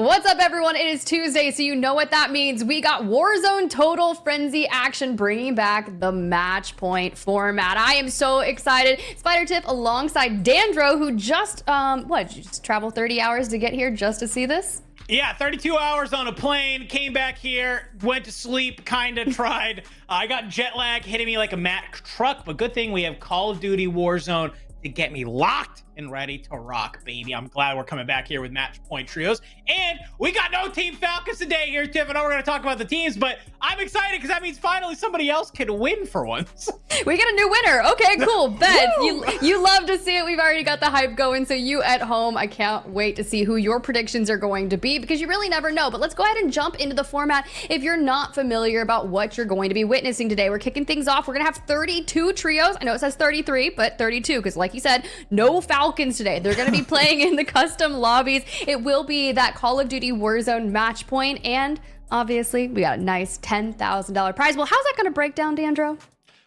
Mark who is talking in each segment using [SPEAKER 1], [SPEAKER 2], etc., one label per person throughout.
[SPEAKER 1] What's up, everyone? It is Tuesday, so you know what that means. We got Warzone Total Frenzy action, bringing back the match point format. I am so excited. SpiderTip alongside Dandro, who just, did you just travel 30 hours to get here just to see this?
[SPEAKER 2] Yeah, 32 hours on a plane, came back here, went to sleep, kind of tried. I got jet lag hitting me like a Mack truck, but good thing we have Call of Duty Warzone to get me locked and ready to rock, baby. I'm glad we're coming back here with match point trios. And we got no Team Falcons today here, Tiff. I know we're going to talk about the teams, but I'm excited because that means finally somebody else can win for once.
[SPEAKER 1] We get a new winner. Okay, cool. Bet. you love to see it. We've already got the hype going. So you at home, I can't wait to see who your predictions are going to be, because you really never know. But let's go ahead and jump into the format. If you're not familiar about what you're going to be witnessing today, we're kicking things off. We're going to have 32 trios. I know it says 33, but 32, because like you said, no Falcons today. They're going to be playing in the custom lobbies. It will be that Call of Duty Warzone match point, and obviously we got a nice $10,000 prize. Well, how's that going to break down, Dandro?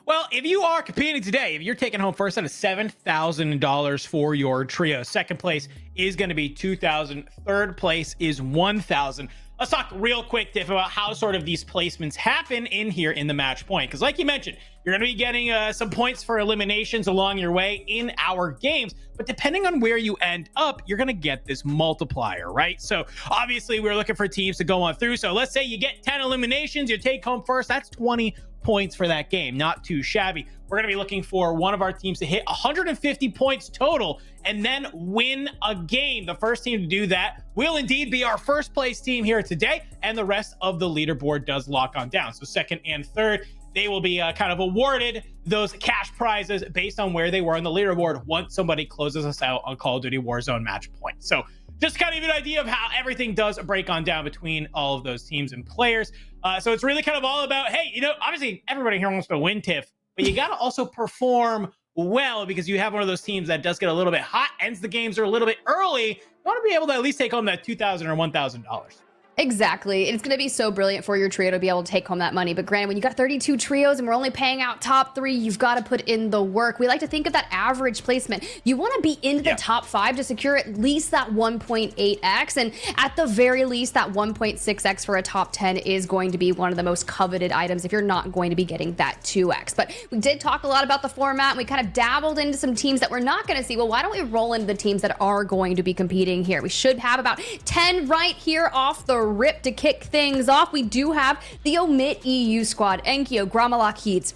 [SPEAKER 2] Well, if you are competing today, if you're taking home first out of $7,000 for your trio, second place is going to be $2,000. Third place is $1,000. Let's talk real quick, Tiff, about how sort of these placements happen in here in the match point. Because like you mentioned, you're going to be getting some points for eliminations along your way in our games. But depending on where you end up, you're going to get this multiplier, right? So obviously, we're looking for teams to go on through. So let's say you get 10 eliminations, you take home first. That's 20 points for that game. Not too shabby. We're going to be looking for one of our teams to hit 150 points total and then win a game. The first team to do that will indeed be our first place team here today, and the rest of the leaderboard does lock on down. So second and third, they will be kind of awarded those cash prizes based on where they were on the leaderboard once somebody closes us out on Call of Duty Warzone match point. So just kind of an idea of how everything does break on down between all of those teams and players. So it's really kind of all about, hey, you know, obviously everybody here wants to win, Tiff, but you got to also perform well, because you have one of those teams that does get a little bit hot, ends the games are a little bit early. You want to be able to at least take home that $2,000 or $1,000.
[SPEAKER 1] Exactly. It's going to be so brilliant for your trio to be able to take home that money. But granted, when you got 32 trios and we're only paying out top 3, you've got to put in the work. We like to think of that average placement. You want to be into the top 5 to secure at least that 1.8x. And at the very least, that 1.6x for a top 10 is going to be one of the most coveted items if you're not going to be getting that 2x. But we did talk a lot about the format. And we kind of dabbled into some teams that we're not going to see. Well, why don't we roll into the teams that are going to be competing here? We should have about 10 right here off the rip to kick things off. We do have the Omit EU squad, enkeo, gromalokk heats.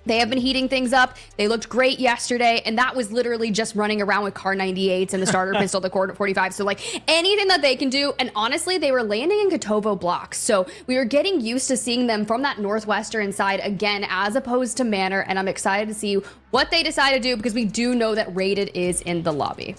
[SPEAKER 1] They have been heating things up. They looked great yesterday, and that was literally just running around with Car 98s and the starter pistol, the Core 45. So like anything that they can do. And honestly, they were landing in Kotovo blocks. So we were getting used to seeing them from that northwestern side again, as opposed to Manor. And I'm excited to see what they decide to do, because we do know that Rated is in the lobby.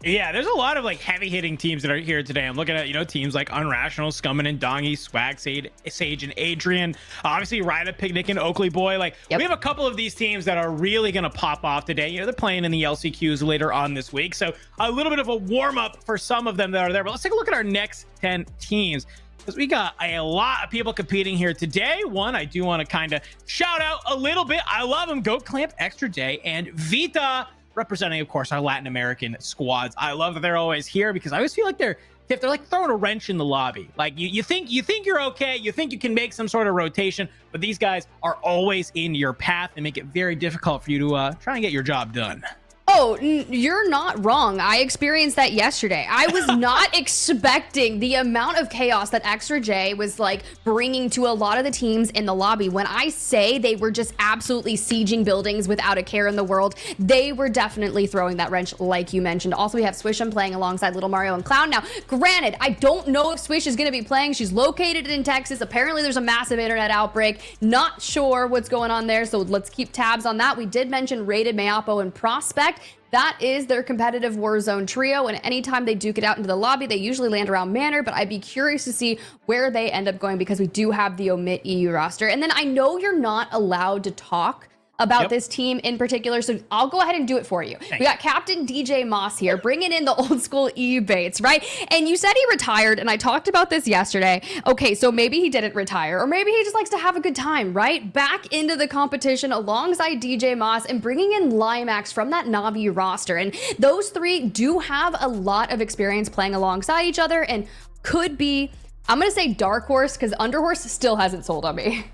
[SPEAKER 2] Yeah, there's a lot of like heavy hitting teams that are here today. I'm looking at, you know, teams like Unrational, Scummin and Dongy, Swag, Sage and Adrian, obviously Rida, Picnic and Oakley Boy. Like we have a couple of these teams that are really going to pop off today. You know, they're playing in the LCQs later on this week. So a little bit of a warm up for some of them that are there. But let's take a look at our next 10 teams, because we got a lot of people competing here today. One, I do want to kind of shout out a little bit. I love them. Goat Clamp, Extra J, and Vita, representing, of course, our Latin American squads. I love that they're always here, because I always feel like they're like throwing a wrench in the lobby. Like you think you're okay, you think you can make some sort of rotation, but these guys are always in your path and make it very difficult for you to try and get your job done.
[SPEAKER 1] Oh, you're not wrong. I experienced that yesterday. I was not expecting the amount of chaos that Extra J was like bringing to a lot of the teams in the lobby. When I say they were just absolutely sieging buildings without a care in the world, they were definitely throwing that wrench, like you mentioned. Also, we have Swish'em playing alongside Little Mario and Clown. Now, granted, I don't know if Swish is going to be playing. She's located in Texas. Apparently, there's a massive internet outbreak. Not sure what's going on there, so let's keep tabs on that. We did mention Rated, Mayappo, and Prospect. That is their competitive Warzone trio, and anytime they do get out into the lobby, they usually land around Manor, but I'd be curious to see where they end up going, because we do have the Omit EU roster. And then I know you're not allowed to talk about this team in particular, so I'll go ahead and do it for you.
[SPEAKER 2] Thanks.
[SPEAKER 1] We got Captain DJ Moss here, bringing in the old school E-baits, right? And you said he retired, and I talked about this yesterday. Okay, so maybe he didn't retire, or maybe he just likes to have a good time, right? Back into the competition alongside DJ Moss and bringing in Limax from that Navi roster. And those three do have a lot of experience playing alongside each other, and could be, I'm going to say dark horse because Underhorse still hasn't sold on me.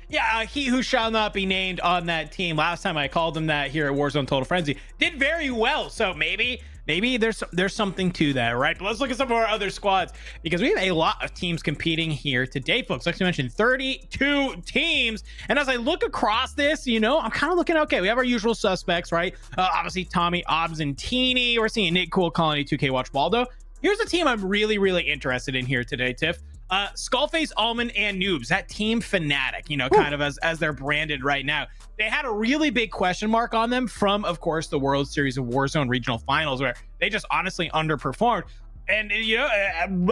[SPEAKER 2] Yeah, he who shall not be named on that team. Last time I called him that here at Warzone Total Frenzy did very well. So maybe there's something to that, right? But let's look at some of our other squads because we have a lot of teams competing here today, folks. Like you mentioned, 32 teams. And as I look across this, you know, I'm kind of looking, okay, we have our usual suspects, right? Obviously, Tommy, Obs, and Teeny. We're seeing Nick, Cool, Colony, 2K, Watch, Waldo. Here's a team I'm really interested in here today, Tiff. Skullface, Almond, and Noobs, that team Fnatic, you know, kind of as they're branded right now. They had a really big question mark on them from, of course, the World Series of Warzone regional finals, where they just honestly underperformed. And, you know,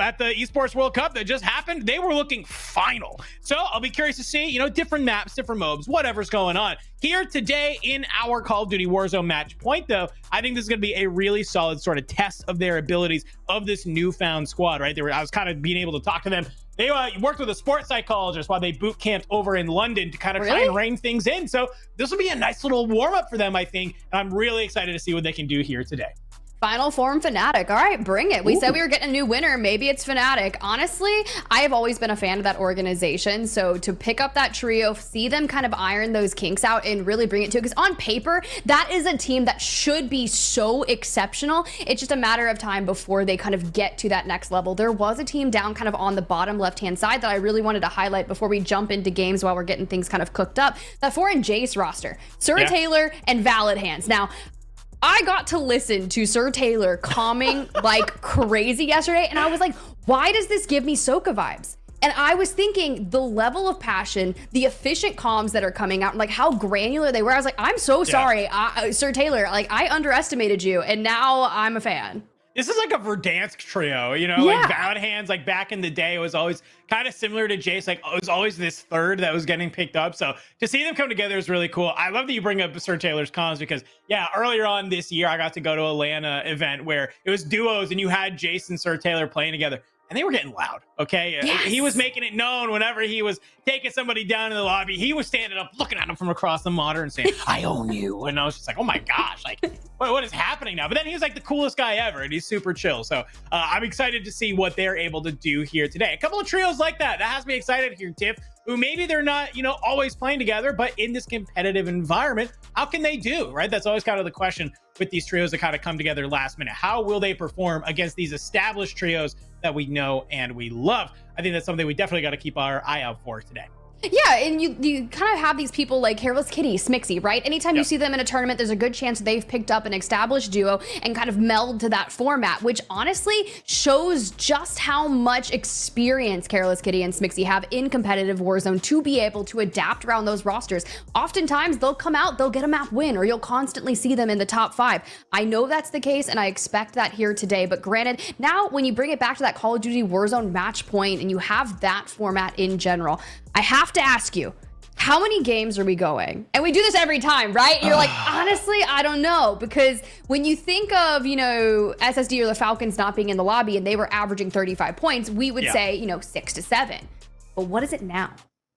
[SPEAKER 2] at the Esports World Cup that just happened, they were looking final. So I'll be curious to see, you know, different maps, different mobs, whatever's going on. Here today in our Call of Duty Warzone match point, though, I think this is going to be a really solid sort of test of their abilities of this newfound squad, right? I was kind of being able to talk to them. They worked with a sports psychologist while they boot camped over in London to kind of try and rein things in. So this will be a nice little warm up for them, I think. And I'm really excited to see what they can do here today.
[SPEAKER 1] Final form Fnatic. All right, bring it. We said we were getting a new winner. Maybe it's Fnatic. Honestly, I have always been a fan of that organization. So to pick up that trio, see them kind of iron those kinks out and really bring it to it. Because on paper, that is a team that should be so exceptional. It's just a matter of time before they kind of get to that next level. There was a team down kind of on the bottom left-hand side that I really wanted to highlight before we jump into games while we're getting things kind of cooked up. That foreign Jace roster, Sir Taylor and Valid Hands. Now, I got to listen to Sir Taylor calming like crazy yesterday, and I was like, why does this give me Soka vibes? And I was thinking the level of passion, the efficient comms that are coming out, and like how granular they were. I was like, I'm so sorry, Sir Taylor, like I underestimated you, and now I'm a fan.
[SPEAKER 2] This is like a Verdansk trio, you know, like Valid Hands, like back in the day, it was always kind of similar to Jace. Like it was always this third that was getting picked up. So to see them come together is really cool. I love that you bring up Sir Taylor's comms because earlier on this year, I got to go to a LAN event where it was duos and you had Jace and Sir Taylor playing together. And they were getting loud, okay? Yes. He was making it known whenever he was taking somebody down in the lobby. He was standing up, looking at him from across the monitor and saying, I own you. And I was just like, oh my gosh, like, what is happening now? But then he was like the coolest guy ever, and he's super chill. So I'm excited to see what they're able to do here today. A couple of trios like that has me excited here, Tiff, who maybe they're not, you know, always playing together, but in this competitive environment, how can they do, right? That's always kind of the question with these trios that kind of come together last minute. How will they perform against these established trios that we know and we love? I think that's something we definitely got to keep our eye out for today.
[SPEAKER 1] Yeah, and you kind of have these people like Hairless Kitty, Smixy, right? Anytime you see them in a tournament, there's a good chance they've picked up an established duo and kind of meld to that format, which honestly shows just how much experience Hairless Kitty and Smixy have in competitive Warzone to be able to adapt around those rosters. Oftentimes, they'll come out, they'll get a map win, or you'll constantly see them in the top 5. I know that's the case, and I expect that here today, but granted, now when you bring it back to that Call of Duty Warzone match point and you have that format in general, I have to ask you, how many games are we going? And we do this every time, right? You're like, honestly, I don't know. Because when you think of, you know, SSD or the Falcons not being in the lobby and they were averaging 35 points, we would say, you know, 6 to 7. But what is it now?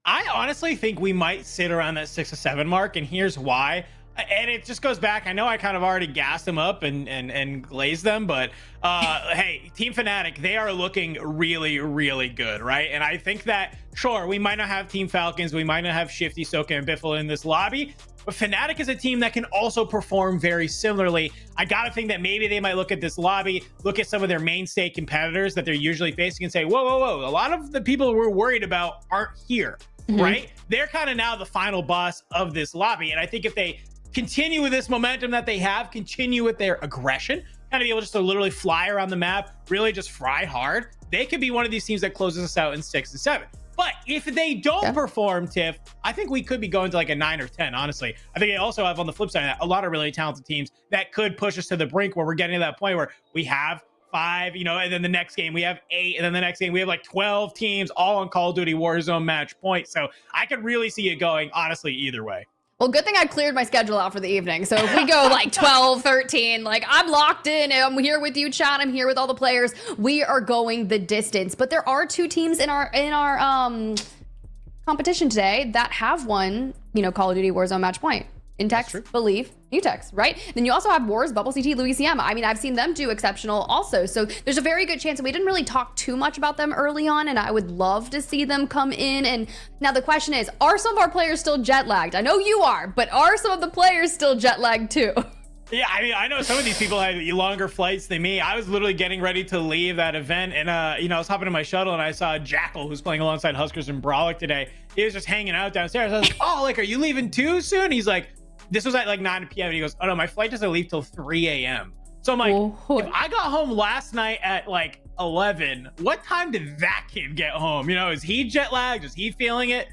[SPEAKER 2] I honestly think we might sit around that 6 to 7 mark. And here's why. And it just goes back. I know I kind of already gassed them up and glazed them, but hey, Team Fnatic, they are looking really good, right? And I think that, sure, we might not have Team Falcons, we might not have Shifty, Soka, and Biffle in this lobby, but Fnatic is a team that can also perform very similarly. I gotta think that maybe they might look at this lobby, look at some of their mainstay competitors that they're usually facing and say, whoa, a lot of the people we're worried about aren't here, right? They're kind of now the final boss of this lobby. And I think if they continue with this momentum that they have, continue with their aggression, kind of be able just to literally fly around the map, really just fry hard, they could be one of these teams that closes us out in 6 and 7. But if they don't perform, Tiff, I think we could be going to like a 9 or 10, honestly. I think they also have on the flip side of that, a lot of really talented teams that could push us to the brink where we're getting to that point where we have 5, you know, and then the next game we have 8, and then the next game we have like 12 teams all on Call of Duty Warzone match point. So I could really see it going, honestly, either way.
[SPEAKER 1] Well, good thing I cleared my schedule out for the evening. So if we go like 12, 13, like I'm locked in. I'm here with you, Chad. I'm here with all the players. We are going the distance. But there are 2 teams in our competition today that have won, you know, Call of Duty Warzone match point. Intex, Bulieve, Mutex, right? Then you also have Wars, Bubble CT, Louisiana. I mean, I've seen them do exceptional also. So there's a very good chance, and we didn't really talk too much about them early on, and I would love to see them come in. And now the question is, are some of our players still jet lagged? I know you are, but are some of the players still jet lagged too?
[SPEAKER 2] Yeah, I mean, I know some of these people have longer flights than me. I was literally getting ready to leave that event, and you know, I was hopping in my shuttle, and I saw Jackal, who's playing alongside Huskers and Brolic today. He was just hanging out downstairs. I was like, oh, like, are you leaving too soon? He's like, this was at like 9 p.m. and he goes, oh no, my flight doesn't leave till 3 a.m. So I'm like, if I got home last night at like 11, what time did that kid get home? You know, is he jet lagged? Is he feeling it?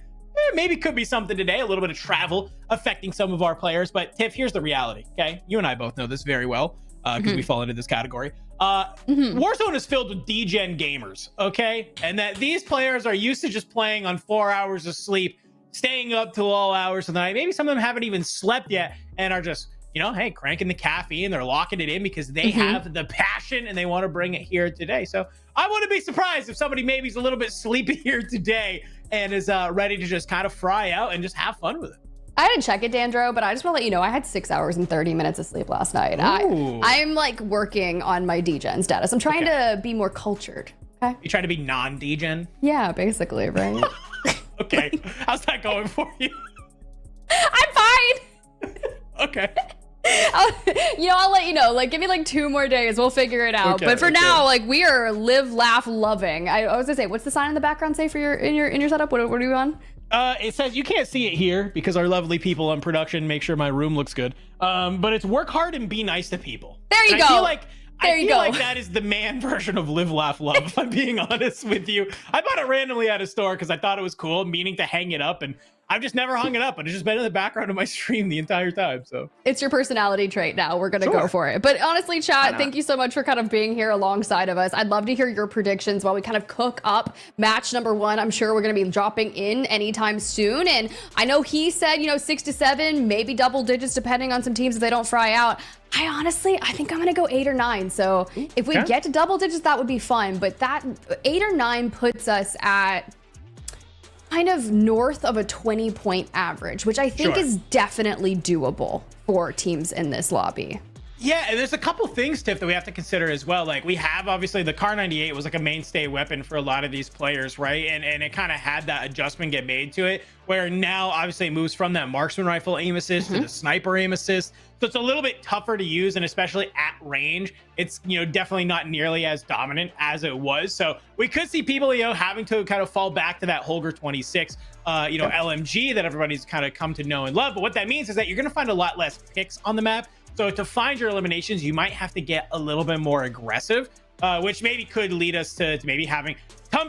[SPEAKER 2] Maybe could be something today, a little bit of travel affecting some of our players. But Tiff, here's the reality, okay? You and I both know this very well because we fall into this category. Warzone is filled with degen gamers, okay? And that these players are used to just playing on 4 hours of sleep, staying up till all hours of the night. Maybe some of them haven't even slept yet and are just, you know, hey, cranking the caffeine. They're locking it in because they have the passion and they want to bring it here today. So I wouldn't be surprised if somebody maybe is a little bit sleepy here today and is ready to just kind of fry out and just have fun with it.
[SPEAKER 1] I didn't check it, Dandro, but I just want to let you know I had 6 hours and 30 minutes of sleep last night. I'm like working on my degen status. I'm trying to be more cultured. Okay.
[SPEAKER 2] You trying to be non-degen?
[SPEAKER 1] Yeah, basically, right?
[SPEAKER 2] Okay. How's that going for you?
[SPEAKER 1] I'm fine.
[SPEAKER 2] Okay.
[SPEAKER 1] I'll let you know. Like, give me like 2 more days. We'll figure it out. But for now, like, we are live, laugh, loving. I was gonna say, what's the sign in the background say for your in your setup? What are you on?
[SPEAKER 2] It says, you can't see it here because our lovely people on production make sure my room looks good. But it's work hard and be nice to people.
[SPEAKER 1] There you go.
[SPEAKER 2] I feel like that is the man version of live, laugh, love, if I'm being honest with you. I bought it randomly at a store because I thought it was cool, meaning to hang it up, and I've just never hung it up, and it's just been in the background of my stream the entire time. So
[SPEAKER 1] it's your personality trait now. We're gonna go for it. But honestly, chat, thank you so much for kind of being here alongside of us. I'd love to hear your predictions while we kind of cook up match number 1. I'm sure we're gonna be dropping in anytime soon. And I know he said, 6 to 7, maybe double digits, depending on some teams if they don't fry out. I think I'm gonna go 8 or 9. So if we get to double digits, that would be fun. But that 8 or 9 puts us at kind of north of a 20-point average, which I think is definitely doable for teams in this lobby.
[SPEAKER 2] Yeah, and there's a couple things, Tiff, that we have to consider as well. Like, we have, obviously, the Kar 98 was like a mainstay weapon for a lot of these players, right? And it kind of had that adjustment get made to it, where now, obviously, it moves from that marksman rifle aim assist to the sniper aim assist. So it's a little bit tougher to use, and especially at range, it's, definitely not nearly as dominant as it was. So we could see people, having to kind of fall back to that Holger 26, LMG that everybody's kind of come to know and love. But what that means is that you're going to find a lot less picks on the map. So to find your eliminations, you might have to get a little bit more aggressive, which maybe could lead us to maybe having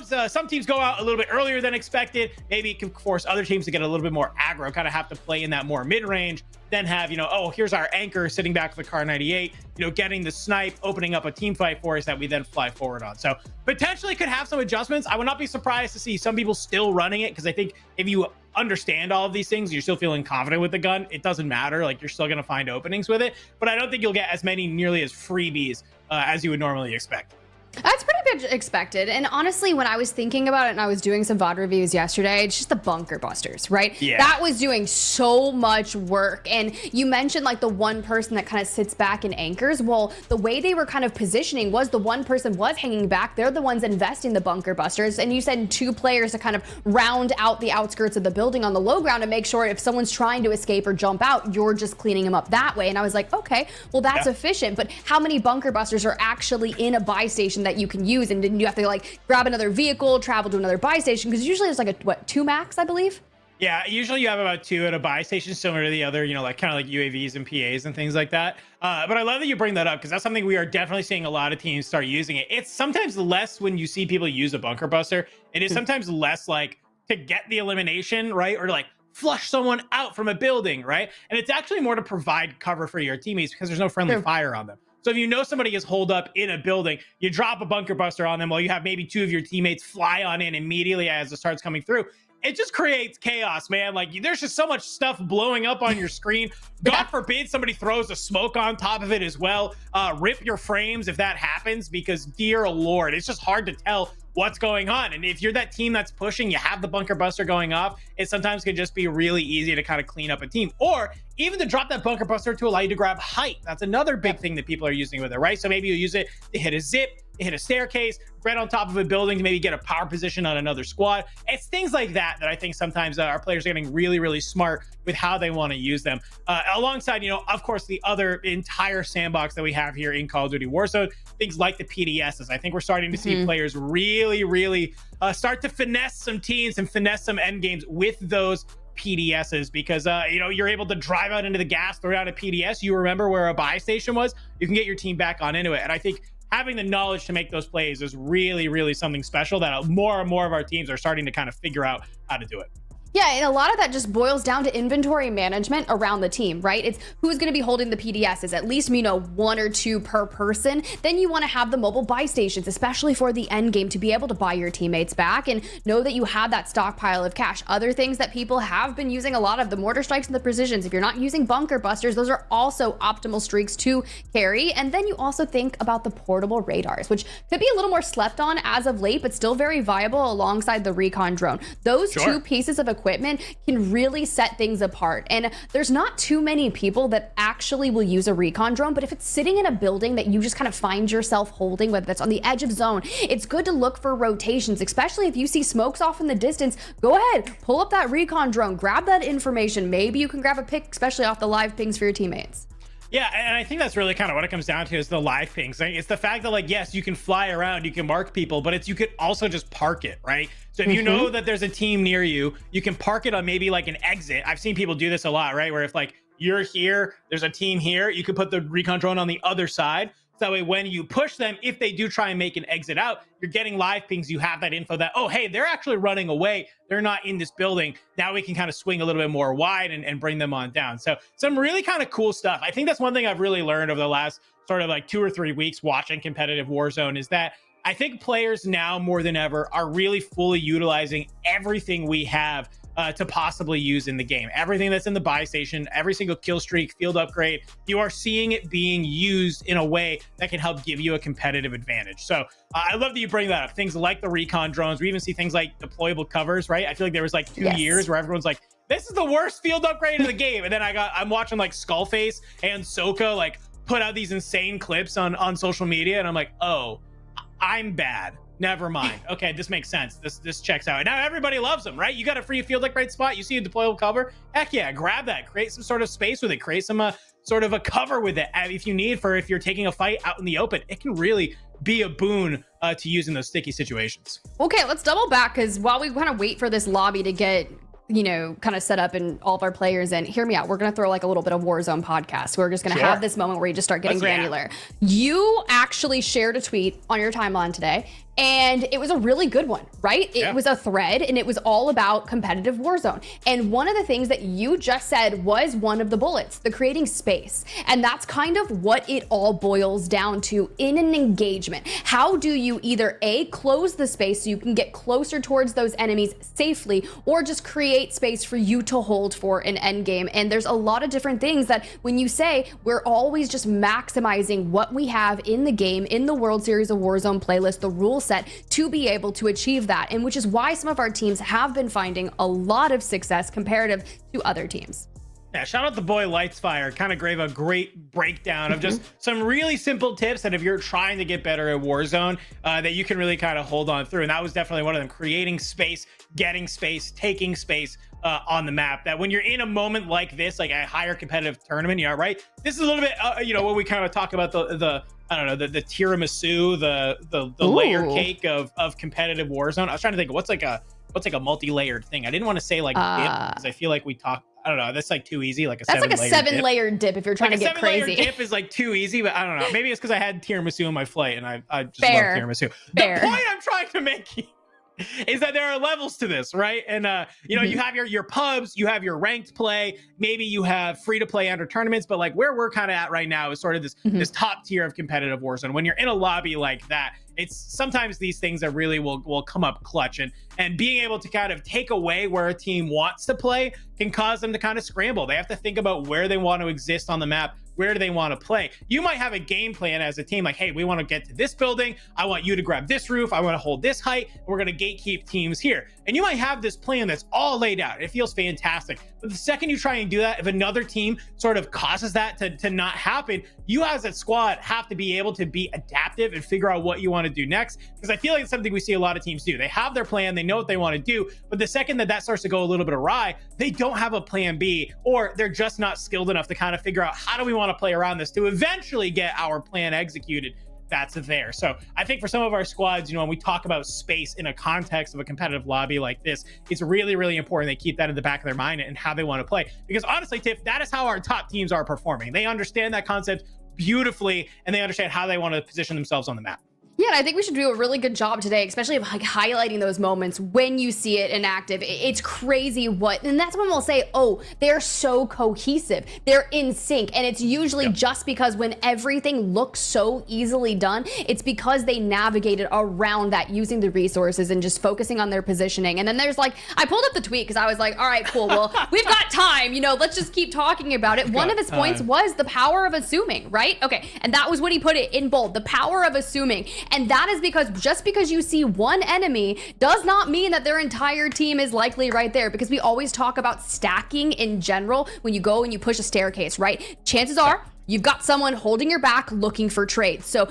[SPEAKER 2] some teams go out a little bit earlier than expected. Maybe it can force other teams to get a little bit more aggro, kind of have to play in that more mid-range, then have, oh, here's our anchor sitting back with the Kar 98, getting the snipe, opening up a team fight for us that we then fly forward on. So potentially could have some adjustments. I would not be surprised to see some people still running it, because I think if you understand all of these things, you're still feeling confident with the gun, it doesn't matter. Like, you're still going to find openings with it, but I don't think you'll get as many nearly as freebies as you would normally expect.
[SPEAKER 1] That's pretty much expected. And honestly, when I was thinking about it and I was doing some VOD reviews yesterday, it's just the bunker busters, right? Yeah. That was doing so much work. And you mentioned like the one person that kind of sits back and anchors. Well, the way they were kind of positioning was the one person was hanging back. They're the ones investing the bunker busters. And you said 2 players to kind of round out the outskirts of the building on the low ground and make sure if someone's trying to escape or jump out, you're just cleaning them up that way. And I was like, okay, well, that's efficient. But how many bunker busters are actually in a buy station that you can use, and then you have to like grab another vehicle, travel to another buy station, because usually there's like a 2 max, I believe.
[SPEAKER 2] Yeah, usually you have about 2 at a buy station, similar to the other, like kind of like UAVs and PAs and things like that. But I love that you bring that up, because that's something we are definitely seeing a lot of teams start using it. It's sometimes less when you see people use a bunker buster. It is sometimes less like to get the elimination, right? Or to like flush someone out from a building, right? And it's actually more to provide cover for your teammates, because there's no friendly fire on them. So if you know somebody is holed up in a building, you drop a bunker buster on them while you have maybe 2 of your teammates fly on in immediately as it starts coming through. It just creates chaos, man. Like, there's just so much stuff blowing up on your screen. God forbid somebody throws a smoke on top of it as well. Rip your frames if that happens, because dear Lord, it's just hard to tell what's going on. And if you're that team that's pushing, you have the bunker buster going off, it sometimes can just be really easy to kind of clean up a team, or even to drop that bunker buster to allow you to grab height. That's another big thing that people are using with it, right? So maybe you use it to hit a zip, to hit a staircase, right on top of a building to maybe get a power position on another squad. It's things like that that I think sometimes our players are getting really, really smart with how they want to use them. Alongside, you know, of course, the other entire sandbox that we have here in Call of Duty Warzone, things like the PDSs. I think we're starting to see players really start to finesse some teams and finesse some end games with those PDSs, because you know, you're able to drive out into the gas, throw out a PDS. You remember where a buy station was, you can get your team back on into it. And I think having the knowledge to make those plays is really something special that more and more of our teams are starting to kind of figure out how to do it.
[SPEAKER 1] Yeah, and a lot of that just boils down to inventory management around the team, right? It's who's going to be holding the PDSs, at least, you know, 1 or 2 per person. Then you want to have the mobile buy stations, especially for the end game, to be able to buy your teammates back and know that you have that stockpile of cash. Other things that people have been using a lot of, the mortar strikes and the precisions. If you're not using bunker busters, those are also optimal streaks to carry. And then you also think about the portable radars, which could be a little more slept on as of late, but still very viable alongside the recon drone. Those two pieces of equipment can really set things apart. And there's not too many people that actually will use a recon drone, but if it's sitting in a building that you just kind of find yourself holding, whether that's on the edge of zone, it's good to look for rotations, especially if you see smokes off in the distance. Go ahead, pull up that recon drone, grab that information. Maybe you can grab a pick, especially off the live pings for your teammates.
[SPEAKER 2] Yeah, and I think that's really kind of what it comes down to, is the live pings. It's the fact that, like, yes, you can fly around, you can mark people, but it's, you could also just park it, right? So if you know that there's a team near you, you can park it on maybe like an exit. I've seen people do this a lot, right? Where if like you're here, there's a team here, you could put the recon drone on the other side. So that way, when you push them, if they do try and make an exit out, you're getting live pings. You have that info that, oh, hey, they're actually running away. They're not in this building. Now we can kind of swing a little bit more wide and bring them on down. So some really kind of cool stuff. I think that's one thing I've really learned over the last sort of like 2 or 3 weeks watching competitive Warzone, is that I think players now more than ever are really fully utilizing everything we have to possibly use in the game. Everything that's in the buy station, every single kill streak, field upgrade, you are seeing it being used in a way that can help give you a competitive advantage. So I love that you bring that up. Things like the recon drones. We even see things like deployable covers, right? I feel like there was like 2 years where everyone's like, this is the worst field upgrade in the game. And then I'm watching like Skullface and Soka like put out these insane clips on social media. And I'm like, oh, I'm bad. Never mind. Okay, this makes sense. This checks out. And now everybody loves them, right? You got a free field upgrade spot. You see a deployable cover. Heck yeah, grab that. Create some sort of space with it. Create some sort of a cover with it if you need, for if you're taking a fight out in the open. It can really be a boon to use in those sticky situations. Okay,
[SPEAKER 1] let's double back, because while we kind of wait for this lobby to get, you know, kind of set up and all of our players in, hear me out. We're going to throw like a little bit of Warzone podcast. We're just going to have this moment where you just start getting granular. You actually shared a tweet on your timeline today, and it was a really good one, right? It was a thread, and it was all about competitive Warzone. And one of the things that you just said was one of the bullets, the creating space. And that's kind of what it all boils down to in an engagement. How do you either A, close the space so you can get closer towards those enemies safely, or just create space for you to hold for an end game? And there's a lot of different things that when you say we're always just maximizing what we have in the game, in the World Series of Warzone playlist, the rule set, to be able to achieve that. And which is why some of our teams have been finding a lot of success comparative to other teams.
[SPEAKER 2] Yeah, shout out the boy Lightsfire. Kind of gave a great breakdown of just some really simple tips that if you're trying to get better at Warzone, that you can really kind of hold on through. And that was definitely one of them: creating space, getting space, taking space on the map. That when you're in a moment like this, like a higher competitive tournament, yeah, right? This is a little bit, you know, what we kind of talk about the I don't know, the tiramisu, the layer cake of competitive Warzone. I was trying to think what's like a multi-layered thing. I didn't want to say like dip, because I feel like we talk. I don't know. That's like too easy. Like
[SPEAKER 1] that's like a 7-layered dip if you're trying to get crazy.
[SPEAKER 2] A 7-layer dip is like too easy, but I don't know. Maybe it's because I had tiramisu in my flight and I just love tiramisu. The point I'm trying to make is that there are levels to this, right? And you know, you have your pubs, you have your ranked play, maybe you have free to play under tournaments, but like where we're kind of at right now is sort of this top tier of competitive Warzone. When you're in a lobby like that, it's sometimes these things that really will come up clutch, and being able to kind of take away where a team wants to play can cause them to kind of scramble. They have to think about where they want to exist on the map, where do they want to play. You might have a game plan as a team, like, hey, we want to get to this building, I want you to grab this roof, I want to hold this height, and we're going to gatekeep teams here. And you might have this plan that's all laid out. It feels fantastic. But the second you try and do that, if another team sort of causes that to not happen, you as a squad have to be able to be adaptive and figure out what you want to do next. Because I feel like it's something we see a lot of teams do. They have their plan, they know what they want to do, but the second that starts to go a little bit awry, they don't have a plan B, or they're just not skilled enough to kind of figure out how do we want to play around this to eventually get our plan executed. That's there. So I think for some of our squads, you know, when we talk about space in a context of a competitive lobby like this, it's really, really important they keep that in the back of their mind and how they want to play. Because honestly, Tiff, that is how our top teams are performing. They understand that concept beautifully, and they understand how they want to position themselves on the map.
[SPEAKER 1] Yeah, and I think we should do a really good job today, especially of like highlighting those moments when you see it inactive. It's crazy and that's when we'll say, oh, they're so cohesive, they're in sync. And it's usually just because when everything looks so easily done, it's because they navigated around that using the resources and just focusing on their positioning. And then there's like, I pulled up the tweet because I was like, all right, cool, well, we've got time, you know, let's just keep talking about it. One of his points was the power of assuming, right? Okay, and that was what he put it in bold, the power of assuming. And that is because just because you see one enemy does not mean that their entire team is likely right there, because we always talk about stacking in general when you go and you push a staircase, right? Chances are you've got someone holding your back looking for trades. So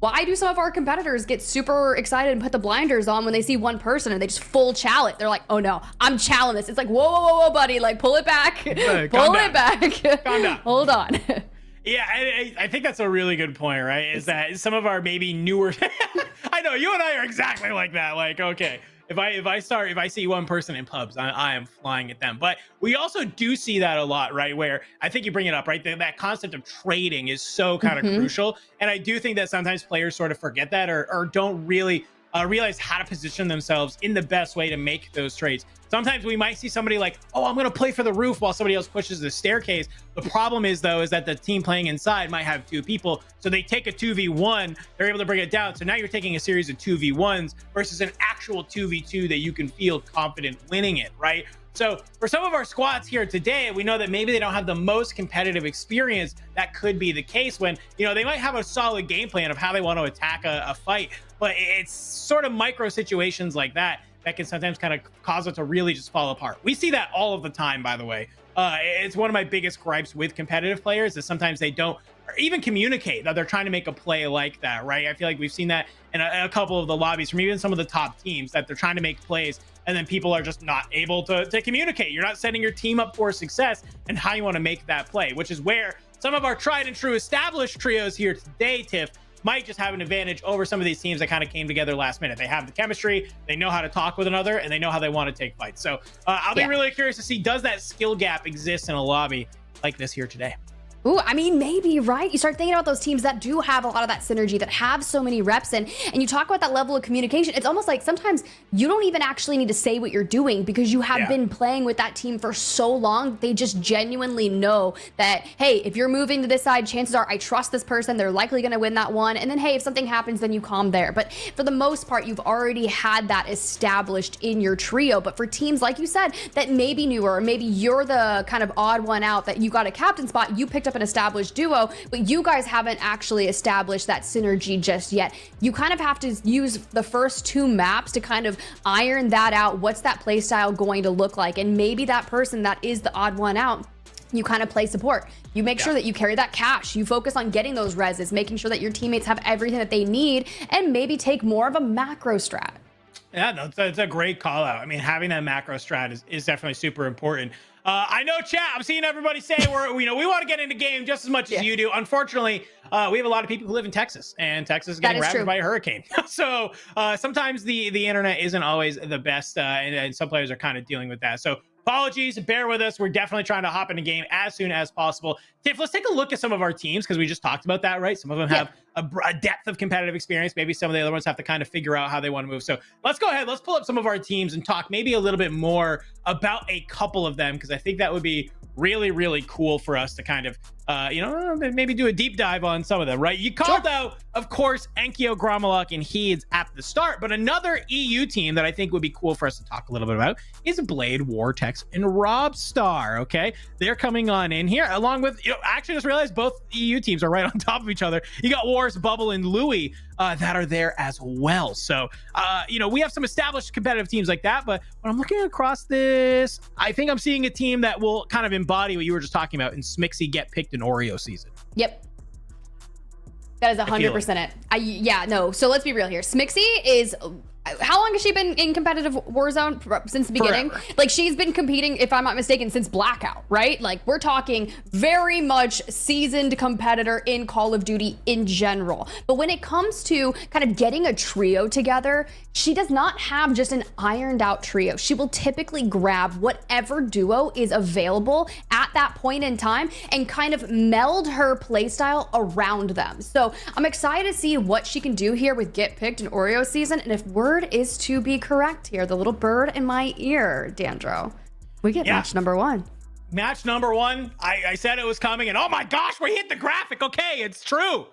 [SPEAKER 1] why do some of our competitors get super excited and put the blinders on when they see one person and they just full chow it? They're like, oh no, I'm chowing this. It's like, whoa, whoa, whoa, whoa, buddy, like pull it back, pull it back.
[SPEAKER 2] Calm down.
[SPEAKER 1] Hold on.
[SPEAKER 2] Yeah, I think that's a really good point, right? Is that some of our maybe newer, I know you and I are exactly like that. Like, okay, if I see one person in pubs, I am flying at them. But we also do see that a lot, right? Where I think you bring it up, right? That concept of trading is so kind of crucial. And I do think that sometimes players sort of forget that or don't really realize how to position themselves in the best way to make those trades. Sometimes we might see somebody like, oh, I'm going to play for the roof while somebody else pushes the staircase. The problem is, though, is that the team playing inside might have two people. So they take a 2v1, they're able to bring it down. So now you're taking a series of 2v1s versus an actual 2v2 that you can feel confident winning it, right? So for some of our squads here today, we know that maybe they don't have the most competitive experience. That could be the case when, you know, they might have a solid game plan of how they want to attack a fight, but it's sort of micro situations like that can sometimes kind of cause it to really just fall apart. We see that all of the time, by the way. It's one of my biggest gripes with competitive players is sometimes they don't even communicate that they're trying to make a play like that, right? I feel like we've seen that in a couple of the lobbies from even some of the top teams, that they're trying to make plays and then people are just not able to communicate. You're not setting your team up for success and how you want to make that play, which is where some of our tried and true established trios here today, Tiff, might just have an advantage over some of these teams that kind of came together last minute. They have the chemistry, they know how to talk with another, and they know how they want to take fights. So I'll be really curious to see, does that skill gap exist in a lobby like this here today?
[SPEAKER 1] Ooh, I mean, maybe, right? You start thinking about those teams that do have a lot of that synergy, that have so many reps, and you talk about that level of communication. It's almost like sometimes you don't even actually need to say what you're doing because you have been playing with that team for so long. They just genuinely know that, hey, if you're moving to this side, chances are I trust this person. They're likely going to win that one. And then, hey, if something happens, then you calm there. But for the most part, you've already had that established in your trio. But for teams, like you said, that may be newer, or maybe you're the kind of odd one out that you got a captain spot, you picked up an established duo, but you guys haven't actually established that synergy just yet. You kind of have to use the first two maps to kind of iron that out. What's that play style going to look like? And maybe that person that is the odd one out, you kind of play support. You make sure that you carry that cash. You focus on getting those reses, making sure that your teammates have everything that they need, and maybe take more of a macro strat.
[SPEAKER 2] Yeah, no, it's a great call out. I mean, having that macro strat is definitely super important. I know, chat, I'm seeing everybody say we want to get into game just as much as you do. Unfortunately, we have a lot of people who live in Texas, and Texas is getting ravaged by a hurricane. So sometimes the internet isn't always the best, and some players are kind of dealing with that. So apologies, bear with us. We're definitely trying to hop into game as soon as possible. Tiff, let's take a look at some of our teams, because we just talked about that, right? Some of them have a depth of competitive experience. Maybe some of the other ones have to kind of figure out how they want to move. So let's go ahead. Let's pull up some of our teams and talk maybe a little bit more about a couple of them, because I think that would be really, really cool for us to kind of you know, maybe do a deep dive on some of them, right? You called out, of course, enkeo, gromalokk, and heeds at the start, but another EU team that I think would be cool for us to talk a little bit about is Blade, Vortex, and Robstar, okay? They're coming on in here, along with, you know, actually just realized both EU teams are right on top of each other. You got Wars, Bubble, and Louis that are there as well. So, you know, we have some established competitive teams like that, but when I'm looking across this, I think I'm seeing a team that will kind of embody what you were just talking about in Smixy get picked in Oreo season.
[SPEAKER 1] Yep. That is 100% it. Yeah, no. So let's be real here. Smixy is, how long has she been in competitive Warzone? Since the beginning?
[SPEAKER 2] Forever.
[SPEAKER 1] Like, she's been competing, if I'm not mistaken, since Blackout, right? Like, we're talking very much seasoned competitor in Call of Duty in general. But when it comes to kind of getting a trio together, she does not have just an ironed out trio. She will typically grab whatever duo is available at that point in time and kind of meld her playstyle around them. So I'm excited to see what she can do here with Get Picked in Oreo season. And if word is to be correct here, the little bird in my ear, Dandro, we get match number 1.
[SPEAKER 2] Match number 1. I said it was coming, and oh my gosh, we hit the graphic. Okay, it's true.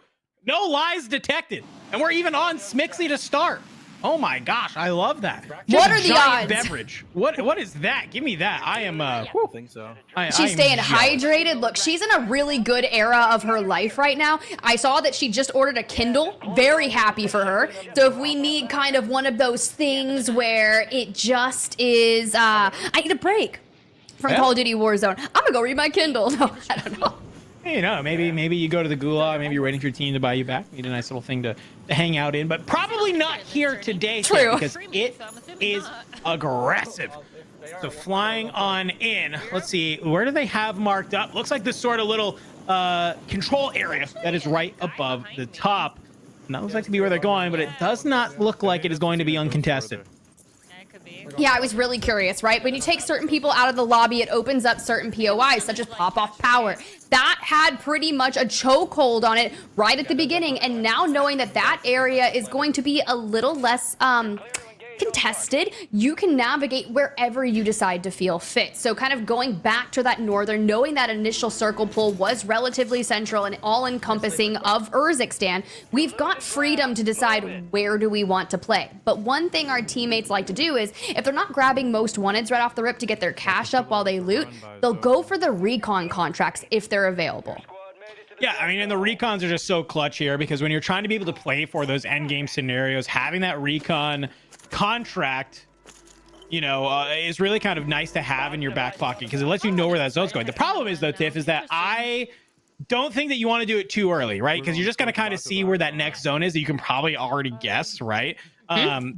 [SPEAKER 2] No lies detected. And we're even on Smixy to start. Oh my gosh, I love that.
[SPEAKER 1] What are the odds?
[SPEAKER 2] Beverage. What is that? Give me that. I am
[SPEAKER 3] I think so.
[SPEAKER 1] She's staying hydrated. Look, she's in a really good era of her life right now. I saw that she just ordered a Kindle. Very happy for her. So if we need kind of one of those things where it just is, I need a break from Call of Duty Warzone, I'm gonna go read my Kindle. No, I don't know.
[SPEAKER 2] You know, maybe you go to the gulag, maybe you're waiting for your team to buy you back. Need a nice little thing to hang out in, but probably not here today.
[SPEAKER 1] True.
[SPEAKER 2] Because it is aggressive. So flying on in, let's see, where do they have marked up? Looks like this sort of little control area that is right above the top. And that looks like to be where they're going, but it does not look like it is going to be uncontested.
[SPEAKER 1] Yeah, I was really curious, right? When you take certain people out of the lobby, it opens up certain POIs, such as pop-off power. That had pretty much a chokehold on it right at the beginning, and now knowing that that area is going to be a little less contested, you can navigate wherever you decide to feel fit. So kind of going back to that northern, knowing that initial circle pull was relatively central and all-encompassing of Urzikstan, we've got freedom to decide where do we want to play. But one thing our teammates like to do is, if they're not grabbing most wanteds right off the rip to get their cash up while they loot, they'll go for the recon contracts if they're available.
[SPEAKER 2] Yeah, I mean, and the recons are just so clutch here, because when you're trying to be able to play for those endgame scenarios, having that recon contract, you know, is really kind of nice to have in your back pocket, because it lets you know where that zone's going. The problem is, though, Tiff, is that I don't think that you want to do it too early, right? Because you're just going to kind of see where that next zone is that you can probably already guess, right?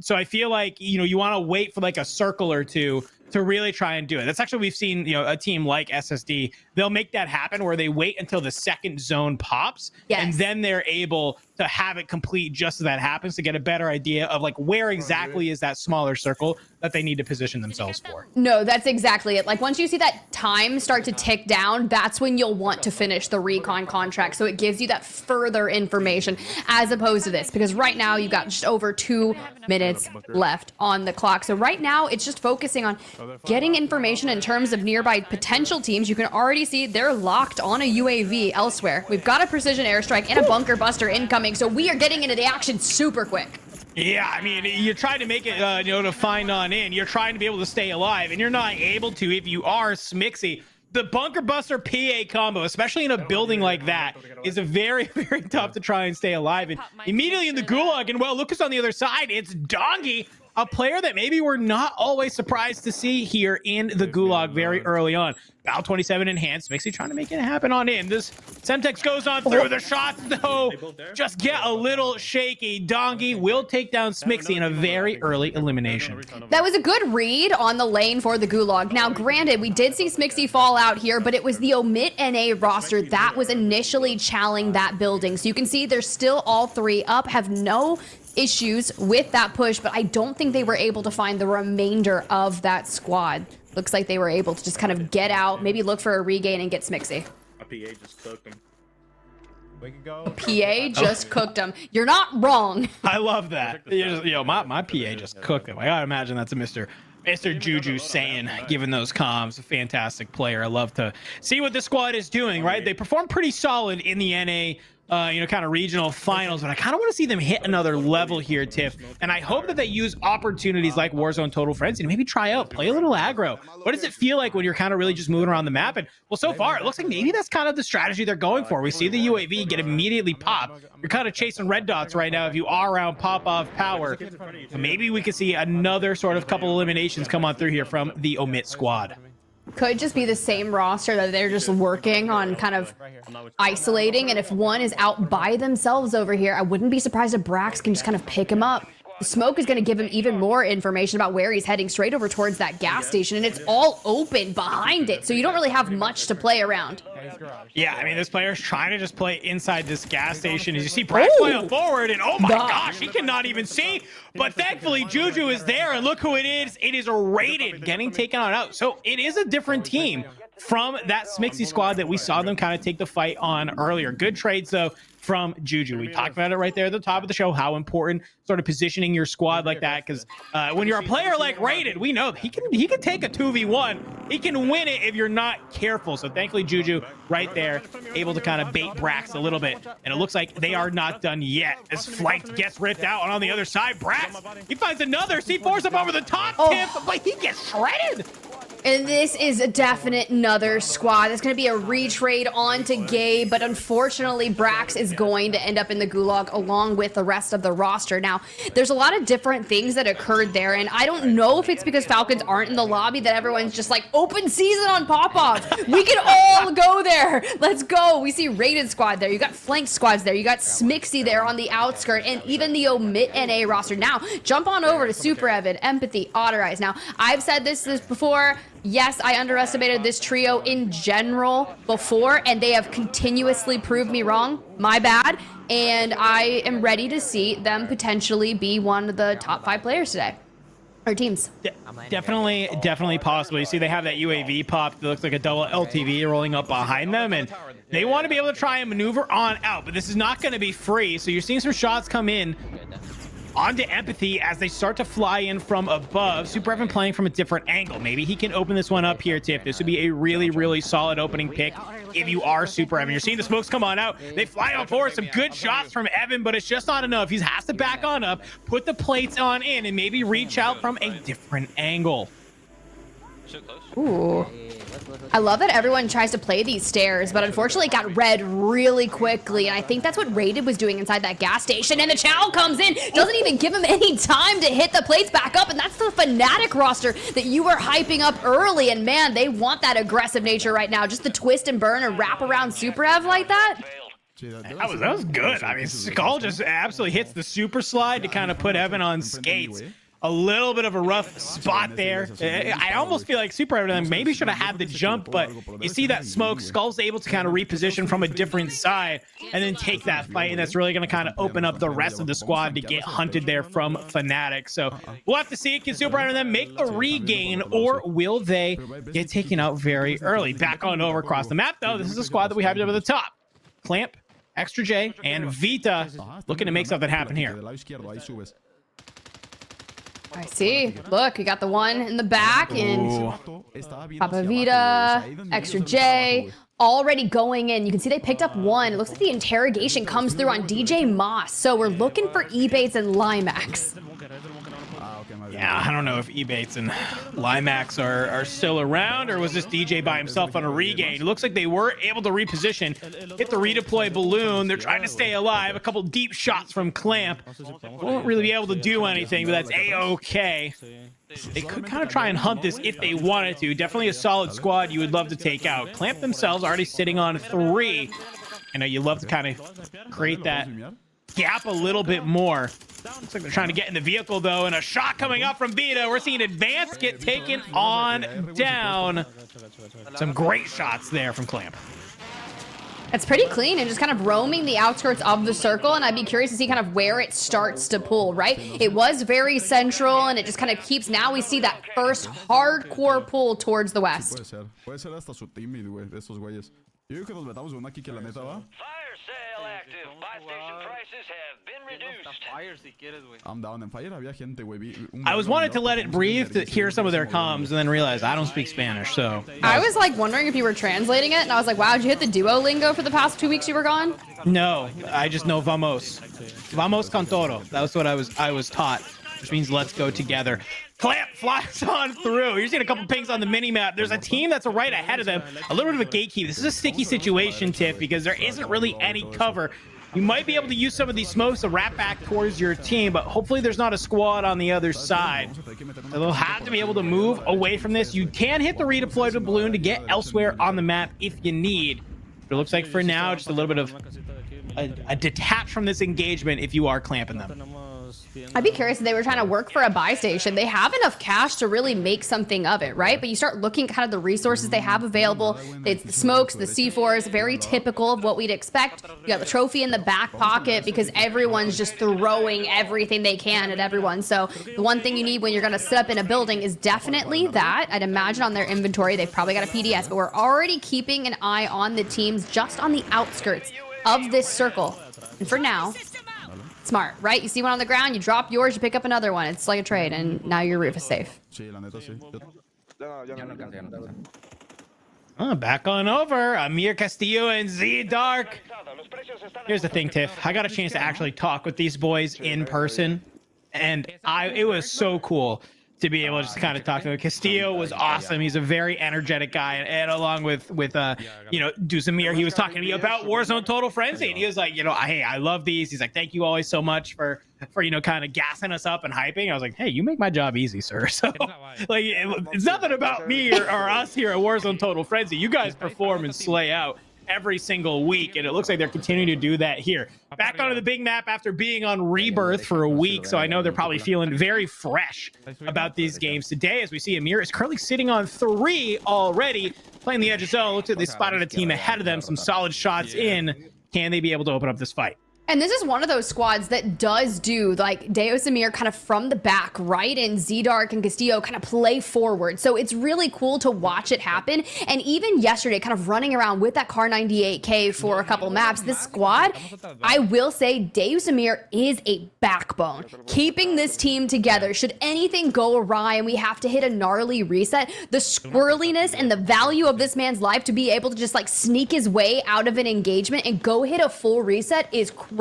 [SPEAKER 2] So I feel like, you know, you want to wait for like a circle or two to really try and do it. That's actually, we've seen, you know, a team like SSD, they'll make that happen where they wait until the second zone pops, and then they're able to have it complete just as that happens, to get a better idea of like where exactly is that smaller circle that they need to position themselves for.
[SPEAKER 1] No, that's exactly it. Like, once you see that time start to tick down, that's when you'll want to finish the recon contract. So it gives you that further information as opposed to this, because right now you've got just over 2 minutes left on the clock. So right now it's just focusing on getting information in terms of nearby potential teams. You can already see they're locked on a UAV elsewhere. We've got a precision airstrike and a bunker buster incoming, so we are getting into the action super quick.
[SPEAKER 2] Yeah, I mean, you're trying to make it, you know, to find on in. You're trying to be able to stay alive, and you're not able to if you are Smixy. The bunker buster PA combo, especially in a building like that, is a very, very tough to try and stay alive. And immediately in the gulag, and well, look who's on the other side. It's Dongi, a player that maybe we're not always surprised to see here in the gulag very early on. Val 27 in hand. Smixy trying to make it happen on in. This Semtex goes on through the shots, though. Just get a little shaky. Dongi will take down Smixy in a very early elimination.
[SPEAKER 1] That was a good read on the lane for the gulag. Now, granted, we did see Smixy fall out here, but it was the omit NA roster that was initially challenging that building. So you can see they're still all 3 up, have no issues with that push, but I don't think they were able to find the remainder of that squad. Looks like they were able to just kind of get out, maybe look for a regain and get Smixy.
[SPEAKER 3] A PA just cooked him. We can go.
[SPEAKER 1] A PA just cooked him. You're not wrong.
[SPEAKER 2] I love that. You know, my PA just cooked him. I gotta imagine that's a Mr. Mr. Juju saying, giving those comms, a fantastic player. I love to see what this squad is doing, right? They perform pretty solid in the NA, kind of regional finals, but I kind of want to see them hit another level here, Tiff. And I hope that they use opportunities like Warzone Total Frenzy to maybe try out, play a little aggro. What does it feel like when you're kind of really just moving around the map? And well, so far, it looks like maybe that's kind of the strategy they're going for. We see the UAV get immediately popped. You're kind of chasing red dots right now if you are around pop-off power. So maybe we could see another sort of couple eliminations come on through here from the Omit squad.
[SPEAKER 1] Could just be the same roster that they're just working on kind of isolating, and if one is out by themselves over here, I wouldn't be surprised if Brax can just kind of pick him up. The smoke is going to give him even more information about where he's heading, straight over towards that gas station, and it's all open behind it, so you don't really have much to play around.
[SPEAKER 2] Yeah, I mean, this player's trying to just play inside this gas station. As you see Brax flying forward, and oh my gosh, he cannot even see. But thankfully, Juju is there, and look who it is. It is Rated getting taken on out. So it is a different team from that Smixy squad that we saw them kind of take the fight on earlier. Good trades, though, from Juju. We talked about it right there at the top of the show, how important sort of positioning your squad like that, because when you're a player like Rated, we know he can take a 2v1. He can win it if you're not careful. So thankfully, Juju right there, able to kind of bait Brax a little bit. And it looks like they are not done yet. As Flanked gets ripped out, and on the other side, Brax, he finds another C4s up over the top tip, but he gets shredded.
[SPEAKER 1] And this is a definite another squad. That's going to be a retrade onto Gabe, but unfortunately, Brax is going to end up in the gulag along with the rest of the roster. Now, there's a lot of different things that occurred there, and I don't know if it's because Falcons aren't in the lobby that everyone's just like, open season on Pop-Off. We can all go there. Let's go. We see Rated squad there. You got flanked squads there. You got Smixy there on the outskirt, and even the Omit NA roster. Now, jump on over to Superevan, Empathy, Ottereyes. Now, I've said this before. Yes, I underestimated this trio in general before, and they have continuously proved me wrong. My bad. And I am ready to see them potentially be one of the top 5 players today. Or teams.
[SPEAKER 2] Definitely possible. You see they have that UAV pop that looks like a double LTV rolling up behind them, and they want to be able to try and maneuver on out, but this is not going to be free. So you're seeing some shots come in onto Empathy as they start to fly in from above. Superevan playing from a different angle. Maybe he can open this one up here, Tiff. This would be a really solid opening pick if you are Superevan. You're seeing the smokes come on out. They fly on forward. Some good shots from Evan, but it's just not enough. He has to back on up, put the plates on in, and maybe reach out from a different angle.
[SPEAKER 1] Ooh. I love that everyone tries to play these stairs, but unfortunately it got read really quickly, and I think that's what Rated was doing inside that gas station, and the Chow comes in, doesn't even give him any time to hit the plates back up, and that's the Fnatic roster that you were hyping up early, and man, they want that aggressive nature right now, just the twist and burn and wrap around Superev like that.
[SPEAKER 2] That was good. I mean, Skull just absolutely hits the super slide to kind of put Evan on skates. A little bit of a rough spot there. I almost feel like Superevan maybe should have had the jump, but you see that smoke. Skull's able to kind of reposition from a different side and then take that fight, and that's really going to kind of open up the rest of the squad to get hunted there from Fnatic. So we'll have to see. Can Superevan then make the regain, or will they get taken out very early? Back on over across the map, though. This is a squad that we have over the top. Clamp, xressolve, and Vita looking to make something happen here.
[SPEAKER 1] I see. Look, you got the one in the back, and Papa Vita, xressolve, already going in. You can see they picked up one. It looks like the interrogation comes through on DJ Moss. So we're looking for Ebates and Limax.
[SPEAKER 2] Yeah, I don't know if Ebates and Limax are still around, or was this DJ by himself on a regain? It looks like they were able to reposition, hit the redeploy balloon. They're trying to stay alive. A couple deep shots from Clamp. Won't really be able to do anything, but that's A-okay. They could kind of try and hunt this if they wanted to. Definitely a solid squad you would love to take out. Clamp themselves already sitting on 3. I know you love to kind of create that gap a little bit more. Looks like they're trying to get in the vehicle, though, and a shot coming up from Vita. We're seeing Advance get taken on down. Some great shots there from Clamp.
[SPEAKER 1] It's pretty clean and just kind of roaming the outskirts of the circle, and I'd be curious to see kind of where it starts to pull, right? It was very central, and it just kind of keeps, now we see that first hardcore pull towards the west.
[SPEAKER 4] active. Buy station prices have been reduced.
[SPEAKER 5] Fire si quieres, güey.
[SPEAKER 6] I'm down en fire, había gente, güey.
[SPEAKER 2] I was wanting to let it breathe to hear some of their comms and then realized I don't speak Spanish, so.
[SPEAKER 1] I was like wondering if you were translating it, and I was like, wow, did you hit the Duolingo for the past 2 weeks you were gone?
[SPEAKER 2] No, I just know vamos. Vamos con todo. That was what I was taught, which means let's go together. Clamp flies on through. You're seeing a couple pings on the mini map. There's a team that's right ahead of them. A little bit of a gatekeep. This is a sticky situation, Tiff, because there isn't really any cover. You might be able to use some of these smokes to wrap back towards your team, but hopefully there's not a squad on the other side. So they'll have to be able to move away from this. You can hit the redeploy to balloon to get elsewhere on the map if you need. But it looks like for now, just a little bit of a detach from this engagement if you are clamping them.
[SPEAKER 1] I'd be curious if they were trying to work for a buy station. They have enough cash to really make something of it, right? But you start looking at kind of the resources they have available. It's the smokes, the C4s, very typical of what we'd expect. You got the trophy in the back pocket because everyone's just throwing everything they can at everyone. So the one thing you need when you're going to sit up in a building is definitely that. I'd imagine on their inventory, they've probably got a PDS, but we're already keeping an eye on the teams just on the outskirts of this circle. And for now, smart, right? You see one on the ground, you drop yours, you pick up another one. It's like a trade, and now your roof is safe.
[SPEAKER 2] Back on over. Amir Castillo and zeebutterz. Here's the thing, Tiff. I got a chance to actually talk with these boys in person, and it was so cool to be able to just kind of talk to him. Castillo was awesome. He's a very energetic guy, and along with deusamir, he was talking to me about Warzone Total Frenzy, and he was like, hey, I love these. He's like, thank you always so much for kind of gassing us up and hyping. I was like, hey, you make my job easy, sir. So like, it's nothing about me or us here at Warzone Total Frenzy. You guys perform and slay out every single week, and it looks like they're continuing to do that here. Back onto the big map after being on Rebirth for a week, so I know they're probably feeling very fresh about these games today, as we see Amir is currently sitting on 3 already, playing the edge of zone. Looks like they spotted a team ahead of them, some solid shots in. Can they be able to open up this fight?
[SPEAKER 1] And this is one of those squads that does do like deusamir kind of from the back, right? And zeebutterz and Castillo kind of play forward. So it's really cool to watch it happen. And even yesterday, kind of running around with that Car 98K for a couple maps, this squad, I will say deusamir is a backbone, keeping this team together. Should anything go awry and we have to hit a gnarly reset, the squirreliness and the value of this man's life to be able to just like sneak his way out of an engagement and go hit a full reset is crazy.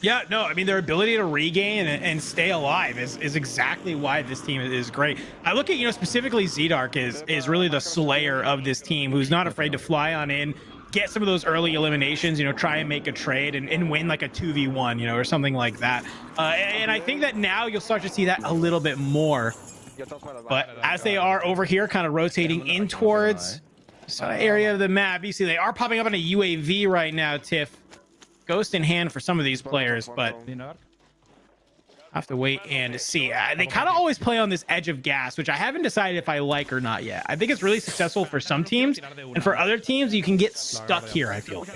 [SPEAKER 2] Yeah, no, I mean, their ability to regain and stay alive is exactly why this team is great. I look at, specifically zeebutterz is really the slayer of this team, who's not afraid to fly on in, get some of those early eliminations, try and make a trade and win like a 2v1, or something like that. And I think that now you'll start to see that a little bit more. But as they are over here kind of rotating in towards area of the map, you see they are popping up on a UAV right now, Tiff. Ghost in hand for some of these players, but I have to wait and see. They kind of always play on this edge of gas, which I haven't decided if I like or not yet. I think it's really successful for some teams, and for other teams, you can get stuck here, I feel like.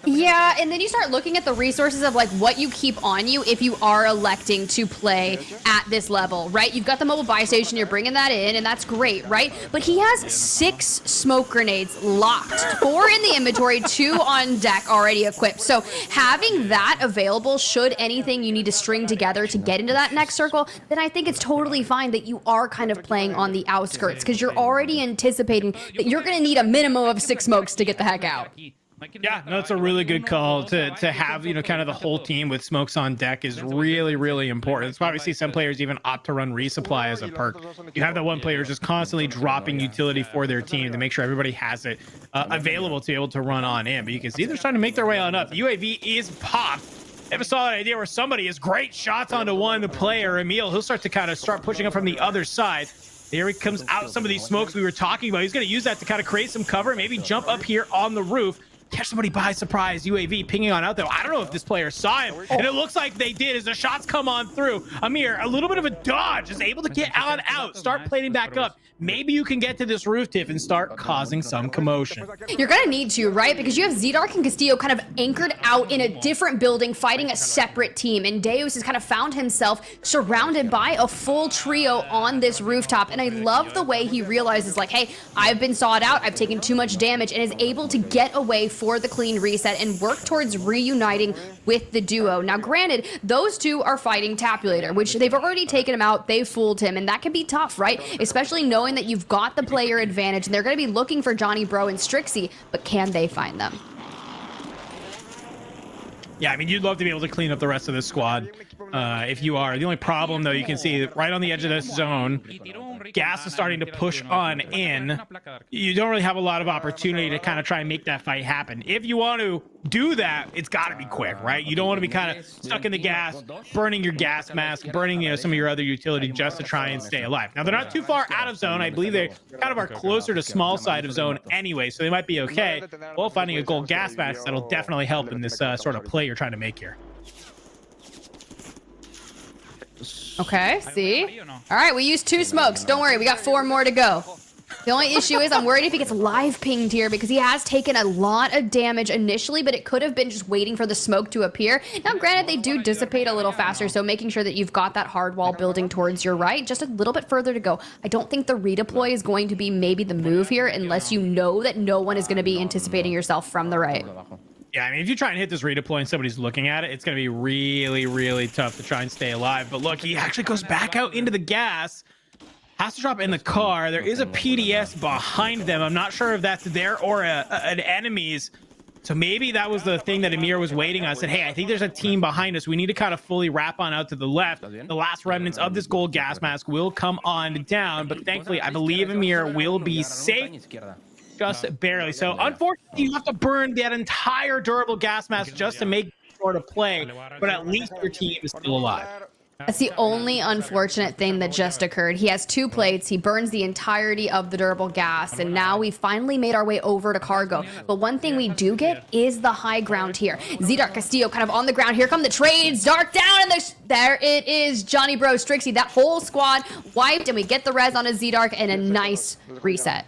[SPEAKER 1] Yeah, and then you start looking at the resources of like what you keep on you if you are electing to play at this level, right? You've got the mobile buy station, you're bringing that in, and that's great, right? But he has 6 smoke grenades locked, 4 in the inventory, 2 on deck already equipped. So having that available, should anything you need to string together to get into that next circle, then I think it's totally fine that you are kind of playing on the outskirts, because you're already anticipating that you're going to need a minimum of 6 smokes to get the heck out.
[SPEAKER 2] Yeah, no, it's a really good call to have, kind of the whole team with smokes on deck is really, really important. It's obviously some players even opt to run resupply as a perk. You have that one player just constantly dropping utility for their team to make sure everybody has it available to be able to run on in. But you can see they're starting to make their way on up. The UAV is popped. I have a solid idea where somebody is great shots onto one player. Emil, he'll start pushing up from the other side. There he comes out. Some of these smokes we were talking about. He's going to use that to kind of create some cover, maybe jump up here on the roof, catch somebody by surprise. UAV pinging on out there. I don't know if this player saw him, and it looks like they did as the shots come on through. Amir, a little bit of a dodge, is able to get on out, start plating back up. Maybe you can get to this roof, Tiff, and start causing some commotion.
[SPEAKER 1] You're gonna need to, right? Because you have zeebutterz and Castillo kind of anchored out in a different building, fighting a separate team. And Deus has kind of found himself surrounded by a full trio on this rooftop. And I love the way he realizes, like, hey, I've been sawed out, I've taken too much damage, and is able to get away for the clean reset and work towards reuniting with the duo. Now, granted, those two are fighting Tapulator, which they've already taken him out. They fooled him, and that can be tough, right? Especially knowing that you've got the player advantage, and they're going to be looking for Johnny Bro and Strixie, but can they find them?
[SPEAKER 2] Yeah, I mean, you'd love to be able to clean up the rest of this squad if you are. The only problem, though, you can see right on the edge of this zone, gas is starting to push on in. You don't really have a lot of opportunity to kind of try and make that fight happen. If you want to do that, it's got to be quick, right? You don't want to be kind of stuck in the gas, burning your gas mask, burning, you know, some of your other utility just to try and stay alive. Now, they're not too far out of zone. I believe they kind of are closer to small side of zone anyway, so they might be okay. Well, finding a gold gas mask, that'll definitely help in this sort of play you're trying to make here.
[SPEAKER 1] Okay, see? All right, we used 2 smokes. Don't worry, we got 4 more to go. The only issue is I'm worried if he gets live pinged here because he has taken a lot of damage initially, but it could have been just waiting for the smoke to appear. Now, granted, they do dissipate a little faster, so making sure that you've got that hard wall building towards your right, just a little bit further to go. I don't think the redeploy is going to be maybe the move here unless you know that no one is going to be anticipating yourself from the right.
[SPEAKER 2] Yeah, I mean, if you try and hit this redeploy and somebody's looking at it, it's going to be really, really tough to try and stay alive. But look, he actually goes back out into the gas. Has to drop in the car. There is a PDS behind them. I'm not sure if that's their or an enemy's. So maybe that was the thing that Amir was waiting on. Said, hey, I think there's a team behind us. We need to kind of fully wrap on out to the left. The last remnants of this gold gas mask will come on down. But thankfully, I believe Amir will be safe. Just barely. So unfortunately, you have to burn that entire durable gas mask just to make sort of play. But at least your team is still alive.
[SPEAKER 1] That's the only unfortunate thing that just occurred. He has 2 plates. He burns the entirety of the durable gas. And now we finally made our way over to cargo. But one thing we do get is the high ground here. zcastillo kind of on the ground. Here come the trades. Dark down. And there it is. Johnny Bro, Strixie. That whole squad wiped. And we get the res on a Z-Dark and a nice reset.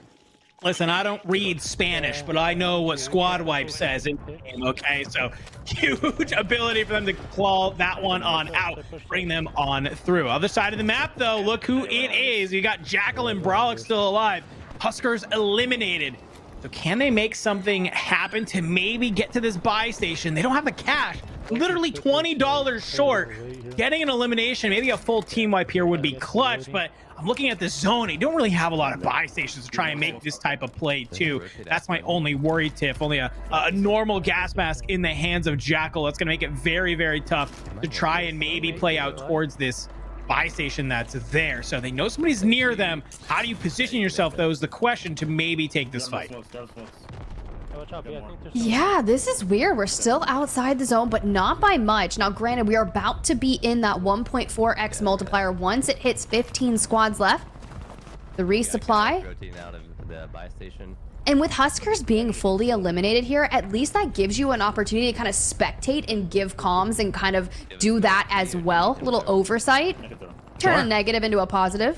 [SPEAKER 2] Listen, I don't read Spanish, but I know what squad wipe says in the game, okay? So huge ability for them to claw that one on out, bring them on through. Other side of the map, though, look who it is. You got Jackal and Brolic still alive. Huskers eliminated. So can they make something happen to maybe get to this buy station? They don't have the cash. Literally $20 short. Getting an elimination, maybe a full team wipe here would be clutch, but I'm looking at this zone. You don't really have a lot of buy stations to try and make this type of play too. That's my only worry, Tiff. Only a normal gas mask in the hands of Jackal. That's gonna make it very, very tough to try and maybe play out towards this buy station that's there. So they know somebody's near them. How do you position yourself, though, is the question to maybe take this fight.
[SPEAKER 1] Yeah, this is weird. We're still outside the zone, but not by much. Now, granted, we are about to be in that 1.4x multiplier once it hits 15 squads left. The resupply. And with Huskers being fully eliminated here, at least that gives you an opportunity to kind of spectate and give comms and kind of do that as well. A little oversight. Turn a negative into a positive.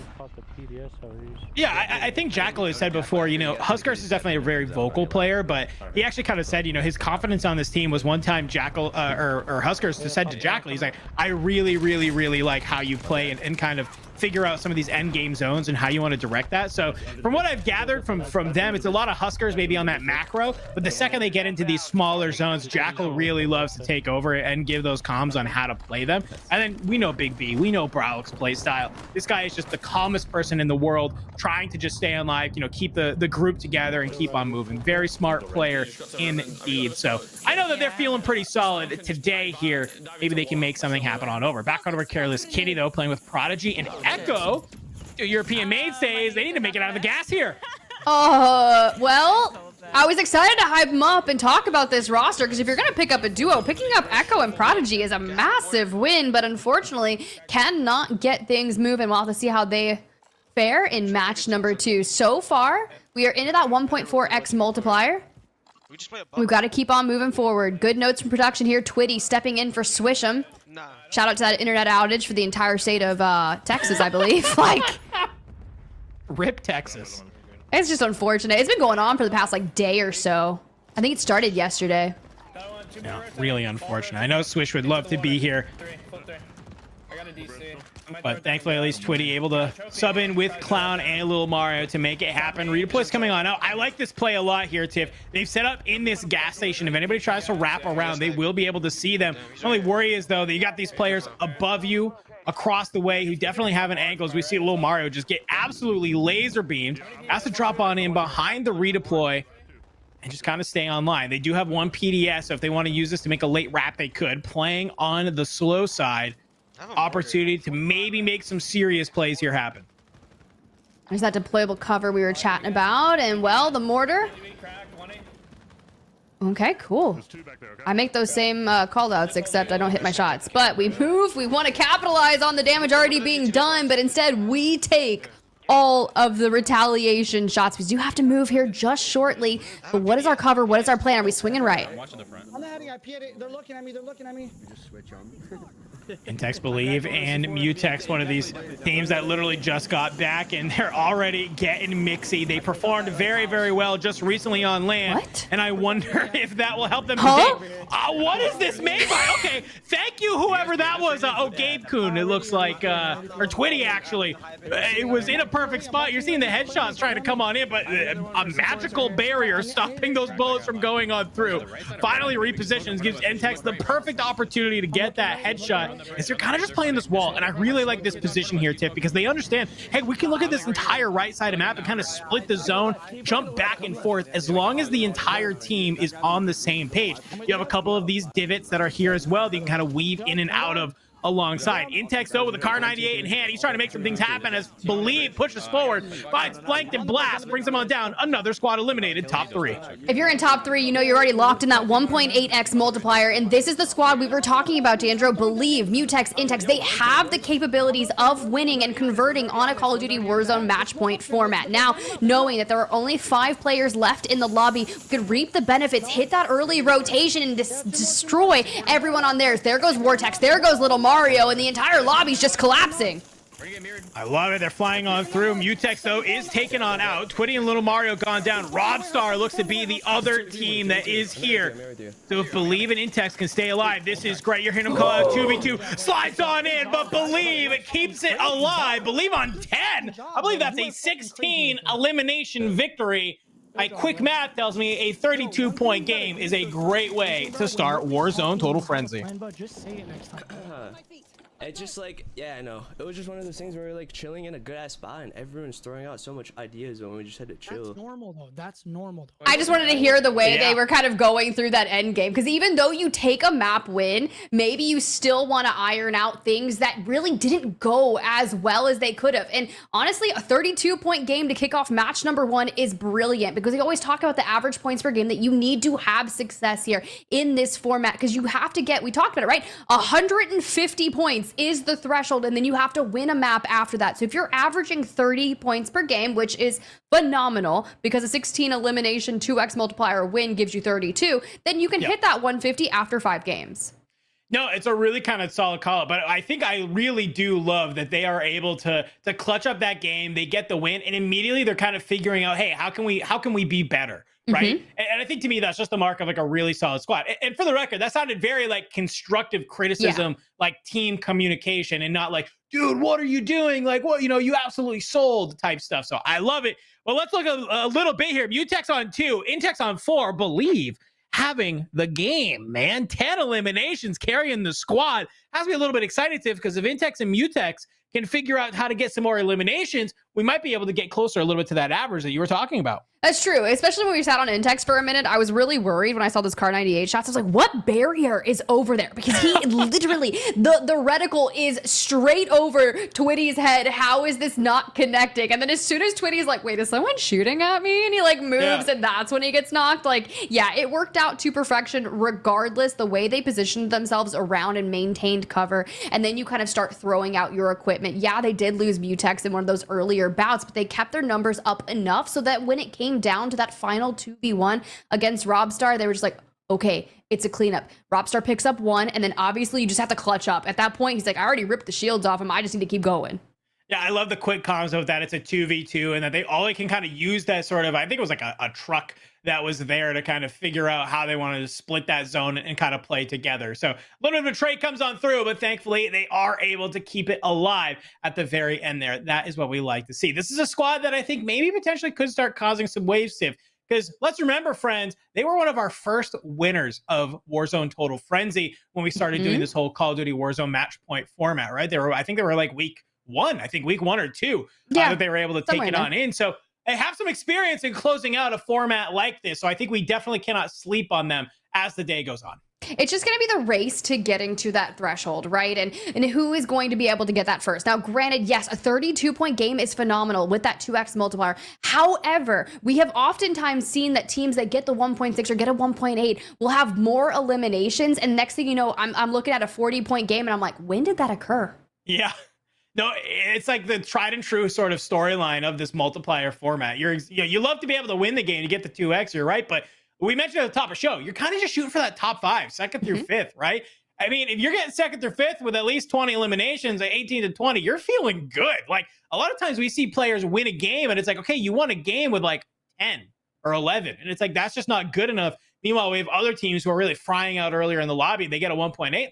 [SPEAKER 2] Yeah, I think Jackal has said before, you know, Huskers is definitely a very vocal player, but he actually kind of said, you know, his confidence on this team was one time Jackal or Huskers said to Jackal, he's like, I really, really, really like how you play and kind of figure out some of these end game zones and how you want to direct that. So from what I've gathered from them, it's a lot of Huskers maybe on that macro, but the second they get into these smaller zones, Jackal really loves to take over and give those comms on how to play them. And then we know Big B, we know Brolic's play style. This guy is just the calmest person in the world, trying to just stay alive, you know, keep the group together and keep on moving. Very smart player indeed. So I know that they're feeling pretty solid today here. Maybe they can make something happen on over. Back on over Careless Kitty, though, playing with Prodigy and enkeo. European mainstays, they need to make it out of the gas here.
[SPEAKER 1] Well, I was excited to hype them up and talk about this roster because if you're going to pick up a duo, picking up enkeo and Prodigy is a massive win, but unfortunately cannot get things moving. We'll have to see how they fare in match number 2. So far, we are into that 1.4x multiplier. We've got to keep on moving forward. Good notes from production here. Twitty stepping in for Swish'em. Shout out to that internet outage for the entire state of Texas, I believe. Like,
[SPEAKER 2] RIP Texas.
[SPEAKER 1] It's just unfortunate. It's been going on for the past like day or so. I think it started yesterday.
[SPEAKER 2] Yeah, really unfortunate. I know Swish would love to be here. But thankfully, at least Twitty able to sub in with Clown and Little Mario to make it happen. Redeploy's coming on. Now, I like this play a lot here, Tiff. They've set up in this gas station. If anybody tries to wrap around, they will be able to see them. The only worry is, though, that you got these players above you, across the way, who definitely have an angle. As we see Little Mario just get absolutely laser beamed. Has to drop on in behind the redeploy and just kind of stay online. They do have one PDS, so if they want to use this to make a late wrap, they could. Playing on the slow side. Opportunity to maybe make some serious plays here happen.
[SPEAKER 1] There's that deployable cover we were chatting about, and well, the mortar. Okay, cool. I make those same callouts, except I don't hit my shots. But we move, we want to capitalize on the damage already being done, but instead we take all of the retaliation shots. We do have to move here just shortly. But what is our cover? What is our plan? Are we swinging right?
[SPEAKER 5] I'm watching the front. I'm heading. I peed it. They're looking at me. They're looking at me. You just switch on.
[SPEAKER 2] Intex Bulieve and Mutex, one of these teams that literally just got back, and they're already getting mixy. They performed very, very well just recently on land.
[SPEAKER 1] What?
[SPEAKER 2] And I wonder if that will help them
[SPEAKER 1] Huh?
[SPEAKER 2] today. What is this made by? Okay, thank you, whoever that was. Gabekun, it looks like, or Twitty, actually. It was in a perfect spot. You're seeing the headshots trying to come on in, but a magical barrier stopping those bullets from going on through. Finally repositions, gives Intex the perfect opportunity to get that headshot, as they're kind of just playing this wall. And I really like this position here, Tiff, because they understand, hey, we can look at this entire right side of map and kind of split the zone, jump back and forth, as long as the entire team is on the same page. You have a couple of these divots that are here as well that you can kind of weave in and out of alongside. Intex, though, with a Car 98 in hand, he's trying to make some things happen as Bulieve pushes forward, finds flanked and blast, brings him on down. Another squad eliminated, top 3.
[SPEAKER 1] If you're in top 3, you know you're already locked in that 1.8x multiplier, and this is the squad we were talking about, Dandro. Bulieve, Mutex, Intex, they have the capabilities of winning and converting on a Call of Duty Warzone match point format. Now, knowing that there are only 5 players left in the lobby, we could reap the benefits, hit that early rotation, and destroy everyone on theirs. There goes Vortex, there goes Little Mario, and the entire lobby's just collapsing.
[SPEAKER 2] I love it. They're flying on through. Mutex, though, is taken on out. Twitty and Little Mario gone down. Robstar looks to be the other team that is here. So if Bulieve and Intex can stay alive, this is great. You're hearing them call out 2v2. Slides on in, but Bulieve keeps it alive. Bulieve on 10. I believe that's a 16 elimination victory. My quick math tells me a 32-point game is a great way to start Warzone Total Frenzy.
[SPEAKER 7] It's just like, yeah, I know. It was just one of those things where we're like chilling in a good ass spot and everyone's throwing out so much ideas when we just had to chill.
[SPEAKER 8] That's normal though. That's normal though.
[SPEAKER 1] I just wanted to hear the way they were kind of going through that end game, because even though you take a map win, maybe you still want to iron out things that really didn't go as well as they could have. And honestly, a 32-point game to kick off match number 1 is brilliant, because we always talk about the average points per game, that you need to have success here in this format, because you have to get, we talked about it, right? 150 points is the threshold, and then you have to win a map after that. So if you're averaging 30 points per game, which is phenomenal, because a 16 elimination 2x multiplier win gives you 32, then you can hit that 150 after 5 games.
[SPEAKER 2] No, it's a really kind of solid call, but I think I really do love that they are able to clutch up that game. They get the win, and immediately they're kind of figuring out, hey, how can we be better? Right. And I think to me, that's just the mark of like a really solid squad. And for the record, that sounded very like constructive criticism, like team communication, and not like, dude, what are you doing? Like, what, you absolutely sold type stuff. So I love it. Well, let's look a little bit here. Mutex on 2, Intex on 4, Bulieve having the game, man. 10 eliminations carrying the squad. Has me a little bit excited, Tiff, because if Intex and Mutex can figure out how to get some more eliminations, we might be able to get closer a little bit to that average that you were talking about.
[SPEAKER 1] That's true, especially when we sat on Intex for a minute. I was really worried when I saw those Car 98 shots. I was like, what barrier is over there? Because he literally, the reticle is straight over Twitty's head. How is this not connecting? And then as soon as Twitty's like, wait, is someone shooting at me? And he like moves, and that's when he gets knocked. Like, yeah, it worked out to perfection regardless, the way they positioned themselves around and maintained cover. And then you kind of start throwing out your equipment. Yeah, they did lose Mutex in one of those earlier bouts, but they kept their numbers up enough so that when it came down to that final 2v1 against Robstar, they were just like, okay, it's a cleanup. Robstar picks up 1, and then obviously you just have to clutch up. At that point, he's like, I already ripped the shields off him. I just need to keep going.
[SPEAKER 2] Yeah, I love the quick comms of that. It's a 2v2 and that they can kind of use that sort of, I think it was like a truck that was there to kind of figure out how they wanted to split that zone and kind of play together. So a little bit of a trade comes on through, but thankfully they are able to keep it alive at the very end there. That is what we like to see. This is a squad that I think maybe potentially could start causing some wave sift. Because let's remember, friends, they were one of our first winners of Warzone Total Frenzy when we started doing this whole Call of Duty Warzone match point format, right? I think they were like week 1 or 2 that they were able to take it on in. So they have some experience in closing out a format like this. So I think we definitely cannot sleep on them as the day goes on.
[SPEAKER 1] It's just going to be the race to getting to that threshold, right? And who is going to be able to get that first? Now, granted, yes, a 32-point game is phenomenal with that 2x multiplier. However, we have oftentimes seen that teams that get the 1.6 or get a 1.8 will have more eliminations. And next thing you know, I'm looking at a 40-point game and I'm like, when did that occur?
[SPEAKER 2] Yeah. No, it's like the tried and true sort of storyline of this multiplier format. You love to be able to win the game to get the 2x, you're right, but we mentioned at the top of the show, you're kind of just shooting for that top 5, second through fifth, right? I mean, if you're getting second through fifth with at least 20 eliminations at 18 to 20, you're feeling good. Like a lot of times we see players win a game and it's like, okay, you won a game with like 10 or 11. And it's like, that's just not good enough. Meanwhile, we have other teams who are really frying out earlier in the lobby. They get a 1.8.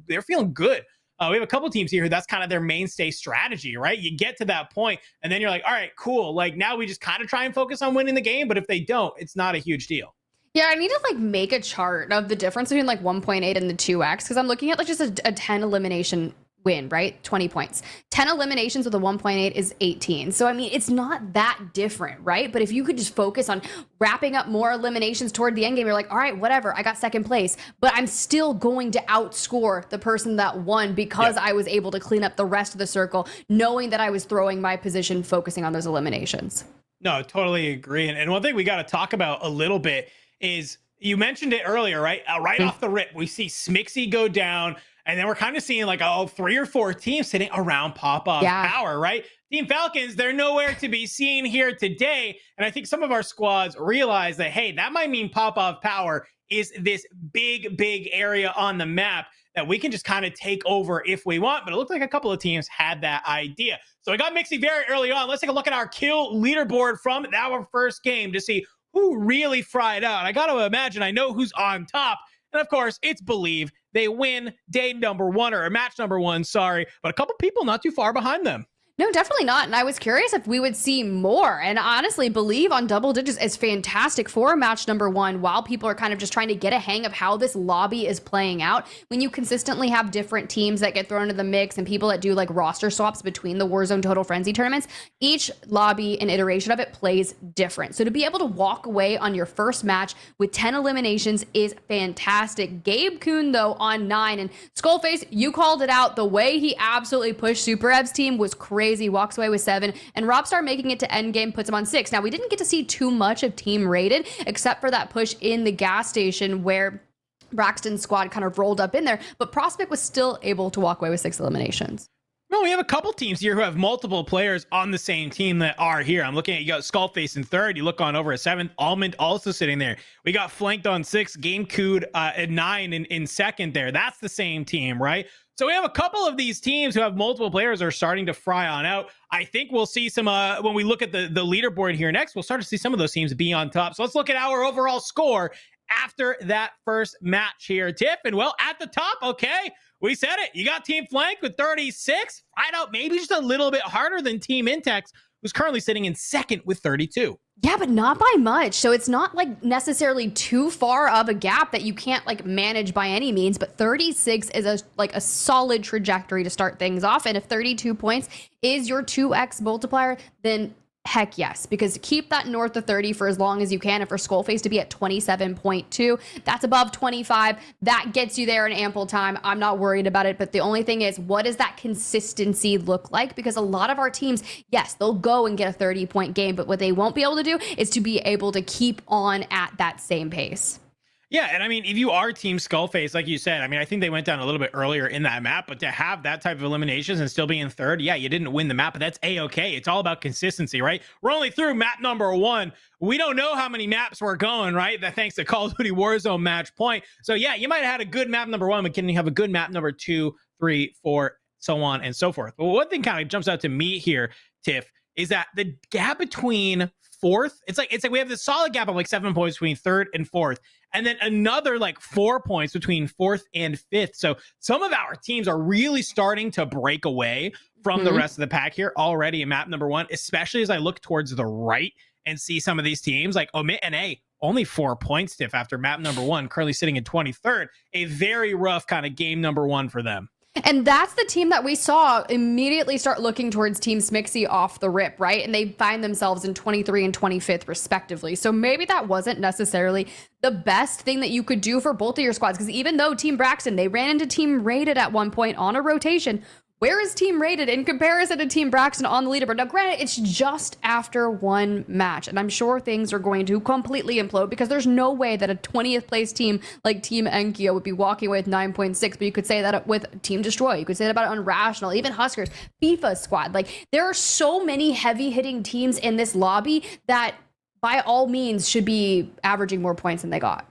[SPEAKER 2] They're feeling good. We have a couple teams here who that's kind of their mainstay strategy, right? You get to that point and then you're like, all right, cool. Like now we just kind of try and focus on winning the game. But if they don't, it's not a huge deal.
[SPEAKER 1] Yeah, I need to like make a chart of the difference between like 1.8 and the 2x because I'm looking at like just a 10 elimination win, right? 20 points. 10 eliminations with a 1.8 is 18. So, I mean, it's not that different, right? But if you could just focus on wrapping up more eliminations toward the end game, you're like, all right, whatever, I got second place, but I'm still going to outscore the person that won because I was able to clean up the rest of the circle, knowing that I was throwing my position, focusing on those eliminations.
[SPEAKER 2] No, totally agree. And one thing we got to talk about a little bit is you mentioned it earlier, right? Right off the rip, we see Smixy go down, and then we're kind of seeing like 3 or 4 teams sitting around pop-off power, right? Team Falcons, they're nowhere to be seen here today. And I think some of our squads realize that, hey, that might mean pop-off power is this big area on the map that we can just kind of take over if we want. But it looked like a couple of teams had that idea. So I got Mixy very early on. Let's take a look at our kill leaderboard from our first game to see who really fried out. I got to imagine I know who's on top. And of course, it's Bulieve. They win day number 1 or match number 1, sorry. But a couple people not too far behind them.
[SPEAKER 1] No, definitely not. And I was curious if we would see more. And honestly, Bulieve on double digits is fantastic for match number 1 while people are kind of just trying to get a hang of how this lobby is playing out. When you consistently have different teams that get thrown into the mix and people that do like roster swaps between the Warzone Total Frenzy tournaments, each lobby and iteration of it plays different. So to be able to walk away on your first match with 10 eliminations is fantastic. Gabekun, though, on 9. And Skullface, you called it out. The way he absolutely pushed Superev's team was crazy. He walks away with 7, and Robstar making it to endgame puts him on 6. Now, we didn't get to see too much of Team Rated, except for that push in the gas station where Braxton's squad kind of rolled up in there, but Prospect was still able to walk away with 6 eliminations.
[SPEAKER 2] No, we have a couple teams here who have multiple players on the same team that are here. I'm looking at, you got Skullface in 3rd. You look on over at 7th. Almond also sitting there. We got Flanked on 6. Gamecood at 9 in 2nd there. That's the same team, right? So we have a couple of these teams who have multiple players are starting to fry on out. I think we'll see some, when we look at the leaderboard here next, we'll start to see some of those teams be on top. So let's look at our overall score after that first match here, Tiff. And well, at the top, okay, we said it. You got Team Flank with 36. Fried out maybe just a little bit harder than Team Intex, who's currently sitting in 2nd with 32.
[SPEAKER 1] Yeah, but not by much. So it's not like necessarily too far of a gap that you can't like manage by any means, but 36 is a solid trajectory to start things off. And if 32 points is your 2x multiplier, then heck yes, because keep that north of 30 for as long as you can. And for Skullface to be at 27.2, that's above 25. That gets you there in ample time. I'm not worried about it. But the only thing is, what does that consistency look like? Because a lot of our teams, yes, they'll go and get a 30-point game, but what they won't be able to do is to be able to keep on at that same pace.
[SPEAKER 2] Yeah, and I mean, if you are Team Skullface, like you said, I mean, I think they went down a little bit earlier in that map, but to have that type of eliminations and still be in 3rd, yeah, you didn't win the map, but that's A-okay. It's all about consistency, right? We're only through map number 1. We don't know how many maps we're going, right? That thanks to Call of Duty Warzone match point. So yeah, you might have had a good map number 1, but can you have a good map number 2, 3, 4, so on and so forth. But one thing kind of jumps out to me here, Tiff, is that the gap between fourth, it's like we have this solid gap of like 7 points between third and fourth, and then another like 4 points between fourth and fifth. So some of our teams are really starting to break away from the rest of the pack here already in map number 1, especially as I look towards the right and see some of these teams like Omit and A, only 4 points, Tiff, after map number 1, currently sitting in 23rd. A very rough kind of game number 1 for them.
[SPEAKER 1] And that's the team that we saw immediately start looking towards Team Smixy off the rip, right? And they find themselves in 23 and 25th respectively. So maybe that wasn't necessarily the best thing that you could do for both of your squads, because even though Team Braxton, they ran into Team Rated at one point on a rotation, where is Team Rated in comparison to Team Braxton on the leaderboard? Now, granted, it's just after one match, and I'm sure things are going to completely implode because there's no way that a 20th place team like Team enkeo would be walking away with 9.6, but you could say that with Team Destroy. You could say that about Unrational, even Huskers, FIFA squad. Like, there are so many heavy-hitting teams in this lobby that, by all means, should be averaging more points than they got.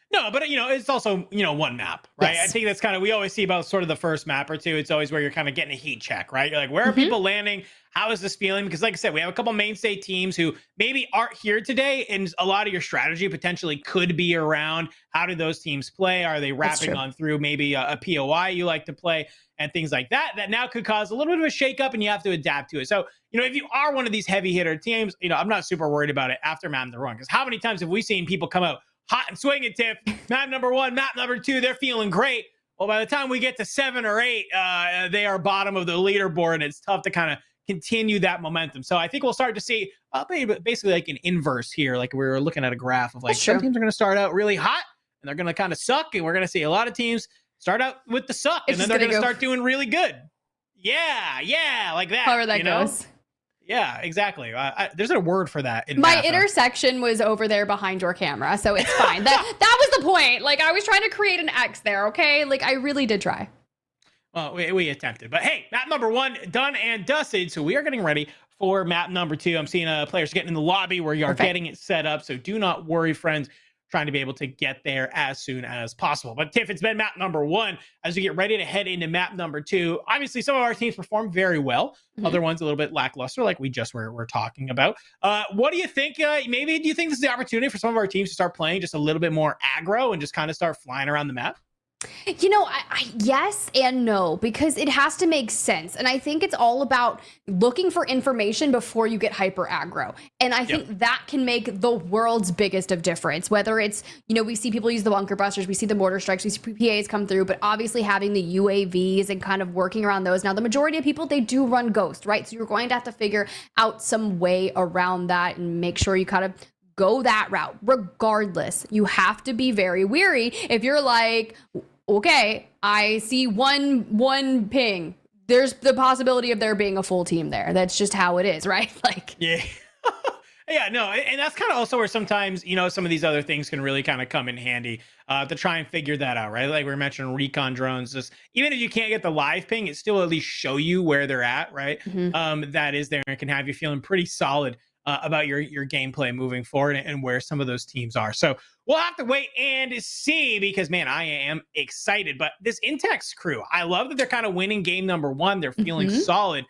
[SPEAKER 2] No, but it's also, one map, right?
[SPEAKER 1] Yes.
[SPEAKER 2] I think that's kind of, we always see about sort of the first map or two. It's always where you're kind of getting a heat check, right? You're like, where are people landing? How is this feeling? Because like I said, we have a couple mainstay teams who maybe aren't here today, and a lot of your strategy potentially could be around how do those teams play? Are they wrapping on through maybe a POI you like to play and things like that? That now could cause a little bit of a shakeup, and you have to adapt to it. So, if you are one of these heavy hitter teams, I'm not super worried about it after map number 1, because how many times have we seen people come out hot and swinging, Tiff? Map number 1, map number 2, they're feeling great. Well, by the time we get to 7 or 8, they are bottom of the leaderboard, and it's tough to kind of continue that momentum. So I think we'll start to see basically like an inverse here. Like we were looking at a graph of like some teams are going to start out really hot, and they're going to kind of suck, and we're going to see a lot of teams start out with the suck, and then they're going to start doing really good. Yeah, like that.
[SPEAKER 1] However that goes.
[SPEAKER 2] Yeah, exactly. There's a word for that.
[SPEAKER 1] My intersection was over there behind your camera, so it's fine. That was the point. Like, I was trying to create an X there, okay? Like, I really did try.
[SPEAKER 2] Well, we attempted. But hey, map number 1 done and dusted. So we are getting ready for map number 2. I'm seeing players getting in the lobby where you are getting it set up. So do not worry, friends. Trying to be able to get there as soon as possible. But Tiff, it's been map number 1. As we get ready to head into map number 2, obviously some of our teams perform very well. Other ones a little bit lackluster, like we just were talking about. What do you think? Maybe do you think this is the opportunity for some of our teams to start playing just a little bit more aggro and just kind of start flying around the map?
[SPEAKER 1] Yes and no, because it has to make sense. And I think it's all about looking for information before you get hyper aggro. And I think that can make the world's biggest of difference. Whether it's, we see people use the bunker busters, we see the mortar strikes, we see PAs come through, but obviously having the UAVs and kind of working around those. Now, the majority of people, they do run Ghost, right? So you're going to have to figure out some way around that and make sure you kind of go that route. Regardless, you have to be very weary if you're like, okay, I see one ping. There's the possibility of there being a full team there. That's just how it is, right? Like,
[SPEAKER 2] yeah. Yeah, no, and that's kind of also where sometimes, some of these other things can really kind of come in handy to try and figure that out, right? Like we were mentioning recon drones, just even if you can't get the live ping, it still at least show you where they're at, right? That is there and can have you feeling pretty solid about your gameplay moving forward and where some of those teams are. So we'll have to wait and see, because man, I am excited. But this Intex crew, I love that they're kind of winning game number 1. They're feeling solid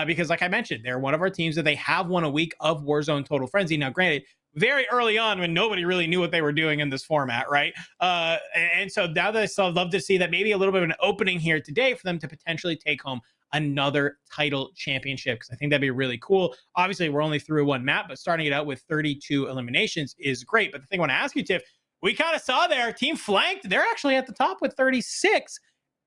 [SPEAKER 2] because like I mentioned, they're one of our teams that they have won a week of Warzone Total Frenzy. Now, granted, very early on when nobody really knew what they were doing in this format, right? And so now that I'd love to see that maybe a little bit of an opening here today for them to potentially take home another title championship, because I think that'd be really cool. Obviously, we're only through one map, but starting it out with 32 eliminations is great. But the thing I want to ask you, Tiff, we kind of saw there, Team Flanked, they're actually at the top with 36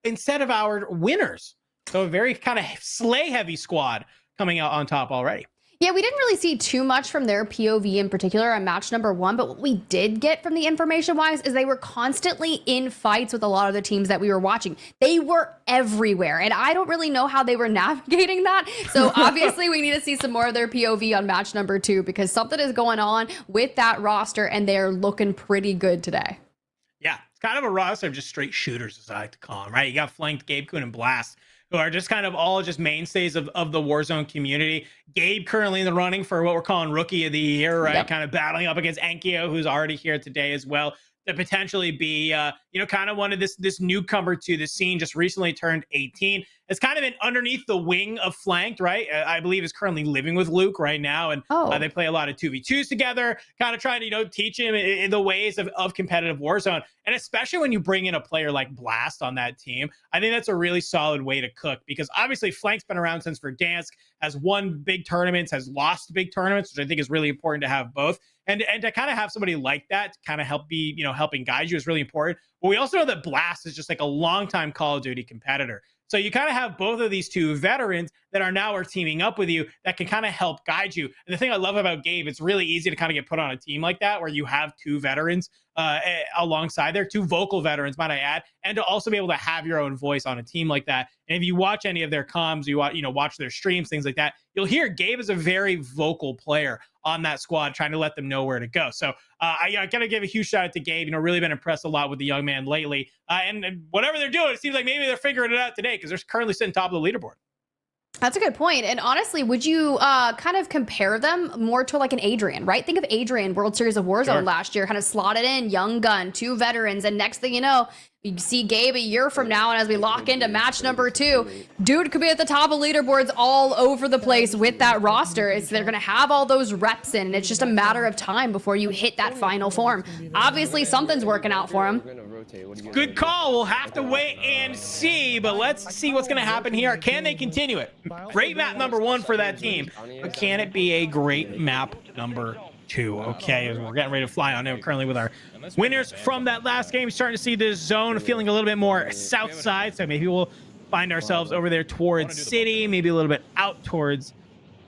[SPEAKER 2] instead of our winners. So a very kind of slay-heavy squad coming out on top already.
[SPEAKER 1] Yeah, we didn't really see too much from their POV in particular on match number 1, but what we did get from the information-wise is they were constantly in fights with a lot of the teams that we were watching. They were everywhere, and I don't really know how they were navigating that. So obviously we need to see some more of their POV on match number 2, because something is going on with that roster, and they're looking pretty good today.
[SPEAKER 2] Yeah, it's kind of a roster of just straight shooters, as I like to call them, right? You got Flanked, gabekun, and Blast, who are just kind of all just mainstays of the Warzone community. Gabe currently in the running for what we're calling Rookie of the Year, right? Kind of battling up against enkeo, who's already here today as well, to potentially be, kind of one of this newcomer to the scene, just recently turned 18. has kind of been underneath the wing of flanked, right? I believe is currently living with Luke right now, and they play a lot of 2v2s together, kind of trying to, you know, teach him in the ways of competitive Warzone. And especially when you bring in a player like Blast on that team, I think that's a really solid way to cook, because obviously Flank's been around since Verdansk, has won big tournaments, has lost big tournaments, which I think is really important to have both. And to kind of have somebody like that to kind of help be, you know, helping guide you is really important. But we also know that Blast is just like a longtime Call of Duty competitor. So you kind of have both of these two veterans that are teaming up with you that can kind of help guide you. And the thing I love about Gabe, it's really easy to kind of get put on a team like that, where you have two veterans alongside there, two vocal veterans, might I add, and to also be able to have your own voice on a team like that. And if you watch any of their comms, watch their streams, things like that, you'll hear Gabe is a very vocal player on that squad, trying to let them know where to go. So I gotta give a huge shout out to Gabe. You know, really been impressed a lot with the young man lately. And whatever they're doing, it seems like maybe they're figuring it out today, because they're currently sitting top of the leaderboard.
[SPEAKER 1] That's a good point. And honestly, would you kind of compare them more to like an Adrian, right? Think of Adrian, World Series of Warzone last year, kind of slotted in, young gun, two veterans. And next thing you know, you see Gabe a year from now, and as we lock into match number 2, dude could be at the top of leaderboards all over the place with that roster. They're going to have all those reps in, and it's just a matter of time before you hit that final form. Obviously, something's working out for him.
[SPEAKER 2] Good call. We'll have to wait and see, but let's see what's going to happen here. Can they continue it? Great map number 1 for that team, but can it be a great map number 2? Okay, we're getting ready to fly on it currently with our winners from that last game. Starting to see this zone feeling a little bit more south side, so maybe we'll find ourselves over there towards city, maybe a little bit out towards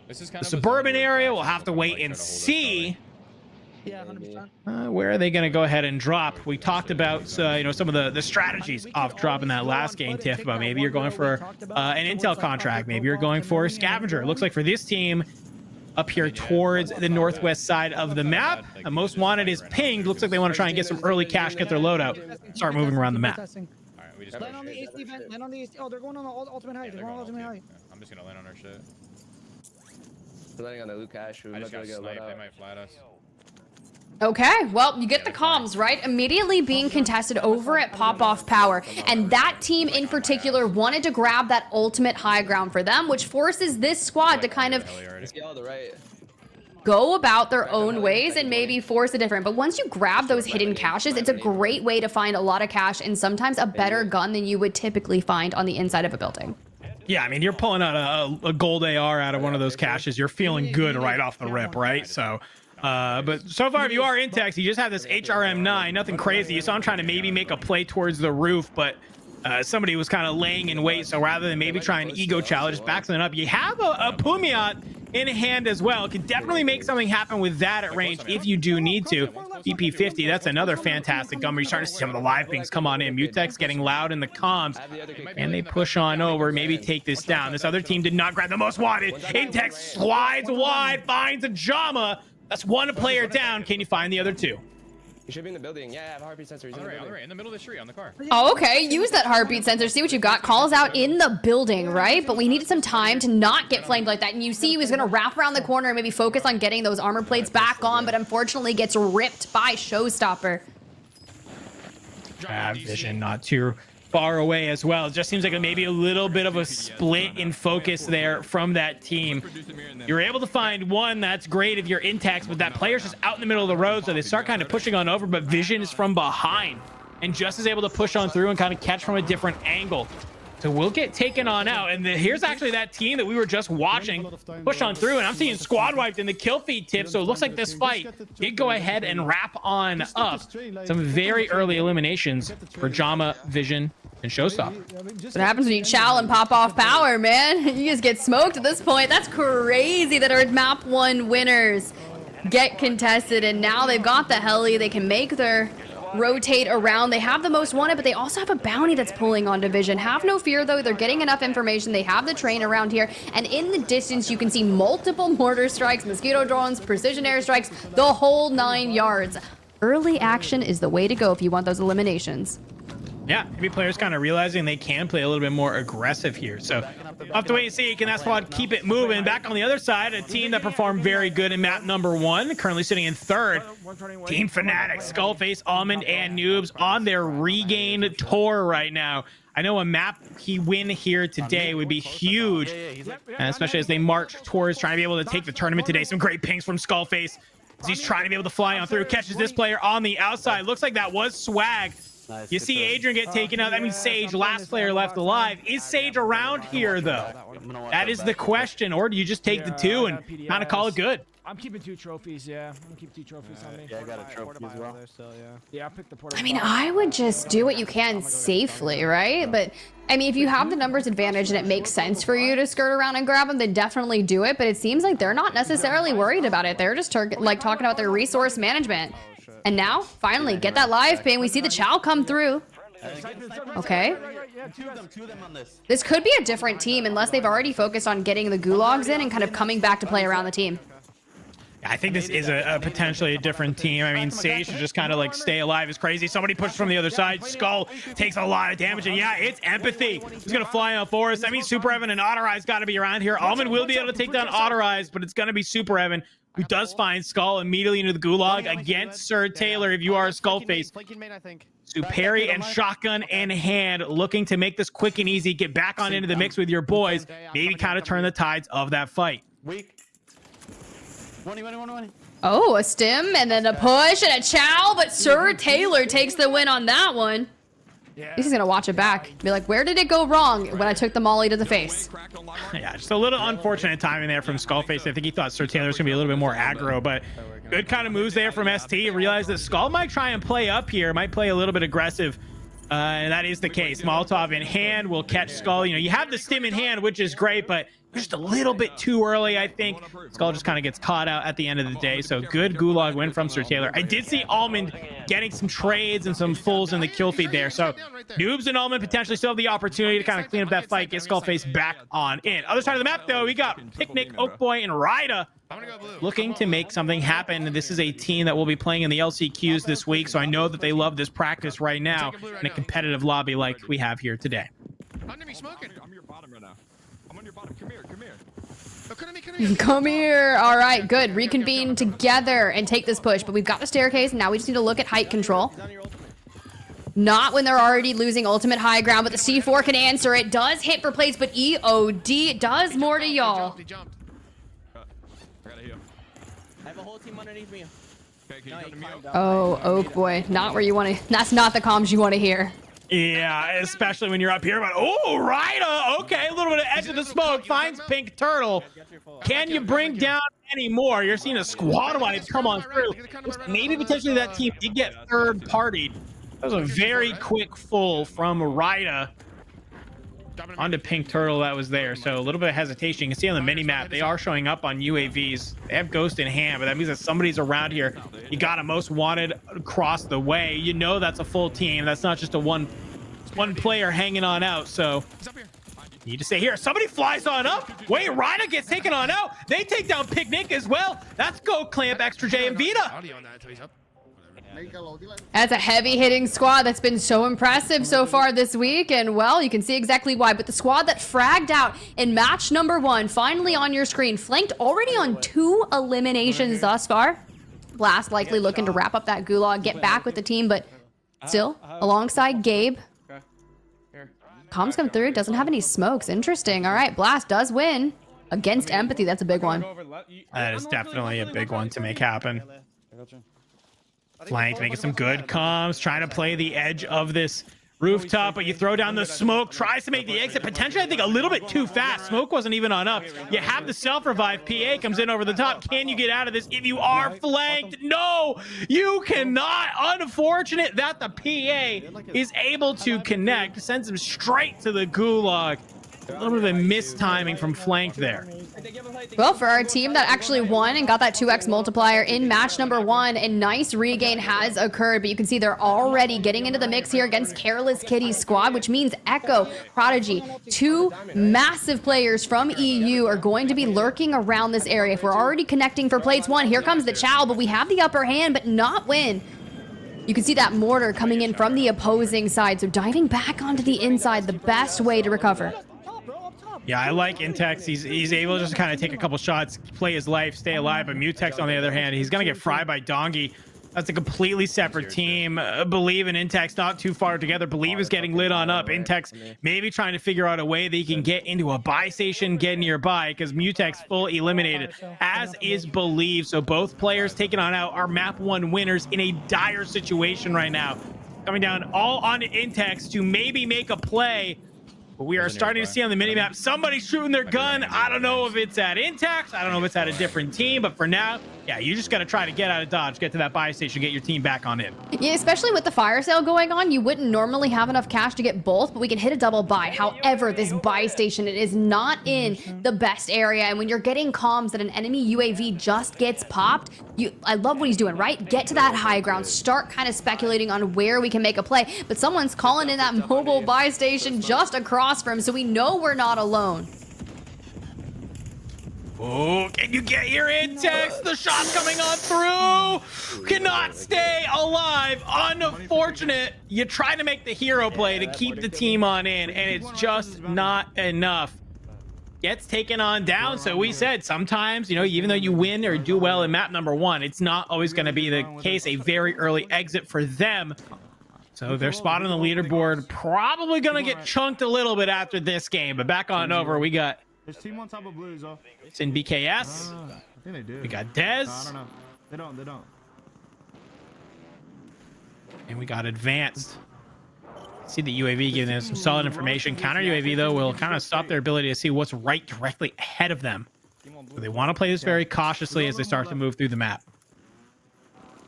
[SPEAKER 2] the suburban area. We'll have to wait and see.
[SPEAKER 8] Yeah, 100%.
[SPEAKER 2] Where are they going to go ahead and drop? We talked about some of the strategies off dropping that last game, Tiff, about maybe you're going for an intel contract, maybe you're going for a scavenger. It looks like for this team up here towards the northwest side of the map, most wanted is pinged. Looks like they want to try and get some early cash, get their loadout, start moving around the map.
[SPEAKER 5] Land on the east event, land on the east. Oh, they're going on the ultimate height. They're going on ultimate height.
[SPEAKER 3] I'm just gonna land on our shit.
[SPEAKER 7] We're landing on the loot cache.
[SPEAKER 3] I just got sniped. They might flat us.
[SPEAKER 1] Okay, well, you get the comms, right? Immediately being contested over at Pop-Off Power. And that team in particular wanted to grab that ultimate high ground for them, which forces this squad to kind of go about their own ways and maybe force a different. But once you grab those hidden caches, it's a great way to find a lot of cash and sometimes a better gun than you would typically find on the inside of a building.
[SPEAKER 2] Yeah, I mean, you're pulling out a gold AR out of one of those caches. You're feeling good right off the rip, right? So... but so far, if you are in text, you just have this HRM9, nothing crazy. You saw him trying to maybe make a play towards the roof, but somebody was kind of laying in wait. So rather than maybe try an ego challenge, just backs it up. You have a Pumiat in hand as well. Can definitely make something happen with that at range if you do need to. EP50, that's another fantastic gun. You're starting to see some of the live pings come on in. Mutex getting loud in the comms, and they push on over, maybe take this down. This other team did not grab the most wanted. Intex slides wide, finds a Jama. That's one player down. Can you find the other two?
[SPEAKER 7] He should be in the building. Yeah, I have a heartbeat sensor. He's in the building.
[SPEAKER 3] In the middle of the street on the car.
[SPEAKER 1] Oh, okay. Use that heartbeat sensor. See what you got. Calls out in the building, right? But we needed some time to not get flamed like that. And you see he was going to wrap around the corner and maybe focus on getting those armor plates back on, but unfortunately gets ripped by Showstopper.
[SPEAKER 2] Vision not too far away as well. It just seems like maybe a little bit of a split in focus there from that team. You're able to find one. That's great if you're in text, but that player's just out in the middle of the road, so they start kind of pushing on over, but Vision is from behind and just is able to push on through and kind of catch from a different angle. So we'll get taken on out. And here's actually that team that we were just watching push on through, and I'm seeing squad wiped in the kill feed tip. So it looks like this fight did go ahead and wrap on up. Some very early eliminations for Jama, Vision, and Showstopper.
[SPEAKER 1] What happens when you chow and pop off power, man? You just get smoked at this point. That's crazy that our map 1 winners get contested, and now they've got the heli. They can make their rotate around. They have the most wanted, but they also have a bounty that's pulling on Division. Have no fear, though. They're getting enough information. They have the train around here, and in the distance, you can see multiple mortar strikes, mosquito drones, precision airstrikes, the whole 9 yards. Early action is the way to go if you want those eliminations.
[SPEAKER 2] Yeah, maybe players kind of realizing they can play a little bit more aggressive here. So we'll have to wait and see. Can that squad keep it moving? Back on the other side, a team that performed very good in map number 1, currently sitting in 3rd. Team Fnatic, Skullface, Almond, and Noobs on their regain tour right now. I know a map win here today would be huge, and especially as they march towards trying to be able to take the tournament today. Some great pings from Skullface as he's trying to be able to fly on through. Catches this player on the outside. Looks like that was Swag. You see Adrian get taken out. That means Sage, last player left alive. Is Sage around here, though? That is the question. Or do you just take the 2 and kind of call it good?
[SPEAKER 5] I'm keeping 2 trophies, yeah. I'm gonna keep 2 trophies on me.
[SPEAKER 8] Yeah, I got a trophy as well.
[SPEAKER 5] Yeah, I picked the portable.
[SPEAKER 1] I mean, I would just do what you can safely, right? But I mean, if you have the numbers advantage and it makes sense for you to skirt around and grab them, then definitely do it. But it seems like they're not necessarily worried about it. They're just like talking about their resource management. And now, finally, get that live ping. We see the Chow come through. Okay. This could be a different team unless they've already focused on getting the gulags in and kind of coming back to play around the team.
[SPEAKER 2] I think this is a potentially a different team. I mean, Sage should just kind of like stay alive is crazy. Somebody pushes from the other side. Skull takes a lot of damage. And yeah, it's Empathy. He's going to fly out for us. I mean, Superevan and ottereyes got to be around here. Almond will be able to take down ottereyes, but it's going to be Superevan who does find Skull immediately into the gulag against Sir Taylor if you are a Skullface. Superi and shotgun in hand, looking to make this quick and easy, get back on into the mix with your boys, maybe kind of turn the tides of that fight.
[SPEAKER 1] Oh, a stim and then a push and a chow, but Sir Taylor takes the win on that one. He's gonna watch it back. Be like, where did it go wrong when I took the molly to the face?
[SPEAKER 2] Yeah, just a little unfortunate timing there from Skullface. I think he thought Sir Taylor was gonna be a little bit more aggro, but good kind of moves there from ST. Realized that Skull might try and play up here, might play a little bit aggressive. And that is the case. Molotov in hand will catch Skull. You know, you have the stim in hand, which is great, but just a little bit too early, I think. Skull just kind of gets caught out at the end of the day. So good gulag win from Sir Taylor. I did see Almond getting some trades and some fulls in the kill feed there. So Noobs and Almond potentially still have the opportunity to kind of clean up that fight, get Skullface back on in. Other side of the map, though, we got Picnic, Oakboy, and Ryda looking to make something happen. This is a team that will be playing in the LCQs this week, so I know that they love this practice right now in a competitive lobby like we have here today.
[SPEAKER 3] I'm your bottom right now. I'm on your bottom. Come here.
[SPEAKER 1] Come here. All right, good. Reconvene together and take this push, but we've got the staircase, and now we just need to look at height control. Not when they're already losing ultimate high ground, but the C4 can answer it. Does hit for plates, but EOD does more to y'all.
[SPEAKER 8] I have a whole team underneath me.
[SPEAKER 1] Oh, Oak boy, not where you want to. That's not the comms you want to hear.
[SPEAKER 2] Yeah, especially when you're up here. But oh, Ryda, okay, a little bit of edge of the smoke, finds Pink Turtle. Can you bring down any more? You're seeing a squad wipe come on through. Maybe potentially that team did get third partied. That was a very quick full from Ryda onto Pink Turtle that was there. So a little bit of hesitation. You can see on the mini map they are showing up on UAVs. They have Ghost in hand, but that means that somebody's around here. You got a most wanted across the way. You know that's a full team. That's not just a one player hanging on out. So you need to stay here. Somebody flies on up. Wait, Ryda gets taken on out. They take down Picnic as well. That's Go Clamp, xressolve, and Vita.
[SPEAKER 1] That's a heavy hitting squad that's been so impressive so far this week, and well, you can see exactly why. But the squad that fragged out in match number 1, finally on your screen, flanked already on 2 eliminations thus far. Blast likely looking to wrap up that gulag, get back with the team, but still alongside Gabe. Comms come through, doesn't have any smokes. Interesting. All right, Blast does win against Empathy. That's a big one.
[SPEAKER 2] That is definitely a big one to make happen. Flanked, making some good comms, trying to play the edge of this rooftop, but you throw down the smoke, tries to make the exit, potentially I think a little bit too fast. Smoke wasn't even on up. You have the self-revive. PA comes in over the top. Can you get out of this if you are flanked? No, you cannot. Unfortunate that the PA is able to connect, sends him straight to the gulag. A little bit of a mistiming from flanked there.
[SPEAKER 1] Well, for our team that actually won and got that 2x multiplier in match number 1, a nice regain has occurred, but you can see they're already getting into the mix here against Careless Kitty's squad, which means Echo, Prodigy, 2 massive players from EU are going to be lurking around this area. If we're already connecting for plates 1, here comes the Chow, but we have the upper hand, but not win. You can see that mortar coming in from the opposing side. So diving back onto the inside, the best way to recover.
[SPEAKER 2] Yeah, I like Intex. He's able to just kind of take a couple shots, play his life, stay alive. But Mutex, on the other hand, he's going to get fried by Dongi. That's a completely separate team. Bulieve and Intex not too far together. Bulieve is getting lit on up. Intex maybe trying to figure out a way that he can get into a buy station, get nearby, because Mutex full eliminated, as is Bulieve. So both players taking on out our map 1 winners in a dire situation right now. Coming down all on Intex to maybe make a play. But we are starting to see on the minimap somebody shooting their gun. I don't know if it's at Intex. I don't know if it's at a different team. But for now, yeah, you just got to try to get out of Dodge, get to that buy station, get your team back on in.
[SPEAKER 1] Yeah, especially with the fire sale going on, you wouldn't normally have enough cash to get both, but we can hit a double buy. However, this buy station, it is not in the best area. And when you're getting comms that an enemy UAV just gets popped, I love what he's doing, right? Get to that high ground, start kind of speculating on where we can make a play. But someone's calling in that mobile buy station just across from him, so we know we're not alone.
[SPEAKER 2] Oh, can you get your Intex? The shot's coming on through. Cannot stay alive. Unfortunate. You try to make the hero play to keep the team on in, and it's just not enough. Gets taken on down. So we said sometimes, you know, even though you win or do well in map number 1, it's not always going to be the case. A very early exit for them. So their spot on the leaderboard probably going to get chunked a little bit after this game. But back on over, we got it's in BKS.
[SPEAKER 6] I think they do.
[SPEAKER 2] We got Dez.
[SPEAKER 6] I don't know. They don't.
[SPEAKER 2] And we got Advanced. See the UAV giving them some solid information. Counter UAV, though, will kind of stop their ability to see what's right directly ahead of them. So they want to play this very cautiously as they start to move through the map.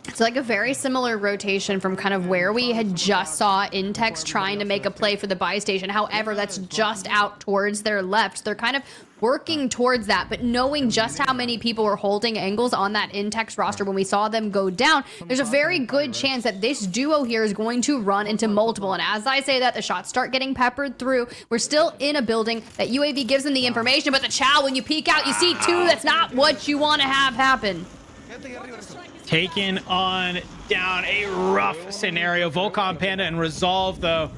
[SPEAKER 1] It's like a very similar rotation from kind of where we had just saw Intex trying to make a play for the buy station. However, that's just out towards their left. They're kind of working towards that, but knowing just how many people were holding angles on that Intex roster when we saw them go down, there's a very good chance that this duo here is going to run into multiple. And as I say that, the shots start getting peppered through. We're still in a building. That UAV gives them the information, but the chow, when you peek out, you see 2. That's not what you want to have happen.
[SPEAKER 2] Taking on down a rough scenario. Volcom, Panda, and Resolve, though.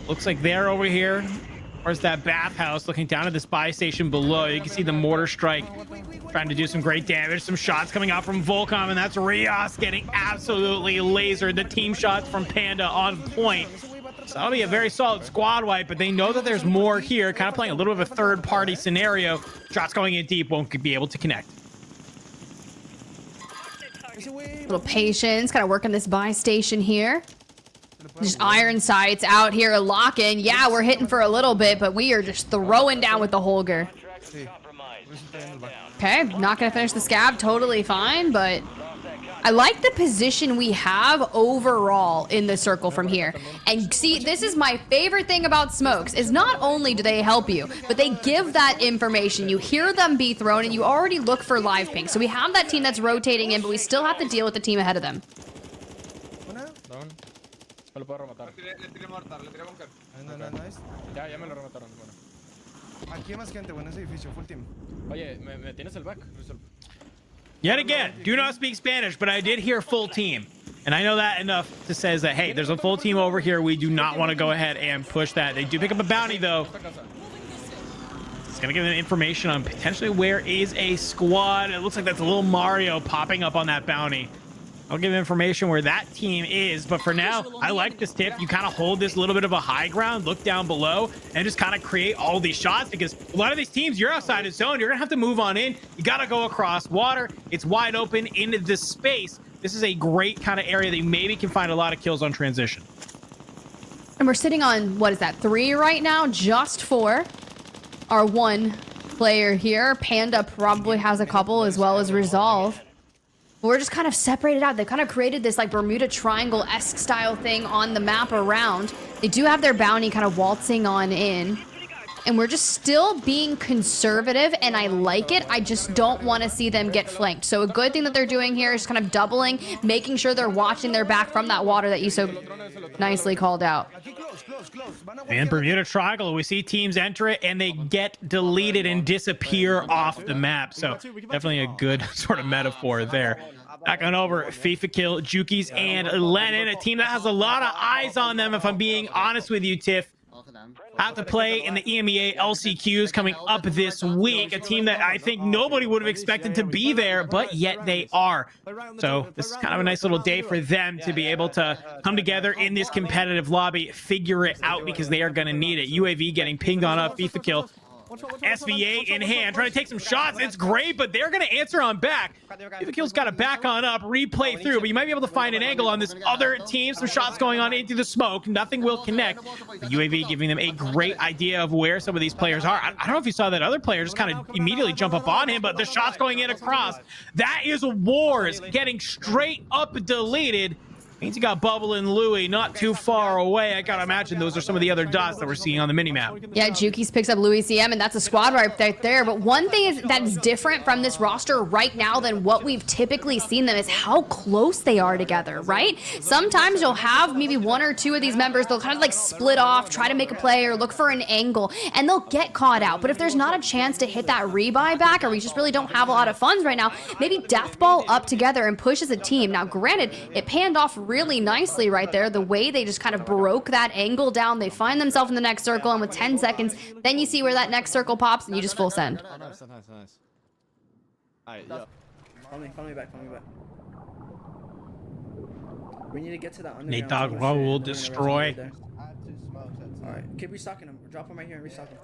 [SPEAKER 2] Looks like they're over here. Where's that bathhouse? Looking down at this buy station below. You can see the mortar strike trying to do some great damage. Some shots coming out from Volcom, and that's Rios getting absolutely lasered. The team shots from Panda on point. So that'll be a very solid squad wipe, but they know that there's more here. Kind of playing a little bit of a third-party scenario. Shots going in deep, won't be able to connect.
[SPEAKER 1] Little patience, kind of working this buy station here. Just iron sights out here, locking. Yeah, we're hitting for a little bit, but we are just throwing down with the Holger. Okay, not gonna finish the scab, totally fine, but I like the position we have overall in the circle from here. And see, this is my favorite thing about smokes, is not only do they help you, but they give that information. You hear them be thrown, and you already look for live ping. So we have that team that's rotating in, but we still have to deal with the team ahead of them.
[SPEAKER 2] Yet again, do not speak Spanish, but I did hear full team. And I know that enough to say that, hey, there's a full team over here. We do not want to go ahead and push that. They do pick up a bounty, though. It's going to give them information on potentially where is a squad. It looks like that's a little Mario popping up on that bounty. I'll give information where that team is, but for now, I like this tip. You kind of hold this little bit of a high ground, look down below, and just kind of create all these shots, because a lot of these teams, you're outside the zone. You're gonna have to move on in. You gotta go across water. It's wide open into this space. This is a great kind of area that you maybe can find a lot of kills on transition.
[SPEAKER 1] And we're sitting on, what is that, 3 right now? Just 4. Our 1 player here. Panda probably has a couple, as well as Resolve. We're just kind of separated out. They kind of created this like Bermuda Triangle-esque style thing on the map around. They do have their bounty kind of waltzing on in. And we're just still being conservative, and I like it. I just don't want to see them get flanked. So a good thing that they're doing here is kind of doubling, making sure they're watching their back from that water that you so nicely called out.
[SPEAKER 2] In Bermuda Triangle, we see teams enter it, and they get deleted and disappear off the map. So definitely a good sort of metaphor there. Back on over, FIFA Kill, Jukies, and Lennon, a team that has a lot of eyes on them, if I'm being honest with you, Tiff. Have to play in the EMEA LCQs coming up this week, a team that I think nobody would have expected to be there, but yet they are. So this is kind of a nice little day for them to be able to come together in this competitive lobby, figure it out, because they are going to need it. UAV getting pinged on up, FIFA Kill. SVA in hand, trying to take some shots. It's great, but they're going to answer on back. FIFA Kill's got to back on up, replay through, but you might be able to find an angle on this other team. Some shots going on into the smoke. Nothing will connect. The UAV giving them a great idea of where some of these players are. I don't know if you saw that other player just kind of immediately jump up on him, but the shots going in across. That is Wars getting straight up deleted. Means you got Bubble and Louie not too far away. I gotta imagine those are some of the other dots that we're seeing on the minimap.
[SPEAKER 1] Yeah, Jukies picks up Louis CM, and that's a squad right there. But one thing that is different from this roster right now than what we've typically seen them is how close they are together, right? Sometimes you'll have maybe one or two of these members, they'll kind of like split off, try to make a play or look for an angle, and they'll get caught out. But if there's not a chance to hit that rebuy back, or we just really don't have a lot of funds right now, maybe Deathball up together and push as a team. Now, granted, it panned off really nicely right there, the way they just kind of broke that angle down. They find themselves in the next circle, and with 10 seconds, then you see where that next circle pops, and you just full send.
[SPEAKER 3] Nice. Alright, yeah.
[SPEAKER 9] Follow me back. We need to get to that underground.
[SPEAKER 2] Natedogg will destroy.
[SPEAKER 9] Alright, keep restocking them. Drop them right here and restock them.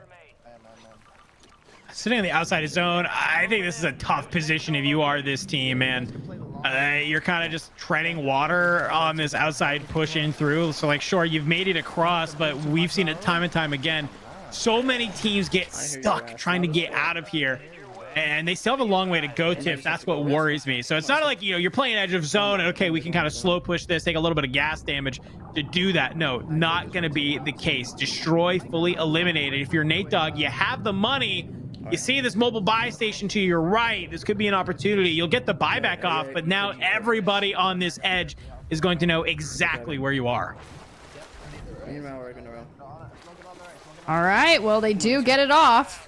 [SPEAKER 2] Sitting on the outside zone, I think this is a tough position if you are this team, man. You're kind of just treading water on this outside push in through. So, like, sure, you've made it across, but we've seen it time and time again. So many teams get stuck trying to get out of here, and they still have a long way to go, Tiff. That's what worries me. So it's not like, you know, you're playing edge of zone and, okay, we can kind of slow push this, take a little bit of gas damage to do that. No, not going to be the case. Destroy, fully eliminated. If you're Natedogg, you have the money. You see this mobile buy station to your right. This could be an opportunity. You'll get the buyback off, but now everybody on this edge is going to know exactly where you are.
[SPEAKER 1] All right, well, they do get it off.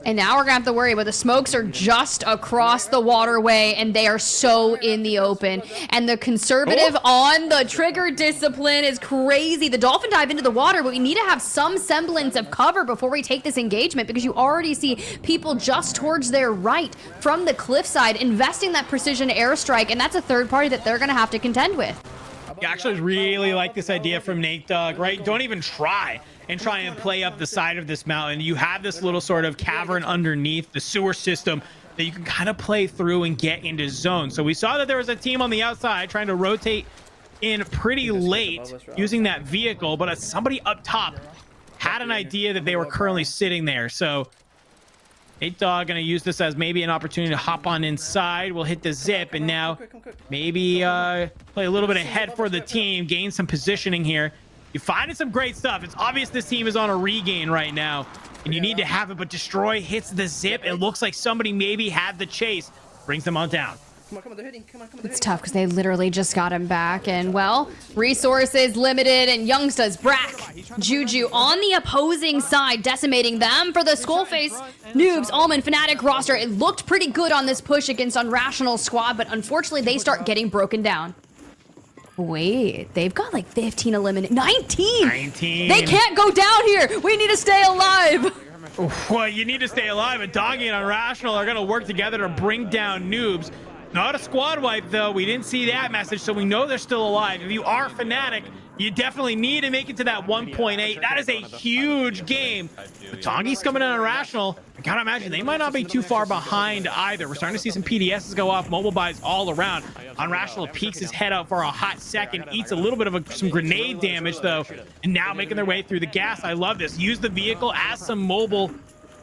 [SPEAKER 1] And now we're gonna have to worry, but the smokes are just across the waterway, and they are so in the open. And the conservative on the trigger discipline is crazy. The dolphin dive into the water, but we need to have some semblance of cover before we take this engagement, because you already see people just towards their right from the cliffside investing that precision airstrike, and that's a third party that they're gonna have to contend with.
[SPEAKER 2] You actually really like this idea from Natedogg, right? Don't even try and play up the side of this mountain. You have this little sort of cavern underneath the sewer system that you can kind of play through and get into zone. So we saw that there was a team on the outside trying to rotate in pretty late using that vehicle, but somebody up top had an idea that they were currently sitting there. So Natedogg gonna use this as maybe an opportunity to hop on inside. We'll hit the zip, and now maybe play a little bit ahead for the team, gain some positioning here. You're finding some great stuff. It's obvious this team is on a regain right now, and you need to have it, but Destroy hits the zip. It looks like somebody maybe had the chase. Brings them on down.
[SPEAKER 9] Come on, they're hitting. Come on,
[SPEAKER 1] It's tough because they literally just got him back, and well, resources limited, and Youngsta's Brack, Juju on the opposing side, decimating them for the Skullface, Noobs, Almond, Fnatic roster. It looked pretty good on this push against Unrational squad, but unfortunately they start getting broken down. Wait, they've got like 15 eliminated. 19! They can't go down here! We need to stay alive!
[SPEAKER 2] Well, you need to stay alive, but Doggy and Unrational are going to work together to bring down Noobs. Not a squad wipe, though. We didn't see that message, so we know they're still alive. If you are Fnatic, you definitely need to make it to that 1.8. That is a huge game. But Doggy's coming in Unrational. I gotta imagine they might not be too far behind either. We're starting to see some PDSs go off, mobile buys all around. Unrational peeks his head out for a hot second, eats a little bit of some grenade damage, though, and now making their way through the gas. I love this. Use the vehicle as some mobile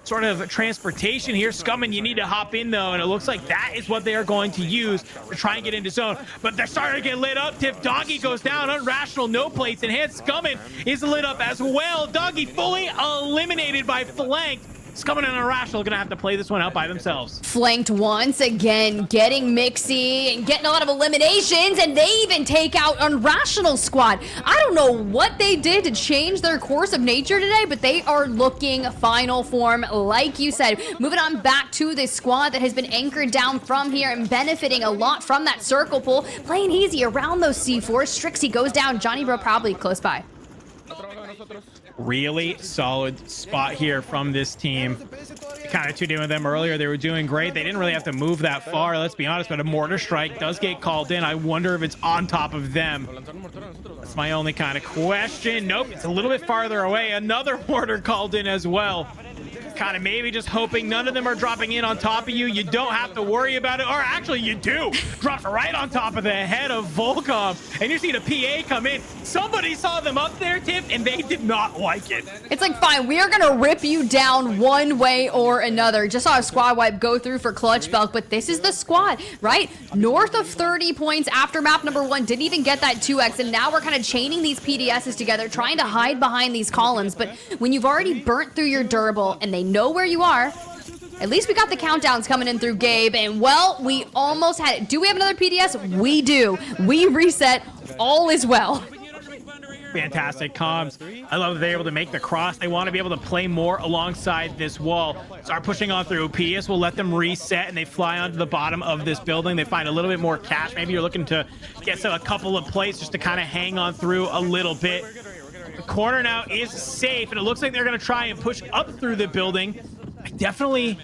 [SPEAKER 2] sort of transportation here. Scummin, you need to hop in, though, and it looks like that is what they are going to use to try and get into zone. But they're starting to get lit up. Tiff, Doggy goes down. Unrational, no plates in hand. Scummin is lit up as well. Doggy fully eliminated by flank. Scummin and Irrational are gonna have to play this one out by themselves.
[SPEAKER 1] Flanked once again, getting mixy and getting a lot of eliminations, and they even take out Irrational squad. I don't know what they did to change their course of nature today, but they are looking final form, like you said. Moving on back to this squad that has been anchored down from here and benefiting a lot from that circle pull, playing easy around those C4s. Strixie goes down, Johnny Bro probably close by.
[SPEAKER 2] Really solid spot here from this team. Kind of two-doing with them earlier. They were doing great. They didn't really have to move that far, let's be honest, but a mortar strike does get called in. I wonder if it's on top of them. That's my only kind of question. Nope, it's a little bit farther away. Another mortar called in as well. Kind of maybe just hoping none of them are dropping in on top of you. You don't have to worry about it. Or actually, you do. Dropped right on top of the head of Volcom. And you see the PA come in. Somebody saw them up there, Tiff, and they did not like it.
[SPEAKER 1] It's like, fine, we are going to rip you down one way or another. Just saw a squad wipe go through for Clutch Belk, but this is the squad, right? North of 30 points after map number 1. Didn't even get that 2x, and now we're kind of chaining these PDSs together, trying to hide behind these columns. But when you've already burnt through your durable and they know where you are, at least we got the countdowns coming in through Gabe, and well, we almost had it. Do we have another PDS? We do. We reset. All is well.
[SPEAKER 2] Fantastic comms. I love that they're able to make the cross. They want to be able to play more alongside this wall. Start pushing on through. PS will let them reset, and they fly onto the bottom of this building. They find a little bit more cash. Maybe you're looking to get a couple of plays just to kind of hang on through a little bit. The corner now is safe, and it looks like they're going to try and push up through the building. I definitely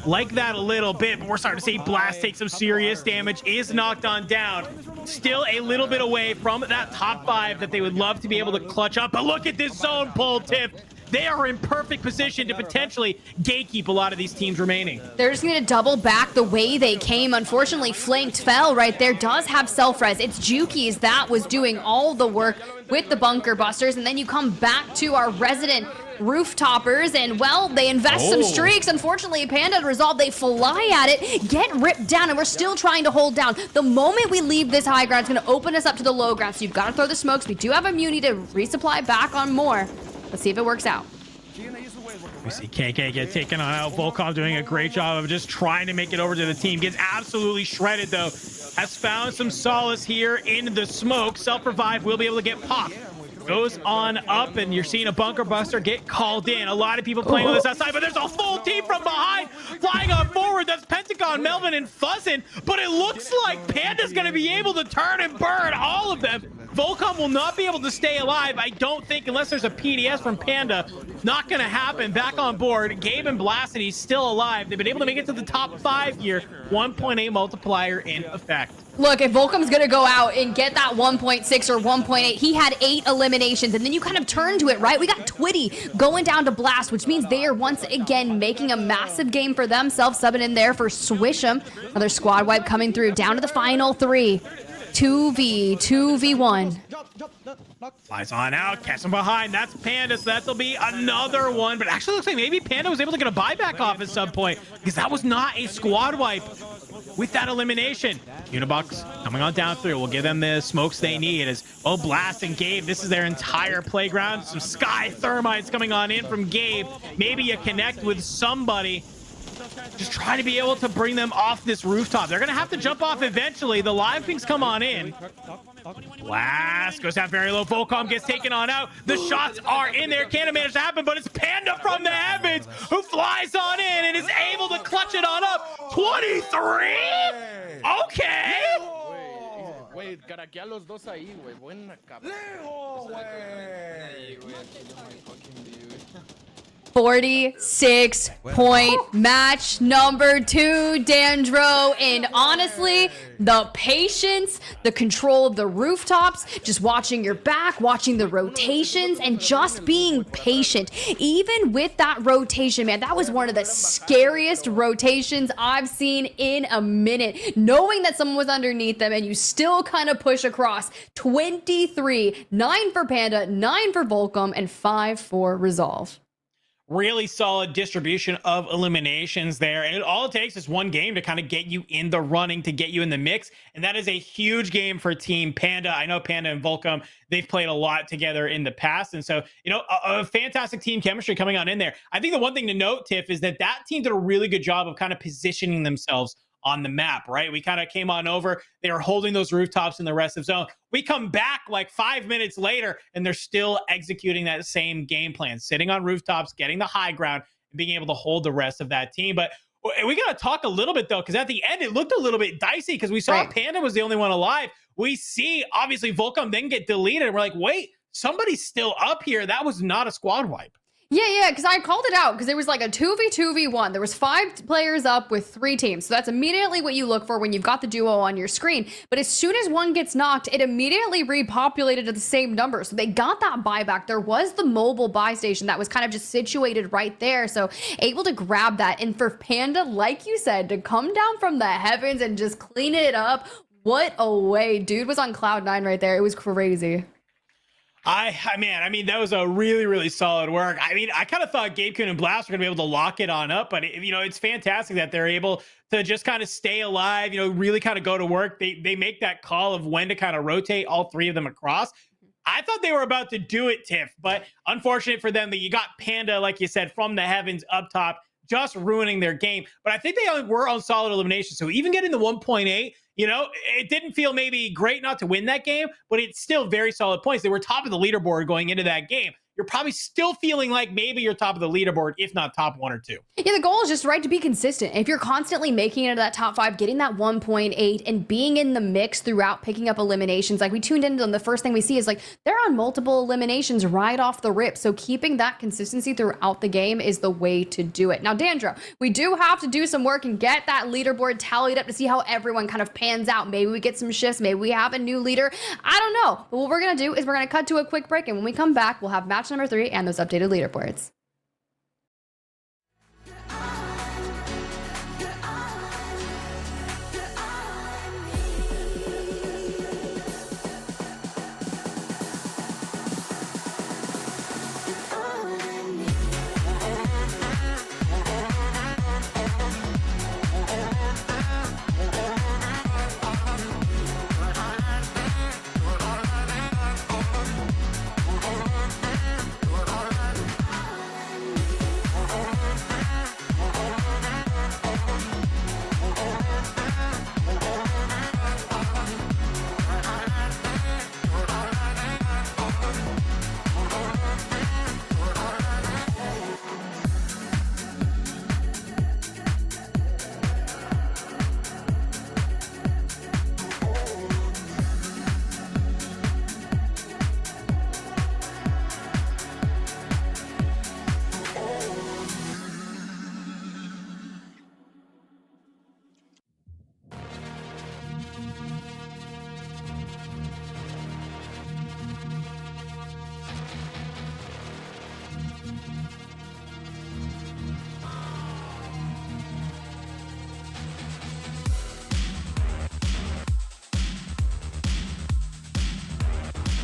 [SPEAKER 2] like that a little bit, but we're starting to see Blast take some serious damage, is knocked on down. Still a little bit away from that top 5 that they would love to be able to clutch up. But look at this zone pull, Tiff. They are in perfect position to potentially gatekeep a lot of these teams remaining.
[SPEAKER 1] They're just going to double back the way they came. Unfortunately, Flanked fell right there. Does have self-res. It's Juki's that was doing all the work with the bunker busters. And then you come back to our resident rooftoppers, and well, they invest some streaks. Unfortunately, Panda Resolve, they fly at it, get ripped down, and we're still trying to hold down. The moment we leave this high ground, it's going to open us up to the low ground, so you've got to throw the smokes. We do have immunity to resupply back on more. Let's see if it works out.
[SPEAKER 2] We see KK get taken on out. Volcom doing a great job of just trying to make it over to the team. Gets absolutely shredded, though. Has found some solace here in the smoke. Self-revive will be able to get popped. Goes on up, and you're seeing a bunker buster get called in. A lot of people playing on this outside, but there's a full team from behind flying on forward. That's Pentagon, Melvin, and Fuzzin. But it looks like Panda's going to be able to turn and burn all of them. Volcom will not be able to stay alive, I don't think, unless there's a PDS from Panda. Not going to happen. Back on board. Gabe and Blasted, still alive. They've been able to make it to the top 5 here. 1.8 multiplier in effect.
[SPEAKER 1] Look, if Volcom's going to go out and get that 1.6 or 1.8, he had 8 eliminations, and then you kind of turn to it, right? We got Twitty going down to Blast, which means they are once again making a massive game for themselves, subbing in there for Swish'em. Another squad wipe coming through, down to the final 3. 2v1.
[SPEAKER 2] Flies on out, catch him behind. That's Panda, so that'll be another one. But actually looks like maybe Panda was able to get a buyback off at some point, because that was not a squad wipe with that elimination. Unibox coming on down through. We'll give them the smokes they need as Blast and Gabe. This is their entire playground. Some Sky Thermites coming on in from Gabe. Maybe you connect with somebody. Just trying to be able to bring them off this rooftop. They're going to have to jump off eventually. The live pings come on in. Blast goes down very low. Volcom gets taken on out. The shots are in there. Can't manage to happen, but it's Panda from the heavens who flies on in and is able to clutch it on up. 23? Okay.
[SPEAKER 3] Güey, caraquea los dos ahí, güey. Buena cabrón.
[SPEAKER 1] 46-point match number 2, Dandro. And honestly, the patience, the control of the rooftops, just watching your back, watching the rotations, and just being patient. Even with that rotation, man, that was one of the scariest rotations I've seen in a minute. Knowing that someone was underneath them and you still kind of push across. 23, 9 for Panda, 9 for Volcom, and 5 for Resolve.
[SPEAKER 2] really solid distribution of eliminations there. And all it takes is one game to kind of get you in the running, to get you in the mix. And that is a huge game for Team Panda. I know Panda and Volcom, they've played a lot together in the past. And so, you know, a fantastic team chemistry coming on in there. I think the one thing to note, Tiff, is that team did a really good job of kind of positioning themselves on the map, right? We kind of came on over. They were holding those rooftops in the rest of zone. We come back like 5 minutes later, and they're still executing that same game plan, sitting on rooftops, getting the high ground, and being able to hold the rest of that team. But we got to talk a little bit, though, because at the end, it looked a little bit dicey because we saw Panda was the only one alive. We see, obviously, Volcom then get deleted, and we're like, wait, somebody's still up here. That was not a squad wipe.
[SPEAKER 1] Yeah, because I called it out because there was like a 2v2v1. There was 5 players up with 3 teams. So that's immediately what you look for when you've got the duo on your screen. But as soon as one gets knocked, it immediately repopulated at the same number. So they got that buyback. There was the mobile buy station that was kind of just situated right there. So able to grab that. And for Panda, like you said, to come down from the heavens and just clean it up. What a way. Dude was on cloud 9 right there. It was crazy.
[SPEAKER 2] I mean, that was a really, really solid work. I mean, I kind of thought gabekun and Blast were going to be able to lock it on up, but you know, it's fantastic that they're able to just kind of stay alive, you know, really kind of go to work. They make that call of when to kind of rotate all 3 of them across. I thought they were about to do it, Tiff, but unfortunate for them that you got Panda, like you said, from the heavens up top, just ruining their game. But I think they were on solid elimination. So even getting the 1.8, you know, it didn't feel maybe great not to win that game, but it's still very solid points. They were top of the leaderboard going into that game. You're probably still feeling like maybe you're top of the leaderboard, if not top 1 or 2.
[SPEAKER 1] Yeah, the goal is just to be consistent. If you're constantly making it to that top 5, getting that 1.8 and being in the mix throughout picking up eliminations, like we tuned into them, the first thing we see is like they're on multiple eliminations right off the rip. So keeping that consistency throughout the game is the way to do it. Now, Dandro, we do have to do some work and get that leaderboard tallied up to see how everyone kind of pans out. Maybe we get some shifts. Maybe we have a new leader. I don't know. But what we're going to do is we're going to cut to a quick break. And when we come back, we'll have match number 3 and those updated leaderboards.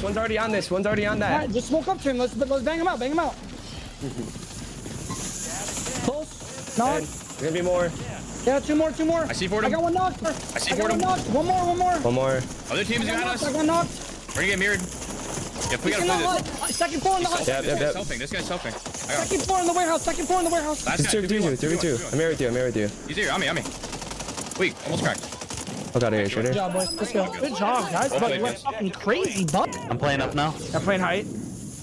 [SPEAKER 7] One's already on this. One's already on that.
[SPEAKER 5] All right, just smoke up to him. Let's bang him out. Bang him out. Close. Knock.
[SPEAKER 7] There's gonna be more.
[SPEAKER 5] Yeah, 2 more.
[SPEAKER 3] I see 4 of
[SPEAKER 5] I
[SPEAKER 3] them.
[SPEAKER 5] got 1 knocked.
[SPEAKER 3] I see
[SPEAKER 5] I got
[SPEAKER 3] 4 of
[SPEAKER 5] 1
[SPEAKER 3] them.
[SPEAKER 5] knocked. One more.
[SPEAKER 7] One more.
[SPEAKER 3] Other teams got us.
[SPEAKER 5] I got knocked.
[SPEAKER 3] We're gonna get mirrored. Yep, we gotta play this.
[SPEAKER 5] Second floor in the house.
[SPEAKER 7] Yep.
[SPEAKER 3] This guy's selfing. I got him.
[SPEAKER 5] Second floor in the warehouse.
[SPEAKER 3] Last
[SPEAKER 7] It's
[SPEAKER 3] guy,
[SPEAKER 7] 2v2. I'm here with you.
[SPEAKER 3] He's here. On me. Wait, almost cracked.
[SPEAKER 7] Look out of here,
[SPEAKER 5] Good
[SPEAKER 7] shooter.
[SPEAKER 5] job, boys. Let's go. Good job, guys.
[SPEAKER 3] Both
[SPEAKER 5] But
[SPEAKER 3] played
[SPEAKER 5] we're
[SPEAKER 3] good.
[SPEAKER 5] fucking crazy, bud.
[SPEAKER 10] I'm playing up now.
[SPEAKER 5] I'm playing height.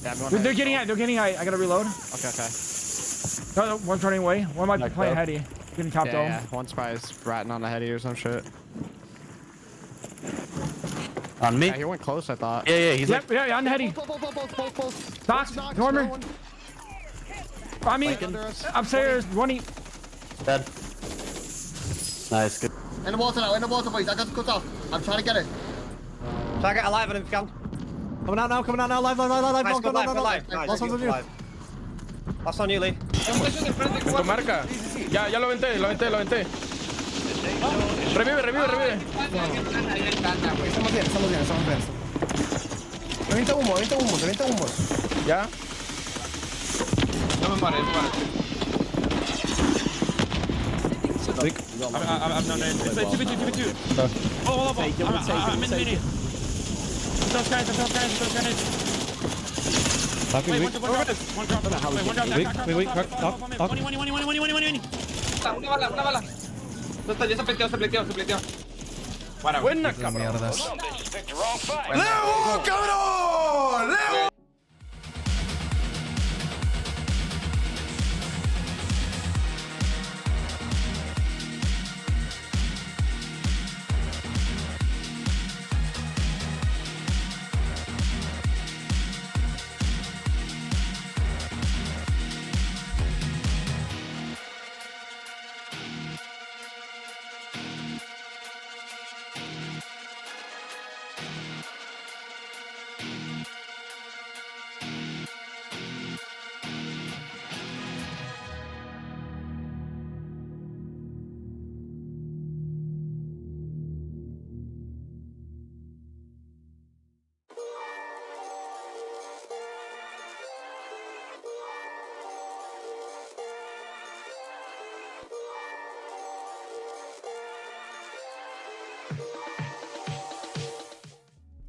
[SPEAKER 8] Yeah,
[SPEAKER 5] They're getting height. I gotta reload.
[SPEAKER 8] Okay.
[SPEAKER 5] No, one's running away. One might be
[SPEAKER 10] Like
[SPEAKER 5] playing
[SPEAKER 10] that.
[SPEAKER 5] heady. Getting top dome.
[SPEAKER 8] Yeah. One's probably ratting on the heady or some shit.
[SPEAKER 10] On me?
[SPEAKER 8] Yeah, he went close, I thought.
[SPEAKER 10] Yeah, he's
[SPEAKER 5] Yep, yeah, on the heady.
[SPEAKER 8] Both.
[SPEAKER 5] Knocked. Norman. I mean, upstairs. Running.
[SPEAKER 10] dead. Nice, good.
[SPEAKER 9] In the water, boys. I got to cut off. I'm trying to get it.
[SPEAKER 8] Try to get alive on him if you can. Coming out now, live.
[SPEAKER 9] Nice,
[SPEAKER 8] Go, live.
[SPEAKER 9] Nice,
[SPEAKER 8] Last one's on you. Last on you, Lee.
[SPEAKER 3] Con marca. Ya lo venté. Revive.
[SPEAKER 9] Estamos bien. Revienta humo. Ya.
[SPEAKER 3] I'm not in. It's 2v2. Oh, I'm in the mini. Those guys. Wait, one drop. Wait, knock. 20.
[SPEAKER 8] Una bala. Ya se pleteó. Buena, cabrón.
[SPEAKER 4] Hold on, bitches. Picked the wrong fight.
[SPEAKER 11] ¡Leo, cabrón! ¡Leo!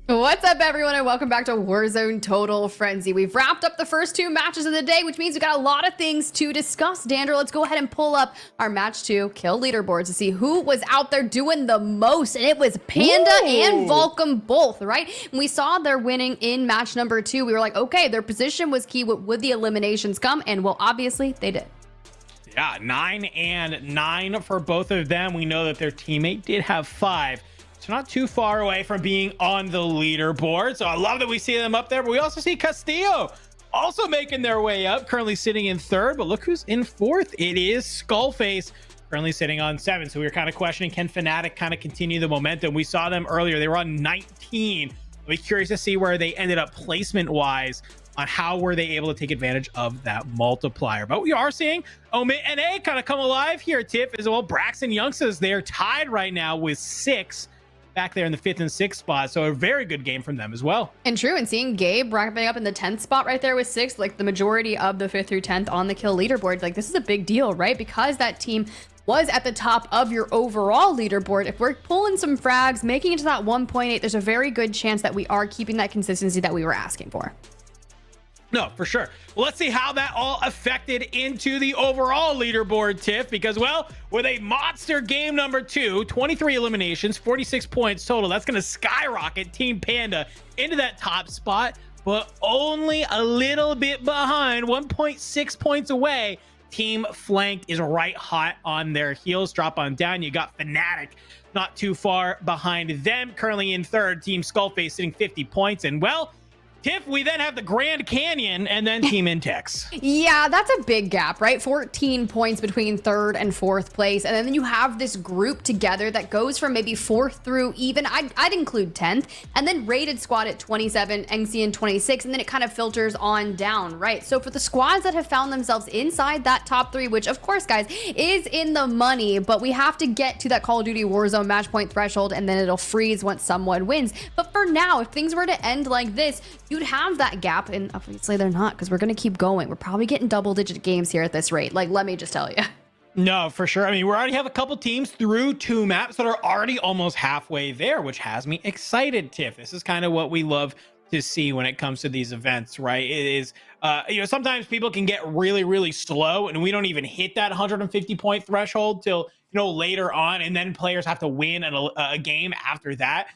[SPEAKER 1] What's up, everyone, and welcome back to Warzone Total Frenzy. We've wrapped up the first 2 matches of the day, which means we've got a lot of things to discuss. Dandra, let's go ahead and pull up our match 2 kill leaderboards to see who was out there doing the most, and it was Panda and Volcom both, right? And we saw they're winning in match number 2. We were like, okay, their position was key. Would the eliminations come? And well, obviously they did.
[SPEAKER 2] Yeah, 9 and 9 for both of them. We know that their teammate did have 5. So not too far away from being on the leaderboard. So I love that we see them up there, but we also see Castillo also making their way up, currently sitting in 3rd. But look who's in 4th. It is Skullface, currently sitting on 7. So we were kind of questioning, can Fnatic kind of continue the momentum? We saw them earlier. They were on 19. I'll be curious to see where they ended up placement-wise on how were they able to take advantage of that multiplier. But we are seeing Omit and A kind of come alive here, Tiff, as well. Braxton Youngsters, they're tied right now with 6. Back there in the 5th and 6th spot. So a very good game from them as well.
[SPEAKER 1] And true, and seeing Gabe wrapping up in the 10th spot right there with 6, like the majority of the 5th through 10th on the kill leaderboard, like this is a big deal, right? Because that team was at the top of your overall leaderboard. If we're pulling some frags, making it to that 1.8, there's a very good chance that we are keeping that consistency that we were asking for.
[SPEAKER 2] No, for sure. Well, let's see how that all affected into the overall leaderboard, Tiff, because, well, with a monster game number 2, 23 eliminations, 46 points total, that's going to skyrocket Team Panda into that top spot, but only a little bit behind, 1.6 points away. Team Flanked is right hot on their heels. Drop on down. You got Fnatic not too far behind them, currently in 3rd. Team Skullface sitting 50 points, and, well, Tiff, we then have the Grand Canyon and then Team Intex.
[SPEAKER 1] Yeah, that's a big gap, right? 14 points between 3rd and 4th place. And then you have this group together that goes from maybe 4th through even, I'd include 10th, and then rated squad at 27, Engzian 26, and then it kind of filters on down, right? So for the squads that have found themselves inside that top 3, which of course, guys, is in the money, but we have to get to that Call of Duty Warzone match point threshold, and then it'll freeze once someone wins. But for now, if things were to end like this, you'd have that gap, and obviously they're not, because we're going to keep going. We're probably getting double-digit games here at this rate. Like, let me just tell you.
[SPEAKER 2] No, for sure. I mean, we already have a couple teams through 2 maps that are already almost halfway there, which has me excited, Tiff. This is kind of what we love to see when it comes to these events, right? It is, sometimes people can get really, really slow, and we don't even hit that 150 point threshold till, later on, and then players have to win a game after that.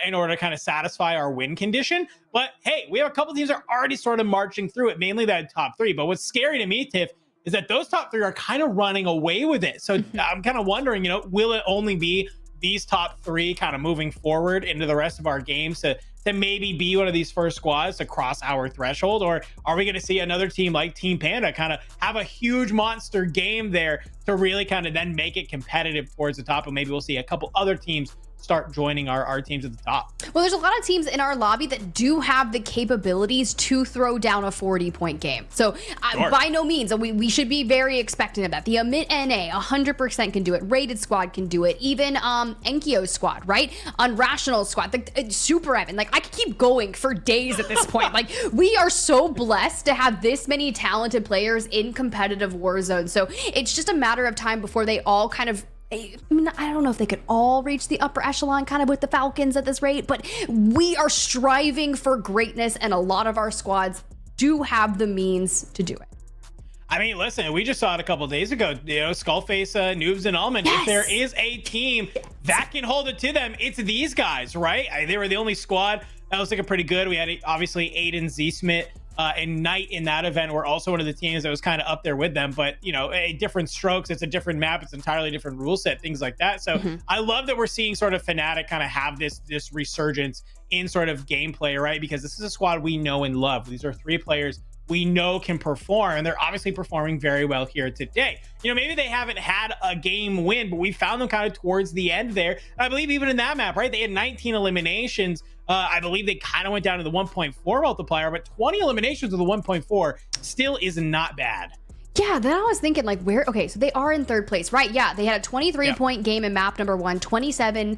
[SPEAKER 2] In order to kind of satisfy our win condition. But hey, we have a couple teams that are already sort of marching through it, mainly that top 3. But what's scary to me, Tiff, is that those top 3 are kind of running away with it. So I'm kind of wondering, will it only be these top 3 kind of moving forward into the rest of our games to maybe be one of these first squads to cross our threshold? Or are we going to see another team like Team Panda kind of have a huge monster game there to really kind of then make it competitive towards the top? And maybe we'll see a couple other teams start joining our teams at the top.
[SPEAKER 1] Well, there's a lot of teams in our lobby that do have the capabilities to throw down a 40-point game. So by no means, we should be very expectant of that. The Amit NA 100% can do it. Rated Squad can do it. Even Enkeo Squad, right? Unrational Squad, the Superevan. Like, I could keep going for days at this point. Like, we are so blessed to have this many talented players in competitive Warzone. So it's just a matter of time before they all kind of, I mean, I don't know if they could all reach the upper echelon kind of with the Falcons at this rate, but we are striving for greatness, and a lot of our squads do have the means to do it.
[SPEAKER 2] I mean, listen, we just saw it a couple days ago, you know, Skullface, Noobs, and Almond.
[SPEAKER 1] Yes.
[SPEAKER 2] If there is a team that can hold it to them, it's these guys, right? They were the only squad that was looking pretty good. We had, obviously, Aydan, Zsmith, and Knight in that event were also one of the teams that was kind of up there with them, but you know, different strokes, it's a different map, it's entirely different rule set, things like that. So I love that we're seeing sort of Fnatic kind of have this resurgence in sort of gameplay, right? Because this is a squad we know and love. These are 3 players we know can perform, and they're obviously performing very well here today. You know, maybe they haven't had a game win, but we found them kind of towards the end there. I believe even in that map, right, they had 19 eliminations. I believe they kind of went down to the 1.4 multiplier, but 20 eliminations with the 1.4 still is not bad.
[SPEAKER 1] Yeah, then I was thinking, like, where, okay, so they are in 3rd place, right? Yeah, they had a 23-point game in map number 1, 27,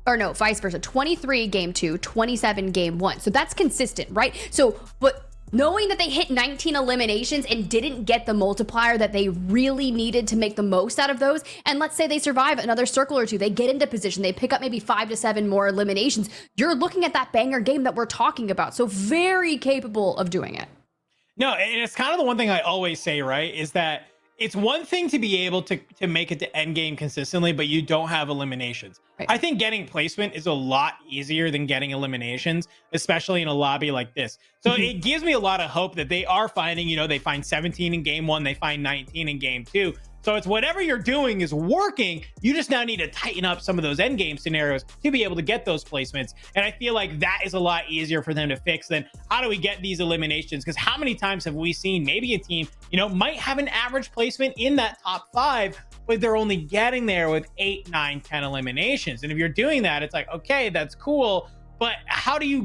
[SPEAKER 1] or no, vice versa, 23 game 2, 27 game 1. So that's consistent, right? So, but knowing that they hit 19 eliminations and didn't get the multiplier that they really needed to make the most out of those, and let's say they survive another circle or 2, they get into position, they pick up maybe 5 to 7 more eliminations, you're looking at that banger game that we're talking about. So very capable of doing it.
[SPEAKER 2] No, and it's kind of the one thing I always say, right, is that it's one thing to be able to make it to end game consistently, but you don't have eliminations. Right. I think getting placement is a lot easier than getting eliminations, especially in a lobby like this. So it gives me a lot of hope that they are finding, you know, they find 17 in game 1, they find 19 in game 2. So it's whatever you're doing is working. You just now need to tighten up some of those end game scenarios to be able to get those placements. And I feel like that is a lot easier for them to fix than how do we get these eliminations? Because how many times have we seen maybe a team, you know, might have an average placement in that top 5, but they're only getting there with 8, 9, 10 eliminations. And if you're doing that, it's like, okay, that's cool. But how do you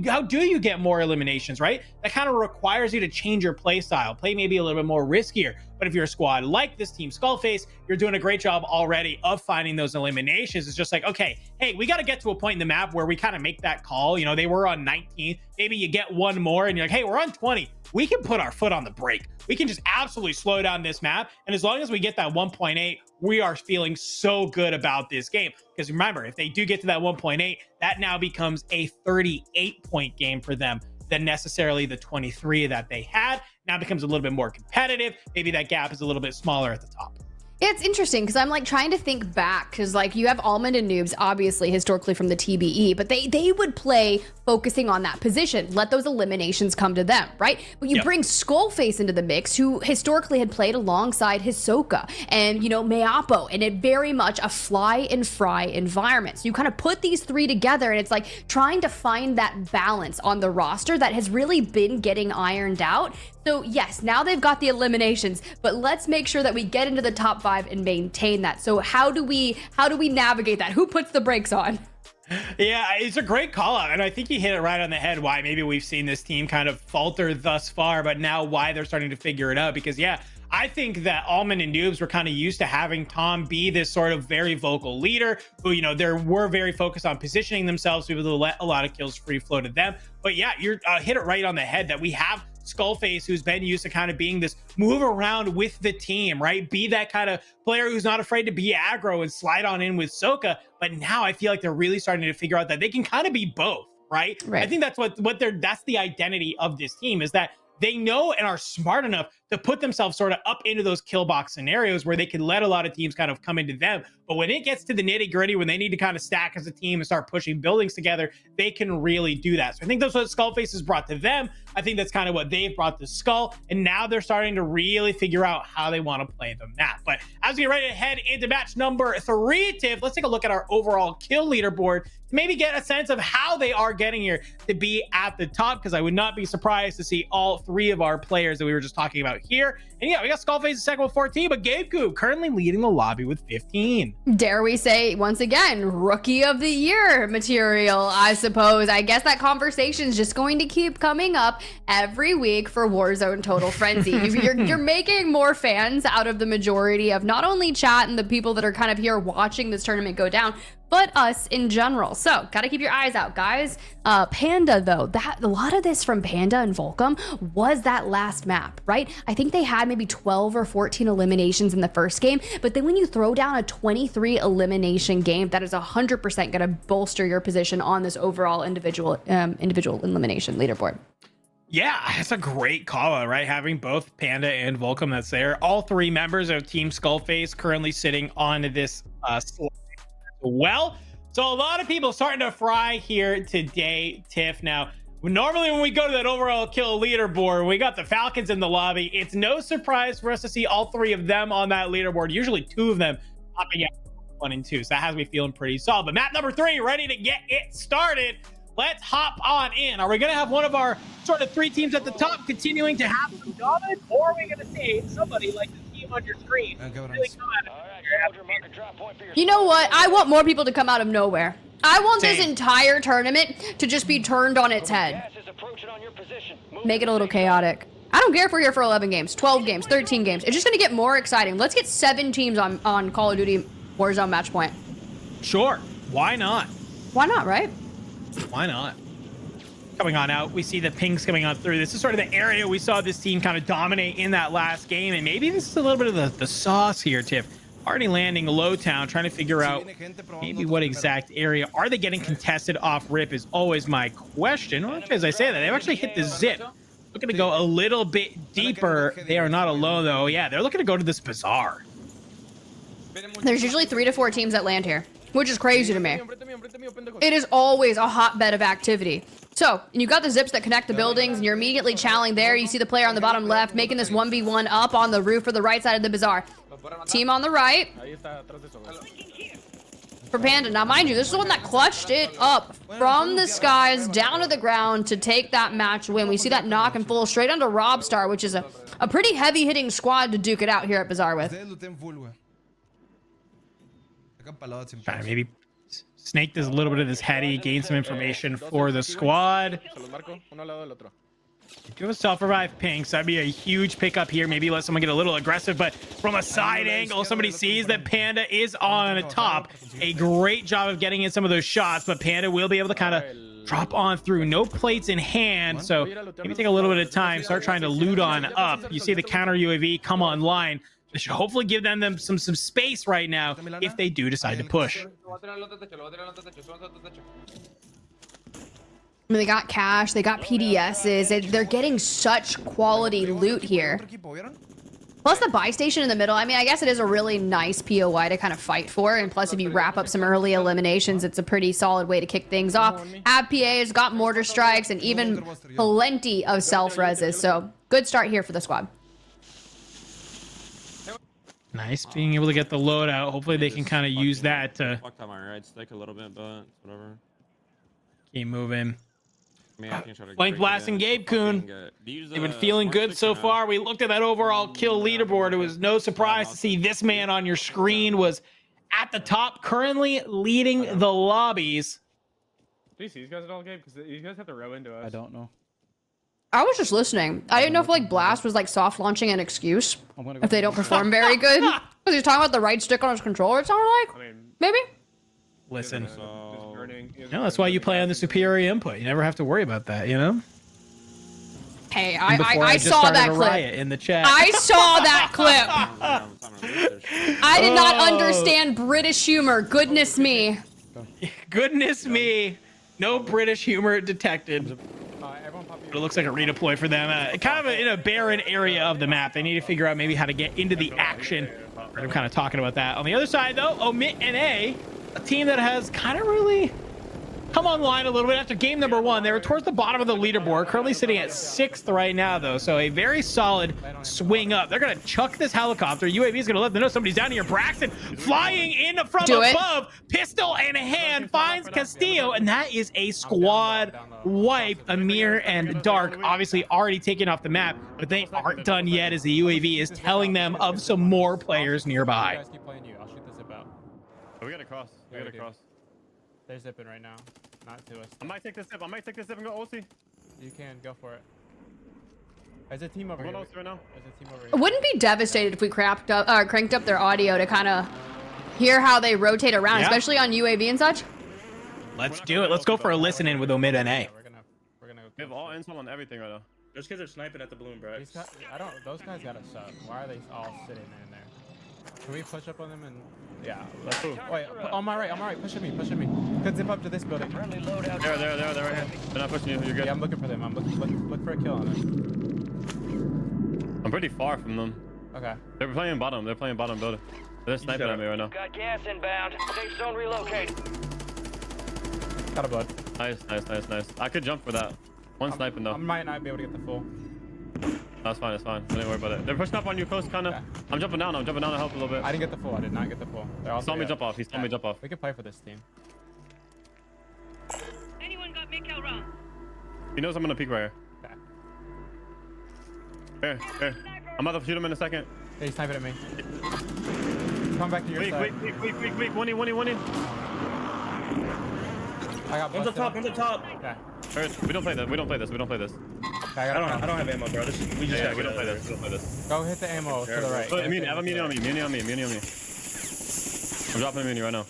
[SPEAKER 2] get more eliminations, right? That kind of requires you to change your play style, play maybe a little bit more riskier. But if you're a squad like this team, Skullface, you're doing a great job already of finding those eliminations. It's just like, okay, hey, we got to get to a point in the map where we kind of make that call. You know, they were on 19. Maybe you get one more and you're like, hey, we're on 20. We can put our foot on the brake. We can just absolutely slow down this map. And as long as we get that 1.8, we are feeling so good about this game. Because remember, if they do get to that 1.8, that now becomes a 38-point game for them than necessarily the 23 that they had. Now becomes a little bit more competitive. Maybe that gap is a little bit smaller at the top.
[SPEAKER 1] It's interesting because I'm like trying to think back, because like you have Almond and Noobs obviously historically from the TBE, but they would play focusing on that position, let those eliminations come to them, right? But you bring Skullface into the mix, who historically had played alongside Hisoka and, you know, Mayappo, and it very much a fly and fry environment. So you kind of put these 3 together, and it's like trying to find that balance on the roster that has really been getting ironed out. So yes, now they've got the eliminations, but let's make sure that we get into the top 5 and maintain that. So how do we navigate that? Who puts the brakes on?
[SPEAKER 2] Yeah, it's a great call out, and I think you hit it right on the head why maybe we've seen this team kind of falter thus far, but now why they're starting to figure it out. Because yeah, I think that Almond and Noobs were kind of used to having Tom be this sort of very vocal leader who, you know, they were very focused on positioning themselves to be able to let a lot of kills free flow to them. But yeah, you're hit it right on the head that we have Skullface, who's been used to kind of being this move around with the team, right? Be that kind of player who's not afraid to be aggro and slide on in with Soka. But now I feel like they're really starting to figure out that they can kind of be both, right? I think that's that's the identity of this team, is that they know and are smart enough to put themselves sort of up into those kill box scenarios where they can let a lot of teams kind of come into them. But when it gets to the nitty gritty, when they need to kind of stack as a team and start pushing buildings together, they can really do that. So I think that's what Skullface has brought to them. I think that's kind of what they've brought to Skull. And now they're starting to really figure out how they want to play the map. But as we get ready to head into match number 3, Tiff, let's take a look at our overall kill leaderboard to maybe get a sense of how they are getting here to be at the top, because I would not be surprised to see all 3 of our players that we were just talking about here And yeah, we got Skullface second with 14, but gabekun currently leading the lobby with 15.
[SPEAKER 1] Dare we say, once again, rookie of the year material, I suppose. I guess that conversation is just going to keep coming up every week for Warzone Total Frenzy. You're making more fans out of the majority of not only chat and the people that are kind of here watching this tournament go down, but us in general. So gotta keep your eyes out, guys. Panda though, a lot of this from Panda and Volcom was that last map, right? I think they had maybe 12 or 14 eliminations in the first game, but then when you throw down a 23 elimination game, that is 100% gonna bolster your position on this overall individual elimination leaderboard.
[SPEAKER 2] Yeah, it's a great call out, right? Having both Panda and Volcom that's there. All three members of Team Skullface currently sitting on this slide. Well, so a lot of people starting to fry here today, Tiff. Now, normally when we go to that overall kill leaderboard, we got the Falcons in the lobby. It's no surprise for us to see all three of them on that leaderboard. Usually two of them popping out 1 and 2. So that has me feeling pretty solid. But map number 3, ready to get it started. Let's hop on in. Are we going to have one of our sort of 3 teams at the top continuing to have some dominance, or are we going to see somebody like the team on your screen really come out of
[SPEAKER 1] You know what? I want more people to come out of nowhere. I want this entire tournament to just be turned on its head. Make it a little chaotic. I don't care if we're here for 11 games, 12 games, 13 games. It's just going to get more exciting. Let's get 7 teams on Call of Duty Warzone match point.
[SPEAKER 2] Sure. Why not?
[SPEAKER 1] Why not, right?
[SPEAKER 2] Why not? Coming on out, we see the pings coming on through. This is sort of the area we saw this team kind of dominate in that last game, and maybe this is a little bit of the sauce here, Tiff. Already landing low town, trying to figure out maybe what exact area. Are they getting contested off rip is always my question. Well, as I say that, they've actually hit the zip. Looking to go a little bit deeper. They are not alone, though. Yeah, they're looking to go to this bazaar.
[SPEAKER 1] There's usually 3 to 4 teams that land here, which is crazy to me. It is always a hotbed of activity. So, you got the zips that connect the buildings, and you're immediately challenging there. You see the player on the bottom left making this 1v1 up on the roof for the right side of the bazaar. Team on the right. For Panda. Now, mind you, this is the one that clutched it up from the skies down to the ground to take that match win. We see that knock and full straight onto Robstar, which is a pretty heavy-hitting squad to duke it out here at Bazaar with.
[SPEAKER 2] Trying to maybe snake this a little bit of this heady, gain some information for the squad. Do a self-revive ping, so that'd be a huge pickup here. Maybe let someone get a little aggressive, but from a side angle, somebody sees that Panda is on top. A great job of getting in some of those shots, but Panda will be able to kind of drop on through. No plates in hand, so maybe take a little bit of time, start trying to loot on up. You see the counter UAV come online. This should hopefully give them some space right now if they do decide to push.
[SPEAKER 1] I mean, they got cash, they got PDSs, they're getting such quality loot here. Plus the buy station in the middle, I mean, I guess it is a really nice POI to kind of fight for, and plus if you wrap up some early eliminations, it's a pretty solid way to kick things off. Have PAs, got mortar strikes, and even plenty of self-reses, so good start here for the squad.
[SPEAKER 2] Nice being able to get the loadout. Hopefully they can kind of use that to keep moving. Flank blasting gabekun. They've been feeling good so far. We looked at that overall kill leaderboard. It was no surprise to see this man on your screen was at the top, currently leading the lobbies.
[SPEAKER 3] Do you see these guys at all, Gabe? Because these guys have to row into us.
[SPEAKER 6] I don't know.
[SPEAKER 1] I was just listening. I didn't know if like Blast was like soft launching an excuse if they don't perform very good. Because he's talking about the right stick on his controller, it sounded like.
[SPEAKER 3] I mean,
[SPEAKER 1] maybe?
[SPEAKER 2] Listen. No, that's why you play on the superior input. You never have to worry about that, you know?
[SPEAKER 1] Hey, I saw that clip.
[SPEAKER 2] In the chat.
[SPEAKER 1] I saw that clip. I did not understand British humor. Goodness me.
[SPEAKER 2] Goodness me. No British humor detected. It looks like a redeploy for them. Kind of in a barren area of the map. They need to figure out maybe how to get into the action. I'm kind of talking about that. On the other side, though, Omit and a team that has kind of really come online a little bit after game number 1. They were towards the bottom of the leaderboard, currently sitting at 6th right now, though. So a very solid swing up. They're going to chuck this helicopter. UAV is going to let them know somebody's down here. Braxton flying in from above. Pistol in hand finds Castillo, and that is a squad wipe. Amir and Dark obviously already taken off the map, but they aren't done yet as the UAV is telling them of some more players nearby.
[SPEAKER 3] I'll shoot the zip out.
[SPEAKER 12] Oh, we gotta cross. We gotta cross.
[SPEAKER 3] They're zipping right now. Not to us.
[SPEAKER 12] I might take this zip. I might take this zip and go OC.
[SPEAKER 3] You can go for it. There's a team over
[SPEAKER 12] here.
[SPEAKER 3] here.
[SPEAKER 12] Right now.
[SPEAKER 3] There's a team over here.
[SPEAKER 1] I wouldn't be devastated if we cranked up their audio to kind of hear how they rotate around, especially on UAV and such.
[SPEAKER 2] Let's do it. Let's go for a listen in with Omid and A.
[SPEAKER 3] We're gonna.
[SPEAKER 12] We have all intel on everything right now.
[SPEAKER 4] Those kids are sniping at the balloon, bro.
[SPEAKER 3] Those guys got us up. Why are they all sitting in there? Can we push up on them and? Yeah. Let's move. Wait. On my right. Push at me. Could zip up to this building.
[SPEAKER 12] There, right here. They're not pushing you. You're good.
[SPEAKER 3] Yeah, I'm looking for them. I'm look for a kill on them.
[SPEAKER 12] I'm pretty far from them.
[SPEAKER 3] Okay.
[SPEAKER 12] They're playing bottom. They're playing bottom building. They're sniping at me right now.
[SPEAKER 4] Got gas inbound. Safe zone relocated.
[SPEAKER 3] Got a blood.
[SPEAKER 12] Nice. I could jump for that. One sniping though.
[SPEAKER 3] I might not be able to get the full.
[SPEAKER 12] That's fine. Don't worry about it. They're pushing up on you close, kinda. Okay. I'm jumping down to help a little bit.
[SPEAKER 3] I didn't get the full. I did not get the full.
[SPEAKER 12] He saw me jump off.
[SPEAKER 3] We can play for this team.
[SPEAKER 4] Anyone got Mikkel wrong?
[SPEAKER 12] He knows I'm gonna peek right here. Here. I'm about to shoot him in a second.
[SPEAKER 3] Hey, he's sniping at me. Come back to your side.
[SPEAKER 12] Weak. One in.
[SPEAKER 3] I got
[SPEAKER 4] one's up top.
[SPEAKER 3] Okay.
[SPEAKER 12] First, we don't play this.
[SPEAKER 3] Okay,
[SPEAKER 4] I don't have ammo, bro. We don't play this.
[SPEAKER 3] Go hit the ammo to the right.
[SPEAKER 12] I have a mini on me. I'm dropping a mini right now.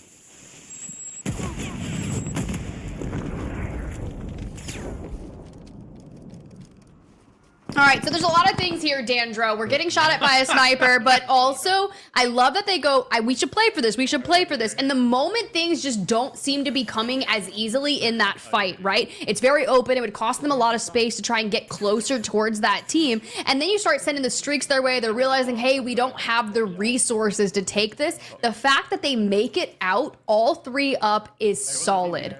[SPEAKER 1] All right, so there's a lot of things here, Dandro. We're getting shot at by a sniper, but also I love that they go, we should play for this. And the moment things just don't seem to be coming as easily in that fight, right? It's very open. It would cost them a lot of space to try and get closer towards that team. And then you start sending the streaks their way. They're realizing, hey, we don't have the resources to take this. The fact that they make it out, all 3 up, is solid.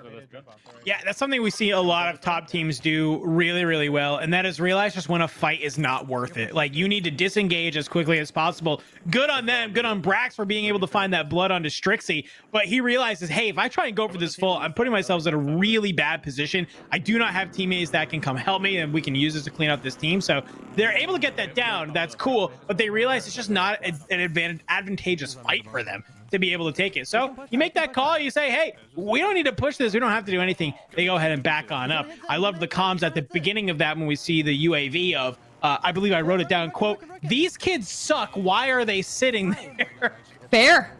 [SPEAKER 2] Yeah, that's something we see a lot of top teams do really, really well, and that is realize just when a fight is not worth it. Like, you need to disengage as quickly as possible. Good on them, good on Brax for being able to find that blood onto Strixie, but he realizes, hey, if I try and go for this full, I'm putting myself in a really bad position. I do not have teammates that can come help me, and we can use this to clean up this team. So they're able to get that down. That's cool, but they realize it's just not an advantageous fight for them to be able to take it. So you make that call, you say, hey, we don't need to push this, we don't have to do anything. They go ahead and back on up. I love the comms at the beginning of that when we see the UAV of, I believe I wrote it down, quote, these kids suck, why are they sitting there?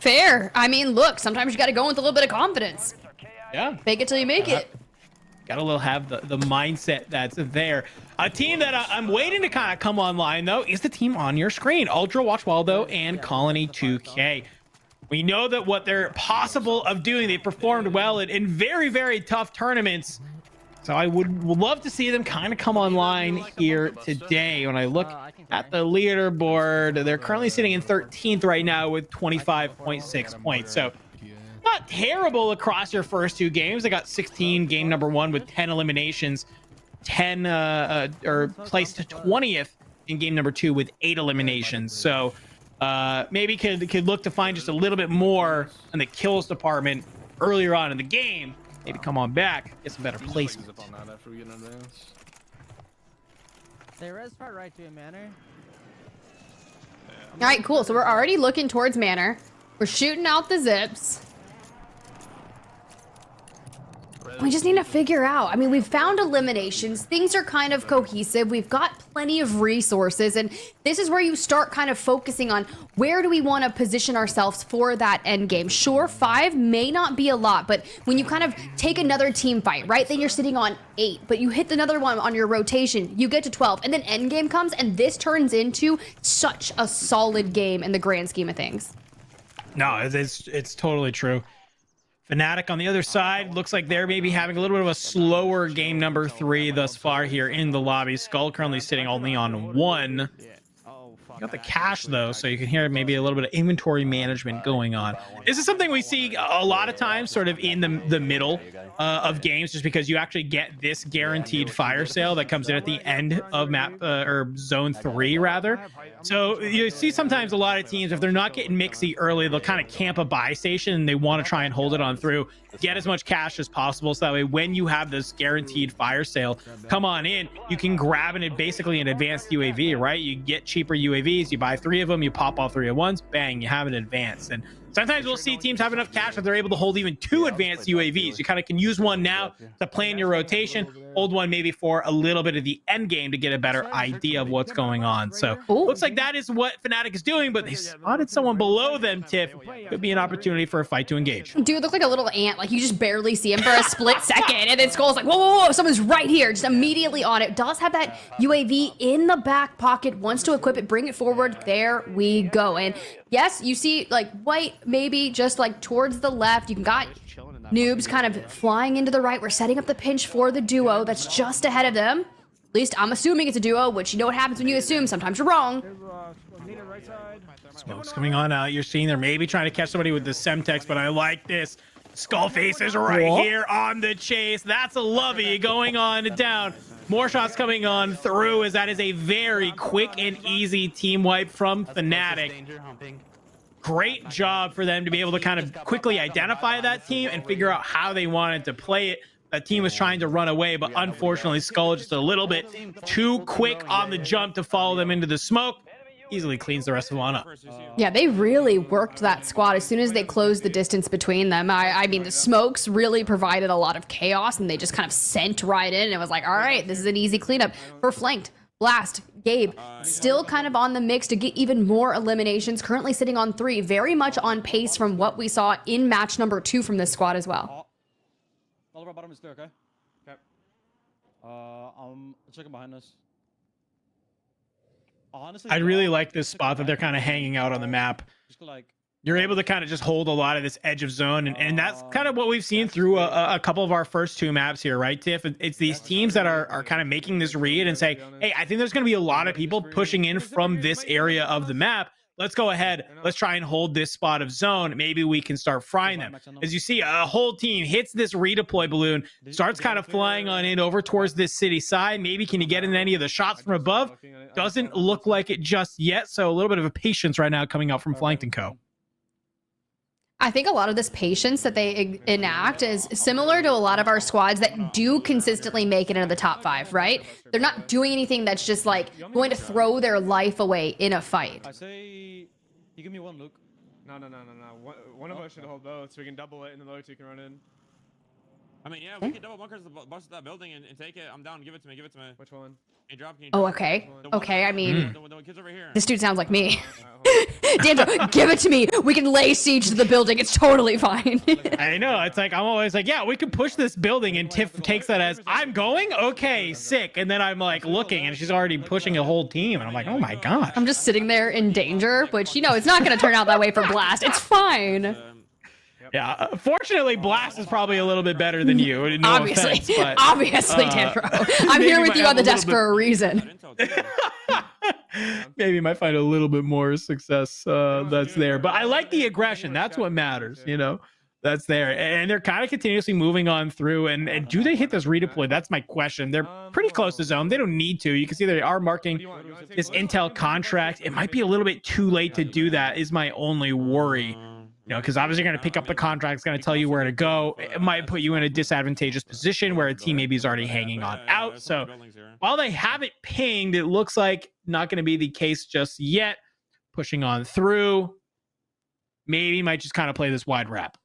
[SPEAKER 1] Fair. I mean, look, sometimes you got to go with a little bit of confidence.
[SPEAKER 2] Yeah.
[SPEAKER 1] Fake it till you make it.
[SPEAKER 2] Gotta have the mindset that's there. A team that I'm waiting to kind of come online, though, is the team on your screen. Ultra Watch Waldo and Colony 2K. We know that what they're possible of doing, they performed well in very, very tough tournaments. So I would love to see them kind of come online here today. When I look at the leaderboard, they're currently sitting in 13th right now with 25.6 points. So not terrible across your first 2 games. They got 16 game number 1 with 10 eliminations, 10 or placed 20th in game number 2 with 8 eliminations. So maybe could look to find just a little bit more in the kills department earlier on in the game. Maybe come on back, get some better placement.
[SPEAKER 5] They res part right to a manor.
[SPEAKER 1] All right, cool. So we're already looking towards manor. We're shooting out the zips. We just need to figure out. I mean, we've found eliminations. Things are kind of cohesive. We've got plenty of resources. And this is where you start kind of focusing on where do we want to position ourselves for that end game. Sure, 5 may not be a lot, but when you kind of take another team fight, right, then you're sitting on 8, but you hit another one on your rotation, you get to 12, and then end game comes, and this turns into such a solid game in the grand scheme of things.
[SPEAKER 2] No, it's totally true. Fnatic on the other side looks like they're maybe having a little bit of a slower game number 3 thus far here in the lobby. Skull currently sitting only on 1. You got the cash though, so you can hear maybe a little bit of inventory management going on. This is something we see a lot of times sort of in the middle of games, just because you actually get this guaranteed fire sale that comes in at the end of map or zone 3 rather. So you see sometimes a lot of teams, if they're not getting mixy early, they'll kind of camp a buy station and they want to try and hold it on through, get as much cash as possible, so that way when you have this guaranteed fire sale come on in, you can grab basically an advanced UAV, right? You get cheaper UAVs, you buy 3 of them, you pop all 3 at once, bang, you have an advanced. And sometimes we'll see teams have enough cash that they're able to hold even 2 advanced UAVs. You kind of can use one now to plan your rotation, hold one maybe for a little bit of the end game to get a better idea of what's going on. So looks like that is what Fnatic is doing, but they spotted someone below them, Tiff. Could be an opportunity for a fight to engage.
[SPEAKER 1] Dude look like a little ant. Like you just barely see him for a split second, and then Skull's like, whoa, whoa, whoa, someone's right here. Just immediately on it. Does have that UAV in the back pocket, wants to equip it, bring it forward. There we go. And yes, you see like white maybe just like towards the left. You got noobs kind of flying into the right. We're setting up the pinch for the duo that's just ahead of them. At least I'm assuming it's a duo, which you know what happens when you assume. Sometimes you're wrong.
[SPEAKER 2] Smoke's coming on out. You're seeing they're maybe trying to catch somebody with the Semtex, but I like this. Skullface is right here on the chase. That's a lovey going on down. More shots coming on through, as that is a very quick and easy team wipe from Fnatic. Great job for them to be able to kind of quickly identify that team and figure out how they wanted to play it. That team was trying to run away, but unfortunately Skull just a little bit too quick on the jump to follow them into the smoke. Easily cleans the rest of them up.
[SPEAKER 1] Yeah, they really worked that squad as soon as they closed the distance between them. I mean, the smokes really provided a lot of chaos, and they just kind of sent right in, and it was like, all right, this is an easy cleanup. For flanked, Blast, Gabe, still kind of on the mix to get even more eliminations, currently sitting on 3, very much on pace from what we saw in match number 2 from this squad as well.
[SPEAKER 5] All of our bottom is clear, okay? Okay. I'm checking behind us. Honestly,
[SPEAKER 2] I really like this spot that they're kind of hanging out on the map. You're able to kind of just hold a lot of this edge of zone, and that's kind of what we've seen through a couple of our first 2 maps here, right, Tiff? It's these teams that are kind of making this read and say, hey, I think there's going to be a lot of people pushing in from this area of the map. Let's go ahead. Let's try and hold this spot of zone. Maybe we can start frying them. As you see, a whole team hits this redeploy balloon, starts kind of flying on in over towards this city side. Maybe can you get in any of the shots from above? Doesn't look like it just yet. So a little bit of a patience right now coming out from Flanked & Co.
[SPEAKER 1] I think a lot of this patience that they enact is similar to a lot of our squads that do consistently make it into the top 5, right? They're not doing anything that's just like going to throw their life away in a fight.
[SPEAKER 3] I say, you give me one look. No. One of us should hold both so we can double it and the other 2 can run in.
[SPEAKER 12] I mean, yeah, we can double bunkers bust that building and take it. I'm down. Give it to me.
[SPEAKER 3] Which one?
[SPEAKER 12] Hey, drop,
[SPEAKER 1] Oh, okay. Okay, I mean,
[SPEAKER 12] the kids over here.
[SPEAKER 1] this dude sounds like me. Dandro, give it to me. We can lay siege to the building. It's totally fine.
[SPEAKER 2] I know. It's like, I'm always like, yeah, we can push this building. And Tiff takes that as, I'm going? Okay, sick. And then I'm like looking and she's already pushing a whole team. And I'm like, oh my God.
[SPEAKER 1] I'm just sitting there in danger, which, you know, it's not going to turn out that way for Blast. It's fine.
[SPEAKER 2] Yeah, fortunately, Blast is probably a little bit better than you. No
[SPEAKER 1] Obviously,
[SPEAKER 2] offense, but,
[SPEAKER 1] obviously, Dandro. I'm here with you on the desk for a reason.
[SPEAKER 2] Maybe you might find a little bit more success that's there. But I like the aggression. That's what matters, you know? That's there. And they're kind of continuously moving on through. And do they hit this redeploy? That's my question. They're pretty close to zone. They don't need to. You can see they are marking this intel contract. It might be a little bit too late to do that is my only worry. You know, because obviously you're going to pick up the contract. It's going to tell you where to go. It might put you in a disadvantageous position where a team maybe is already hanging on out. So while they have it pinged, it looks like not going to be the case just yet. Pushing on through. Maybe might just kind of play this wide wrap.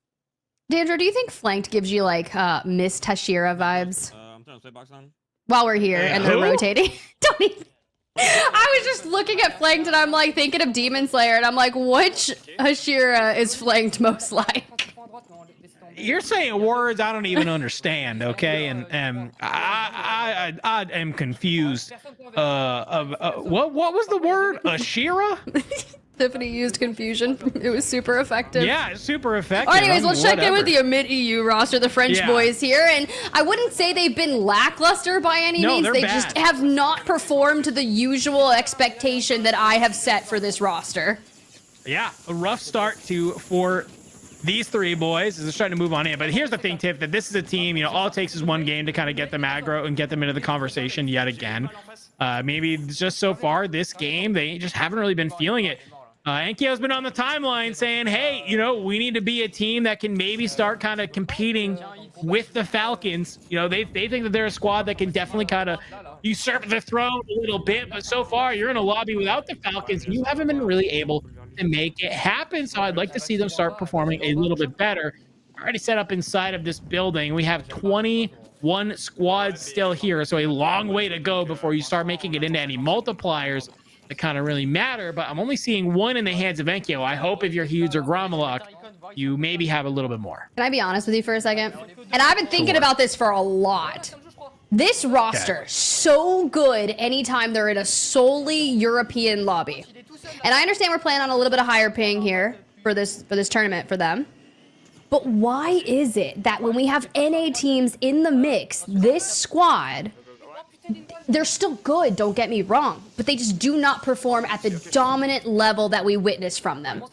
[SPEAKER 1] Dandro, do you think Flanked gives you like Miss Tashira vibes?
[SPEAKER 12] I'm throwing a box on.
[SPEAKER 1] While we're here and they're rotating. Don't even. I was just looking at Flanked and I'm like thinking of Demon Slayer and I'm like, which Hashira is Flanked most like?
[SPEAKER 2] You're saying words I don't even understand, okay? And I am confused. What was the word? Ashira?
[SPEAKER 1] Tiffany used confusion. It was super effective.
[SPEAKER 2] Yeah, super effective.
[SPEAKER 1] Anyways, let's check in with
[SPEAKER 2] Whatever.
[SPEAKER 1] the mid-EU roster, the French
[SPEAKER 2] Yeah.
[SPEAKER 1] boys here. And I wouldn't say they've been lackluster by any means.
[SPEAKER 2] they're
[SPEAKER 1] They
[SPEAKER 2] bad.
[SPEAKER 1] just have not performed to the usual expectation that I have set for this roster.
[SPEAKER 2] Yeah, a rough start for these three boys as they're starting to move on in. But here's the thing, Tiff, that this is a team, you know, all it takes is one game to kind of get them aggro and get them into the conversation yet again. Maybe just so far this game, they just haven't really been feeling it. Enkeo's been on the timeline saying, hey, you know, we need to be a team that can maybe start kind of competing with the Falcons. You know, they think that they're a squad that can definitely kind of usurp the throne a little bit. But so far, you're in a lobby without the Falcons, and you haven't been really able to make it happen. So I'd like to see them start performing a little bit better. Already set up inside of this building. We have 21 squads still here, so a long way to go before you start making it into any multipliers that kind of really matter. But I'm only seeing one in the hands of Enkeo. I hope if you're Huge or gromalokk, you maybe have a little bit more.
[SPEAKER 1] Can I be honest with you for a second? And I've been thinking about this for a lot. This roster, so good anytime they're in a solely European lobby. And I understand we're playing on a little bit of higher ping here for this tournament for them. But why is it that when we have NA teams in the mix, this squad, they're still good, don't get me wrong, but they just do not perform at the dominant level that we witness from them?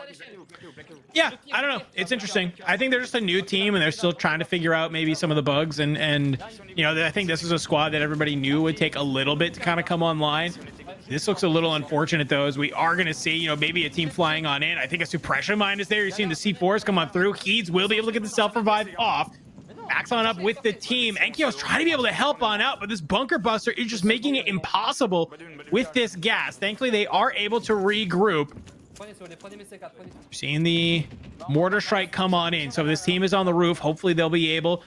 [SPEAKER 2] Yeah, I don't know. It's interesting. I think they're just a new team and they're still trying to figure out maybe some of the bugs. And you know, I think this is a squad that everybody knew would take a little bit to kind of come online. This looks a little unfortunate, though, as we are going to see, you know, maybe a team flying on in. I think a suppression mine is there. You're seeing the C4s come on through. Heeds will be able to get the self-revive off. Backs on up with the team. Enkeo's trying to be able to help on out, but this bunker buster is just making it impossible with this gas. Thankfully, they are able to regroup. Seeing the mortar strike come on in. So this team is on the roof. Hopefully, they'll be able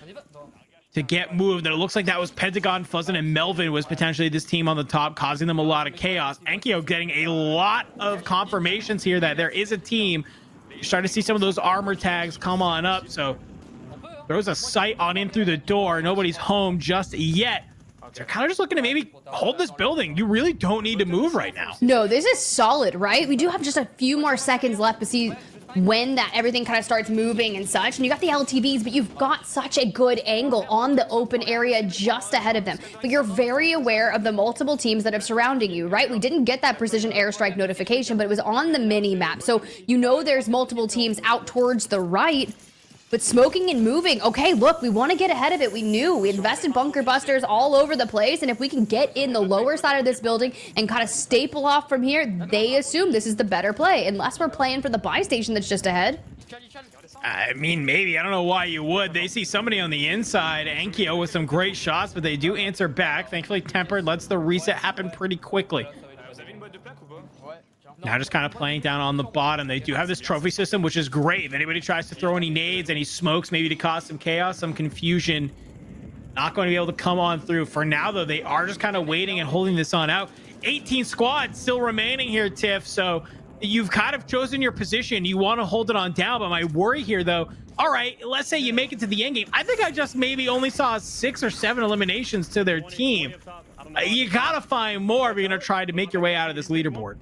[SPEAKER 2] to get moved. And it looks like that was Pentagon, Fuzzin, and Melvin was potentially this team on the top, causing them a lot of chaos. Enkeo getting a lot of confirmations here that there is a team. You're starting to see some of those armor tags come on up. So throws a sight on in through the door. Nobody's home just yet. They're kind of just looking to maybe hold this building. You really don't need to move right now.
[SPEAKER 1] No, this is solid, right? We do have just a few more seconds left to see when that everything kind of starts moving and such. And you got the LTVs, but you've got such a good angle on the open area just ahead of them. But you're very aware of the multiple teams that are surrounding you, right? We didn't get that precision airstrike notification, but it was on the mini map. So you know there's multiple teams out towards the right. But smoking and moving, okay, look, we want to get ahead of it. We knew we invested bunker busters all over the place. And if we can get in the lower side of this building and kind of staple off from here, they assume this is the better play, unless we're playing for the buy station that's just ahead.
[SPEAKER 2] I mean, maybe. I don't know why you would. They see somebody on the inside, Enkeo, with some great shots, but they do answer back. Thankfully, Tempered lets the reset happen pretty quickly. Now just kind of playing down on the bottom. They do have this trophy system, which is great. If anybody tries to throw any nades, any smokes, maybe to cause some chaos, some confusion, not going to be able to come on through. For now, though, they are just kind of waiting and holding this on out. 18 squads still remaining here, Tiff. So you've kind of chosen your position. You want to hold it on down. But my worry here, though, all right, let's say you make it to the end game. I think I just maybe only saw 6 or 7 eliminations to their team. You got to find more if you're going to try to make your way out of this leaderboard.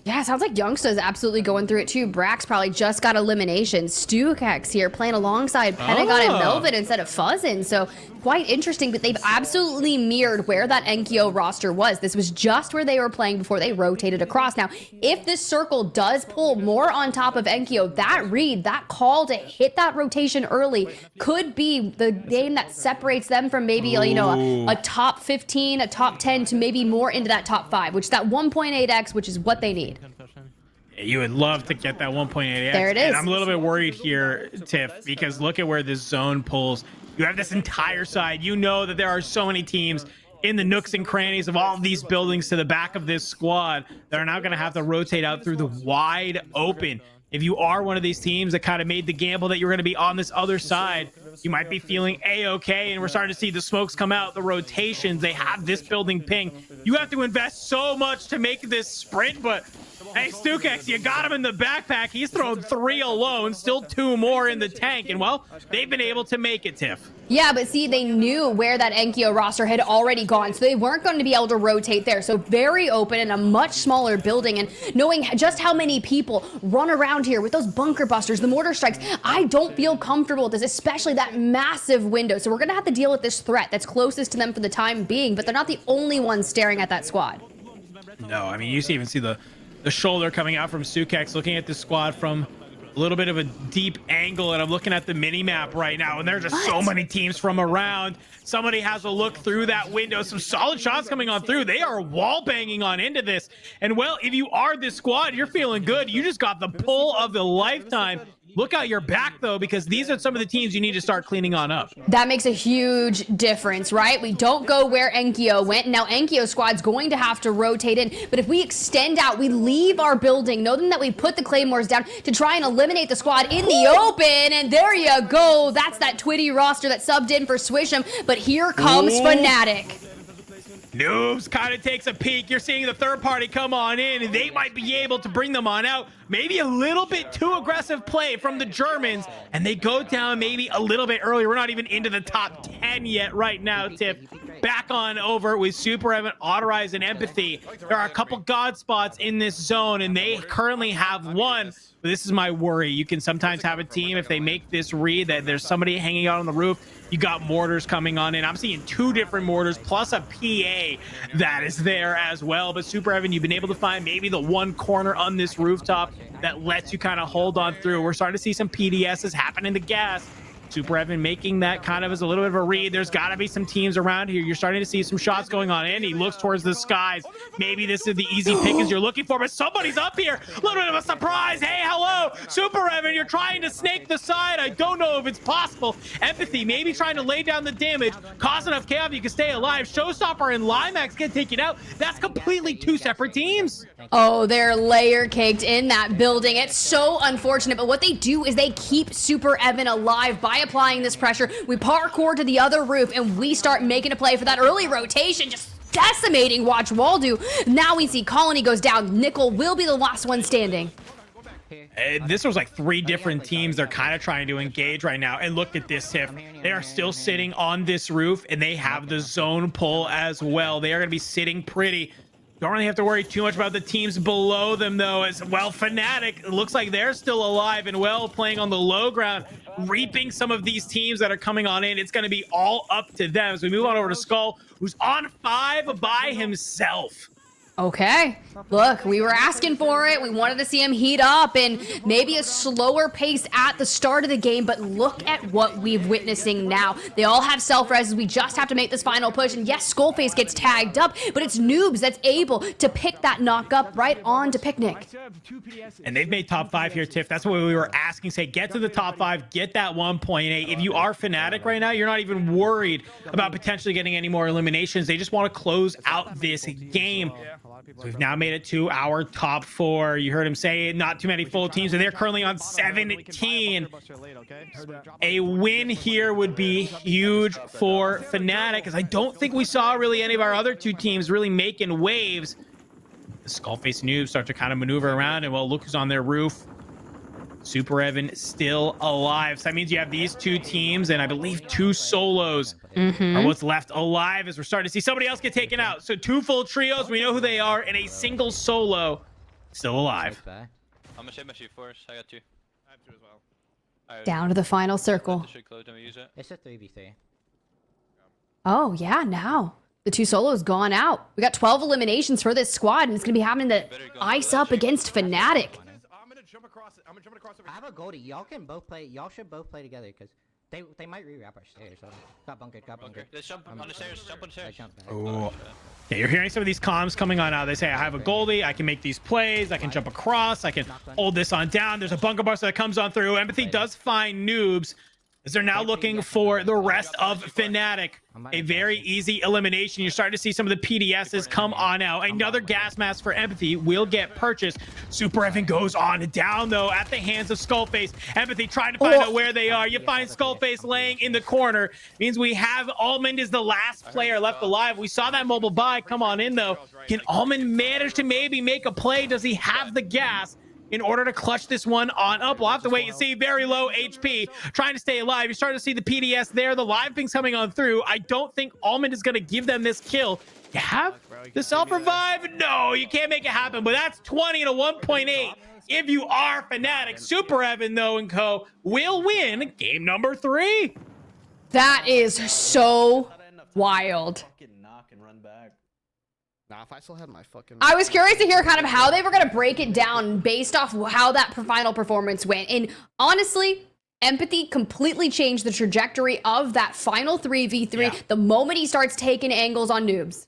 [SPEAKER 1] Yeah, it sounds like Youngsta's absolutely going through it too. Brax probably just got elimination. Stukex here playing alongside Pentagon and Melvin instead of Fuzzin. So quite interesting, but they've absolutely mirrored where that Enkeo roster was. This was just where they were playing before they rotated across. Now, if this circle does pull more on top of Enkeo, that read, that call to hit that rotation early could be the game that separates them from maybe, you know, a top 15, a top 10 to maybe more into that top 5, which is that 1.8x, which is what they need.
[SPEAKER 2] You would love to get that 1.8x.
[SPEAKER 1] There it is.
[SPEAKER 2] And I'm a little bit worried here, Tiff, because look at where this zone pulls. You have this entire side. You know that there are so many teams in the nooks and crannies of all of these buildings to the back of this squad that are now going to have to rotate out through the wide open. If you are one of these teams that kind of made the gamble that you're going to be on this other side, you might be feeling A-okay, and we're starting to see the smokes come out, the rotations. They have this building ping. You have to invest so much to make this sprint, but Hey, Stukex, you got him in the backpack. He's thrown 3 alone, still 2 more in the tank. And, well, they've been able to make it, Tiff.
[SPEAKER 1] Yeah, but see, they knew where that enkeo roster had already gone, so they weren't going to be able to rotate there. So very open in a much smaller building, and knowing just how many people run around here with those bunker busters, the mortar strikes, I don't feel comfortable with this, especially that massive window. So we're going to have to deal with this threat that's closest to them for the time being, but they're not the only ones staring at that squad.
[SPEAKER 2] No, I mean, you even see the shoulder coming out from Sukex, looking at the squad from a little bit of a deep angle, and I'm looking at the mini map right now, and there's just so many teams from around. Somebody has a look through that window. Some solid shots coming on through. They are wall banging on into this. And, well, if you are this squad, you're feeling good. You just got the pull of the lifetime. Look out your back, though, because these are some of the teams you need to start cleaning on up.
[SPEAKER 1] That makes a huge difference, right? We don't go where enkeo went. Now, enkeo squad's going to have to rotate in. But if we extend out, we leave our building, knowing that we put the claymores down to try and eliminate the squad in the open. And there you go. That's that Twitty roster that subbed in for Swish'em. But here comes Fnatic.
[SPEAKER 2] Noobs kind of takes a peek. You're seeing the third party come on in, and they might be able to bring them on out. Maybe a little bit too aggressive play from the Germans, and they go down maybe a little bit early. We're not even into the top 10 yet right now, Tiff. Back on over with Superevan, Ottereyes, and Empathy. There are a couple god spots in this zone, and they currently have one. But this is my worry. You can sometimes have a team, if they make this read, that there's somebody hanging out on the roof. You got mortars coming on in. I'm seeing 2 different mortars plus a PA that is there as well. But Superevan, you've been able to find maybe the one corner on this rooftop that lets you kind of hold on through. We're starting to see some PDSs happen in the gas. Superevan making that kind of as a little bit of a read. There's got to be some teams around here. You're starting to see some shots going on, and he looks towards the skies. Maybe this is the easy pick as you're looking for, but somebody's up here. A little bit of a surprise. Hey, hello, Superevan. You're trying to snake the side. I don't know if it's possible. Empathy, maybe trying to lay down the damage, cause enough chaos you can stay alive. Showstopper and Limax get taken out. That's completely 2 separate teams.
[SPEAKER 1] Oh, they're layer caked in that building. It's so unfortunate, but what they do is they keep Superevan alive by applying this pressure. We parkour to the other roof, and we start making a play for that early rotation, just decimating Watch Waldo. Now we see Colony goes down. Nickel will be the last one standing.
[SPEAKER 2] This was like 3 different teams they're kind of trying to engage right now. And look at this, Tiff. They are still sitting on this roof, and they have the zone pull as well. They are going to be sitting pretty. Don't really have to worry too much about the teams below them, though, as well. Fnatic, it looks like they're still alive and well, playing on the low ground, reaping some of these teams that are coming on in. It's going to be all up to them as we move on over to Skull, who's on 5 by himself.
[SPEAKER 1] Okay, look, we were asking for it. We wanted to see him heat up and maybe a slower pace at the start of the game, but look at what we're witnessing now. They all have self-reses. We just have to make this final push, and yes, Skullface gets tagged up, but it's Noobs that's able to pick that knock up right on to Picnic.
[SPEAKER 2] And they've made top 5 here, Tiff. That's what we were asking. Say, get to the top 5, get that 1.8. If you are Fnatic right now, you're not even worried about potentially getting any more eliminations. They just want to close out this game. So we've now made it to our top 4. You heard him say not too many full teams, and they're currently on 17. A win here would be huge for Fnatic, because I don't think we saw really any of our other 2 teams really making waves. The Skullface Noobs start to kind of maneuver around, and well, look who's on their roof. Superevan still alive. So that means you have these 2 teams, and I believe 2 solos are what's left alive, as we're starting to see somebody else get taken out. So 2 full trios, we know who they are, and a single solo still alive.
[SPEAKER 13] I'm gonna share my force. I got 2. I have 2 as well.
[SPEAKER 1] Down to the final circle.
[SPEAKER 13] It's a 3v3.
[SPEAKER 1] Oh, yeah, now the 2 solos gone out. We got 12 eliminations for this squad, and it's going to be having to ice up against Fnatic.
[SPEAKER 13] I have a Goldie. Y'all can both play. Y'all should both play together, because they might re-wrap our stairs. So. Got bunkered. Let's jump on the stairs. Jump on the stairs.
[SPEAKER 2] Oh. Yeah, you're hearing some of these comms coming on now. They say, I have a Goldie. I can make these plays. I can jump across. I can hold this on down. There's a bunker buster that comes on through. Empathy does find Noobs. as they're now looking for the rest of Fnatic. A very easy elimination. You're starting to see some of the PDSs come on out. Another gas mask for Empathy will get purchased. Superevan goes on down, though, at the hands of Skullface. Empathy trying to find out where they are. You find Skullface laying in the corner. Means we have Almond is the last player left alive. We saw that mobile buy come on in, though. Can Almond manage to maybe make a play? Does he have the gas in order to clutch this one on up? We'll have to wait and see. Very low HP, trying to stay alive. You're starting to see the PDS there. The live ping's coming on through. I don't think Almond is going to give them this kill. You have the self-revive? No, you can't make it happen, but that's 20 to 1.8. If you are Fnatic, Superevan, though, and co will win game number 3.
[SPEAKER 1] That is so wild.
[SPEAKER 8] Nah, if I still had my fucking...
[SPEAKER 1] I was curious to hear kind of how they were going to break it down based off how that final performance went. And honestly, Empathy completely changed the trajectory of that final 3v3 the moment he starts taking angles on noobs.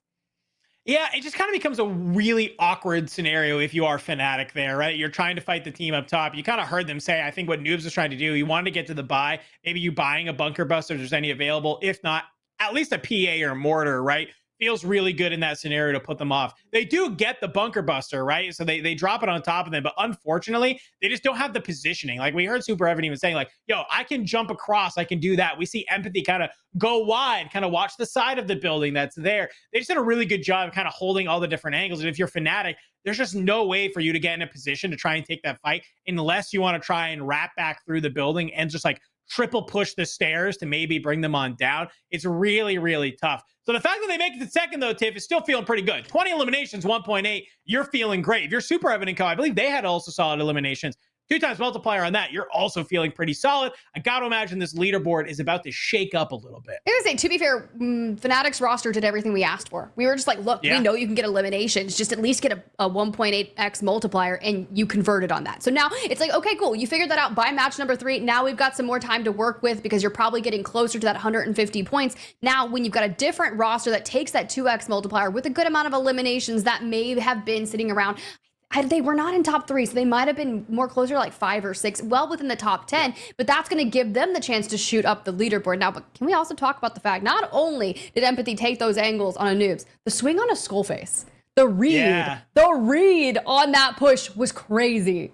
[SPEAKER 2] Yeah, it just kind of becomes a really awkward scenario if you are Fnatic there, right? You're trying to fight the team up top. You kind of heard them say, I think what Noobs was trying to do, he wanted to get to the buy. Maybe you buying a bunker buster if there's any available. If not, at least a PA or a mortar, right? Feels really good in that scenario to put them off. They do get the bunker buster, right? So they drop it on top of them, but unfortunately, they just don't have the positioning. Like we heard Superevan even saying like, yo, I can jump across, I can do that. We see Empathy kind of go wide, kind of watch the side of the building that's there. They just did a really good job of kind of holding all the different angles. And if you're Fnatic, there's just no way for you to get in a position to try and take that fight unless you want to try and wrap back through the building and just like triple push the stairs to maybe bring them on down. It's really, really tough. So the fact that they make it to second, though, Tiff, is still feeling pretty good. 20 eliminations, 1.8. You're feeling great. If you're Superevan and co, I believe they had also solid eliminations. 2 times multiplier on that. You're also feeling pretty solid. I got to imagine this leaderboard is about to shake up a little bit.
[SPEAKER 1] I was saying, to be fair, Fnatic's roster did everything we asked for. We were just like, look, we know you can get eliminations. Just at least get a 1.8x multiplier, and you converted on that. So now it's like, okay, cool. You figured that out by match number 3. Now we've got some more time to work with because you're probably getting closer to that 150 points. Now, when you've got a different roster that takes that 2x multiplier with a good amount of eliminations that may have been sitting around, they were not in top 3, so they might have been more closer to like 5 or 6, well within the top 10, but that's going to give them the chance to shoot up the leaderboard. Now, but can we also talk about the fact, not only did Empathy take those angles on a noobs, the swing on a Skullface, the read on that push was crazy.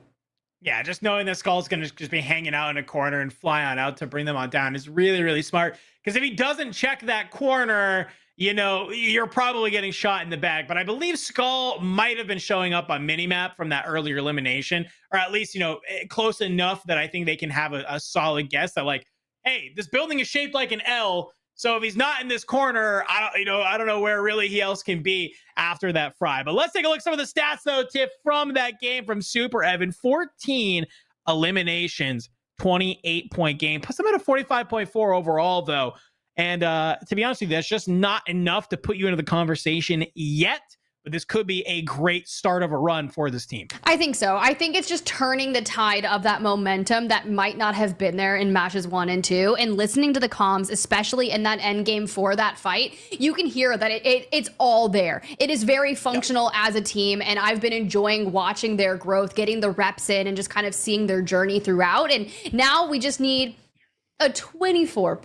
[SPEAKER 2] Yeah, just knowing that Skull's going to just be hanging out in a corner and fly on out to bring them on down is really, really smart. Because if he doesn't check that corner, you know, you're probably getting shot in the back. But I believe Skull might have been showing up on minimap from that earlier elimination, or at least, you know, close enough that I think they can have a solid guess that like, hey, this building is shaped like an L. So if he's not in this corner, I don't know where really he else can be after that fry. But let's take a look at some of the stats, though, Tiff, from that game from Superevan. 14 eliminations, 28-point game. Plus, I'm at a 45.4 overall, though. And to be honest with you, that's just not enough to put you into the conversation yet. But this could be a great start of a run for this team.
[SPEAKER 1] I think so. I think it's just turning the tide of that momentum that might not have been there in matches 1 and 2. And listening to the comms, especially in that end game for that fight, you can hear that it's all there. It is very functional as a team. And I've been enjoying watching their growth, getting the reps in, and just kind of seeing their journey throughout. And now we just need a 24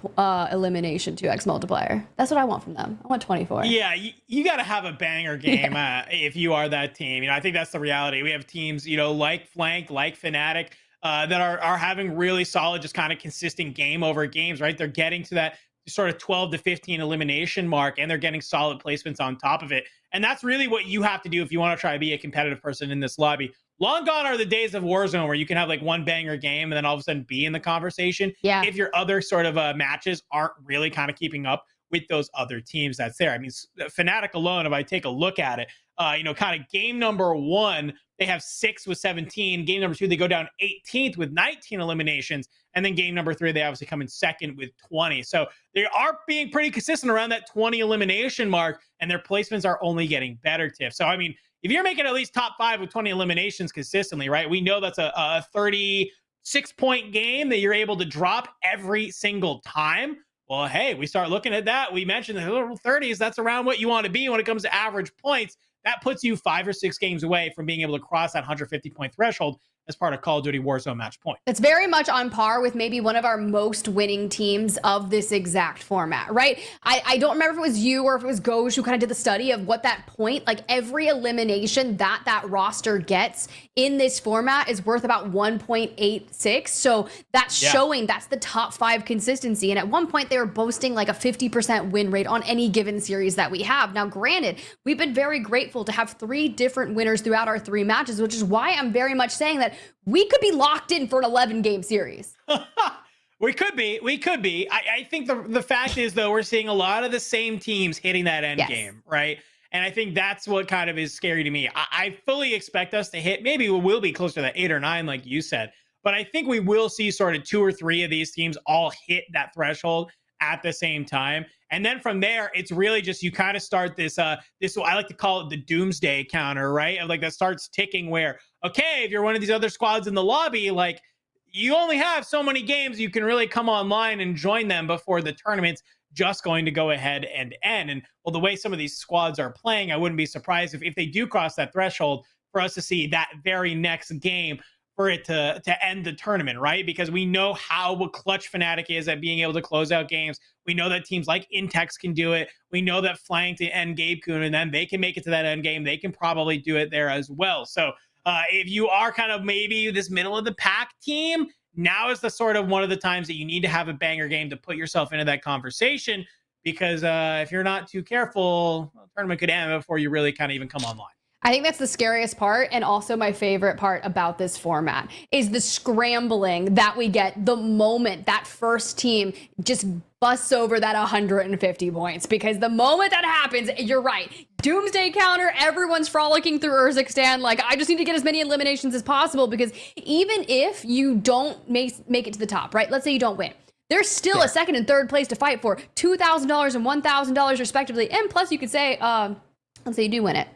[SPEAKER 1] elimination 2x multiplier. That's what I want from them. I want 24.
[SPEAKER 2] Yeah, you got to have a banger game if you are that team. You know, I think that's the reality. We have teams, you know, like Flank, like Fnatic, that are having really solid, just kind of consistent game over games, right? They're getting to that sort of 12 to 15 elimination mark, and they're getting solid placements on top of it. And that's really what you have to do if you want to try to be a competitive person in this lobby. Long gone are the days of Warzone where you can have like one banger game and then all of a sudden be in the conversation.
[SPEAKER 1] Yeah.
[SPEAKER 2] If your other sort of matches aren't really kind of keeping up with those other teams that's there. I mean, Fnatic alone, if I take a look at it, you know, kind of game number 1, they have 6 with 17. Game number 2, they go down 18th with 19 eliminations. And then game number 3, they obviously come in second with 20. So they are being pretty consistent around that 20 elimination mark, and their placements are only getting better, Tiff. So, I mean, if you're making at least top 5 with 20 eliminations consistently, right? We know that's a 36-point game that you're able to drop every single time. Well, hey, we start looking at that. We mentioned the little 30s. That's around what you want to be when it comes to average points. That puts you 5 or 6 games away from being able to cross that 150-point threshold. as part of Call of Duty Warzone Match Point.
[SPEAKER 1] It's very much on par with maybe one of our most winning teams of this exact format, right? I don't remember if it was you or if it was Goj who kind of did the study of what that point, like every elimination that roster gets in this format is worth about 1.86. So that's showing that's the top 5 consistency. And at one point they were boasting like a 50% win rate on any given series that we have. Now, granted, we've been very grateful to have 3 different winners throughout our 3 matches, which is why I'm very much saying that we could be locked in for an 11-game series.
[SPEAKER 2] We could be. I think the fact is, though, we're seeing a lot of the same teams hitting that end game, right? And I think that's what kind of is scary to me. I fully expect us to hit, maybe we will be closer to that 8 or 9, like you said, but I think we will see sort of 2 or 3 of these teams all hit that threshold at the same time. And then from there, it's really just you kind of start this I like to call it the doomsday counter, right? Like that starts ticking where, okay, if you're one of these other squads in the lobby, like you only have so many games you can really come online and join them before the tournament's just going to go ahead and end. And well, the way some of these squads are playing, I wouldn't be surprised if they do cross that threshold for us to see that very next game for it to end the tournament, right? Because we know how clutch Fnatic is at being able to close out games. We know that teams like Intex can do it. We know that Flank to end gabekun, and then they can make it to that end game. They can probably do it there as well. So if you are kind of maybe this middle of the pack team, now is the sort of one of the times that you need to have a banger game to put yourself into that conversation. Because if you're not too careful, the tournament could end before you really kind of even come online.
[SPEAKER 1] I think that's the scariest part, and also my favorite part about this format is the scrambling that we get the moment that first team just busts over that 150 points. Because the moment that happens, you're right, doomsday counter, everyone's frolicking through Urzikstan, like I just need to get as many eliminations as possible, because even if you don't make it to the top, right? Let's say you don't win. There's still a second and third place to fight for, $2,000 and $1,000 respectively. And plus you could say, let's say you do win it.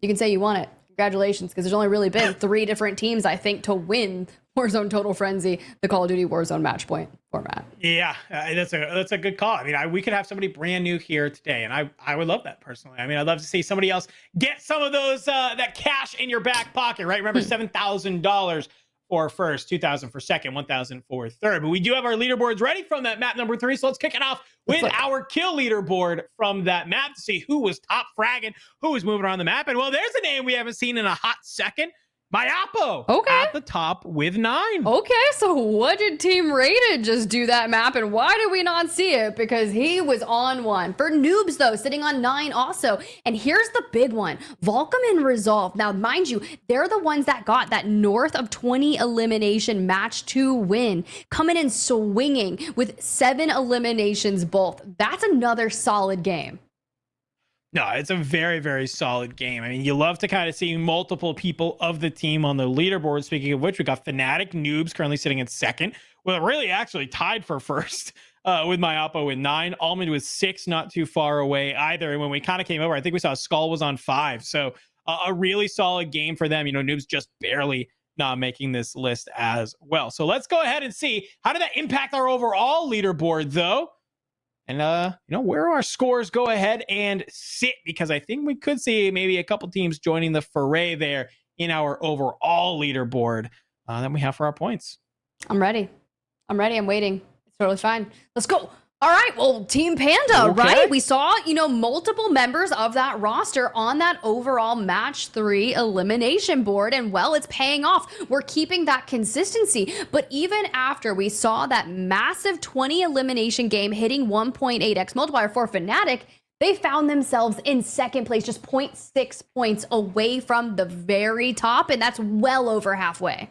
[SPEAKER 1] You can say you won it. Congratulations, because there's only really been 3 different teams, I think, to win Warzone Total Frenzy, the Call of Duty Warzone Match Point format.
[SPEAKER 2] Yeah, that's a good call. I mean, we could have somebody brand new here today, and I would love that personally. I mean, I'd love to see somebody else get some of those that cash in your back pocket, right? Remember, $7,000 for first, 2,000 for second, 1,000 for third. But we do have our leaderboards ready from that map number 3. So let's kick it off with our kill leaderboard from that map to see who was top fragging, who was moving around the map. And well, there's a name we haven't seen in a hot second. Mayappo at the top with 9.
[SPEAKER 1] Okay, so what did Team Rated just do that map, and why did we not see it? Because he was on 1. For noobs, though, sitting on 9 also. And here's the big one, Volcom and Resolve. Now, mind you, they're the ones that got that north of 20 elimination match 2 win, coming in swinging with 7 eliminations both. That's another solid game.
[SPEAKER 2] No, it's a very, very solid game. I mean, you love to kind of see multiple people of the team on the leaderboard. Speaking of which, we got Fnatic Noobs currently sitting in second. Well, really actually tied for first with Mayappo with 9. Almond with 6, not too far away either. And when we kind of came over, I think we saw Skull was on 5. So a really solid game for them. You know, Noobs just barely not making this list as well. So let's go ahead and see, how did that impact our overall leaderboard, though? And, you know, where our scores go ahead and sit, because I think we could see maybe a couple teams joining the foray there in our overall leaderboard that we have for our points.
[SPEAKER 1] I'm ready. I'm waiting. It's totally fine. Let's go. All right, well, Team Panda, right? We saw, you know, multiple members of that roster on that overall match 3 elimination board, and well, it's paying off. We're keeping that consistency, but even after we saw that massive 20 elimination game hitting 1.8x multiplier for Fnatic, they found themselves in second place, just 0.6 points away from the very top, and that's well over halfway.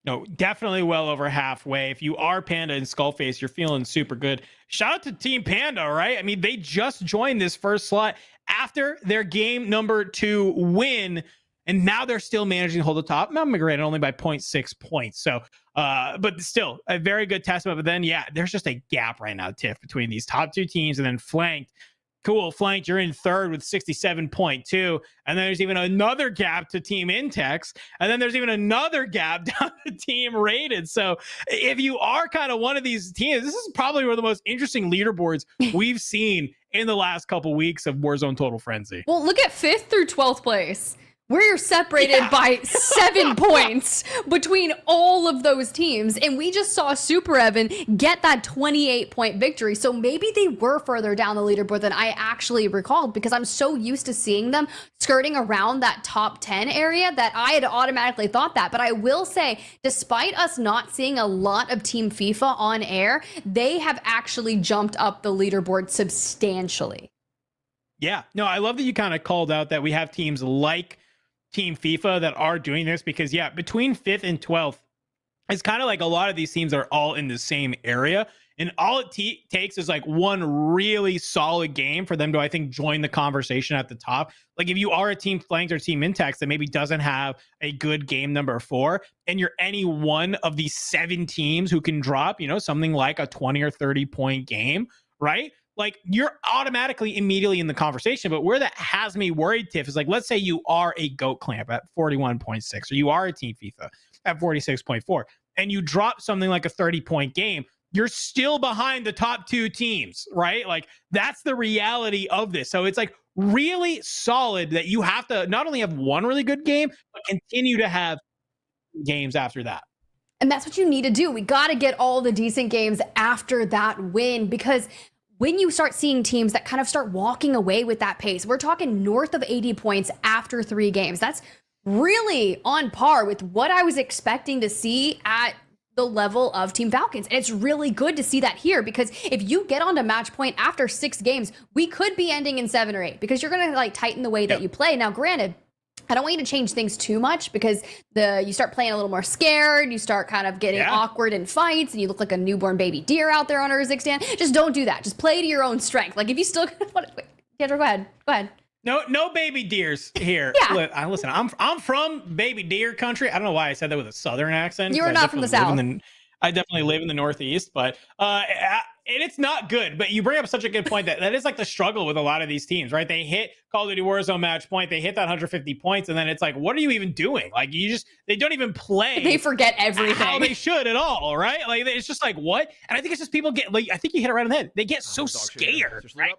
[SPEAKER 2] No, definitely well over halfway. If you are Panda and Skullface, you're feeling super good. Shout out to Team Panda, right? I mean, they just joined this first slot after their game number 2 win, and now they're still managing to hold the top. Now, granted, only by 0.6 points. So, but still a very good testament. But then, yeah, there's just a gap right now, Tiff, between these top 2 teams, and then flanked. Cool, flanked, you're in third with 67.2. And then there's even another gap to Team Intex. And then there's even another gap down to Team Rated. So if you are kind of one of these teams, this is probably one of the most interesting leaderboards we've seen in the last couple weeks of Warzone Total Frenzy.
[SPEAKER 1] Well, look at 5th through 12th place. We're separated by 7 points between all of those teams. And we just saw Superevan get that 28-point victory. So maybe they were further down the leaderboard than I actually recalled, because I'm so used to seeing them skirting around that top 10 area that I had automatically thought that. But I will say, despite us not seeing a lot of Team FIFA on air, they have actually jumped up the leaderboard substantially.
[SPEAKER 2] Yeah, no, I love that you kind of called out that we have teams like Team FIFA that are doing this, because yeah, between 5th and 12th, it's kind of like a lot of these teams are all in the same area, and all it takes is like one really solid game for them to, I think, join the conversation at the top. Like if you are a Team Flanked or Team Intex that maybe doesn't have a good game number 4, and you're any one of these 7 teams who can drop, you know, something like a 20 or 30 point game, right? Like you're automatically immediately in the conversation. But where that has me worried, Tiff, is like, let's say you are a GOAT Clamp at 41.6, or you are a Team FIFA at 46.4, and you drop something like a 30-point game, you're still behind the top 2 teams, right? Like that's the reality of this. So it's like really solid that you have to not only have one really good game, but continue to have games after that.
[SPEAKER 1] And that's what you need to do. We got to get all the decent games after that win, because when you start seeing teams that kind of start walking away with that pace, we're talking north of 80 points after 3 games. That's really on par with what I was expecting to see at the level of Team Falcons. And it's really good to see that here, because if you get onto match point after 6 games, we could be ending in 7 or 8, because you're going to like tighten the way that you play. Now, granted, I don't want you to change things too much, because you start playing a little more scared, you start kind of getting awkward in fights, and you look like a newborn baby deer out there on Urzikstan. Just don't do that. Just play to your own strength. Like if you still wait, Kendra, go ahead.
[SPEAKER 2] No baby deers here.
[SPEAKER 1] Yeah.
[SPEAKER 2] Listen, I'm from baby deer country. I don't know why I said that with a southern accent.
[SPEAKER 1] You're not from the South.
[SPEAKER 2] I definitely live in the Northeast, but and it's not good. But you bring up such a good point that is like the struggle with a lot of these teams, right? They hit Call of Duty Warzone match point, they hit that 150 points, and then it's like, what are you even doing? Like they don't even play.
[SPEAKER 1] They forget everything.
[SPEAKER 2] How they should at all, right? Like it's just like, what? And I think it's just people get like, I think you hit it right on the head. They get so scared, right?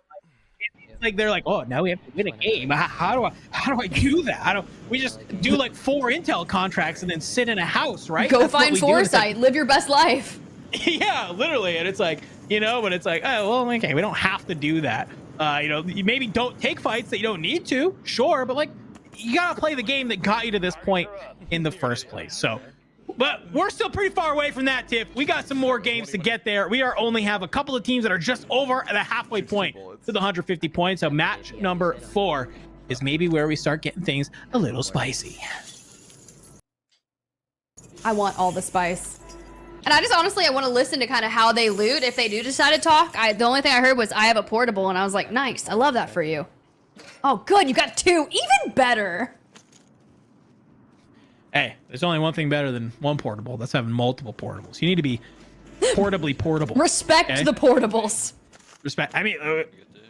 [SPEAKER 2] Like they're like, oh, now we have to win a game. How do I do that? We just do like 4 intel contracts and then sit in a house, right?
[SPEAKER 1] Go find Foresight, live your best life.
[SPEAKER 2] Yeah, literally. And it's like, you know, but it's like, oh, well, okay, we don't have to do that. You know, you maybe don't take fights that you don't need to, sure, but like you gotta play the game that got you to this point in the first place. So, but we're still pretty far away from that, Tiff. We got some more games to get there. We only have a couple of teams that are just over the halfway point to the 150 points. So match number 4 is maybe where we start getting things a little spicy.
[SPEAKER 1] I want all the spice. And I just honestly, I want to listen to kind of how they loot if they do decide to talk. The only thing I heard was I have a portable, and I was like, nice. I love that for you. Oh, good. You got 2. Even better.
[SPEAKER 2] Hey, there's only one thing better than one portable. That's having multiple portables. You need to be portably portable.
[SPEAKER 1] Respect the portables.
[SPEAKER 2] Respect. I mean,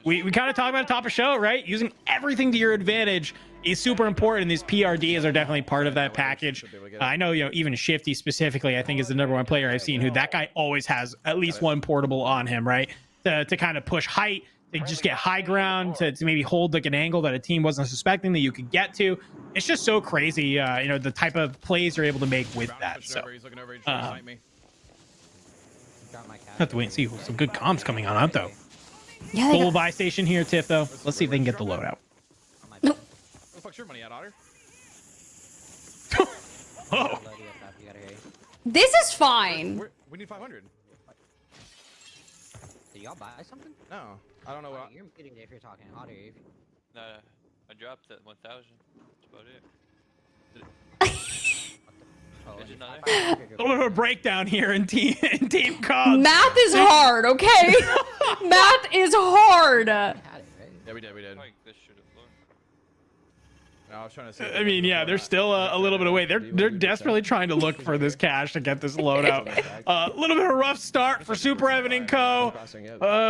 [SPEAKER 2] we kind of talk about it top of show, right? Using everything to your advantage is super important. These PRDs are definitely part of that package. I know, you know, even Shifty specifically, I think is the #1 player I've seen who that guy always has at least one portable on him, right? To kind of push height, to just get high ground, to maybe hold like an angle that a team wasn't suspecting that you could get to. It's just so crazy, you know, the type of plays you're able to make with that. So, have to wait and see. Some good comms coming on out though.
[SPEAKER 1] Yeah,
[SPEAKER 2] Full buy station here, Tiff. Though, let's see if they can get the loadout.
[SPEAKER 3] Where the fuck's your money at, Otter?
[SPEAKER 2] Oh.
[SPEAKER 1] This is fine.
[SPEAKER 3] We need 500.
[SPEAKER 13] Did y'all buy something?
[SPEAKER 3] No, I don't know what.
[SPEAKER 13] You're muted if you're talking. Otter,
[SPEAKER 14] No, I dropped that 1,000. That's about it.
[SPEAKER 2] A little bit of a breakdown here in team COD.
[SPEAKER 1] Math is hard, okay? Math is hard.
[SPEAKER 3] Yeah, we did. No, I was trying to say.
[SPEAKER 2] I mean, yeah, they're still a little bit away. They're desperately trying to look for this cash to get this loadout. A little bit of a rough start for Superevan and Co.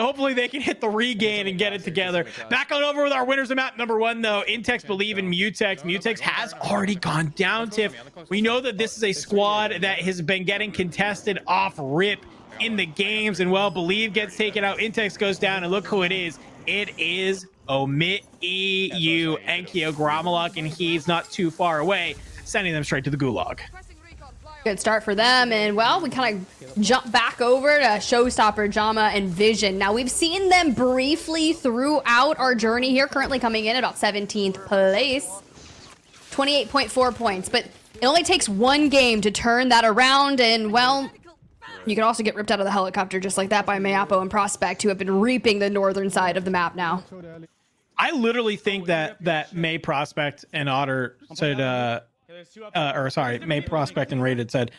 [SPEAKER 2] Hopefully they can hit the regain and get it together. Back on over with our winners of map #1 though. Intex, Bulieve, and Mutex. Mutex has already gone down, Tiff. We know that this is a squad that has been getting contested off rip in the games, and well, Bulieve gets taken out. Intex goes down, and look who it is. It is omit EU, enkeo, gromalokk, and he's not too far away, sending them straight to the gulag.
[SPEAKER 1] Good start for them, and well, we kind of jump back over to Showstopper, Jama, and Vision. Now, we've seen them briefly throughout our journey here, currently coming in at about 17th place. 28.4 points, but it only takes one game to turn that around, and well, you can also get ripped out of the helicopter just like that by Mayappo and Prospect, who have been reaping the northern side of the map now.
[SPEAKER 2] I literally think that May Prospect and Otter said, May Prospect and Rated said,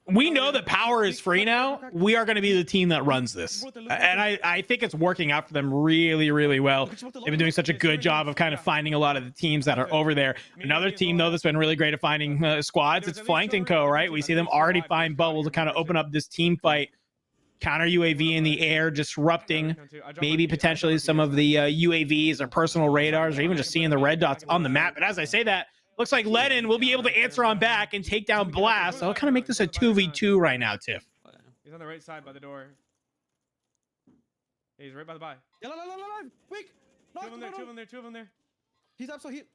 [SPEAKER 2] we know that power is free now. We are going to be the team that runs this. And I think it's working out for them really, really well. They've been doing such a good job of kind of finding a lot of the teams that are over there. Another team, though, that's been really great at finding squads, it's Flanked & Co., right? We see them already find bubble to kind of open up this team fight. Counter UAV in the air, disrupting maybe potentially some of the UAVs or personal radars, or even just seeing the red dots on the map. But as I say that, looks like Lennon will be able to answer on back and take down Blast. So I'll kind of make this a 2v2 right now, Tiff.
[SPEAKER 3] He's on the right side by the door. Yeah, he's right by the buy.
[SPEAKER 5] Yeah, quick!
[SPEAKER 3] Two of them there.
[SPEAKER 5] He's absolute.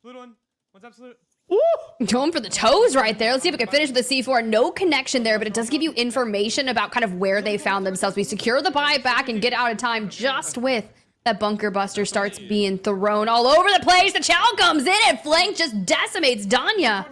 [SPEAKER 3] Blue one. One's absolute.
[SPEAKER 1] Ooh, going for the toes right there. Let's see if we can finish with the C4. No connection there, but it does give you information about kind of where they found themselves. We secure the buyback and get out of time just with that bunker buster starts being thrown all over the place. The chow comes in and Flank just decimates Danya.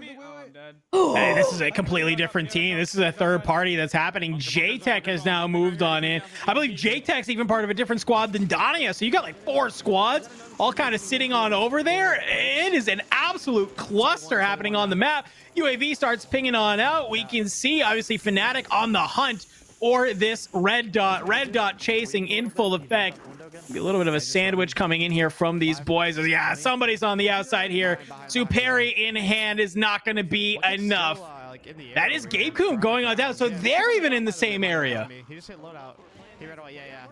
[SPEAKER 2] Hey, this is a completely different team. This is a third party that's happening. JTech has now moved on in. I believe JTech's even part of a different squad than Danya. So you got like 4 squads all kind of sitting on over there. It is an absolute cluster happening on the map. UAV starts pinging on out. We can see obviously Fnatic on the hunt or this red dot chasing in full effect. A little bit of a sandwich coming in here from these boys. Yeah, somebody's on the outside here. Superi in hand is not going to be enough. That is gabekun going on down. So they're even in the same area.
[SPEAKER 6] He just hit loadout. He ran away. Yeah.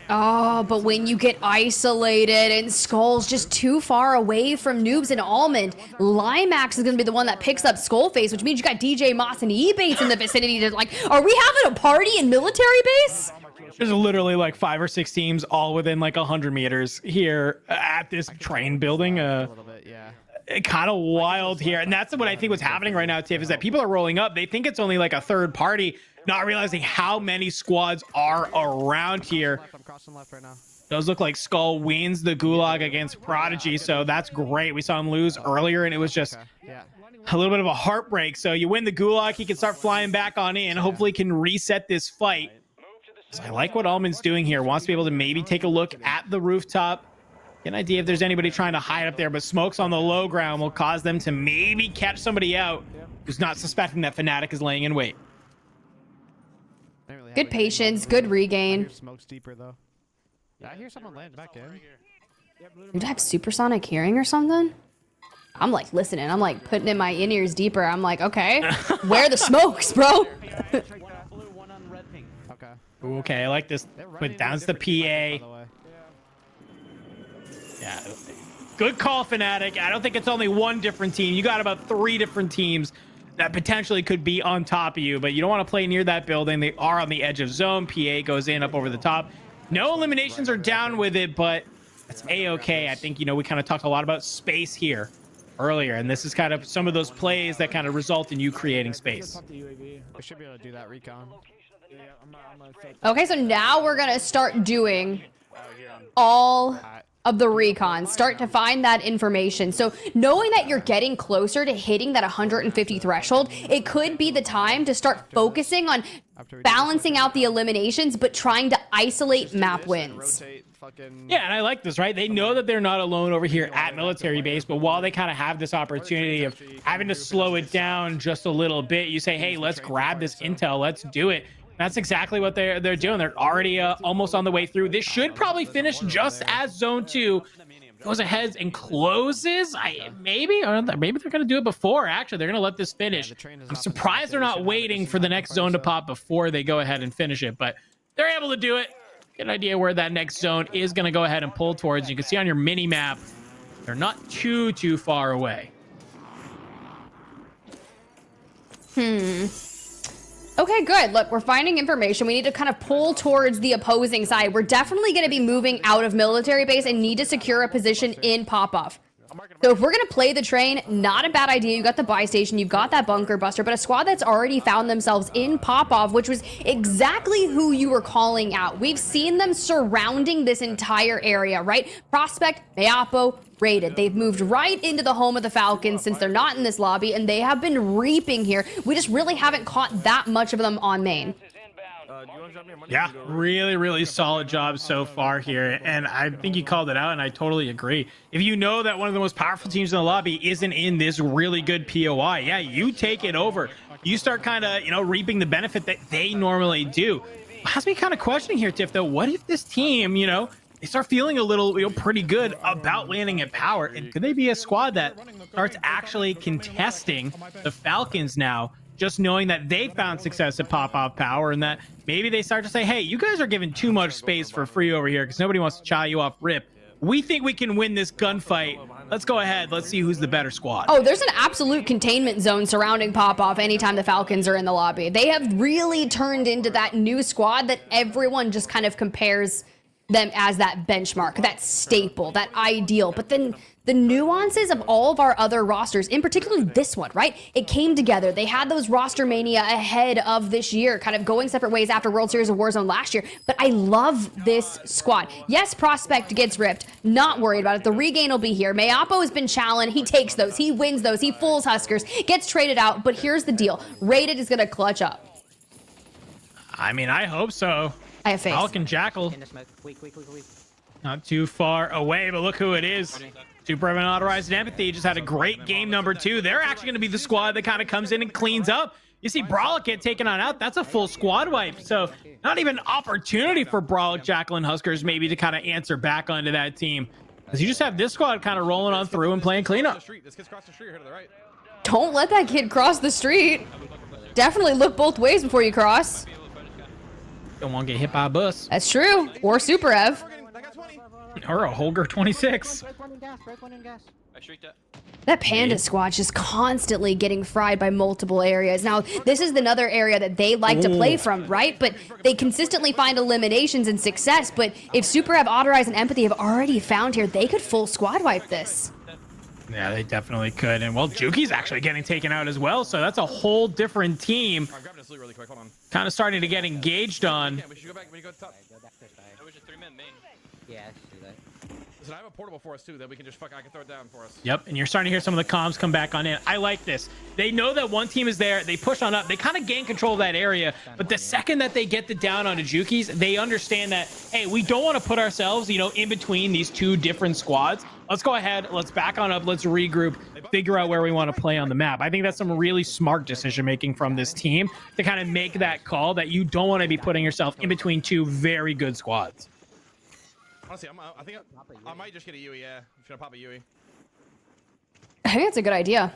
[SPEAKER 1] Oh, but when you get isolated and Skull's just too far away from Noobs and Almond, Limax is going to be the one that picks up Skullface, which means you got DJ Moss and E-Bates in the vicinity to like, are we having a party in military base?
[SPEAKER 2] There's literally like 5 or 6 teams all within like 100 meters here at this train building. Kind of wild here. And that's what I think what's happening right now, Tiff, is that people are rolling up. They think it's only like a third party, not realizing how many squads are around here. Does look like Skull wins the gulag against Prodigy, so that's great. We saw him lose earlier, and it was just a little bit of a heartbreak. So you win the gulag, he can start flying back on in, hopefully can reset this fight. So I like what Almond's doing here. Wants to be able to maybe take a look at the rooftop. Get an idea if there's anybody trying to hide up there, but smokes on the low ground will cause them to maybe catch somebody out who's not suspecting that Fnatic is laying in wait.
[SPEAKER 1] Good patience, good regain.
[SPEAKER 6] Smoke's deeper though. Yeah, I hear someone land back in.
[SPEAKER 1] Dude, I have supersonic hearing or something? I'm like listening. I'm like putting in my in-ears deeper. I'm like, okay, where are the smokes, bro?
[SPEAKER 2] Okay, I like this. Put down the PA. Yeah, good call, Fnatic. I don't think it's only one different team. You got about 3 different teams that potentially could be on top of you, but you don't want to play near that building. They are on the edge of zone. PA goes in up over the top. No eliminations are down with it, but it's a-okay. I think, you know, we kind of talked a lot about space here earlier, and this is kind of some of those plays that kind of result in you creating space.
[SPEAKER 6] We should be able to do that recon.
[SPEAKER 1] Okay, so now we're gonna start doing all of the recon, start to find that information. So knowing that you're getting closer to hitting that 150 threshold, it could be the time to start focusing on balancing out the eliminations, but trying to isolate map wins.
[SPEAKER 2] Yeah, and I like this, right? They know that they're not alone over here at military base, but while they kind of have this opportunity of having to slow it down just a little bit, you say, hey, let's grab this intel, let's do it. That's exactly what they're doing. They're already almost on the way through. This should probably finish just as Zone 2 goes ahead and closes. Maybe they're going to do it before. Actually, they're going to let this finish. I'm surprised they're not waiting for the next zone to pop before they go ahead and finish it, but they're able to do it. Get an idea where that next zone is going to go ahead and pull towards. You can see on your mini map, they're not too far away.
[SPEAKER 1] Okay, good. Look, we're finding information. We need to kind of pull towards the opposing side. We're definitely going to be moving out of military base and need to secure a position in pop-off. So if we're going to play the train, not a bad idea. You got the buy station, you've got that bunker buster, but a squad that's already found themselves in pop-off, which was exactly who you were calling out. We've seen them surrounding this entire area, right? Prospect, mayappo, raided. They've moved right into the home of the Falcons since they're not in this lobby, and they have been reaping here. We just really haven't caught that much of them on main.
[SPEAKER 2] Yeah, really solid job so far here, and I think you called it out, and I totally agree. If you know that one of the most powerful teams in the lobby isn't in this really good POI, yeah, you take it over. You start kind of, you know, reaping the benefit that they normally do. Has me kind of questioning here, Tiff, though. What if this team, you know, they start feeling a little, you know, pretty good about landing at power, and could they be a squad that starts actually contesting the Falcons now? Just knowing that they found success at pop-off power, and that maybe they start to say, hey, you guys are giving too much space for free over here because nobody wants to chow you off rip. We think we can win this gunfight. Let's go ahead. Let's see who's the better squad.
[SPEAKER 1] Oh, there's an absolute containment zone surrounding pop-off anytime the Falcons are in the lobby. They have really turned into that new squad that everyone just kind of compares them as that benchmark, that staple, that ideal. But then the nuances of all of our other rosters, in particular this one, right? It came together. They had those roster mania ahead of this year, kind of going separate ways after World Series of Warzone last year. But I love this squad. Yes, Prospect gets ripped. Not worried about it. The regain will be here. Mayappo has been challenged. He takes those. He wins those. He fools Huskers. Gets traded out. But here's the deal. Rated is going to clutch up.
[SPEAKER 2] I mean, I hope so.
[SPEAKER 1] I have faith.
[SPEAKER 2] Falcon Jackal. Not too far away, but look who it is. Superevan Authorized Empathy just had a great game number 2. They're actually going to be the squad that kind of comes in and cleans up. You see Brawlok get taken on out. That's a full squad wipe. So not even opportunity for Brawlok, Jackal, and Huskers maybe to kind of answer back onto that team. Because you just have this squad kind of rolling on through and playing cleanup.
[SPEAKER 1] Don't let that kid cross the street. Definitely look both ways before you cross.
[SPEAKER 2] Don't want to get hit by a bus.
[SPEAKER 1] That's true. Or Superev.
[SPEAKER 2] Or a Holger 26.
[SPEAKER 1] That Panda squad's just constantly getting fried by multiple areas. Now, this is another area that they like to play from, right? But they consistently find eliminations and success. But if Superev, Ottereyes, and Empathy have already found here, they could full squad wipe this.
[SPEAKER 2] Yeah, they definitely could. And well, Juki's actually getting taken out as well. So that's a whole different team. Kind of starting to get engaged on.
[SPEAKER 13] Yeah, I see that.
[SPEAKER 3] Listen, I have a portable for us too that we can just I can throw it down for us.
[SPEAKER 2] Yep, and you're starting to hear some of the comms come back on in. I like this. They know that one team is there. They push on up. They kind of gain control of that area. But the second that they get the down onto Juki's, they understand that, hey, we don't want to put ourselves, you know, in between these two different squads. Let's go ahead. Let's back on up. Let's regroup. Figure out where we want to play on the map. I think that's some really smart decision making from this team to kind of make that call that you don't want to be putting yourself in between two very good squads.
[SPEAKER 3] Honestly, I think I might just get a UE, yeah. I'm gonna pop a UE.
[SPEAKER 1] I think that's a good idea.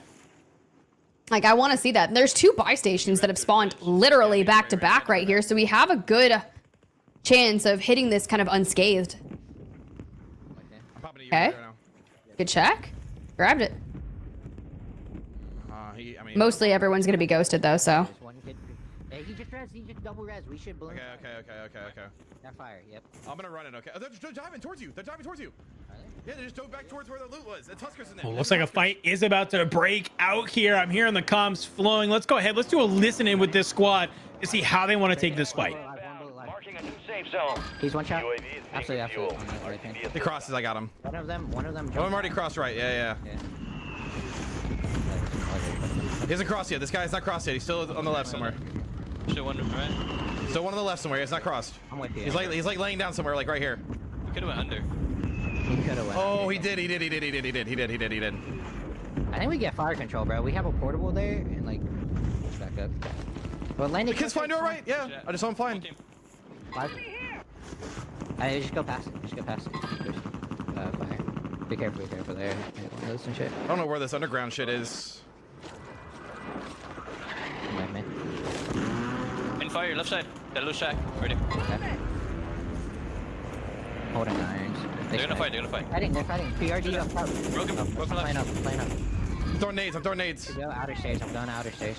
[SPEAKER 1] Like, I want to see that. There's 2 buy stations that have spawned literally back to back right here, so we have a good chance of hitting this kind of unscathed. Okay. Good check. Grabbed it. Mostly everyone's going to be ghosted, though, so.
[SPEAKER 13] Hey, he just double res. We should balloon.
[SPEAKER 3] Okay.
[SPEAKER 13] That fire, yep.
[SPEAKER 3] I'm gonna run it, okay. Oh, they're diving towards you. They're diving towards you. Yeah, they just dove back towards where the loot was. It's Huskers in there.
[SPEAKER 2] Well, looks like a fight is about to break out here. I'm hearing the comms flowing. Let's go ahead. Let's do a listen in with this squad to see how they want to take this fight.
[SPEAKER 13] He's one shot. Absolutely.
[SPEAKER 3] The crosses, I got him.
[SPEAKER 13] One of them.
[SPEAKER 3] One of them already crossed right. Yeah. He hasn't crossed yet. This guy's not crossed yet. He's still on the left somewhere.
[SPEAKER 14] Still one right.
[SPEAKER 3] Still one on the left somewhere. He's not crossed.
[SPEAKER 13] I'm with you.
[SPEAKER 3] He's like laying down somewhere, like right here.
[SPEAKER 14] He could have went under.
[SPEAKER 3] Oh, he did. He did.
[SPEAKER 13] I think we get fire control, bro. We have a portable there, and like, back up. Well, landing.
[SPEAKER 3] The kid's flying to our right. Yeah, I just saw him flying.
[SPEAKER 13] I just go past. Fire. Be careful there. Listen, shit.
[SPEAKER 3] I don't know where this underground shit is.
[SPEAKER 13] Man.
[SPEAKER 14] In fire, left side. That little shack. Ready.
[SPEAKER 13] Okay. Holding irons.
[SPEAKER 14] They're gonna fight.
[SPEAKER 13] They're fighting. PRG up top.
[SPEAKER 14] Broken
[SPEAKER 13] Playing up.
[SPEAKER 3] I'm throwing nades.
[SPEAKER 13] I'm going outer stairs.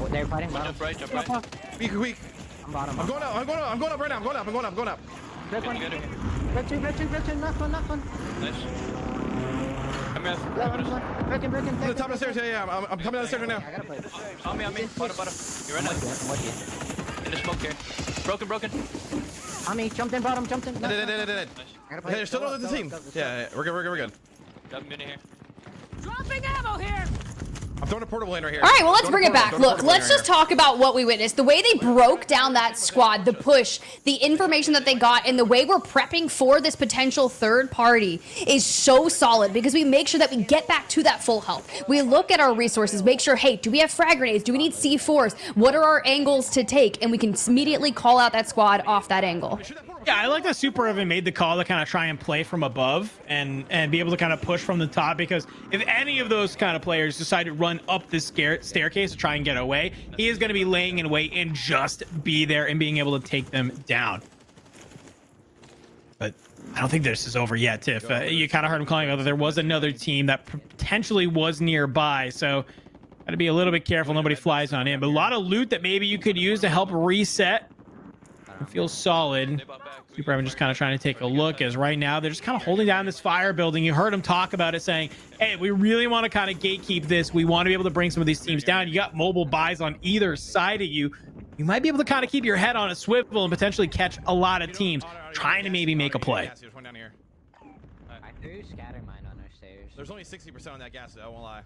[SPEAKER 13] They're fighting bottom.
[SPEAKER 14] Jump right, jump right.
[SPEAKER 8] Weak.
[SPEAKER 13] I'm bottom.
[SPEAKER 8] I'm going up right now. I'm going up.
[SPEAKER 13] Red one.
[SPEAKER 14] Get him.
[SPEAKER 13] Red two. Knock one.
[SPEAKER 14] Nice. Come here.
[SPEAKER 13] Broken.
[SPEAKER 8] To the top of the stairs. Yeah. I'm coming down the stairs right now.
[SPEAKER 13] I gotta play.
[SPEAKER 14] On me. Bottom. You're right now.
[SPEAKER 13] I'm with you.
[SPEAKER 14] In the smoke here. Broken.
[SPEAKER 13] On me. Jumped in bottom.
[SPEAKER 8] Dead.
[SPEAKER 14] Nice.
[SPEAKER 13] I gotta play.
[SPEAKER 8] Hey, there's still another team. Yeah, we're good.
[SPEAKER 14] Got a minute here.
[SPEAKER 15] Dropping ammo here.
[SPEAKER 8] I'm throwing a portable in right here.
[SPEAKER 1] All right, well, let's bring it back. Look, let's just talk about what we witnessed. The way they broke down that squad, the push, the information that they got, and the way we're prepping for this potential third party is so solid because we make sure that we get back to that full health. We look at our resources, make sure, hey, do we have frag grenades? Do we need C4s? What are our angles to take? And we can immediately call out that squad off that angle.
[SPEAKER 2] Yeah, I like that Superevan made the call to kind of try and play from above and be able to kind of push from the top, because if any of those kind of players decide to run up this staircase to try and get away, he is going to be laying in wait and just be there and being able to take them down. But I don't think this is over yet, Tiff. You kind of heard him calling out that there was another team that potentially was nearby, so got to be a little bit careful nobody flies on in. But a lot of loot that maybe you could use to help reset. It feels solid. Superevan just kind of trying to take a look, as right now they're just kind of holding down this fire building. You heard him talk about it, saying, hey, we really want to kind of gatekeep this. We want to be able to bring some of these teams down. You got mobile buys on either side of you. You might be able to kind of keep your head on a swivel and potentially catch a lot of teams trying to maybe make a play.
[SPEAKER 13] I threw scatter mine on our stairs.
[SPEAKER 8] There's only 60% on that gas, though, I won't lie.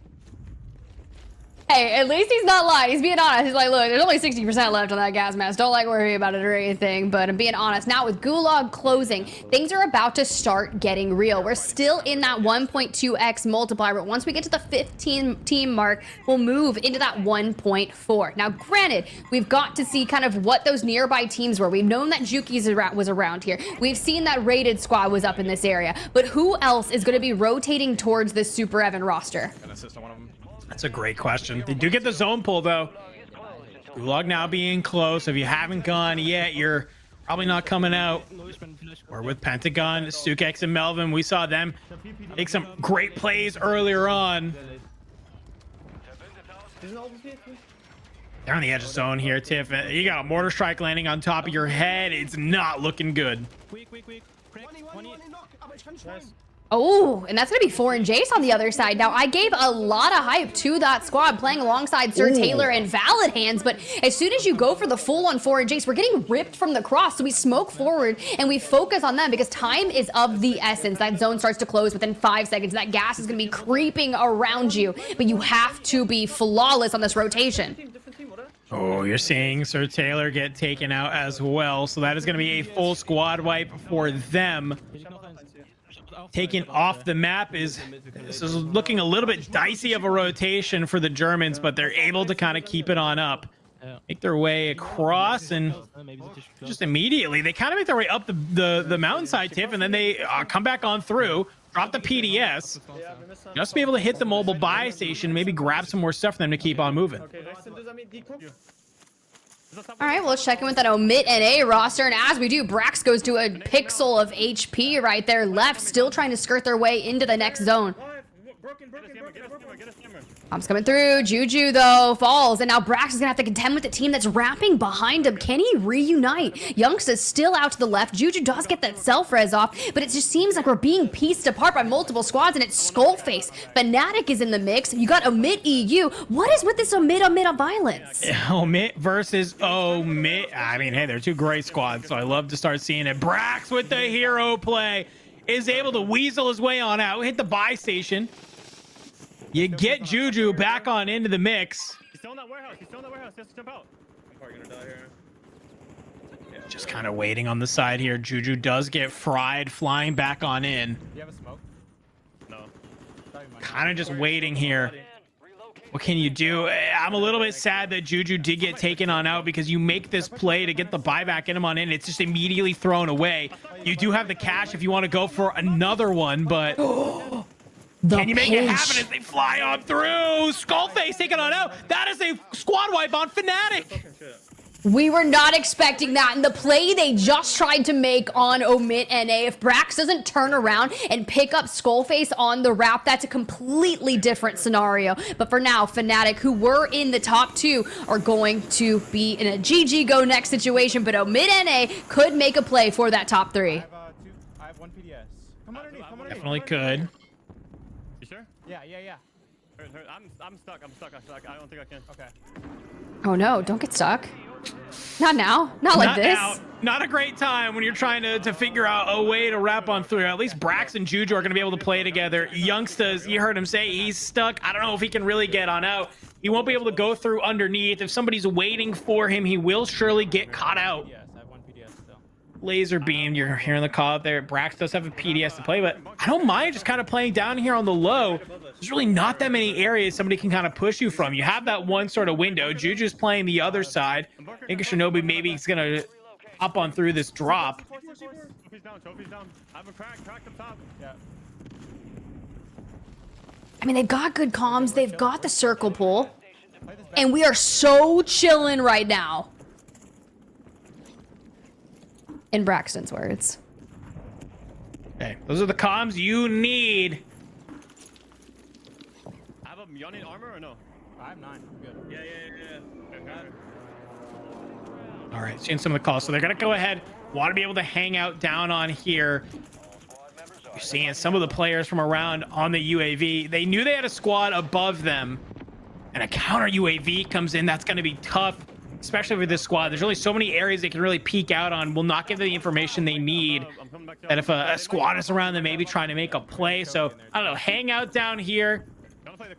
[SPEAKER 1] Hey, at least he's not lying. He's being honest. He's like, look, there's only 60% left on that gas mask. Don't like worry about it or anything, but I'm being honest. Now with Gulag closing, things are about to start getting real. We're still in that 1.2x multiplier, but once we get to the 15 team mark, we'll move into that 1.4. Now, granted, we've got to see kind of what those nearby teams were. We've known that Juki's was around here. We've seen that Rated squad was up in this area, but who else is going to be rotating towards this Superevan roster?
[SPEAKER 2] That's a great question. They do get the zone pull, though. Gulag now being close. If you haven't gone yet, you're probably not coming out. We're with Pentagon, Sukex, and Melvin. We saw them make some great plays earlier on. They're on the edge of zone here, Tiff. You got a mortar strike landing on top of your head. It's not looking good.
[SPEAKER 1] Oh, and that's going to be 4 and Jace on the other side. Now, I gave a lot of hype to that squad playing alongside Sir Taylor and Valid Hands, but as soon as you go for the full-on 4 and Jace, we're getting ripped from the cross, so we smoke forward and we focus on them because time is of the essence. That zone starts to close within 5 seconds. That gas is going to be creeping around you, but you have to be flawless on this rotation.
[SPEAKER 2] Oh, you're seeing Sir Taylor get taken out as well, so that is going to be a full squad wipe for them. Taken off the map this is looking a little bit dicey of a rotation for the Germans, but they're able to kind of keep it on up, make their way across, and just immediately they kind of make their way up the mountainside, Tiff, and then they come back on through, drop the PDS, just to be able to hit the mobile buy station, maybe grab some more stuff for them to keep on moving.
[SPEAKER 1] All right, well, let's check in with that omit and A roster. And as we do, Brax goes to a pixel of HP right there left, still trying to skirt their way into the next zone. Bombs coming through. Juju, though, falls. And now Brax is going to have to contend with the team that's wrapping behind him. Can he reunite? Youngst is still out to the left. Juju does get that self-res off, but it just seems like we're being pieced apart by multiple squads, and it's Skullface. Fnatic is in the mix. You got Omit EU. What is with this Omit violence?
[SPEAKER 2] Omit versus Omit. I mean, hey, they're two great squads, so I love to start seeing it. Brax with the hero play is able to weasel his way on out, hit the buy station. You get Juju back on into the mix.
[SPEAKER 12] He's still in that warehouse. He has to jump out.
[SPEAKER 4] I'm probably gonna die here.
[SPEAKER 2] Just kind of waiting on the side here. Juju does get fried, flying back on in.
[SPEAKER 3] Do you have a smoke?
[SPEAKER 12] No.
[SPEAKER 2] Kind of just waiting here. What can you do? I'm a little bit sad that Juju did get taken on out, because you make this play to get the buyback in him on in. It's just immediately thrown away. You do have the cash if you want to go for another one, but... Can you make it happen as they fly on through? Skullface taken on out. That is a squad wipe on Fnatic.
[SPEAKER 1] We were not expecting that. And the play they just tried to make on omit NA, if Brax doesn't turn around and pick up Skullface on the wrap, that's a completely different scenario. But for now, Fnatic, who were in the top 2, are going to be in a GG go next situation. But omit NA could make a play for that top 3.
[SPEAKER 3] I have 1 PDS. Come underneath, come underneath.
[SPEAKER 2] Definitely could.
[SPEAKER 12] You sure?
[SPEAKER 3] Yeah.
[SPEAKER 12] I'm stuck. I don't think I can.
[SPEAKER 3] Okay.
[SPEAKER 1] Oh no, don't get stuck. Not now. Not like this.
[SPEAKER 2] Now. Not a great time when you're trying to figure out a way to wrap on through. At least Brax and Juju are going to be able to play together. Youngsters, you heard him say he's stuck. I don't know if he can really get on out. He won't be able to go through underneath. If somebody's waiting for him, he will surely get caught out.
[SPEAKER 3] Yes, I have 1 PDS still.
[SPEAKER 2] Laser beam, you're hearing the call out there. Brax does have a PDS to play, but I don't mind just kind of playing down here on the low. There's really not that many areas somebody can kind of push you from. You have that one sort of window. Juju's playing the other side. I think Shinobi maybe he's gonna up on through this drop.
[SPEAKER 12] Trophy's down. I have a crack up top.
[SPEAKER 3] Yeah.
[SPEAKER 1] I mean, they've got good comms. They've got the circle pull. And we are so chilling right now. In Braxton's words.
[SPEAKER 2] Okay, those are the comms you need.
[SPEAKER 12] I have a Yawning armor or no?
[SPEAKER 3] I have 9. I'm good.
[SPEAKER 12] Yeah. Okay.
[SPEAKER 2] All right, seeing some of the calls. So they're going to go ahead. Want to be able to hang out down on here. You're seeing some of the players from around on the UAV. They knew they had a squad above them. And a counter UAV comes in. That's going to be tough, especially with this squad. There's only so many areas they can really peek out on. Will not give them the information they need. That if a squad is around them, maybe trying to make a play. So, I don't know, hang out down here.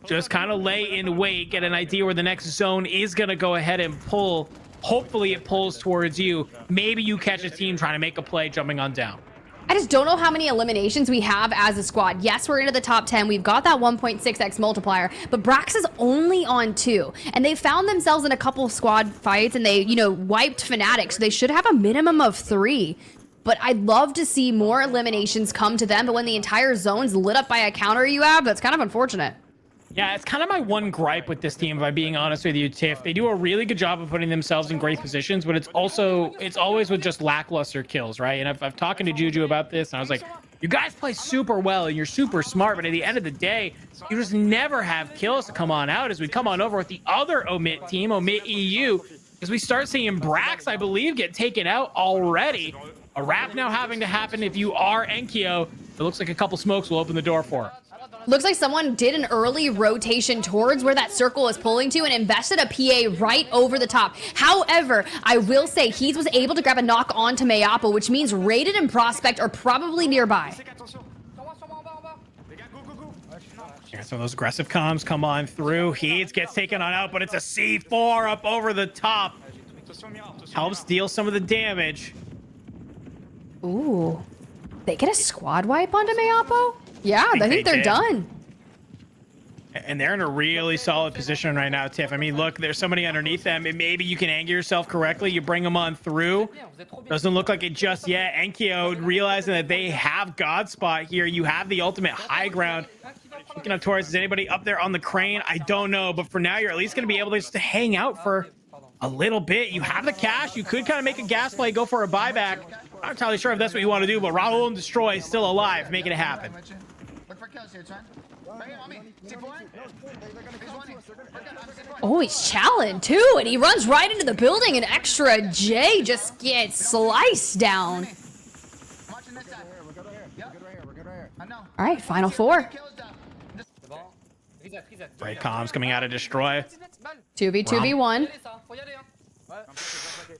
[SPEAKER 2] Just kind of lay in wait, get an idea where the next zone is going to go ahead and pull. Hopefully it pulls towards you. Maybe you catch a team trying to make a play jumping on down.
[SPEAKER 1] I just don't know how many eliminations we have as a squad. Yes, we're into the top 10. We've got that 1.6x multiplier, but Brax is only on 2. And they found themselves in a couple squad fights and they, you know, wiped Fnatic. So they should have a minimum of 3. But I'd love to see more eliminations come to them. But when the entire zone's lit up by a counter you have, that's kind of unfortunate.
[SPEAKER 2] Yeah, it's kind of my one gripe with this team, if I'm being honest with you, Tiff. They do a really good job of putting themselves in great positions, but it's always with just lackluster kills, right? And I've talking to Juju about this, and I was like, you guys play super well, and you're super smart, but at the end of the day, you just never have kills to come on out as we come on over with the other omit team, omit EU, as we start seeing Brax, I believe, get taken out already. A wrap now having to happen if you are enkeo. It looks like a couple smokes will open the door for it.
[SPEAKER 1] Looks like someone did an early rotation towards where that circle is pulling to and invested a PA right over the top. However, I will say he was able to grab a knock onto Mayappo, which means Rated and Prospect are probably nearby.
[SPEAKER 2] Here's some of those aggressive comms come on through. Heats gets taken on out, but it's a C4 up over the top. Helps deal some of the damage.
[SPEAKER 1] Ooh. They get a squad wipe onto Mayappo? Yeah, I think they're done.
[SPEAKER 2] And they're in a really solid position right now, Tiff. I mean, look, there's somebody underneath them, and maybe you can angle yourself correctly. You bring them on through. Doesn't look like it just yet. enkeo realizing that they have God spot here. You have the ultimate high ground. Looking up towards, is anybody up there on the crane? I don't know, but for now, you're at least going to be able to just hang out for a little bit. You have the cash. You could kind of make a gas play, go for a buyback. I'm not entirely sure if that's what you want to do, but Raul and Destroy is still alive, making it happen.
[SPEAKER 1] Oh, he's challenged too, and he runs right into the building, and xressolve just gets sliced down. All right, final 4.
[SPEAKER 2] Great comms coming out of Destroy.
[SPEAKER 1] 2v1.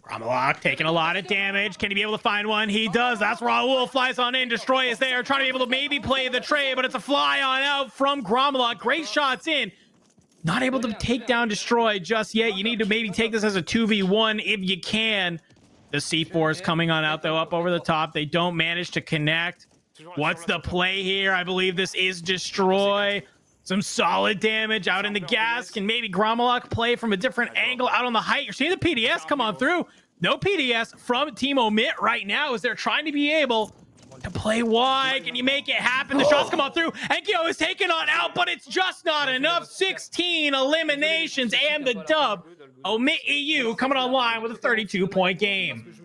[SPEAKER 2] Gromalokk taking a lot of damage. Can he be able to find one? He does. That's Raul. Flies on in. Destroy is there. Trying to be able to maybe play the trade, but it's a fly on out from Gromalokk. Great shots in. Not able to take down Destroy just yet. You need to maybe take this as a 2v1 if you can. The C4 is coming on out, though, up over the top. They don't manage to connect. What's the play here? I believe this is Destroy. Some solid damage out in the gas. Can maybe Gromalokk play from a different angle out on the height? You're seeing the PDS come on through. No PDS from Team Omit right now as they're trying to be able to play wide. Can you make it happen? The shots come on through. enkeo is taken on out, but it's just not enough. 16 eliminations and the dub oekiy coming online with a 32-point game.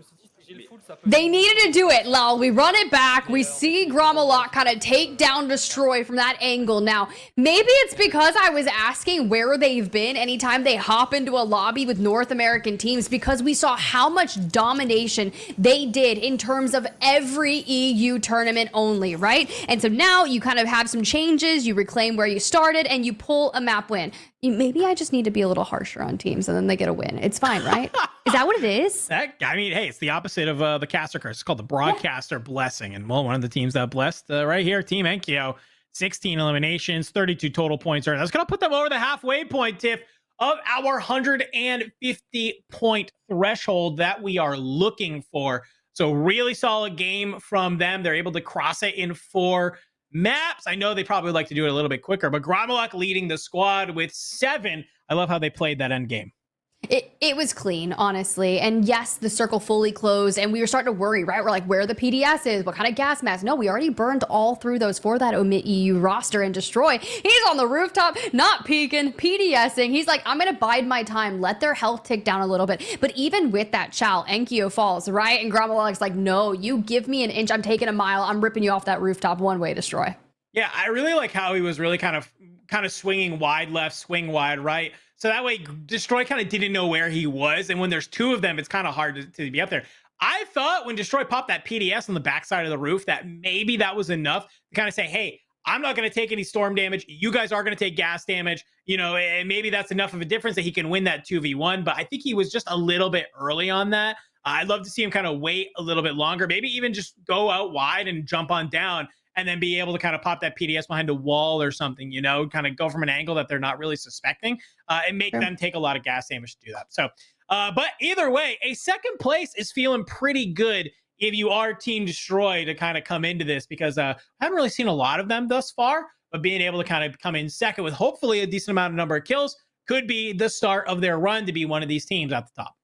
[SPEAKER 1] They needed to do it, Lal. We run it back. We see gromalokk kind of take down Destroy from that angle. Now, maybe it's because I was asking where they've been anytime they hop into a lobby with North American teams, because we saw how much domination they did in terms of every EU tournament only, right? And so now you kind of have some changes. You reclaim where you started and you pull a map win. Maybe I just need to be a little harsher on teams and then they get a win. It's fine, right? Is that what it is?
[SPEAKER 2] I mean, hey, it's the opposite of the caster curse. It's called the broadcaster blessing. And well, one of the teams that blessed right here, Team enkeo, 16 eliminations, 32 total points. That's going to put them over the halfway point, Tiff, of our 150-point threshold that we are looking for. So really solid game from them. They're able to cross it in 4 maps. I know they probably would like to do it a little bit quicker, but gromalokk leading the squad with 7. I love how they played that end game.
[SPEAKER 1] It was clean, honestly. And yes, the circle fully closed and we were starting to worry, right? We're like, where the PDS is, what kind of gas mask? No, we already burned all through those for that oekiy roster and Destroy. He's on the rooftop, not peeking, PDSing. He's like, I'm going to bide my time, let their health tick down a little bit. But even with that chow, enkeo falls, right? And gromalokk's like, no, you give me an inch, I'm taking a mile, I'm ripping you off that rooftop one way, Destroy.
[SPEAKER 2] Yeah, I really like how he was really kind of swinging wide left, swing wide right. So that way, Destroy kind of didn't know where he was. And when there's 2 of them, it's kind of hard to be up there. I thought when Destroy popped that PDS on the backside of the roof that maybe that was enough to kind of say, hey, I'm not going to take any storm damage. You guys are going to take gas damage, you know, and maybe that's enough of a difference that he can win that 2v1. But I think he was just a little bit early on that. I'd love to see him kind of wait a little bit longer, maybe even just go out wide and jump on down, and then be able to kind of pop that PDS behind a wall or something, you know, kind of go from an angle that they're not really suspecting and make them take a lot of gas damage to do that. So, but either way, a second place is feeling pretty good if you are Team Destroy to kind of come into this, because I haven't really seen a lot of them thus far, but being able to kind of come in second with hopefully a decent amount of number of kills could be the start of their run to be one of these teams at the top.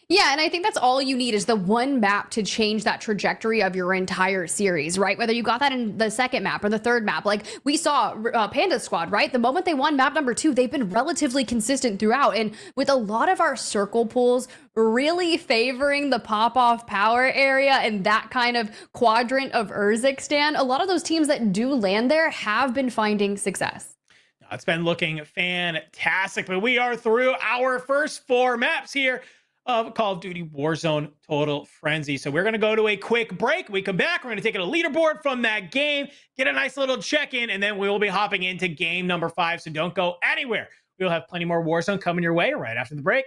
[SPEAKER 1] Yeah, and I think that's all you need is the one map to change that trajectory of your entire series, right? Whether you got that in the second map or the third map. Like we saw Panda Squad, right? The moment they won map number 2, they've been relatively consistent throughout. And with a lot of our circle pools really favoring the pop-off power area and that kind of quadrant of Urzikstan, a lot of those teams that do land there have been finding success.
[SPEAKER 2] It's been looking fantastic, but we are through our first 4 maps here of Call of Duty Warzone Total Frenzy. So we're going to go to a quick break. We come back, we're going to take a leaderboard from that game, get a nice little check-in, and then we will be hopping into game number 5. So don't go anywhere. We'll have plenty more Warzone coming your way right after the break.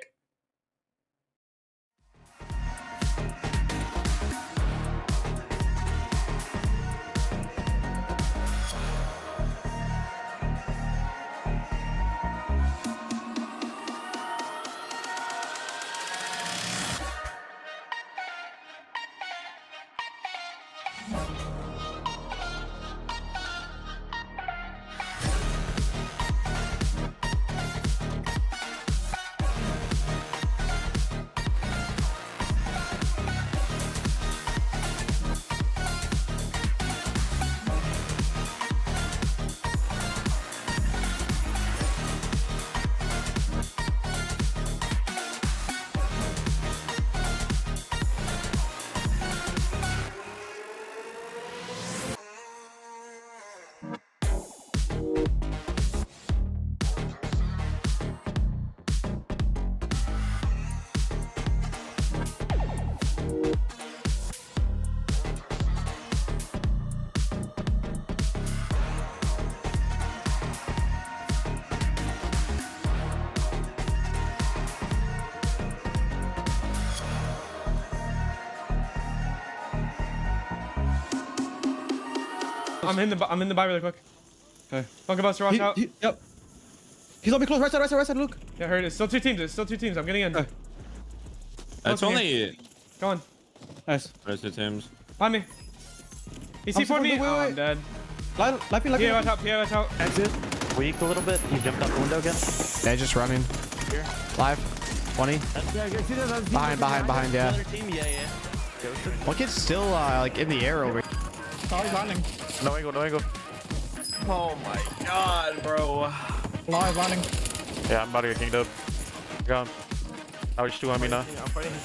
[SPEAKER 3] I'm in the buy really quick. Okay. Funky Buster, watch out.
[SPEAKER 8] Yep. He's on me close. Right side, Luke.
[SPEAKER 3] Yeah, I heard it. It's still 2 teams. It's still 2 teams. I'm getting in.
[SPEAKER 4] That's only...
[SPEAKER 3] Go on.
[SPEAKER 8] Nice.
[SPEAKER 4] There's 2 teams.
[SPEAKER 3] Find me. He C4'd me. Oh, I'm dead.
[SPEAKER 8] Life.
[SPEAKER 3] Yeah, watch out.
[SPEAKER 10] Exit. Weak a little bit. He jumped out the window again.
[SPEAKER 6] Yeah, just running. Here. Live. 20. Behind, yeah. One kid's still like in the air over here.
[SPEAKER 15] Oh, he's landing.
[SPEAKER 10] No angle.
[SPEAKER 4] Oh my god, bro.
[SPEAKER 15] Live landing.
[SPEAKER 10] Yeah, I'm about to get kinged up. Gone. Oh, just two on me now.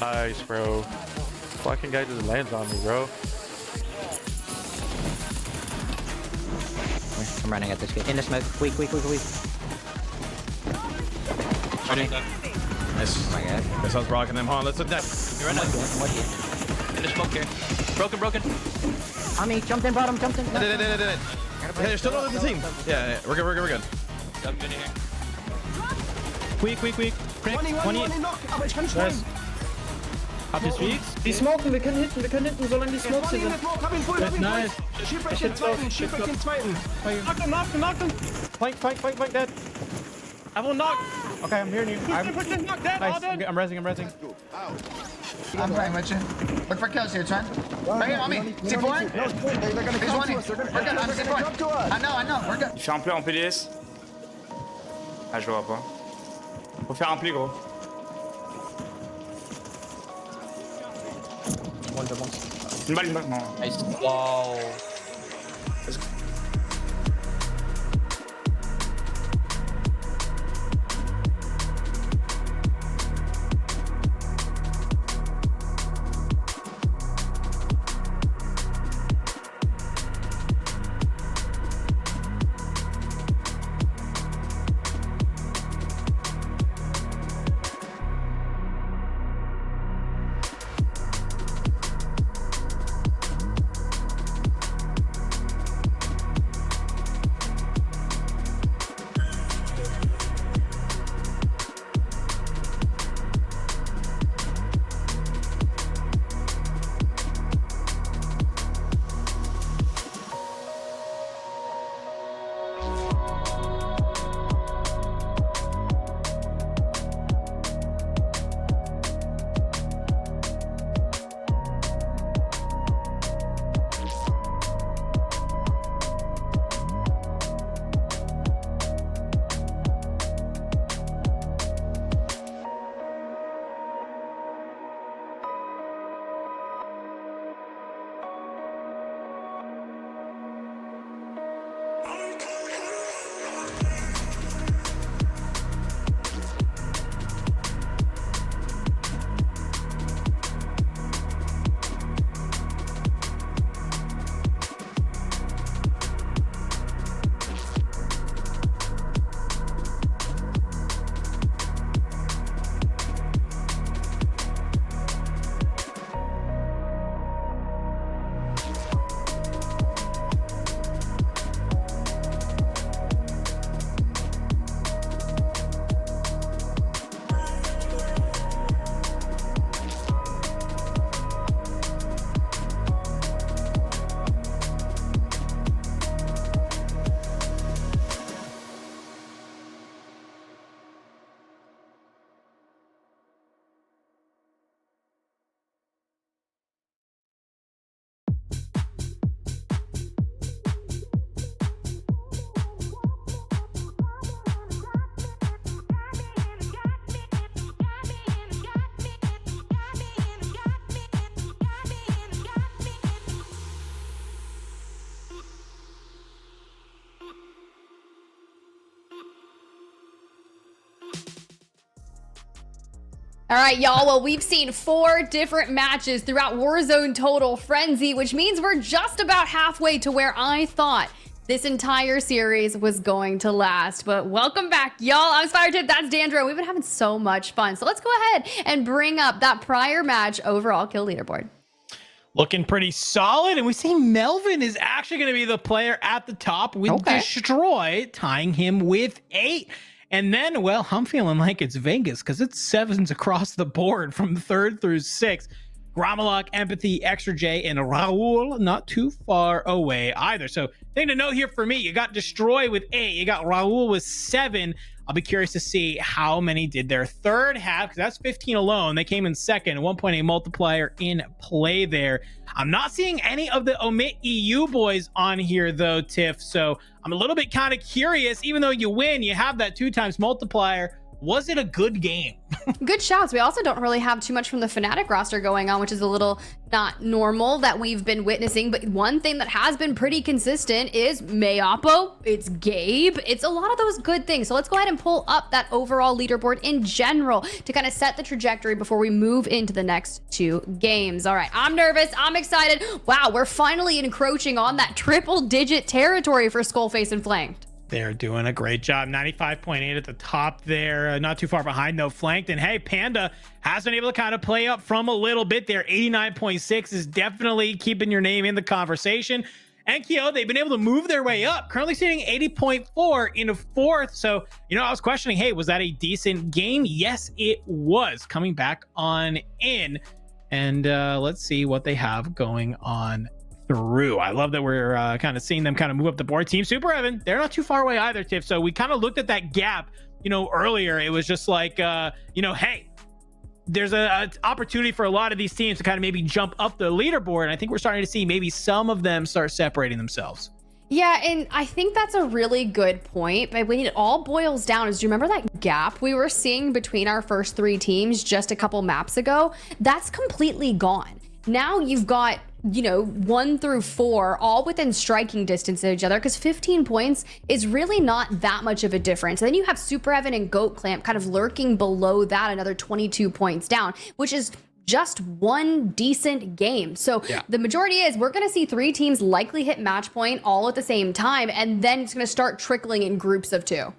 [SPEAKER 10] Nice, bro. Fucking guy just lands on me, bro.
[SPEAKER 13] I'm running at this kid. In the smoke. Weak.
[SPEAKER 6] Nice.
[SPEAKER 13] Oh my god.
[SPEAKER 6] This one's rocking them, huh? Let's look that.
[SPEAKER 14] You're right now. In the smoke here. Broken.
[SPEAKER 13] On me. Jumped in bottom. Did it.
[SPEAKER 6] Hey, there's still another team. Yeah, we're good.
[SPEAKER 14] Jump in here.
[SPEAKER 2] Quick. Crack. 20.
[SPEAKER 8] Knock, aber ich kann schneiden.
[SPEAKER 2] Habt ihr Streaks?
[SPEAKER 4] Die smoken, wir können hinten, solange die Smokes hier sind.
[SPEAKER 8] Hab ihn voll.
[SPEAKER 2] Nice.
[SPEAKER 8] Schieb euch den zweiten.
[SPEAKER 3] Knock him. Flank, dead. I will knock. Okay, I'm hearing you. Nice. I'm resing.
[SPEAKER 8] I'm playing with you. Look for kills here, Trent. Right here on me. C4? He's running. We're good. I'm C4. I know. We're good.
[SPEAKER 4] Il fait un play en PDS. Ah, je le vois pas. Faut faire un pli, gros. Une balle. Non.
[SPEAKER 14] Nice. Wow.
[SPEAKER 1] All right, y'all. Well, we've seen 4 different matches throughout Warzone Total Frenzy, which means we're just about halfway to where I thought this entire series was going to last. But welcome back, y'all. I'm Spidertip. That's Dandro. We've been having so much fun. So let's go ahead and bring up that prior match overall kill leaderboard.
[SPEAKER 2] Looking pretty solid, and we see Melvin is actually going to be the player at the top with Destroy, tying him with 8. And then, well, I'm feeling like it's Vegas because it's 7s across the board from 3rd through 6th. Gromalokk, Empathy, xressolve, and Raul not too far away either. So thing to note here for me, you got Destroy with 8, you got Raul with 7. I'll be curious to see how many did their third have, because that's 15 alone. They came in second, 1.8 multiplier in play there. I'm not seeing any of the Omit EU boys on here though, Tiff. So I'm a little bit kind of curious. Even though you win, you have that 2 times multiplier. was it a good game?
[SPEAKER 1] Good shouts. We also don't really have too much from the Fnatic roster going on, which is a little not normal that we've been witnessing. But one thing that has been pretty consistent is mayappo, it's Gabe, it's a lot of those good things. So let's go ahead and pull up that overall leaderboard in general to kind of set the trajectory before we move into the next 2 games. All right, I'm nervous, I'm excited. Wow, we're finally encroaching on that triple-digit territory for Skullface and Flanked.
[SPEAKER 2] They're doing a great job. 95.8 at the top there. Not too far behind, though, Flanked. And hey, Panda has been able to kind of play up from a little bit there. 89.6 is definitely keeping your name in the conversation. Enkeo, they've been able to move their way up. Currently sitting 80.4 in a 4th. So, you know, I was questioning, hey, was that a decent game? Yes, it was. Coming back on in. And let's see what they have going on through. I love that we're kind of seeing them kind of move up the board. Team Superevan, they're not too far away either, Tiff. So we kind of looked at that gap, you know, earlier. It was just like, you know, hey, there's a opportunity for a lot of these teams to kind of maybe jump up the leaderboard. And I think we're starting to see maybe some of them start separating themselves.
[SPEAKER 1] Yeah, and I think that's a really good point. But when it all boils down is, do you remember that gap we were seeing between our first 3 teams just a couple maps ago? That's completely gone. Now you've got, you know, 1 through 4 all within striking distance of each other, because 15 points is really not that much of a difference. And then you have Superevan and Goat Clamp kind of lurking below that, another 22 points down, which is just 1 decent game. So yeah, the majority is we're going to see 3 teams likely hit match point all at the same time, and then it's going to start trickling in groups of 2.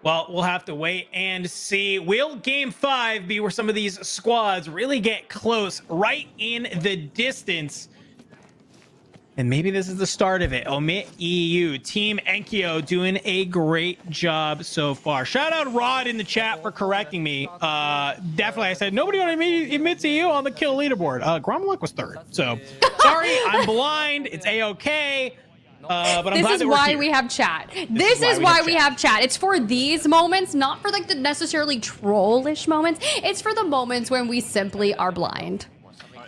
[SPEAKER 2] Well, we'll have to wait and see. Will game 5 be where some of these squads really get close, right in the distance? And maybe this is the start of it. Omit EU. Team Enkeo doing a great job so far. Shout out Rod in the chat for correcting me. Definitely, I said nobody admits EU on the kill leaderboard. Gromalokk was 3rd. So, sorry, I'm blind. It's A-okay. But I'm glad that we're here.
[SPEAKER 1] We have chat. This is why we have chat. It's for these moments, not for like the necessarily trollish moments. It's for the moments when we simply are blind.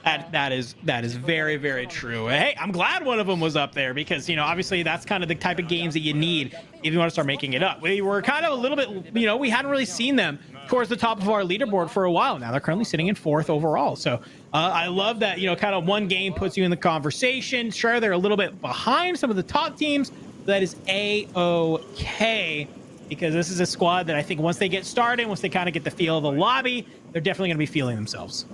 [SPEAKER 2] That is very, very true. Hey, I'm glad one of them was up there because, you know, obviously that's kind of the type of games that you need if you want to start making it up. We were kind of a little bit, you know, we hadn't really seen them towards the top of our leaderboard for a while now. They're currently sitting in 4th overall. So I love that, you know, kind of one game puts you in the conversation. Sure, they're a little bit behind some of the top teams. That is A-okay, because this is a squad that I think once they get started, once they kind of get the feel of the lobby, they're definitely going to be feeling themselves.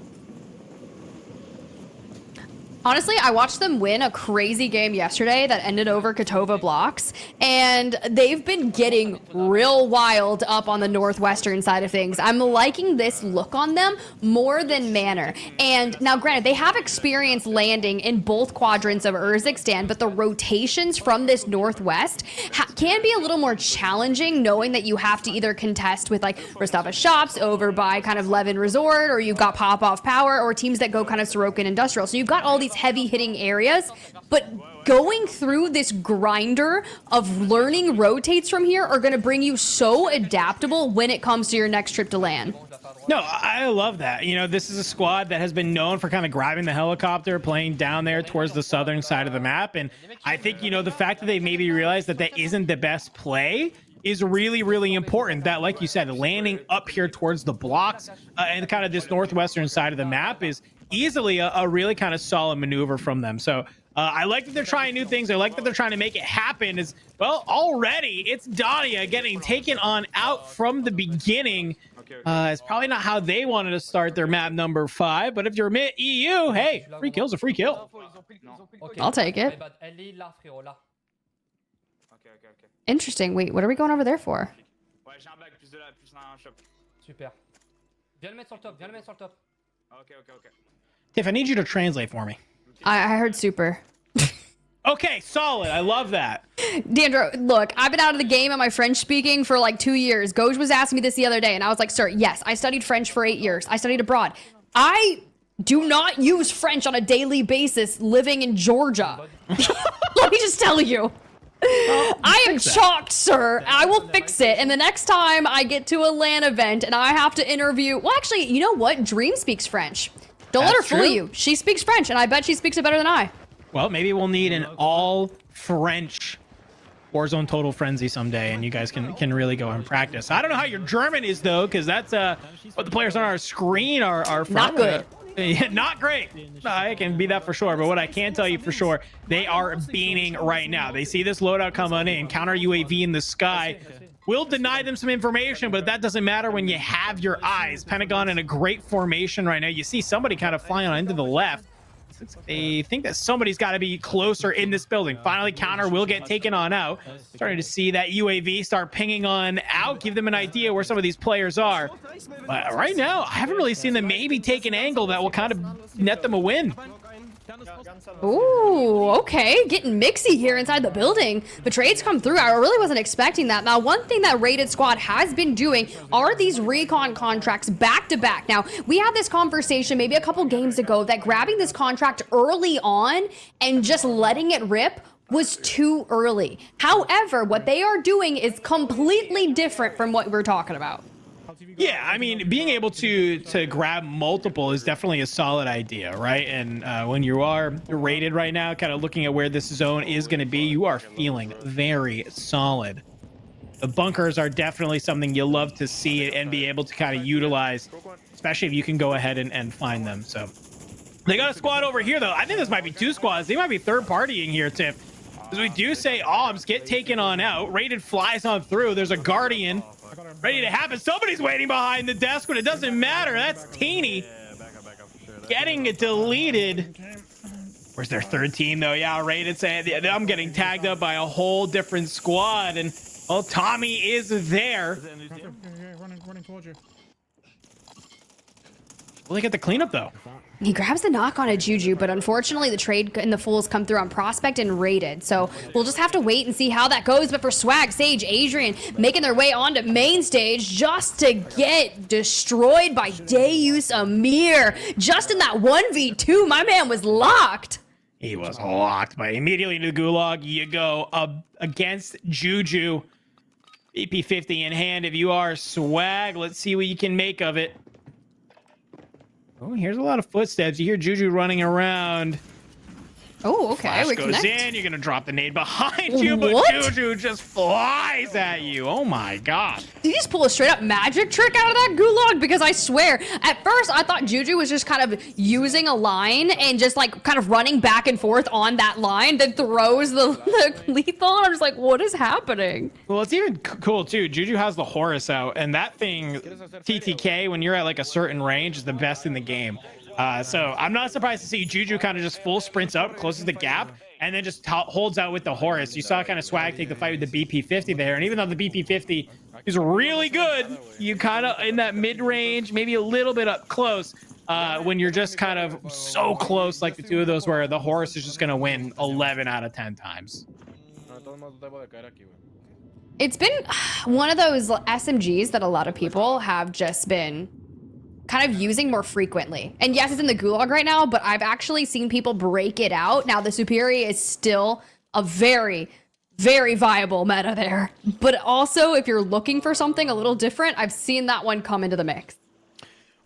[SPEAKER 1] Honestly, I watched them win a crazy game yesterday that ended over Katova blocks, and they've been getting real wild up on the northwestern side of things. I'm liking this look on them more than Manor. And now, granted, they have experience landing in both quadrants of Urzikstan, but the rotations from this northwest can be a little more challenging, knowing that you have to either contest with like Rostava Shops over by kind of Levin Resort, or you've got Pop Off Power, or teams that go kind of Sorokin Industrial. So you've got all these heavy hitting areas, but going through this grinder of learning rotates from here are going to bring you so adaptable when it comes to your next trip to LAN.
[SPEAKER 2] No, I love that. You know, this is a squad that has been known for kind of grabbing the helicopter, playing down there towards the southern side of the map. And I think, you know, the fact that they maybe realized that that isn't the best play is really, really important. That, like you said, landing up here towards the blocks and kind of this northwestern side of the map is easily a really kind of solid maneuver from them. So I like that they're trying new things. I like that they're trying to make it happen. As well, already it's Dania getting taken on out from the beginning. It's probably not how they wanted to start their map number 5, but if you're mid EU, hey, free kill's a free kill.
[SPEAKER 1] I'll take it. Interesting. Wait, what are we going over there for?
[SPEAKER 5] Super. Viens le mettre sur le top, viens le mettre sur le top.
[SPEAKER 2] Okay. Tiff, I need you to translate for me.
[SPEAKER 1] I heard super.
[SPEAKER 2] Okay, solid. I love that.
[SPEAKER 1] Deandro, look, I've been out of the game on my French speaking for like 2 years. Goj was asking me this the other day, and I was like, sir, yes, I studied French for 8 years. I studied abroad. I do not use French on a daily basis living in Georgia. Let me just tell you. I am shocked, sir. I will fix it. And the next time I get to a LAN event and I have to interview... Well, actually, you know what? Dream speaks French. Don't let her fool you. She speaks French, and I bet she speaks it better than I.
[SPEAKER 2] Well, maybe we'll need an all-French Warzone Total Frenzy someday, and you guys can really go and practice. I don't know how your German is though, because that's what the players on our screen are from.
[SPEAKER 1] Not good.
[SPEAKER 2] Not great. I can be that for sure. But what I can tell you for sure, they are beaming right now. They see this loadout come on in, counter UAV in the sky. We'll deny them some information, but that doesn't matter when you have your eyes. Pentagon in a great formation right now. You see somebody kind of flying into the left. They think that somebody's got to be closer in this building. Finally, counter will get taken on out. Starting to see that UAV start pinging on out, give them an idea where some of these players are. But right now, I haven't really seen them maybe take an angle that will kind of net them a win.
[SPEAKER 1] Ooh, okay. Getting mixy here inside the building. The trades come through. I really wasn't expecting that. Now, one thing that Rated Squad has been doing are these recon contracts back to back. Now, we had this conversation maybe a couple games ago that grabbing this contract early on and just letting it rip was too early. However, what they are doing is completely different from what we're talking about.
[SPEAKER 2] Yeah, I mean, being able to grab multiple is definitely a solid idea, right? And when you are rated right now, kind of looking at where this zone is going to be, you are feeling very solid. The bunkers are definitely something you love to see it and be able to kind of utilize, especially if you can go ahead and find them. So they got a squad over here, though. I think this might be two squads. They might be third partying here, Tiff. As we do say, OBS get taken on out. Rated flies on through. There's a Guardian ready to happen. Somebody's waiting behind the desk, but it doesn't matter. That's Teeny getting it deleted. Where's their third team, though? Yeah, Rated saying I'm getting tagged up by a whole different squad, and well, Tommy is there.
[SPEAKER 3] Running towards you.
[SPEAKER 2] Will they get the cleanup, though?
[SPEAKER 1] He grabs the knock on a Juju, but unfortunately the trade and the fools come through on Prospect and Rated. So we'll just have to wait and see how that goes. But for Swag, Sage, Adrian making their way onto main stage just to get destroyed by deusamir. Just in that 1v2, my man was locked.
[SPEAKER 2] He was locked, but immediately into the gulag you go up against Juju. BP50 in hand if you are Swag. Let's see what you can make of it. Oh, here's a lot of footsteps. You hear Juju running around.
[SPEAKER 1] Oh, okay.
[SPEAKER 2] Flash
[SPEAKER 1] We
[SPEAKER 2] goes
[SPEAKER 1] connect.
[SPEAKER 2] in. You're going to drop the nade behind you, but
[SPEAKER 1] What?
[SPEAKER 2] Juju just flies at you. Oh, my gosh.
[SPEAKER 1] Did you just pull a straight up magic trick out of that gulag? Because I swear, at first I thought Juju was just kind of using a line and just like kind of running back and forth on that line, then throws the lethal. I'm just like, what is happening?
[SPEAKER 2] Well, it's even cool, too. Juju has the Horus out, and that thing, TTK, when you're at like a certain range, is the best in the game. So I'm not surprised to see Juju kind of just full sprints up, closes the gap, and then just holds out with the Horus. You saw kind of Swag take the fight with the BP50 there, and even though the BP50 is really good, you kind of in that mid-range, maybe a little bit up close, when you're just kind of so close like the two of those where the Horus is just going to win 11 out of 10 times.
[SPEAKER 1] It's been one of those SMGs that a lot of people have just been kind of using more frequently. And yes, it's in the gulag right now, but I've actually seen people break it out. Now, the Superior is still a very, very viable meta there. But also, if you're looking for something a little different, I've seen that one come into the mix.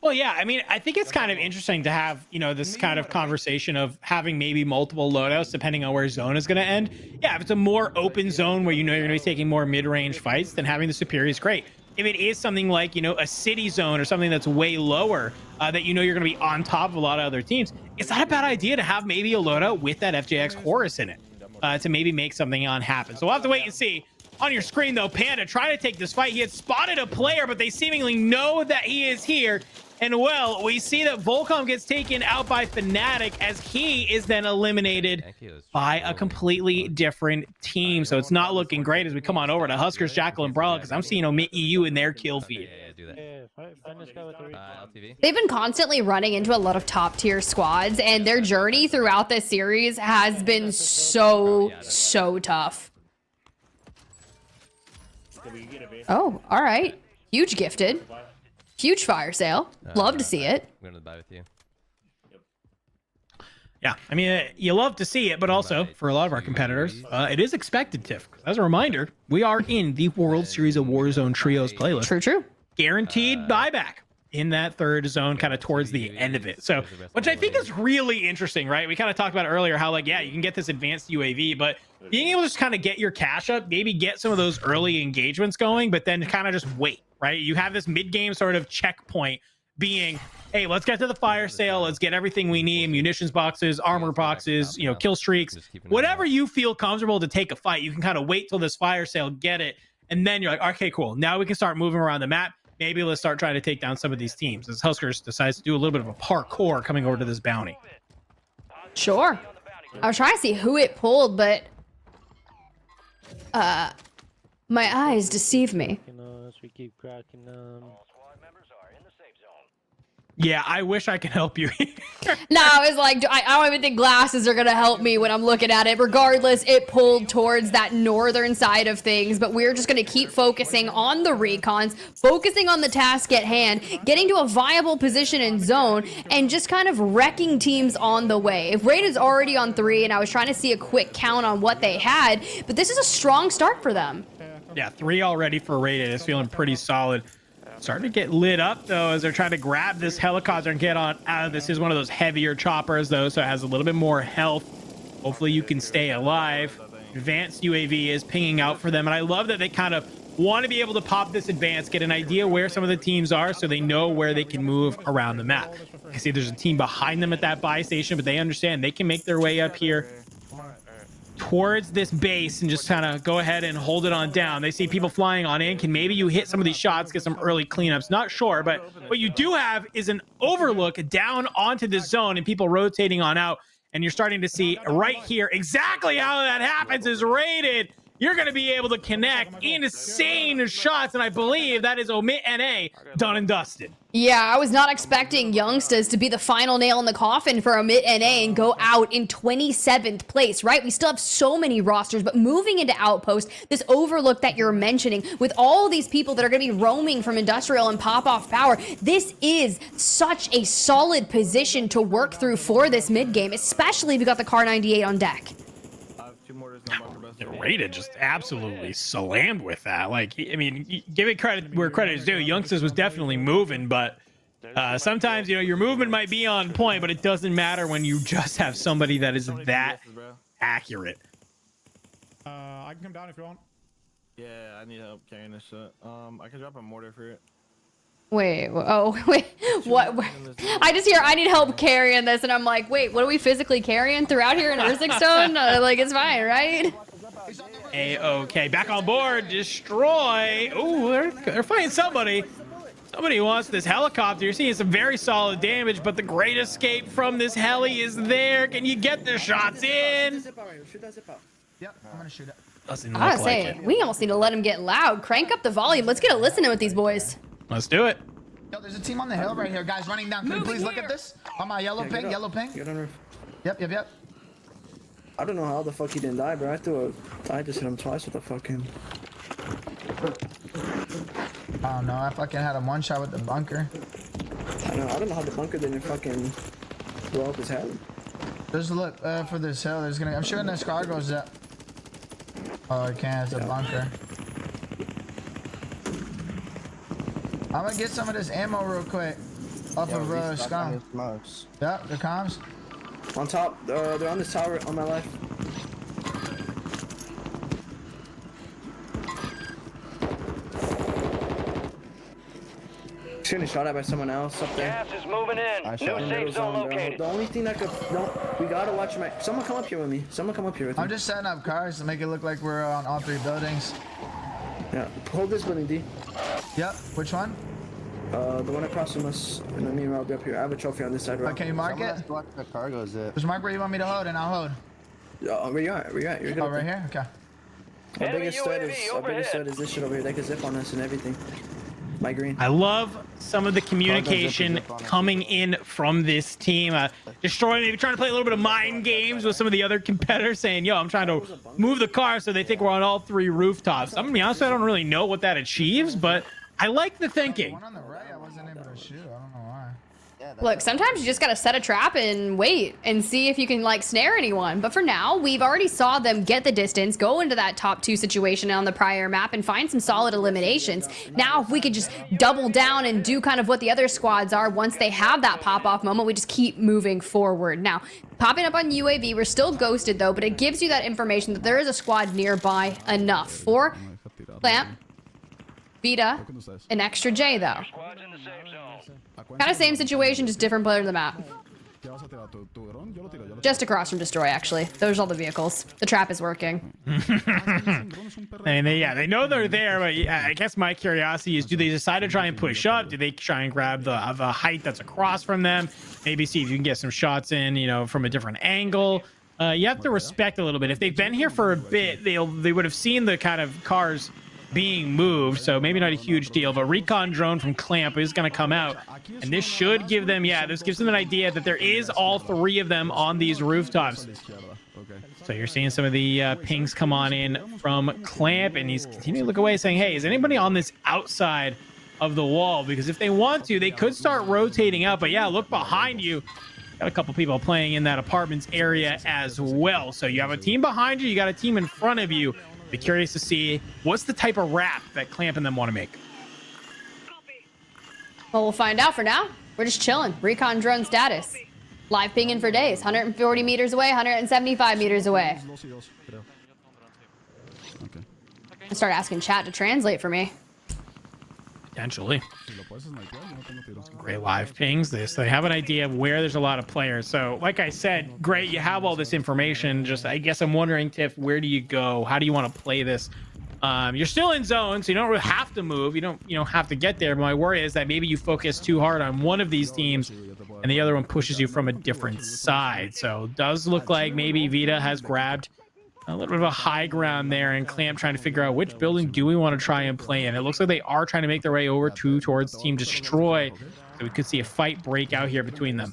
[SPEAKER 2] Well, yeah, I mean, I think it's kind of interesting to have, you know, this kind of conversation of having maybe multiple loadouts depending on where zone is going to end. Yeah, if it's a more open zone where you know you're going to be taking more mid-range fights, then having the Superior is great. If it is something like, you know, a city zone or something that's way lower that you know you're going to be on top of a lot of other teams, it's not a bad idea to have maybe a loadout with that FJX Horus in it to maybe make something on happen. So we'll have to wait and see. On your screen, though, Panda trying to take this fight. He had spotted a player, but they seemingly know that he is here. And, well, we see that Volcom gets taken out by Fnatic as he is then eliminated by a completely different team. So it's not looking great as we come on over to Huskers, Jackal, and Brawler, because I'm seeing Omit EU in their kill feed.
[SPEAKER 1] They've been constantly running into a lot of top tier squads, and their journey throughout this series has been so tough. Oh, all right. Huge gifted. Huge fire sale. Love to see it.
[SPEAKER 7] I'm going to buy with you.
[SPEAKER 2] Yeah, I mean, you love to see it, but also for a lot of our competitors, it is expected, Tiff. As a reminder, we are in the World Series of Warzone Trios playlist.
[SPEAKER 1] True.
[SPEAKER 2] Guaranteed buyback. in that third zone kind of towards the end of it. So, which I think is really interesting, right? We kind of talked about earlier how like, yeah, you can get this advanced UAV, but being able to just kind of get your cash up, maybe get some of those early engagements going, but then kind of just wait, right? You have this mid-game sort of checkpoint being, hey, let's get to the fire sale. Let's get everything we need, munitions boxes, armor boxes, you know, kill streaks, whatever you feel comfortable to take a fight. You can kind of wait till this fire sale, get it. And then you're like, okay, cool. Now we can start moving around the map. Maybe let's start trying to take down some of these teams as Huskers decides to do a little bit of a parkour coming over to this bounty.
[SPEAKER 1] Sure. I was trying to see who it pulled, but my eyes deceive me.
[SPEAKER 10] We keep cracking them.
[SPEAKER 2] Yeah, I wish I could help you.
[SPEAKER 1] No, I was like, I don't even think glasses are going to help me when I'm looking at it. Regardless, it pulled towards that northern side of things, but we're just going to keep focusing on the recons, focusing on the task at hand, getting to a viable position in zone, and just kind of wrecking teams on the way. If Raid is already on 3, and I was trying to see a quick count on what they had, but this is a strong start for them.
[SPEAKER 2] Yeah, 3 already for Raid. It's feeling pretty solid. Starting to get lit up though as they're trying to grab this helicopter and get on out of this. Is one of those heavier choppers though, so it has a little bit more health. Hopefully you can stay alive. Advanced UAV is pinging out for them, and I love that they kind of want to be able to pop this advance, get an idea where some of the teams are so they know where they can move around the map. I see there's a team behind them at that buy station, but they understand they can make their way up here towards this base and just kind of go ahead and hold it on down. They see people flying on in. Can maybe you hit some of these shots, get some early cleanups? Not sure, but what you do have is an overlook down onto this zone and people rotating on out, and you're starting to see right here exactly how that happens is Rated. You're going to be able to connect insane shots, and I believe that is Omit NA done and dusted.
[SPEAKER 1] Yeah, I was not expecting Youngsters to be the final nail in the coffin for Omit NA and go out in 27th place, right? We still have so many rosters, but moving into Outpost, this overlook that you're mentioning, with all these people that are going to be roaming from Industrial and Pop-Off Power, this is such a solid position to work through for this mid-game, especially if you got the Car 98 on deck.
[SPEAKER 2] Rated just absolutely slammed with that. Like, I mean, give it credit where credit is due. Youngsters was definitely moving, but sometimes, you know, your movement might be on point, but it doesn't matter when you just have somebody that is that accurate.
[SPEAKER 3] I can come down if you want.
[SPEAKER 16] Yeah, I need help carrying this shit. I can drop a mortar for it.
[SPEAKER 1] Wait, oh, wait, what? I just hear I need help carrying this, and I'm like, wait, what are we physically carrying throughout here in Urzickstone? Like, it's fine, right?
[SPEAKER 2] A-okay, back on board, destroy. Oh, they're fighting somebody. Somebody wants this helicopter. You're seeing some very solid damage, but the great escape from this heli is there. Can you get the shots in?
[SPEAKER 8] Yep, I'm gonna shoot it.
[SPEAKER 2] Doesn't
[SPEAKER 1] I gotta
[SPEAKER 2] look like
[SPEAKER 1] say,
[SPEAKER 2] it.
[SPEAKER 1] we almost need to let him get loud. Crank up the volume. Let's get a listening with these boys.
[SPEAKER 2] Let's do it.
[SPEAKER 8] Yo, there's a team on the hill right here, guys, running down. Can you please look at this? On my yellow ping, yellow ping.
[SPEAKER 9] Get on roof.
[SPEAKER 8] Yep.
[SPEAKER 9] I don't know how the fuck he didn't die, bro. I just hit him twice with a fucking.
[SPEAKER 8] Oh no, I fucking had him one shot with the bunker.
[SPEAKER 9] I don't know how the bunker didn't fucking blow up his head.
[SPEAKER 8] Just look for this hill. There's gonna. I'm shooting this car goes up. Oh, I can't. It's a bunker. I'm gonna get some of this ammo real quick off of Scum. Yep, the comms.
[SPEAKER 9] On top, they're on this tower on my left. He's getting shot at by someone else up there.
[SPEAKER 15] Gas is moving in. New safe zone located.
[SPEAKER 9] The only thing that could, we gotta watch my. Someone come up here with me. Someone come up here with me.
[SPEAKER 8] I'm just setting up cars to make it look like we're on all 3 buildings.
[SPEAKER 9] Yeah, hold this building, D.
[SPEAKER 8] Yep. Which one?
[SPEAKER 9] The one across from us, and then me and Rob be up here. I have a trophy on this side, Rob.
[SPEAKER 8] Can you mark it?
[SPEAKER 6] The cargo's it.
[SPEAKER 8] Just mark where you want me to hold, and I'll hold.
[SPEAKER 9] Where you at? Where you at? You're good.
[SPEAKER 8] Oh, right here? Okay.
[SPEAKER 9] Our biggest threat is this shit over here. They can zip on us and everything. My green.
[SPEAKER 2] I love some of the communication coming in from this team. Destroy, maybe trying to play a little bit of mind games with some of the other competitors, saying, yo, I'm trying to move the car so they think we're on all 3 rooftops. I'm gonna be honest, I don't really know what that achieves, but I like the thinking.
[SPEAKER 8] One on the right, I wasn't able to shoot. I don't know why.
[SPEAKER 6] Yeah,
[SPEAKER 1] Look, sometimes you just gotta set a trap and wait and see if you can like snare anyone. But for now, we've already saw them get the distance, go into that top 2 situation on the prior map and find some solid eliminations. Now, if we could just double down and do kind of what the other squads are once they have that pop-off moment, we just keep moving forward. Now, popping up on UAV, we're still ghosted though, but it gives you that information that there is a squad nearby enough for Clamp, Vita, and xressolve though. Kind of same situation, just different player of the map. Just across from Destroy, actually. Those are all the vehicles. The trap is working.
[SPEAKER 2] And they know they're there, but yeah, I guess my curiosity is, do they decide to try and push up? Do they try and grab the height that's across from them? Maybe see if you can get some shots in, you know, from a different angle. You have to respect a little bit. If they've been here for a bit, they would have seen the kind of cars being moved, so maybe not a huge deal, but recon drone from Clamp is going to come out, and this should give them, this gives them an idea that there is all 3 of them on these rooftops. So you're seeing some of the pings come on in from Clamp, and he's continuing to look away saying, hey, is anybody on this outside of the wall? Because if they want to, they could start rotating out, but yeah, look behind you. Got a couple people playing in that apartments area as well. So you have a team behind you, you got a team in front of you. Be curious to see what's the type of rap that Clamp and them want to make.
[SPEAKER 1] Well, we'll find out. For now, we're just chilling. Recon drone status. Live pinging for days. 140 meters away, 175 meters away. I start asking chat to translate for me.
[SPEAKER 2] Potentially. Great live pings. They have an idea of where there's a lot of players. So like I said, great, you have all this information. Just I guess I'm wondering, Tiff, where do you go? How do you want to play this? You're still in zone, so you don't really have to move. You don't have to get there. But my worry is that maybe you focus too hard on one of these teams and the other one pushes you from a different side. So it does look like maybe Vita has grabbed a little bit of a high ground there, and Clamp trying to figure out which building do we want to try and play in. It looks like they are trying to make their way over towards Team Destroy, so we could see a fight break out here between them.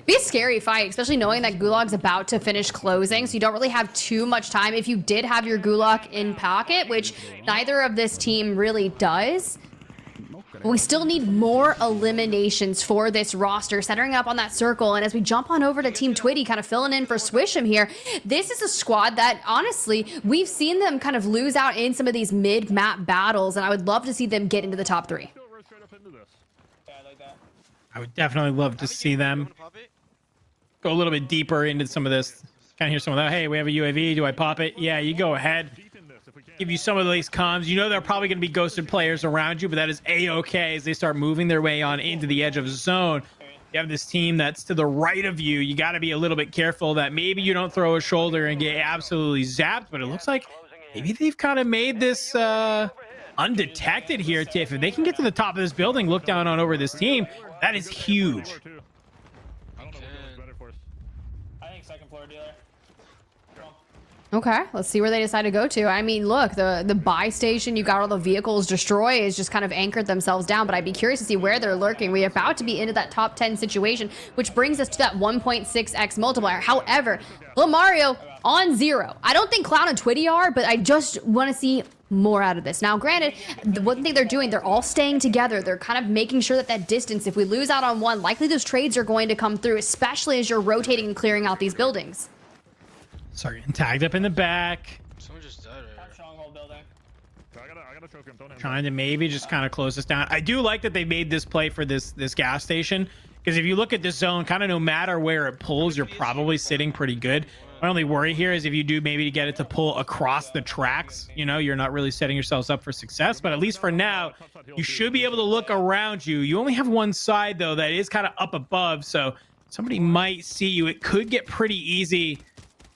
[SPEAKER 1] Be a scary fight, especially knowing that Gulag's about to finish closing, so you don't really have too much time. If you did have your Gulag in pocket, which neither of this team really does, we still need more eliminations for this roster, centering up on that circle. And as we jump on over to Team Twitty, kind of filling in for Swish'em here, this is a squad that, honestly, we've seen them kind of lose out in some of these mid-map battles, and I would love to see them get into the top 3.
[SPEAKER 2] I would definitely love to see them go a little bit deeper into some of this. Kind of hear some of that. Hey, we have a UAV. Do I pop it? Yeah, you go ahead. Give you some of these comms. You know there are probably going to be ghosted players around you, but that is a-okay as they start moving their way on into the edge of zone. You have this team that's to the right of you. You got to be a little bit careful that maybe you don't throw a shoulder and get absolutely zapped, but it looks like maybe they've kind of made this undetected here, Tiff. If they can get to the top of this building, look down on over this team, that is huge.
[SPEAKER 14] I think second floor dealer.
[SPEAKER 1] Okay, let's see where they decide to go to. I mean, look, the buy station, you got all the vehicles Destroy is just kind of anchored themselves down, but I'd be curious to see where they're lurking. We're about to be into that top 10 situation, which brings us to that 1.6x multiplier. However, Lil Mario on 0. I don't think Cloud and Twitty are, but I just want to see more out of this. Now, granted, the one thing they're doing, they're all staying together. They're kind of making sure that distance, if we lose out on one, likely those trades are going to come through, especially as you're rotating and clearing out these buildings.
[SPEAKER 2] Sorry, getting tagged up in the back.
[SPEAKER 14] Someone just died right. Stronghold building.
[SPEAKER 10] I gotta choke him.
[SPEAKER 2] Trying to maybe just kind of close this down. I do like that they made this play for this gas station, because if you look at this zone, kind of no matter where it pulls, you're probably sitting pretty good. My only worry here is if you do maybe get it to pull across the tracks, you know, you're not really setting yourselves up for success. But at least for now, you should be able to look around you. You only have one side, though, that is kind of up above, so somebody might see you. It could get pretty easy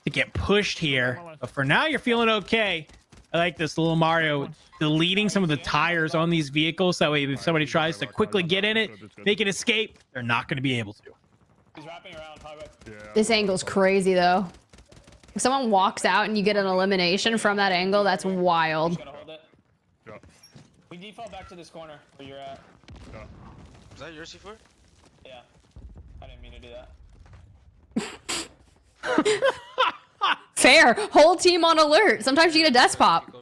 [SPEAKER 2] to get pushed here, but for now you're feeling okay. I like this little Mario deleting some of the tires on these vehicles, that way if somebody tries to quickly get in it, make an escape, they're not going to be able to.
[SPEAKER 14] He's wrapping around highway.
[SPEAKER 1] This angle's crazy though. If someone walks out and you get an elimination from that angle, that's wild.
[SPEAKER 14] Gotta hold it. We default back to this corner where you're at. Is that your C4? Yeah. I didn't mean to do that.
[SPEAKER 1] Fair. Whole team on alert. Sometimes you get a desk pop.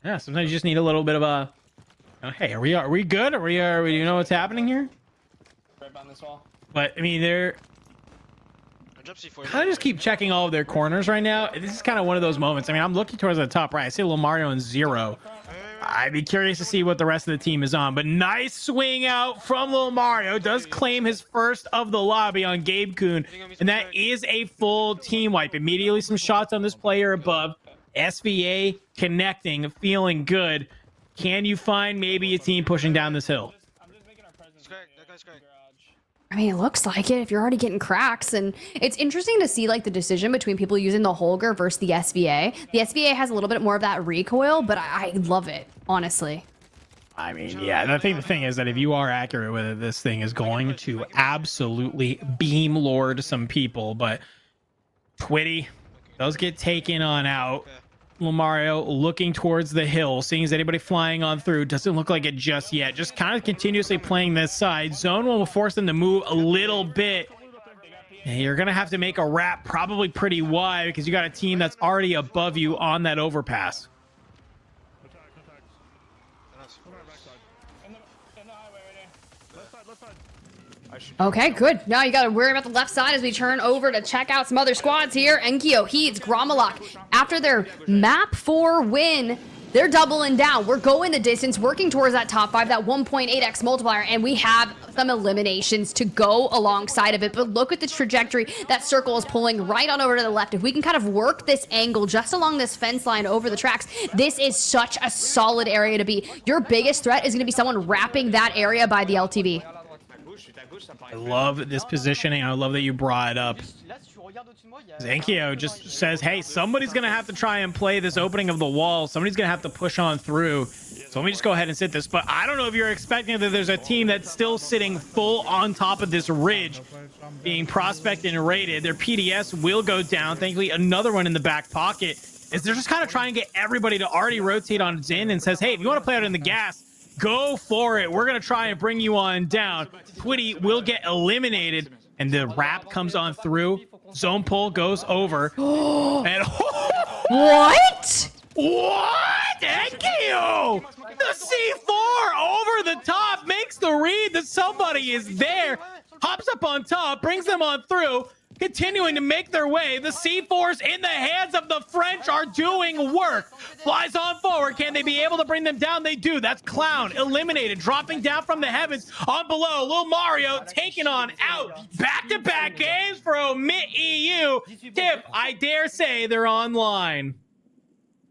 [SPEAKER 2] Yeah, sometimes you just need a little bit of a Hey, are we good? Are we you know what's happening here?
[SPEAKER 14] Right behind this wall.
[SPEAKER 2] But I mean, they're kind of just keep checking all of their corners right now. This is kind of one of those moments. I mean, I'm looking towards the top right. I see Lil Mario and 0. I'd be curious to see what the rest of the team is on. But nice swing out from Lil Mario. Does claim his first of the lobby on gabekun, and that is a full team wipe. Immediately some shots on this player above. SVA connecting, feeling good. Can you find maybe a team pushing down this hill?
[SPEAKER 1] I mean, it looks like it if you're already getting cracks. And it's interesting to see like the decision between people using the Holger versus the SVA. The SVA has a little bit more of that recoil, but I love it, honestly.
[SPEAKER 2] I mean, yeah, I think the thing is that if you are accurate with it, this thing is going to absolutely beam lord some people. But Twitty does get taken on out. Lil Mario looking towards the hill, seeing is anybody flying on through. Doesn't look like it just yet. Just kind of continuously playing this side. Zone will force them to move a little bit. And you're going to have to make a wrap probably pretty wide because you got a team that's already above you on that overpass.
[SPEAKER 1] Okay, good. Now you got to worry about the left side as we turn over to check out some other squads here. Enkeo, Heeds, gromalokk. After their map 4 win, they're doubling down. We're going the distance, working towards that top 5, that 1.8x multiplier, and we have some eliminations to go alongside of it. But look at the trajectory. That circle is pulling right on over to the left. If we can kind of work this angle just along this fence line over the tracks, this is such a solid area to be. Your biggest threat is going to be someone wrapping that area by the LTV.
[SPEAKER 2] I love this positioning. I love that you brought it up. Enkeo just says, hey, somebody's going to have to try and play this opening of the wall. Somebody's going to have to push on through. So let me just go ahead and sit this. But I don't know if you're expecting that there's a team that's still sitting full on top of this ridge being prospected and raided. Their PDS will go down. Thankfully, another one in the back pocket is they're just kind of trying to get everybody to already rotate on Zin and says, hey, if you want to play out in the gas, go for it. We're going to try and bring you on down. Twitty will get eliminated, and the wrap comes on through. Zone pull goes over. And
[SPEAKER 1] what?
[SPEAKER 2] What? Enkeo! The C4 over the top makes the read that somebody is there. Hops up on top, brings them on through. Continuing to make their way. The C4s in the hands of the French are doing work. Flies on forward. Can they be able to bring them down? They do. That's Clown eliminated, dropping down from the heavens on below. Lil Mario taken on out. Back-to-back games for oekiy. Tiff, I dare say they're online.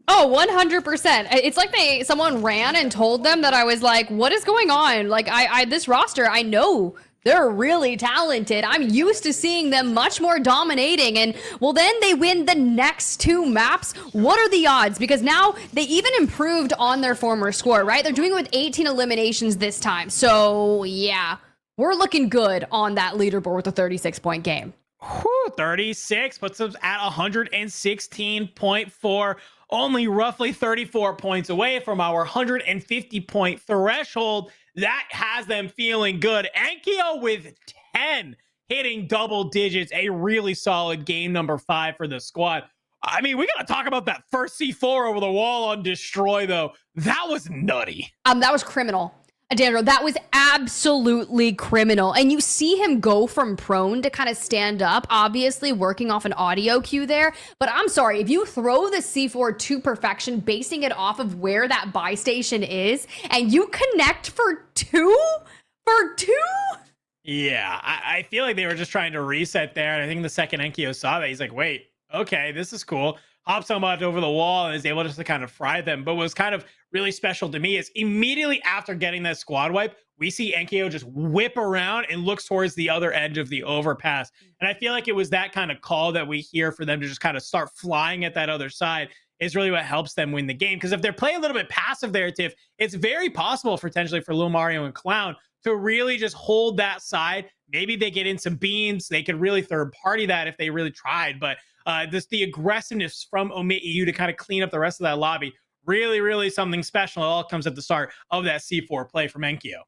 [SPEAKER 1] Oh, 100%. It's like someone ran and told them that I was like, what is going on? Like, this roster, I know they're really talented. I'm used to seeing them much more dominating. And, well, then they win the next 2 maps. What are the odds? Because now they even improved on their former score, right? They're doing it with 18 eliminations this time. So, yeah, we're looking good on that leaderboard with a 36-point game.
[SPEAKER 2] Whew, 36 puts us at 116.4. Only roughly 34 points away from our 150-point threshold. That has them feeling good. Enkeo with 10 hitting double digits. A really solid game number 5 for the squad. I mean, we got to talk about that first C4 over the wall on Destroy, though. That was nutty.
[SPEAKER 1] That was criminal. Dandro, that was absolutely criminal. And you see him go from prone to kind of stand up, obviously working off an audio cue there. But I'm sorry, if you throw the C4 to perfection, basing it off of where that buy station is, and you connect for 2? For 2?
[SPEAKER 2] Yeah, I feel like they were just trying to reset there. And I think the second Enkeo saw that, he's like, wait, okay, this is cool. Hops so much over the wall and is able just to kind of fry them. But what's kind of really special to me is immediately after getting that squad wipe, we see Enkeo just whip around and looks towards the other edge of the overpass. And I feel like it was that kind of call that we hear for them to just kind of start flying at that other side is really what helps them win the game. Because if they're playing a little bit passive there, Tiff, it's very possible potentially for Lil Mario and Clown to really just hold that side. Maybe they get in some beams. They could really third party that if they really tried. But the aggressiveness from oekiy to kind of clean up the rest of that lobby, really, really something special. It all comes at the start of that C4 play from Enkeo.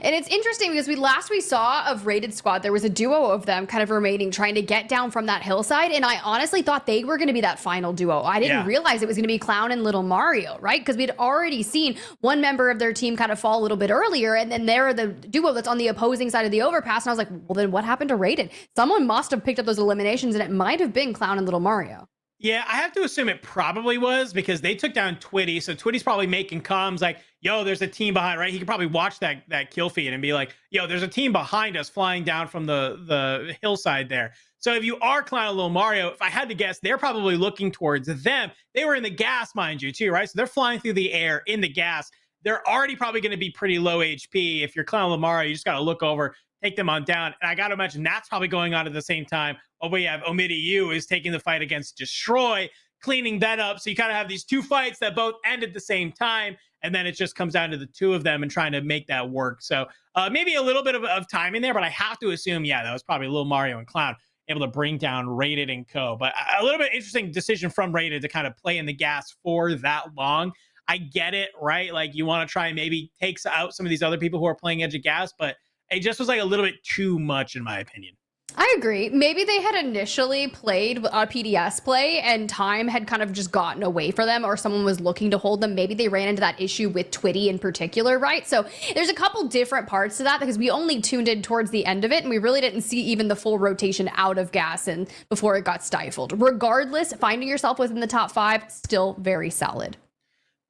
[SPEAKER 1] And it's interesting because we saw of Rated Squad, there was a duo of them kind of remaining, trying to get down from that hillside. And I honestly thought they were going to be that final duo. I didn't realize it was going to be Clown and Little Mario, right? Because we'd already seen one member of their team kind of fall a little bit earlier. And then they're the duo that's on the opposing side of the overpass. And I was like, well, then what happened to Rated? Someone must have picked up those eliminations, and it might have been Clown and Little Mario.
[SPEAKER 2] Yeah, I have to assume it probably was because they took down Twitty. So Twitty's probably making comms like, yo, there's a team behind, right? He could probably watch that kill feed and be like, yo, there's a team behind us flying down from the hillside there. So if you are Clown and Little Mario, if I had to guess, they're probably looking towards them. They were in the gas, mind you, too, right? So they're flying through the air in the gas. They're already probably going to be pretty low HP. If you're Clown and Little Mario, you just got to look over, take them on down. And I got to imagine that's probably going on at the same time. Oh, we have oekiy is taking the fight against Destroy, cleaning that up. So you kind of have these two fights that both end at the same time. And then it just comes down to the two of them and trying to make that work. So maybe a little bit of time in there, but I have to assume, yeah, that was probably Little Mario and Clown able to bring down Rated and Co. But a little bit interesting decision from Rated to kind of play in the gas for that long. I get it, right? Like you want to try and maybe take out some of these other people who are playing edge of gas, but it just was like a little bit too much in my opinion.
[SPEAKER 1] I agree. Maybe they had initially played a PDS play and time had kind of just gotten away for them, or someone was looking to hold them. Maybe they ran into that issue with Twitty in particular, right? So there's a couple different parts to that because we only tuned in towards the end of it and we really didn't see even the full rotation out of gas and before it got stifled. Regardless, finding yourself within the top 5, still very solid.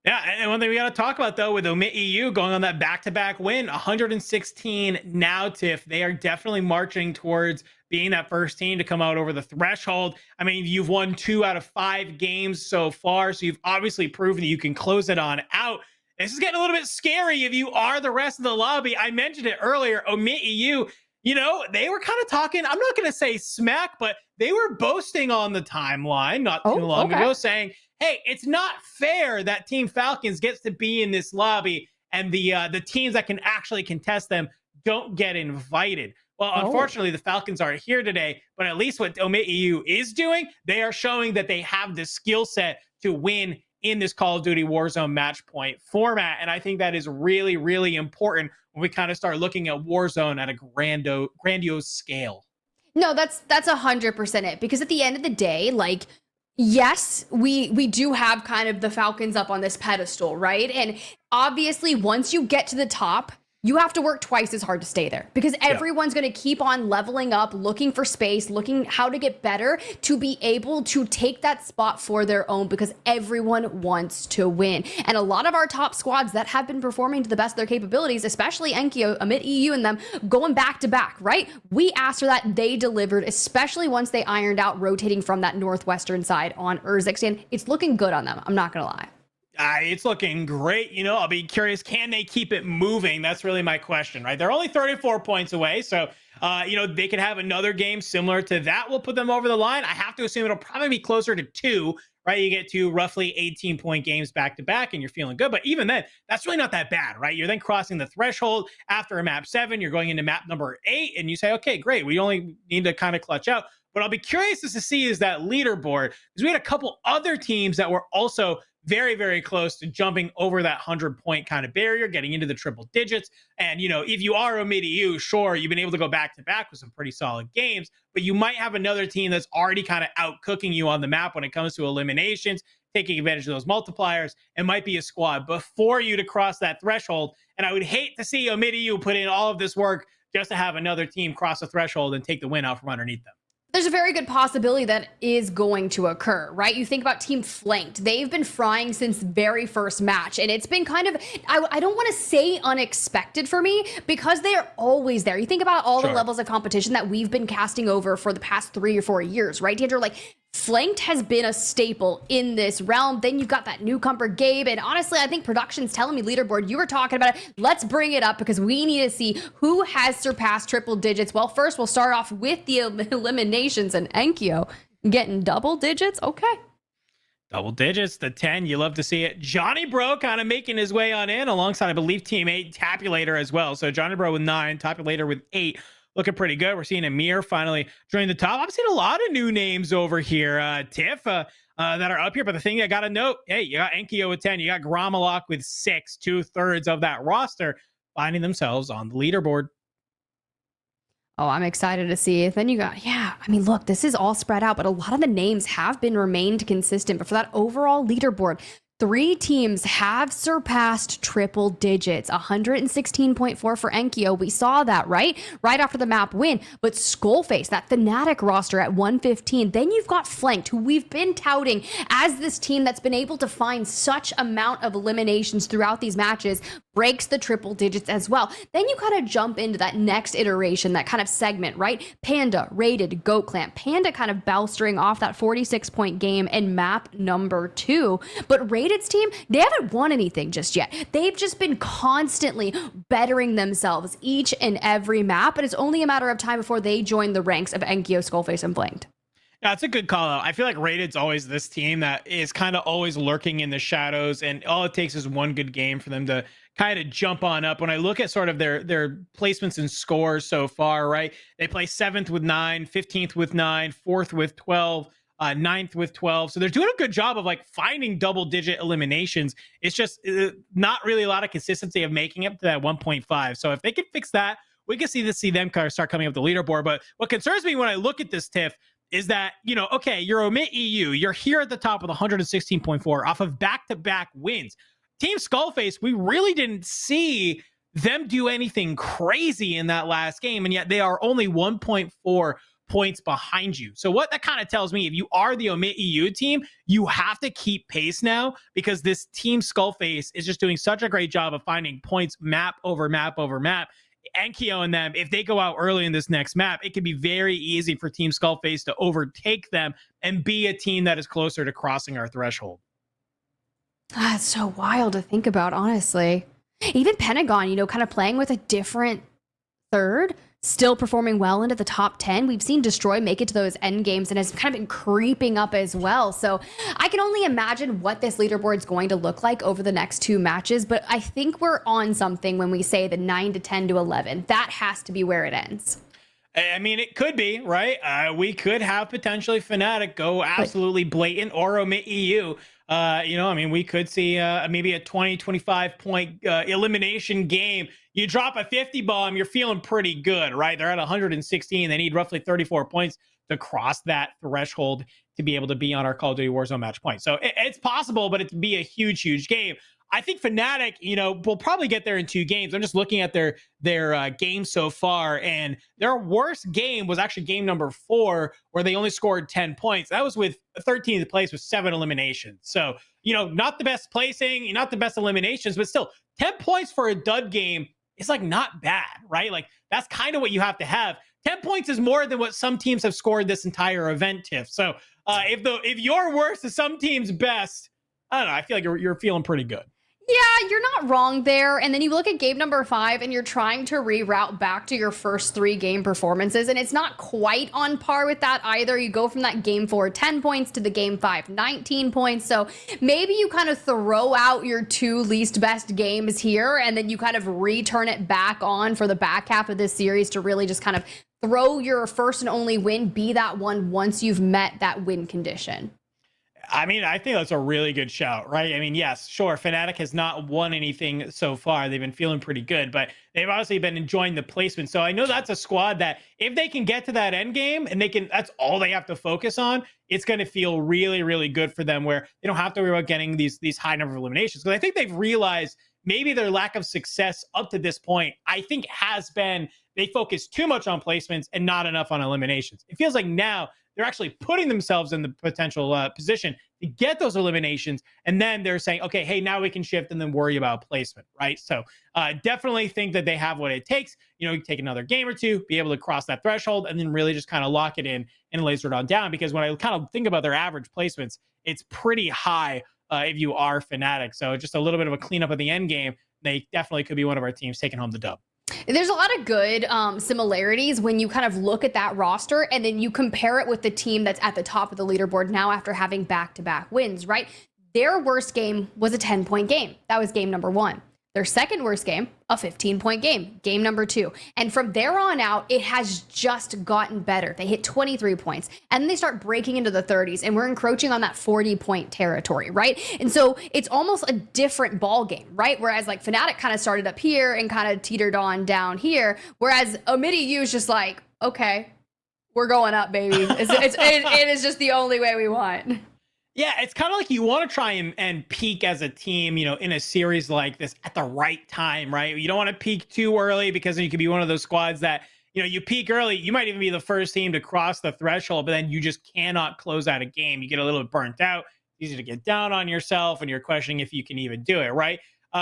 [SPEAKER 2] Yeah, and one thing we got to talk about, though, with oekiy going on that back-to-back win, 116 now, Tiff. They are definitely marching towards being that first team to come out over the threshold. I mean, you've won 2 out of 5 games so far, so you've obviously proven that you can close it on out. This is getting a little bit scary if you are the rest of the lobby. I mentioned it earlier, oekiy, you know, they were kind of talking, I'm not going to say smack, but they were boasting on the timeline not too long ago saying, hey, it's not fair that Team Falcons gets to be in this lobby and the teams that can actually contest them don't get invited. Well, unfortunately, the Falcons aren't here today, but at least what oekiy is doing, they are showing that they have the skill set to win in this Call of Duty Warzone match point format. And I think that is really, really important when we kind of start looking at Warzone at a grandiose scale.
[SPEAKER 1] No, that's 100% it. Because at the end of the day, like, yes, we do have kind of the Falcons up on this pedestal, right? And obviously, once you get to the top, you have to work twice as hard to stay there because everyone's going to keep on leveling up, looking for space, looking how to get better to be able to take that spot for their own because everyone wants to win. And a lot of our top squads that have been performing to the best of their capabilities, especially enkeo, oekiy and them, going back to back, right? We asked for that. They delivered, especially once they ironed out rotating from that northwestern side on Urzikstan. It's looking good on them. I'm not going to lie.
[SPEAKER 2] It's looking great. You know, I'll be curious, can they keep it moving? That's really my question, right? They're only 34 points away. So, you know, they could have another game similar to that. Will put them over the line. I have to assume it'll probably be closer to 2, right? You get to roughly 18-point games back to back and you're feeling good. But even then, that's really not that bad, right? You're then crossing the threshold after a map 7. You're going into map number 8 and you say, okay, great. We only need to kind of clutch out. What I'll be curious to see is that leaderboard because we had a couple other teams that were also very, very close to jumping over that 100-point kind of barrier, getting into the triple digits. And, you know, if you are oekiy, sure, you've been able to go back to back with some pretty solid games, but you might have another team that's already kind of out cooking you on the map when it comes to eliminations, taking advantage of those multipliers. It might be a squad before you to cross that threshold. And I would hate to see oekiy put in all of this work just to have another team cross the threshold and take the win out from underneath them.
[SPEAKER 1] There's a very good possibility that is going to occur, right? You think about Team Flanked. They've been frying since very first match, and it's been kind of, I don't want to say unexpected for me, because they're always there. You think about all the levels of competition that we've been casting over for the past 3 or 4 years, right, D'Andre? Like, Flanked has been a staple in this realm. Then you've got that newcomer Gabe, and honestly, I think production's telling me, leaderboard, you were talking about it. Let's bring it up because we need to see who has surpassed triple digits. Well, first we'll start off with the eliminations, and enkeo getting double digits. Okay.
[SPEAKER 2] Double digits, the 10, you love to see it. Johnny Bro kind of making his way on in alongside, I believe, Team 8, Tapulator as well. So Johnny Bro with 9, Tapulator with 8. Looking pretty good. We're seeing Amir finally join the top. I've seen a lot of new names over here, Tiff, that are up here. But the thing I got to note, hey, you got enkeo with 10. You got gromalokk with 6, 2/3 of that roster. finding themselves on the leaderboard.
[SPEAKER 1] Oh, I'm excited to see it. Then you got, yeah, I mean, look, this is all spread out, but a lot of the names have been remained consistent. But for that overall leaderboard, 3 teams have surpassed triple digits. 116.4 for enkeo. We saw that, right after the map win. But Skullface, that Fnatic roster at 115. Then you've got Flanked, who we've been touting as this team that's been able to find such amount of eliminations throughout these matches, breaks the triple digits as well. Then you kind of jump into that next iteration, that kind of segment, right? Panda, Rated, Goat Clan. Panda kind of bolstering off that 46-point game in map number 2. But Rated's team, they haven't won anything just yet. They've just been constantly bettering themselves each and every map, and it's only a matter of time before they join the ranks of enkeo, Skullface, and Flanked.
[SPEAKER 2] Yeah, it's a good call out. I feel like Rated's always this team that is kind of always lurking in the shadows, and all it takes is one good game for them to kind of jump on up. When I look at sort of their placements and scores so far, right? They play 7th with 9, 15th with 9, 4th with 12, 9th with 12. So they're doing a good job of like finding double-digit eliminations. It's just not really a lot of consistency of making it to that 1.5. So if they can fix that, we can see them kind of start coming up the leaderboard. But what concerns me when I look at this, Tiff, is that, you know, okay, you're oekiy, you're here at the top with 116.4 off of back-to-back wins. Team Skullface, we really didn't see them do anything crazy in that last game, and yet they are only 1.4 points behind you. So what that kind of tells me, if you are the oekiy team, you have to keep pace now, because this team Skullface is just doing such a great job of finding points map over map over map. enkeo and them, if they go out early in this next map, it could be very easy for Team Skullface to overtake them and be a team that is closer to crossing our threshold.
[SPEAKER 1] That's so wild to think about, honestly. Even Pentagon, you know, kind of playing with a different third, still performing well into the top 10. We've seen Destroy make it to those end games and has kind of been creeping up as well. So I can only imagine what this leaderboard is going to look like over the next 2 matches, but I think we're on something when we say the 9 to 10 to 11. That has to be where it ends.
[SPEAKER 2] I mean, it could be, right? We could have potentially Fnatic go absolutely blatant, or oekiy. You know, I mean, we could see maybe a 20, 25 point elimination game. You drop a 50 bomb, you're feeling pretty good, right? They're at 116. They need roughly 34 points to cross that threshold to be able to be on our Call of Duty Warzone match point. So it's possible, but it'd be a huge, huge game. I think Fnatic, you know, will probably get there in 2 games. I'm just looking at their games so far, and their worst game was actually game number 4, where they only scored 10 points. That was with 13th place with 7 eliminations. So, you know, not the best placing, not the best eliminations, but still 10 points for a dud game is like not bad, right? Like that's kind of what you have to have. 10 points is more than what some teams have scored this entire event, Tiff. So if your worst is some team's best, I don't know, I feel like you're feeling pretty good.
[SPEAKER 1] Yeah, you're not wrong there. And then you look at game number 5 and you're trying to reroute back to your first 3 game performances, and it's not quite on par with that either. You go from that game 4 10 points to the game 5 19 points. So maybe you kind of throw out your 2 least best games here, and then you kind of return it back on for the back half of this series to really just kind of throw your first and only win, be that one once you've met that win condition.
[SPEAKER 2] I mean, I think that's a really good shout, right? I mean, yes, sure, Fnatic has not won anything so far. They've been feeling pretty good, but they've obviously been enjoying the placement. So I know that's a squad that if they can get to that end game and that's all they have to focus on, it's going to feel really, really good for them, where they don't have to worry about getting these high number of eliminations. Because I think they've realized maybe their lack of success up to this point, I think, has been they focus too much on placements and not enough on eliminations. It feels like now they're actually putting themselves in the potential position to get those eliminations. And then they're saying, okay, hey, now we can shift and then worry about placement, right? So definitely think that they have what it takes. You know, you take another game or 2, be able to cross that threshold, and then really just kind of lock it in and laser it on down. Because when I kind of think about their average placements, it's pretty high if you are Fnatic. So just a little bit of a cleanup of the end game. They definitely could be one of our teams taking home the dub.
[SPEAKER 1] There's a lot of good similarities when you kind of look at that roster and then you compare it with the team that's at the top of the leaderboard now after having back-to-back wins, right? Their worst game was a 10-point game. That was game number 1. Their second worst game, a 15-point game, game number 2. And from there on out, it has just gotten better. They hit 23 points and then they start breaking into the 30s and we're encroaching on that 40-point territory, right? And so it's almost a different ball game, right? Whereas like Fnatic kind of started up here and kind of teetered on down here. Whereas oekiy is just like, okay, we're going up, baby. It is just the only way we want.
[SPEAKER 2] Yeah, it's kind of like you want to try and peak as a team, you know, in a series like this at the right time, right? You don't want to peak too early because then you could be one of those squads that, you know, you peak early, you might even be the first team to cross the threshold, but then you just cannot close out a game. You get a little bit burnt out, easy to get down on yourself, and you're questioning if you can even do it, right?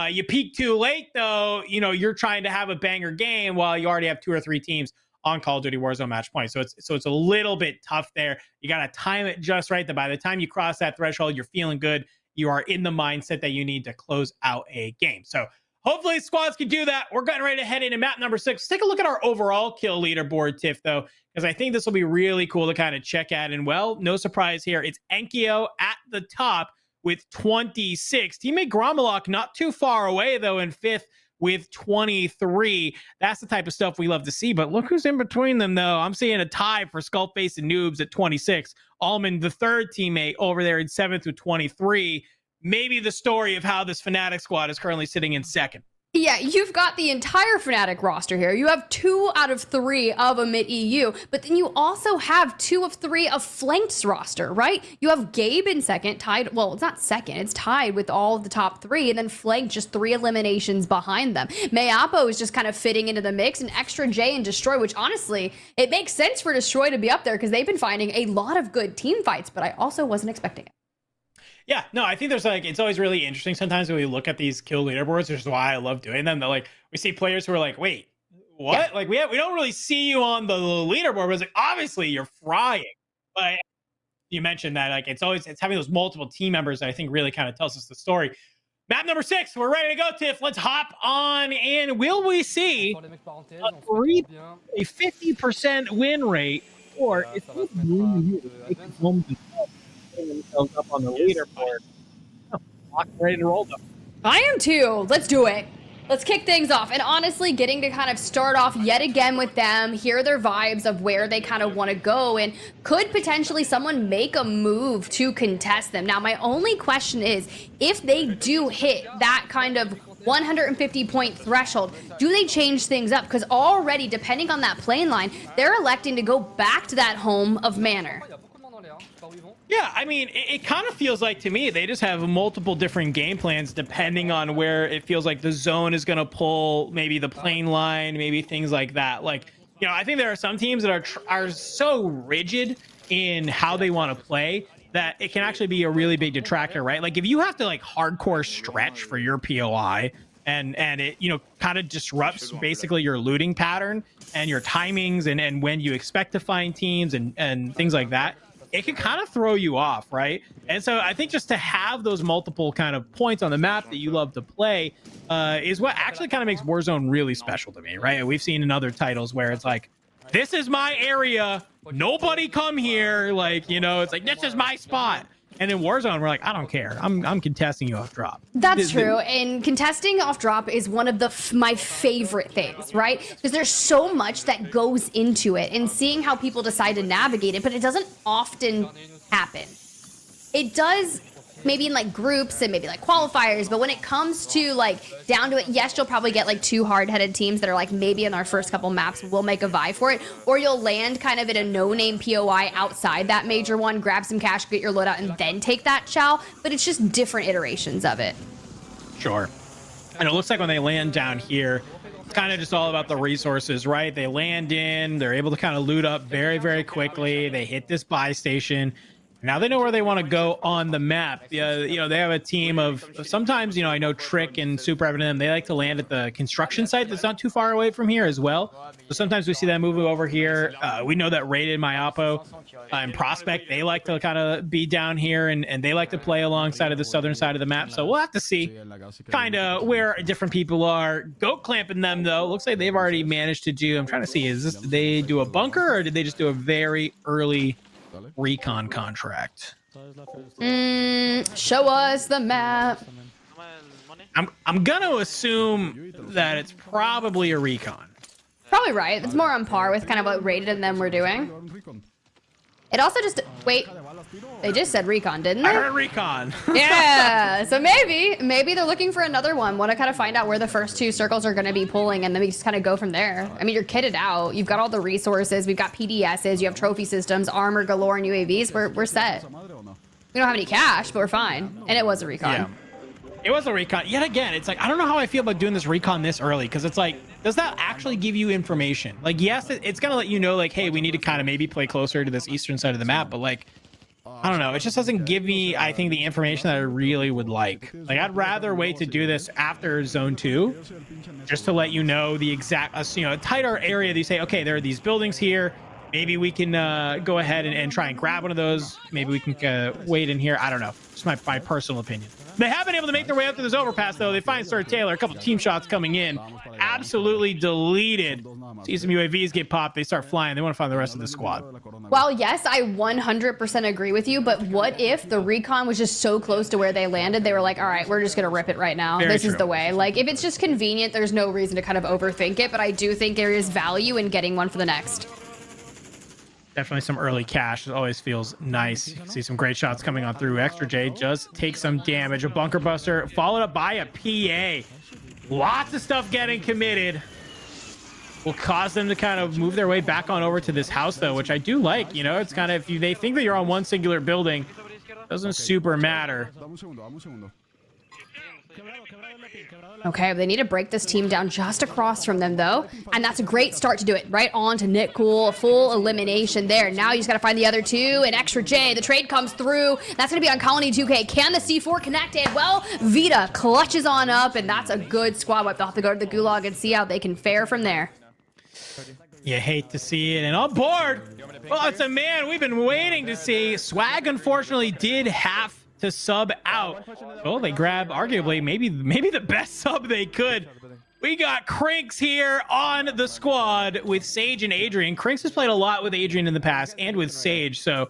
[SPEAKER 2] You peak too late, though, you know, you're trying to have a banger game while you already have 2 or 3 teams on Call of Duty Warzone match point. So it's a little bit tough there. You got to time it just right, that by the time you cross that threshold, you're feeling good. You are in the mindset that you need to close out a game. So hopefully squads can do that. We're getting ready to head into map number 6. Let's take a look at our overall kill leaderboard, Tiff, though, because I think this will be really cool to kind of check out. And well, no surprise here. It's enkeo at the top with 26. Teammate gromalokk not too far away, though, in 5th with 23. That's the type of stuff we love to see. But look who's in between them, though. I'm seeing a tie for Skullface and Noobs at 26. Almond, the third teammate, over there in 7th with 23. Maybe the story of how this Fnatic squad is currently sitting in 2nd.
[SPEAKER 1] Yeah, you've got the entire Fnatic roster here. You have 2 out of 3 of oekiy, but then you also have 2 of 3 of Flanked's roster, right? You have Gabe in 2nd, tied, well, it's not 2nd, it's tied with all of the top 3, and then Flanked just 3 eliminations behind them. Mayappo is just kind of fitting into the mix, and xressolve and Destroy, which honestly, it makes sense for Destroy to be up there because they've been finding a lot of good team fights, but I also wasn't expecting it.
[SPEAKER 2] Yeah, no, I think there's like, it's always really interesting sometimes when we look at these kill leaderboards, which is why I love doing them. They're like, we see players who are like, wait, what? Yeah. Like we don't really see you on the leaderboard, but it's like, obviously you're frying. But you mentioned that like, it's having those multiple team members that I think really kind of tells us the story. Map number 6, we're ready to go, Tiff. Let's hop on in. Will we see a 50% win rate, or it's themselves up on the leaderboard? Ready to roll them.
[SPEAKER 1] I am too. Let's do it. Let's kick things off. And honestly, getting to kind of start off yet again with them, hear their vibes of where they kind of want to go, and could potentially someone make a move to contest them. Now, my only question is, if they do hit that kind of 150-point threshold, do they change things up? Because already, depending on that plane line, they're electing to go back to that home of Manor.
[SPEAKER 2] Yeah, I mean, it kind of feels like to me they just have multiple different game plans depending on where it feels like the zone is going to pull, maybe the plane line, maybe things like that. Like, you know, I think there are some teams that are so rigid in how they want to play that it can actually be a really big detractor, right? Like if you have to like hardcore stretch for your POI and it, you know, kind of disrupts basically your looting pattern and your timings and when you expect to find teams and things like that, it can kind of throw you off, right? And so I think just to have those multiple kind of points on the map that you love to play is what actually kind of makes Warzone really special to me, right? We've seen in other titles where it's like, this is my area, nobody come here, like, you know, it's like, this is my spot. And in Warzone, we're like, I don't care. I'm contesting you off drop.
[SPEAKER 1] That's true. And contesting off drop is one of my favorite things, right? Because there's so much that goes into it and seeing how people decide to navigate it, but it doesn't often happen. It does maybe in like groups and maybe like qualifiers, but when it comes to like down to it, yes, you'll probably get like 2 hard-headed teams that are like, maybe in our first couple maps we'll make a vie for it, or you'll land kind of in a no-name POI outside that major one, grab some cash, get your loadout, and then take that chow. But it's just different iterations of it.
[SPEAKER 2] Sure. And it looks like when they land down here, it's kind of just all about the resources, right? They land in, they're able to kind of loot up very, very quickly. They hit this buy station. Now they know where they want to go on the map. You know, they have a team of sometimes, you know, I know Trick and Superevan and them, they like to land at the construction site that's not too far away from here as well. So sometimes we see them moving over here. We know that Rated, Mayappo, and Prospect, they like to kind of be down here and they like to play alongside of the southern side of the map. So we'll have to see kind of where different people are. Goat clamping them, though. Looks like they've already managed to do, I'm trying to see, is this, did they do a bunker or did they just do a very early recon contract?
[SPEAKER 1] Show us the map.
[SPEAKER 2] I'm gonna assume that it's probably a recon.
[SPEAKER 1] Probably right. It's more on par with kind of what Rated and them were doing. It also just, wait, they just said recon, didn't they?
[SPEAKER 2] I heard recon.
[SPEAKER 1] Yeah, so maybe they're looking for another one. Want to kind of find out where the first 2 circles are going to be pulling, and then we just kind of go from there. I mean, you're kitted out. You've got all the resources. We've got PDSs. You have trophy systems, armor galore, and UAVs. We're set. We don't have any cash, but we're fine. And it was a recon.
[SPEAKER 2] Yeah. It was a recon. Yet again, it's like, I don't know how I feel about doing this recon this early, because it's like, does that actually give you information? Like, yes, it's going to let you know, like, hey, we need to kind of maybe play closer to this eastern side of the map, but like, I don't know. It just doesn't give me, I think, the information that I really would like. Like, I'd rather wait to do this after zone 2, just to let you know the exact, you know, a tighter area that you say, okay, there are these buildings here. Maybe we can go ahead and try and grab one of those. Maybe we can wait in here. I don't know. Just my personal opinion. They have been able to make their way up to this overpass, though. They find Sir Taylor. A couple team shots coming in. Absolutely deleted. See some UAVs get popped. They start flying. They want to find the rest of the squad.
[SPEAKER 1] Well, yes, I 100% agree with you. But what if the recon was just so close to where they landed? They were like, all right, we're just going to rip it right now. This is the way. Like, if it's just convenient, there's no reason to kind of overthink it. But I do think there is value in getting one for the next.
[SPEAKER 2] Definitely some early cash. It always feels nice. You can see some great shots coming on through. xressolve just take some damage. A bunker buster followed up by a PA. Lots of stuff getting committed. Will cause them to kind of move their way back on over to this house, though, which I do like. You know, it's kind of, if they think that you're on one singular building, doesn't super matter.
[SPEAKER 1] Okay, they need to break this team down just across from them, though. And that's a great start to do it. Right on to Nick Cool. Full elimination there. Now you just got to find the other 2. And xressolve, the trade comes through. That's going to be on Colony 2K. Can the C4 connect it? Well, Vita clutches on up. And that's a good squad wipe. They'll have to go to the Gulag and see how they can fare from there.
[SPEAKER 2] You hate to see it. And on board. Well, it's a man we've been waiting to see. Swag, unfortunately, did have to sub out. Well, they grab arguably maybe the best sub they could. We got Crinks here on the squad with Sage and Adrian. Crinks has played a lot with Adrian in the past and with Sage, so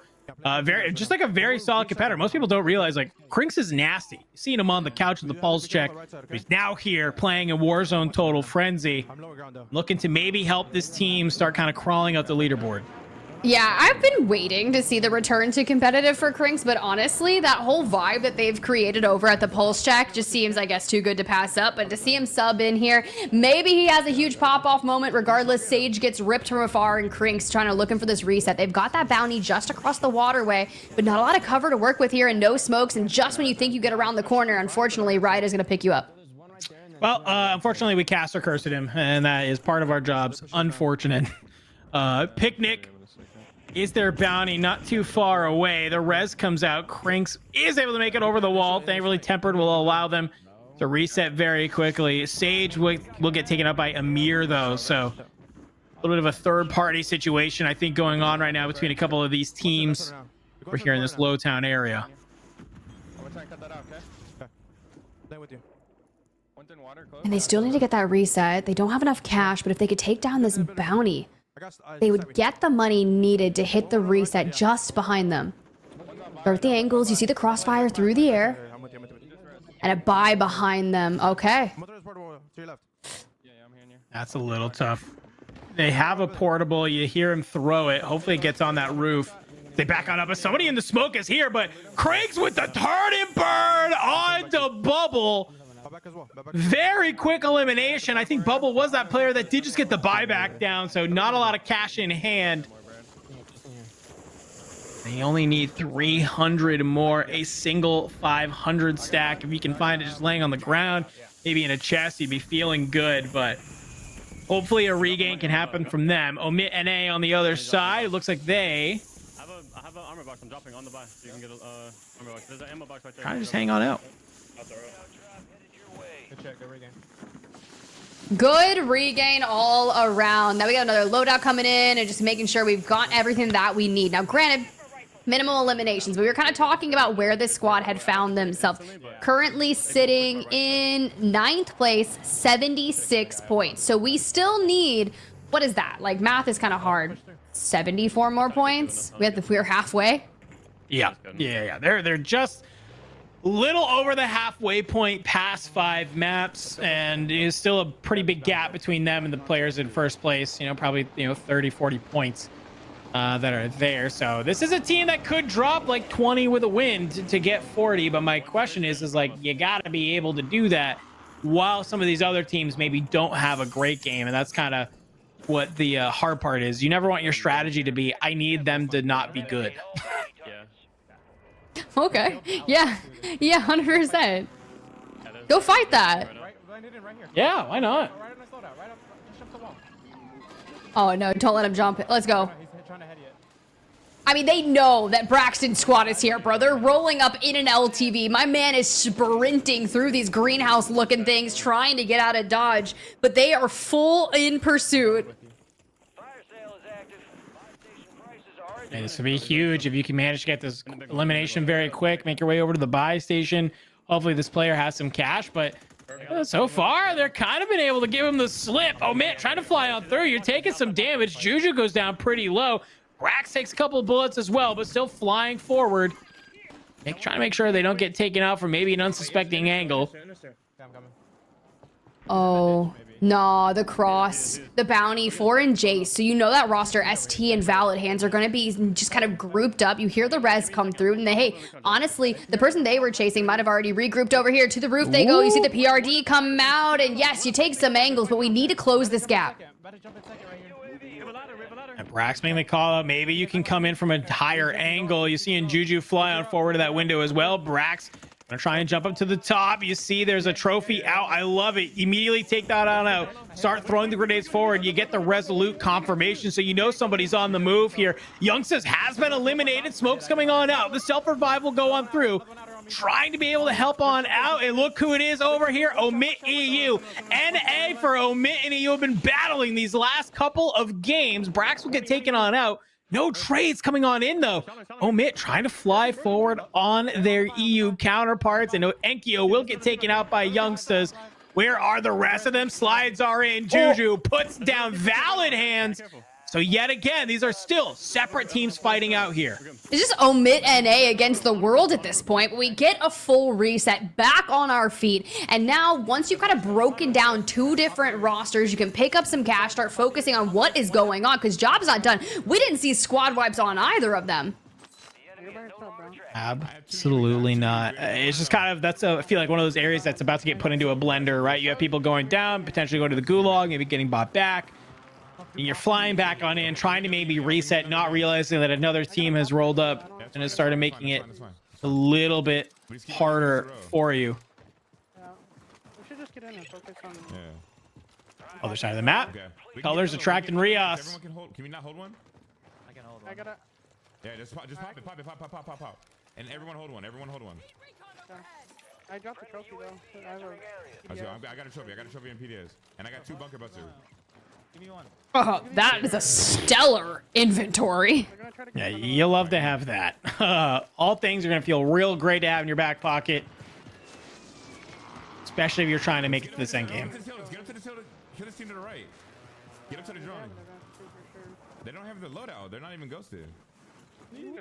[SPEAKER 2] just like a very solid competitor. Most people don't realize, like, Crinks is nasty. You've seen him on the couch with the pulse check. He's now here playing in Warzone Total Frenzy, looking to maybe help this team start kind of crawling up the leaderboard.
[SPEAKER 1] Yeah, I've been waiting to see the return to competitive for Crinks, but honestly, that whole vibe that they've created over at the Pulse Check just seems, I guess, too good to pass up. But to see him sub in here, maybe he has a huge pop-off moment. Regardless, Sage gets ripped from afar, and Crinks looking for this reset. They've got that bounty just across the waterway, but not a lot of cover to work with here and no smokes. And just when you think you get around the corner, unfortunately, Riot is going to pick you up.
[SPEAKER 2] Well, unfortunately, we cast or cursed him, and that is part of our jobs. Unfortunate. Picnic. Is their bounty not too far away? The res comes out. Crinks is able to make it over the wall. Thankfully, Tempered will allow them to reset very quickly. Sage will get taken up by Amir, though, so a little bit of a third-party situation, I think, going on right now between a couple of these teams. We're here in this Lowtown area.
[SPEAKER 1] And they still need to get that reset. They don't have enough cash, but if they could take down this bounty, they would get the money needed to hit the reset just behind them. Start at the angles. You see the crossfire through the air. And a buy behind them. Okay.
[SPEAKER 2] That's a little tough. They have a portable. You hear him throw it. Hopefully it gets on that roof. They back on up. But somebody in the smoke is here. But Craig's with the turn and burn on to Bubble. Very quick elimination. I think Bubble was that player that did just get the buyback down, so not a lot of cash in hand. They only need 300 more, a single 500 stack. If you can find it just laying on the ground, maybe in a chest, you'd be feeling good, but hopefully a regain can happen from them. Omit NA on the other side. It looks like they
[SPEAKER 12] I have an armor box. I'm dropping on the buy. So you can get a armor box. There's an ammo box right there.
[SPEAKER 2] Kind of just hang on out.
[SPEAKER 1] Good regain all around. Now we got another loadout coming in and just making sure we've got everything that we need. Now, granted, minimal eliminations. We were kind of talking about where this squad had found themselves. Currently sitting in 9th place, 76 points. So we still need, what is that? Like, math is kind of hard. 74 more points? We're halfway?
[SPEAKER 2] Yeah. They're just little over the halfway point past 5 maps, and is still a pretty big gap between them and the players in first place. You know, probably 30-40 points that are there. So this is a team that could drop like 20 with a win to get 40. But my question is like, you got to be able to do that while some of these other teams maybe don't have a great game, and that's kind of what the hard part is. You never want your strategy to be, I need them to not be good.
[SPEAKER 1] Okay. Yeah. Yeah, 100%. Go fight that.
[SPEAKER 2] Yeah, why not?
[SPEAKER 1] Oh, no, don't let him jump. Let's go. I mean, they know that Braxton squad is here, bro. They're rolling up in an LTV. My man is sprinting through these greenhouse-looking things, trying to get out of dodge, but they are full in pursuit.
[SPEAKER 2] And this would be huge if you can manage to get this elimination very quick, make your way over to the buy station. Hopefully this player has some cash, but so far they're kind of been able to give him the slip. Oh man, trying to fly on through. You're taking some damage. Juju goes down pretty low. Brax takes a couple of bullets as well, but still flying forward. Trying to make sure they don't get taken out from maybe an unsuspecting angle.
[SPEAKER 1] Oh, nah, the cross, the bounty, 4 and Jace. So you know that roster, ST and Valid Hands, are going to be just kind of grouped up. You hear the res come through, and hey, honestly, the person they were chasing might have already regrouped over here. To the roof they go. You see the PRD come out, and yes, you take some angles, but we need to close this gap.
[SPEAKER 2] Brax mainly call out. Maybe you can come in from a higher angle. You see Juju fly on forward to that window as well. Brax gonna try and jump up to the top. You see there's a trophy out. I love it. Immediately take that on out. Start throwing the grenades forward. You get the resolute confirmation, so you know somebody's on the move here. Youngsters has been eliminated. Smoke's coming on out. The self-revive will go on through. Trying to be able to help on out, and look who it is over here. Omit EU. NA for Omit and EU have been battling these last couple of games. Brax will get taken on out. No trades coming on in though. Omit trying to fly forward on their EU counterparts, and enkeo will get taken out by Youngsters. Where are the rest of them? Slides are in. Juju puts down Valid Hands. So yet again, these are still separate teams fighting out here.
[SPEAKER 1] It's just Omit NA against the world at this point. We get a full reset, back on our feet. And now, once you've kind of broken down 2 different rosters, you can pick up some cash, start focusing on what is going on, because job's not done. We didn't see squad wipes on either of them.
[SPEAKER 2] Absolutely not. It's just kind of, I feel like one of those areas that's about to get put into a blender, right? You have people going down, potentially going to the gulag, maybe getting bought back. And you're flying back on in, trying to maybe reset, not realizing that another team has rolled up and has started making it a little bit harder for you.
[SPEAKER 17] We should just get in and focus on...
[SPEAKER 2] Other side of the map. Colors attracting Rios.
[SPEAKER 18] Can we not hold one?
[SPEAKER 17] I can hold one. I got it.
[SPEAKER 18] Yeah, just pop it. And everyone hold one.
[SPEAKER 17] I dropped the trophy though.
[SPEAKER 18] I got a trophy. I got a trophy in PDS. And I got 2 bunker busters.
[SPEAKER 17] Give me one.
[SPEAKER 1] Oh, that is a stellar inventory.
[SPEAKER 2] Yeah, you'll love to have that. All things are going to feel real great to have in your back pocket. Especially if you're trying to make it to this end game.
[SPEAKER 18] Get up to the tilt. Kill this team to the right. Get up to the drone. They don't have the loadout. They're not even ghosted.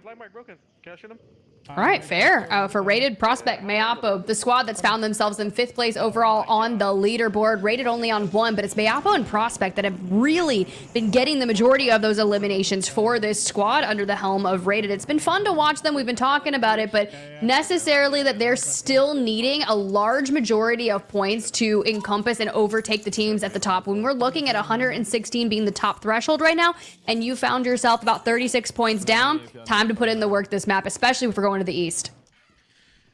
[SPEAKER 17] Light mark broken. Can I shoot him?
[SPEAKER 1] All right, fair. For rated prospect Mayappo, the squad that's found themselves in 5th place overall on the leaderboard, rated only on 1, but it's Mayappo and Prospect that have really been getting the majority of those eliminations for this squad under the helm of Rated. It's been fun to watch them. We've been talking about it, but necessarily that they're still needing a large majority of points to encompass and overtake the teams at the top. When we're looking at 116 being the top threshold right now, and you found yourself about 36 points down, time to put in the work this map, especially if we're going to the east.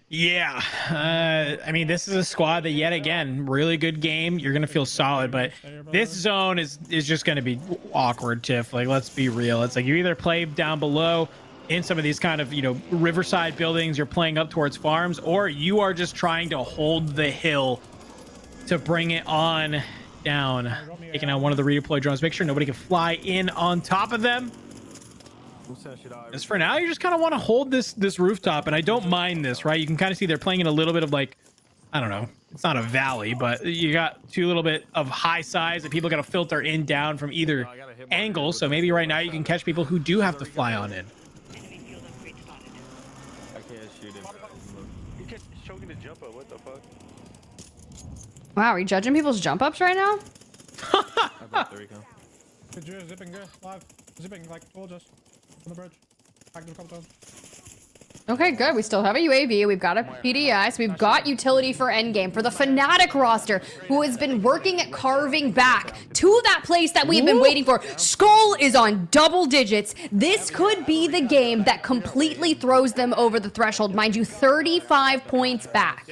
[SPEAKER 2] Yeah, I mean, this is a squad that, yet again, really good game. You're gonna feel solid, but this zone is just gonna be awkward, Tiff. Like, let's be real. It's like you either play down below in some of these kind of, riverside buildings, you're playing up towards farms, or you are just trying to hold the hill to bring it on down. Taking out one of the redeploy drones, make sure nobody can fly in on top of them. As for now, you just kind of want to hold this rooftop, and I don't mind this, right? You can kind of see they're playing in a little bit of, like, I don't know, it's not a valley, but you got 2 little bit of high size that people got to filter in down from either angle. So maybe right now you can catch people who do have to fly on in.
[SPEAKER 17] choking the jump up. What the fuck?
[SPEAKER 1] Wow, are we judging people's jump ups right now?
[SPEAKER 3] I brought the recon. Good, zipping, good, live. Zipping, like, told us. On the bridge. Back to the couple times.
[SPEAKER 1] Okay, good. We still have a UAV. We've got a PDI. So we've got utility for endgame for the Fnatic roster, who has been working at carving back to that place that we've been waiting for. Skull is on double digits. This could be the game that completely throws them over the threshold. Mind you, 35 points back.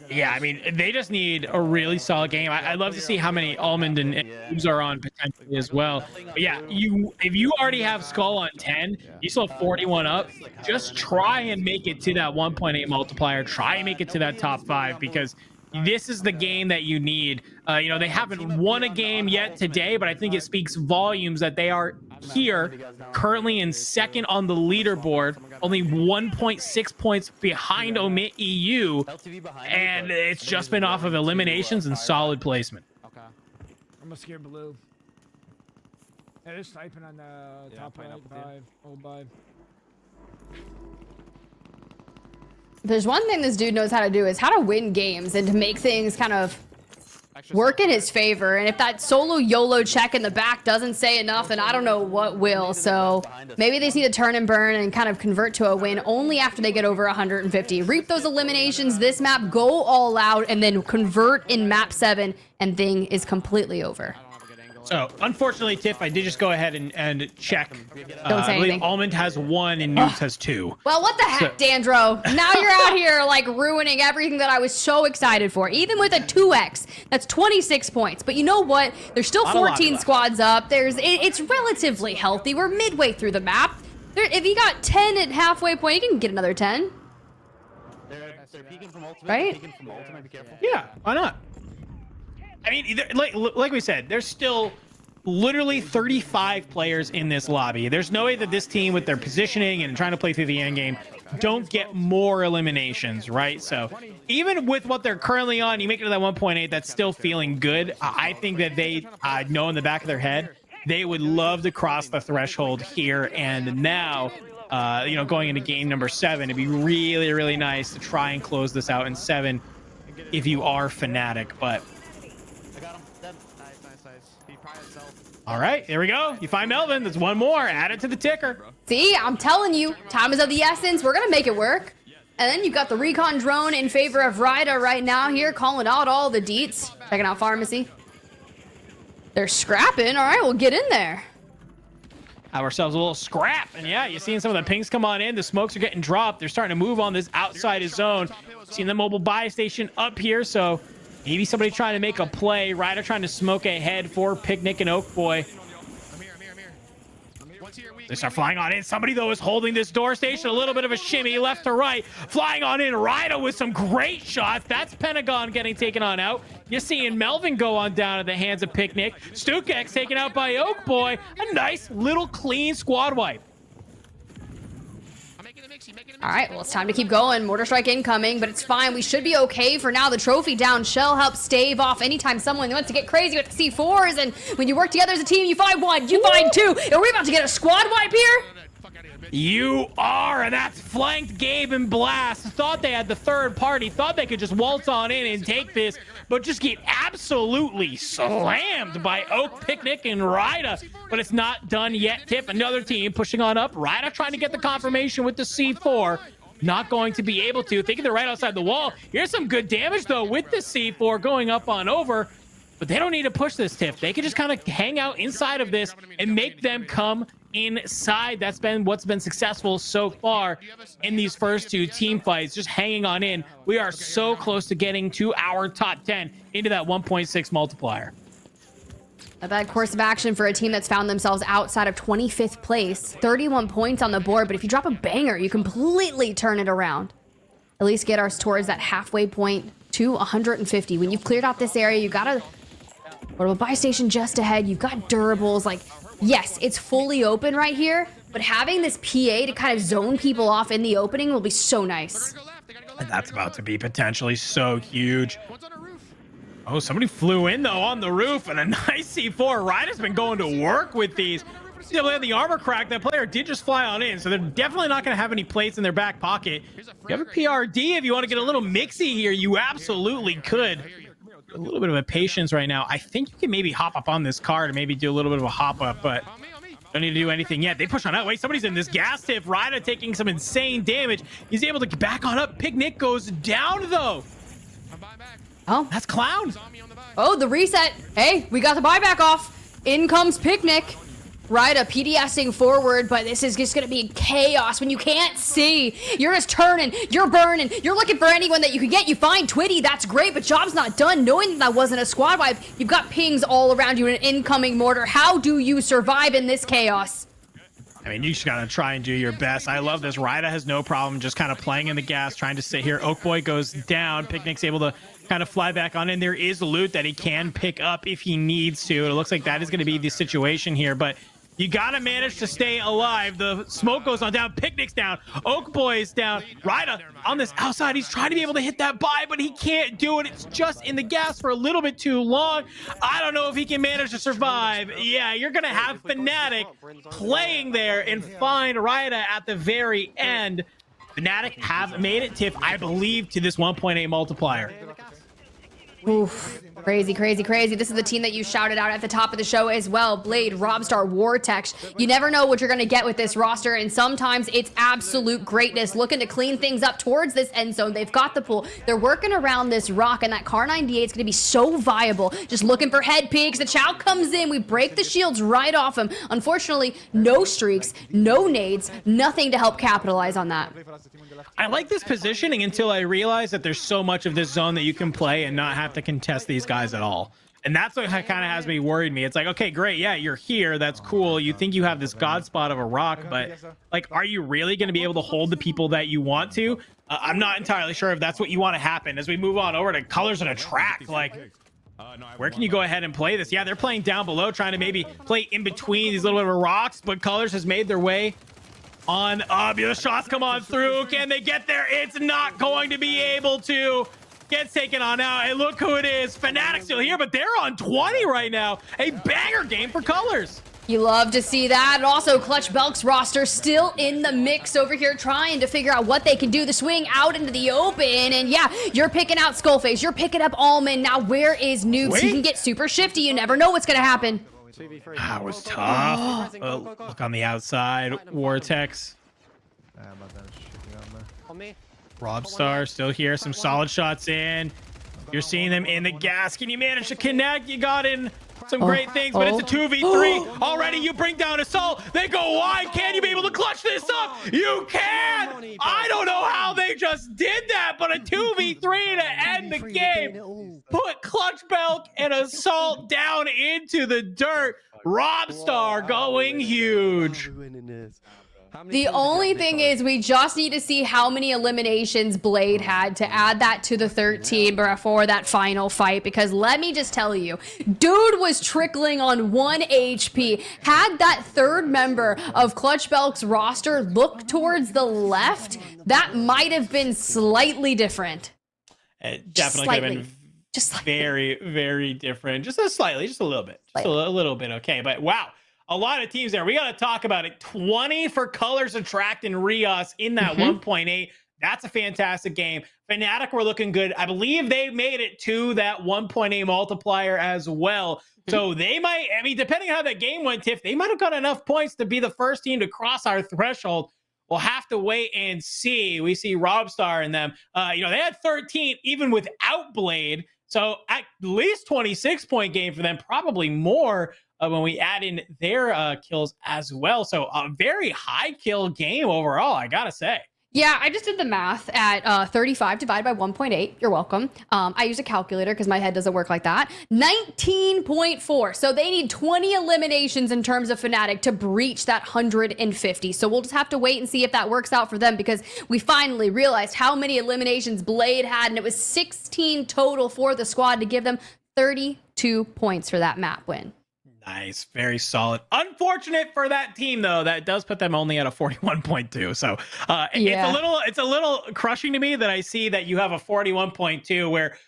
[SPEAKER 2] Yeah, I mean, they just need a really solid game. I'd love to see how many Almond and Noobs are on potentially as well. But yeah, if you already have Skull on 10, you still have 41 up. Just try and make it to that 1.8 multiplier. Try and make it to that top 5 because this is the game that you need. You know, they haven't won a game yet today, but I think it speaks volumes that they are here currently in second on the leaderboard, only 1.6 points behind Omit EU, and it's just been off of eliminations and solid placement.
[SPEAKER 3] Okay. I'm gonna scare blue. Yeah, they're sniping on the top right, 5, old 5.
[SPEAKER 1] There's one thing this dude knows how to do is how to win games and to make things kind of work in his favor. And if that solo YOLO check in the back doesn't say enough, then I don't know what will. So maybe they just need to turn and burn and kind of convert to a win only after they get over 150. Reap those eliminations this map, go all out, and then convert in map 7, and thing is completely over.
[SPEAKER 2] So, unfortunately, Tiff, I did just go ahead and check.
[SPEAKER 1] Don't say
[SPEAKER 2] I believe
[SPEAKER 1] anything.
[SPEAKER 2] Almond has 1 and Noobs has 2.
[SPEAKER 1] Well, what the heck, Dandro? Now you're out here, like, ruining everything that I was so excited for. Even with a 2x, that's 26 points. But you know what? There's still 14 squads up. It's relatively healthy. We're midway through the map. If you got 10 at halfway point, you can get another 10.
[SPEAKER 6] They're peeking from ultimate.
[SPEAKER 1] Right?
[SPEAKER 6] Peeking from ultimate. Be careful.
[SPEAKER 2] Yeah, why not? I mean, like we said, there's still literally 35 players in this lobby. There's no way that this team, with their positioning and trying to play through the end game, don't get more eliminations, right? So even with what they're currently on, you make it to that 1.8, that's still feeling good. I think that they know in the back of their head, they would love to cross the threshold here and now. You know, going into game number 7, it'd be really, really nice to try and close this out in 7 if you are Fnatic, but... All right, here we go. You find Melvin. There's one more. Add it to the ticker.
[SPEAKER 1] See, I'm telling you, time is of the essence. We're going to make it work. And then you've got the recon drone in favor of Ryda right now here, calling out all the deets. Checking out pharmacy. They're scrapping. All right, we'll get in there.
[SPEAKER 2] Have ourselves a little scrap. And yeah, you're seeing some of the pings come on in. The smokes are getting dropped. They're starting to move on this outside zone. Seeing the mobile buy station up here, so... maybe somebody trying to make a play. Ryder trying to smoke ahead for Picnic and Oak Boy. They start flying on in. Somebody, though, is holding this door station. A little bit of a shimmy left to right. Flying on in. Ryder with some great shots. That's Pentagon getting taken on out. You're seeing Melvin go on down at the hands of Picnic. Stukx taken out by Oak Boy. A nice little clean squad wipe.
[SPEAKER 1] All right, well, it's time to keep going. Mortar strike incoming, but it's fine. We should be okay for now. The trophy down. Shell helps stave off anytime someone wants to get crazy with the C4s. And when you work together as a team, you find 1, you find 2. Are we about to get a squad wipe here?
[SPEAKER 2] You are, and that's flanked Gabe and Blast. Thought they had the third party, thought they could just waltz on in and take this, but just get absolutely slammed by Oak, Picnic, and Ryda. But it's not done yet. Tiff, another team pushing on up. Ryda trying to get the confirmation with the C4. Not going to be able to. Thinking they're right outside the wall. Here's some good damage, though, with the C4 going up on over. But they don't need to push this, Tiff. They can just kind of hang out inside of this and make them come inside. That's been what's been successful so far in these first 2 team fights, just hanging on in. We are so close to getting to our top 10 into that 1.6 multiplier.
[SPEAKER 1] A bad course of action for a team that's found themselves outside of 25th place. 31 points on the board, but if you drop a banger, you completely turn it around. At least get us towards that halfway point to 150. When you've cleared out this area, you gotta go to a buy station just ahead. You've got durables. Like, yes, it's fully open right here, but having this PA to kind of zone people off in the opening will be so nice.
[SPEAKER 2] And that's about to be potentially so huge. Oh, somebody flew in, though, on the roof, and a nice C4. Ryder's been going to work with these. definitely had the armor crack. That player did just fly on in, so they're definitely not going to have any plates in their back pocket. You have a PRD if you want to get a little mixy here. You absolutely could. A little bit of a patience right now. I think you can maybe hop up on this car to maybe do a little bit of a hop up, but don't need to do anything yet. They push on out. Wait, somebody's in this gas tip. Ryda taking some insane damage. He's able to get back on up. Picnic goes down though.
[SPEAKER 1] Oh,
[SPEAKER 2] that's Clown.
[SPEAKER 1] Oh, the reset. Hey, we got the buyback off. In comes Picnic. Ryda PDSing forward, but this is just going to be chaos when you can't see. You're just turning, you're burning, you're looking for anyone that you can get. You find Twitty, that's great, but job's not done. Knowing that wasn't a squad wipe, you've got pings all around you in an incoming mortar. How do you survive in this chaos?
[SPEAKER 2] I mean, you just gotta try and do your best. I love this. Ryda has no problem just kind of playing in the gas, trying to sit here. Oakboy goes down. Picnic's able to kind of fly back on in. There is loot that he can pick up if he needs to. It looks like that is going to be the situation here, but you gotta manage to stay alive. The smoke goes on down. Picnic's down. Oakboy is down. Ryda on this outside. He's trying to be able to hit that buy, but he can't do it. It's just in the gas for a little bit too long. I don't know if he can manage to survive. Yeah, you're gonna have Fnatic playing there and find Ryda at the very end. Fnatic have made it, Tiff, I believe, to this 1.8 multiplier.
[SPEAKER 1] Oof. Crazy, crazy, crazy. This is the team that you shouted out at the top of the show as well. Blade, Robstar, Vortex. You never know what you're going to get with this roster, and sometimes it's absolute greatness. Looking to clean things up towards this end zone. They've got the pull. They're working around this rock, and that Car 98 is going to be so viable. Just looking for head peeks. The Chow comes in. We break the shields right off him. Unfortunately, no streaks, no nades, nothing to help capitalize on that.
[SPEAKER 2] I like this positioning until I realize that there's so much of this zone that you can play and not have to contest these guys at all. And that's what kind of has me worried me. It's like, okay, great. Yeah, you're here. That's cool. You think you have this god spot of a rock, but like, are you really going to be able to hold the people that you want to? I'm not entirely sure if that's what you want to happen as we move on over to colors and attract. Like, where can you go ahead and play this? Yeah, they're playing down below, trying to maybe play in between these little bit of rocks, but colors has made their way on up. The shots come on through. Can they get there? It's not going to be able to. Gets taken on out. Hey, look who it is. Fnatic still here, but they're on 20 right now. A banger game for colors.
[SPEAKER 1] You love to see that. And also, Clutch Belk's roster still in the mix over here, trying to figure out what they can do. The swing out into the open. And yeah, you're picking out Skullface. You're picking up Almond. Now, where is Noobs? He can get super shifty. You never know what's going to happen.
[SPEAKER 2] That was tough. Look on the outside. Vortex. Robstar still here. Some solid shots in. You're seeing them in the gas. Can you manage to connect? You got in some great things, but it's a 2v3. Already you bring down Assault. They go wide. Can you be able to clutch this up? You can. I don't know how they just did that, but a 2v3 to end the game. Put Clutch Belk and Assault down into the dirt. Robstar going huge.
[SPEAKER 1] The only thing is we just need to see how many eliminations Blade had to add that to the 13 before that final fight, because let me just tell you, dude was trickling on 1 HP. Had that third member of Clutch Belk's roster look towards the left, that might have been slightly different.
[SPEAKER 2] It definitely could have been very, very different. Just a little bit. Just a little bit, okay. But wow. A lot of teams there. We got to talk about it. 20 for Colors, Attract, and Rios in that 1.8. That's a fantastic game. Fnatic were looking good. I believe they made it to that 1.8 multiplier as well. So they might, I mean, depending on how that game went, Tiff, they might have got enough points to be the first team to cross our threshold. We'll have to wait and see. We see Robstar in them. They had 13 even without Blade. So at least 26-point game for them, probably more when we add in their kills as well. So a very high kill game overall, I gotta say.
[SPEAKER 1] Yeah, I just did the math at 35 divided by 1.8. You're welcome. I use a calculator because my head doesn't work like that. 19.4. So they need 20 eliminations in terms of Fnatic to breach that 150. So we'll just have to wait and see if that works out for them, because we finally realized how many eliminations Blade had, and it was 16 total for the squad to give them 32 points for that map win.
[SPEAKER 2] Nice, very solid. Unfortunate for that team though, that does put them only at a 41.2. So it's a little crushing to me that I see that you have a 41.2 where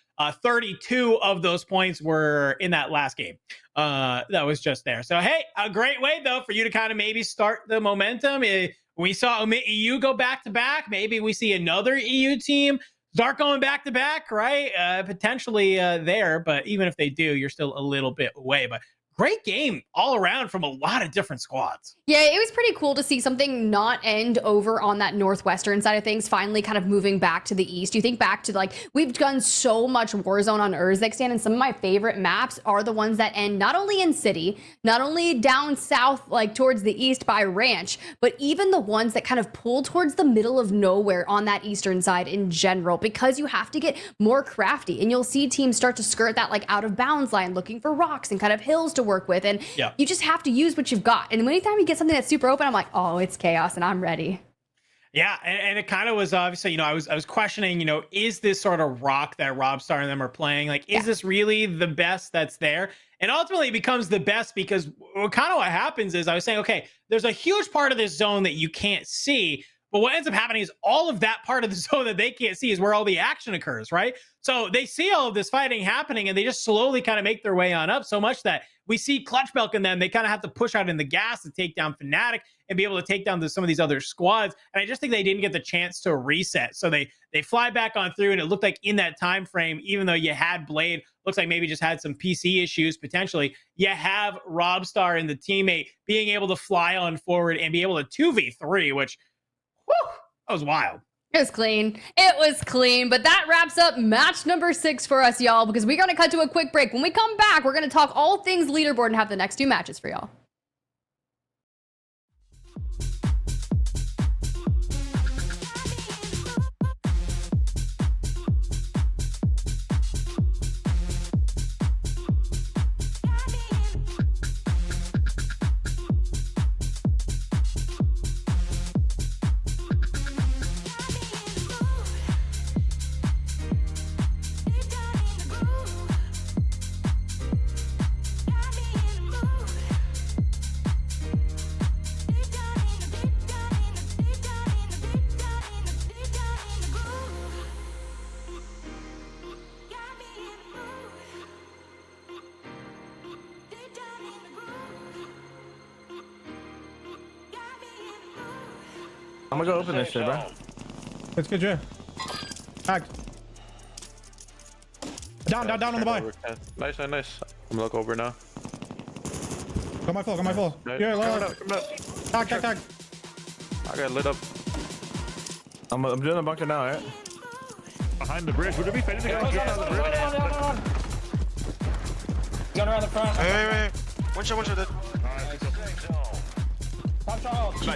[SPEAKER 2] 32 of those points were in that last game. That was just there. So, hey, a great way, though, for you to kind of maybe start the momentum. We saw EU go back-to-back. Maybe we see another EU team start going back-to-back, right? Potentially there, but even if they do, you're still a little bit away. But great game all around from a lot of different squads.
[SPEAKER 1] Yeah, it was pretty cool to see something not end over on that northwestern side of things, finally kind of moving back to the east. You think back to, like, we've done so much Warzone on Urzikstan, and some of my favorite maps are the ones that end not only in city, not only down south, like towards the east by ranch, but even the ones that kind of pull towards the middle of nowhere on that eastern side in general, because you have to get more crafty, and you'll see teams start to skirt that like out of bounds line, looking for rocks and kind of hills to work with, and you just have to use what you've got. And anytime you get something that's super open, I'm like, oh, it's chaos and I'm ready.
[SPEAKER 2] Yeah, and it kind of was obviously, you know, I was questioning, you know, is this sort of rock that Robstar and them are playing, like, is this really the best that's there? And ultimately it becomes the best because what happens is I was saying, okay, there's a huge part of this zone that you can't see, but what ends up happening is all of that part of the zone that they can't see is where all the action occurs, right? So they see all of this fighting happening and they just slowly kind of make their way on up, so much that we see Clutch Belk and them, they kind of have to push out in the gas to take down Fnatic and be able to take down some of these other squads. And I just think they didn't get the chance to reset. So they fly back on through, and it looked like in that time frame, even though you had Blade, looks like maybe just had some PC issues potentially, you have Robstar and the teammate being able to fly on forward and be able to 2v3, which, whew, that was wild.
[SPEAKER 1] It was clean. It was clean. But that wraps up match number 6 for us, y'all, because we're going to cut to a quick break. When we come back, we're going to talk all things leaderboard and have the next 2 matches for y'all.
[SPEAKER 16] I'm gonna go open this shit, bro.
[SPEAKER 3] It's good, Jay. Hacked. Down on the buy.
[SPEAKER 10] Nice. I'm gonna look over now.
[SPEAKER 3] Go my full. Yeah,
[SPEAKER 10] come up.
[SPEAKER 3] Tag.
[SPEAKER 10] I got lit up.
[SPEAKER 16] I'm doing a bunker now, right?
[SPEAKER 12] Behind the bridge. Would it be fading again?
[SPEAKER 14] Gun around the front.
[SPEAKER 4] Wait. One shot dead.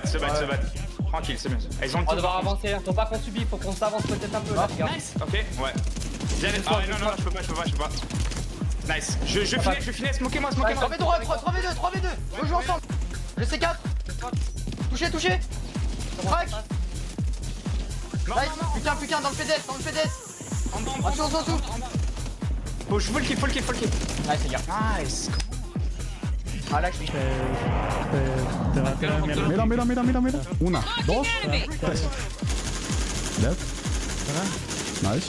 [SPEAKER 4] Se battent. Tranquille, c'est bien. Ils ont le
[SPEAKER 14] On va devoir avancer, faut pas qu'on subit, faut qu'on s'avance peut-être un peu là, les gars.
[SPEAKER 4] Nice. Ok, ouais. Non, je peux pas. Nice. Je finis, smoke-moi.
[SPEAKER 14] 3v2. On joue ensemble. Le C4. Touché. Crack. Nice. Putain, dans le PDS. En dessous.
[SPEAKER 4] Faut le kill.
[SPEAKER 14] Nice, les gars.
[SPEAKER 4] Nice.
[SPEAKER 14] Alex,
[SPEAKER 3] Mira. 1, 2, 3. Dead. Nice.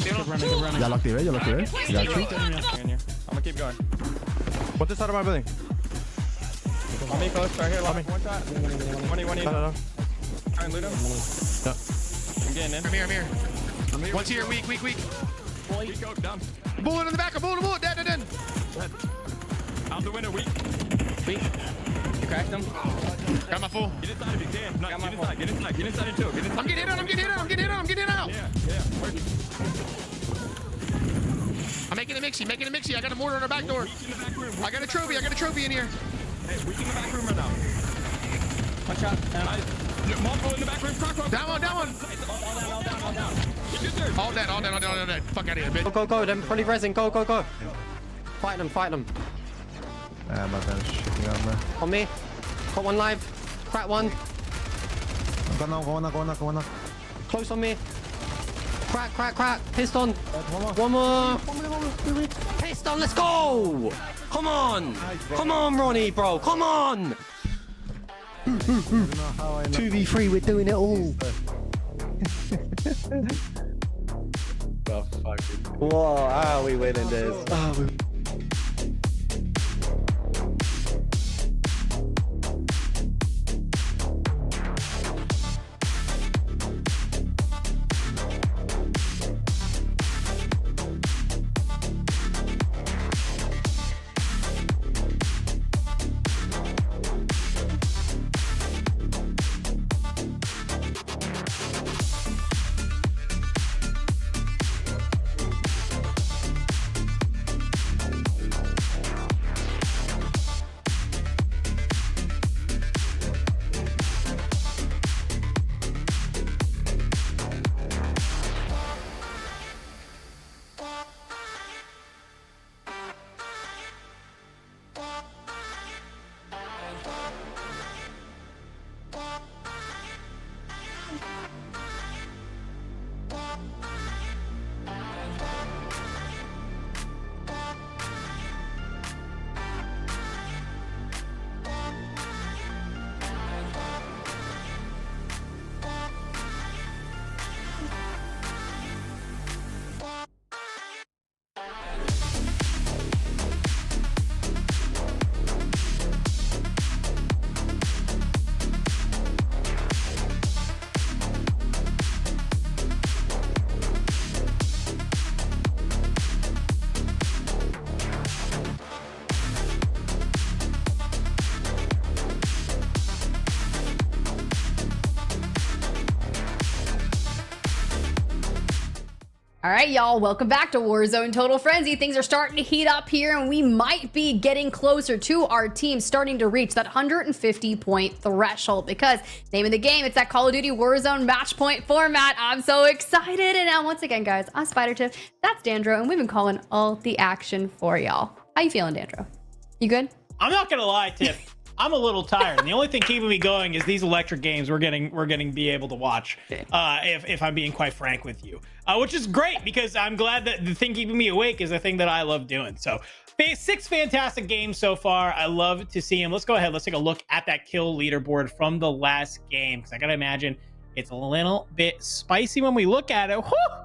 [SPEAKER 3] Ya lo activé. Got you.
[SPEAKER 16] I'm gonna keep going. What's this side of my building? On me close, right here, lobby. One shot. 20. Try and loot him. Yeah. I'm getting in.
[SPEAKER 6] Here. One's here, weak.
[SPEAKER 16] Go, down.
[SPEAKER 6] Bullet in the back, bullet, dead.
[SPEAKER 16] Out the window, weak.
[SPEAKER 14] you cracked him.
[SPEAKER 6] Got my full.
[SPEAKER 16] Get inside if you can. No, get inside and chill.
[SPEAKER 6] I'm getting hit on.
[SPEAKER 16] Yeah. Working.
[SPEAKER 6] I'm making a mixie. I got a mortar on our back door. I got a trophy in here.
[SPEAKER 16] Hey, weak in the back room right now.
[SPEAKER 14] One shot.
[SPEAKER 16] Multiple in the back room. Croc.
[SPEAKER 6] Down one. All dead. Fuck out of here, bitch.
[SPEAKER 13] Go. Them fully resin. Go. Fight them.
[SPEAKER 3] Yeah, my bad. Yeah,
[SPEAKER 13] On me. Got one live. Crack one.
[SPEAKER 3] Go on.
[SPEAKER 13] Close on me. Crack. Piston. One more. Piston, let's go. Come on, Ronnie, bro. Come on. 2v3, we're doing it all.
[SPEAKER 10] Oh, fuck, dude.
[SPEAKER 9] Whoa, we winning this.
[SPEAKER 1] All right, y'all, welcome back to Warzone Total Frenzy. Things are starting to heat up here, and we might be getting closer to our team starting to reach that 150-point threshold because, name of the game, it's that Call of Duty Warzone match point format. I'm so excited. And now, once again, guys, I'm SpiderTiff, that's Dandro, and we've been calling all the action for y'all. How you feeling, Dandro? You good?
[SPEAKER 2] I'm not gonna lie, Tiff. I'm a little tired, and the only thing keeping me going is these electric games we're getting be able to watch. If I'm being quite frank with you, which is great because I'm glad that the thing keeping me awake is the thing that I love doing. So, 6 fantastic games so far. I love to see them. Let's go ahead. Let's take a look at that kill leaderboard from the last game because I gotta imagine it's a little bit spicy when we look at it. Whew!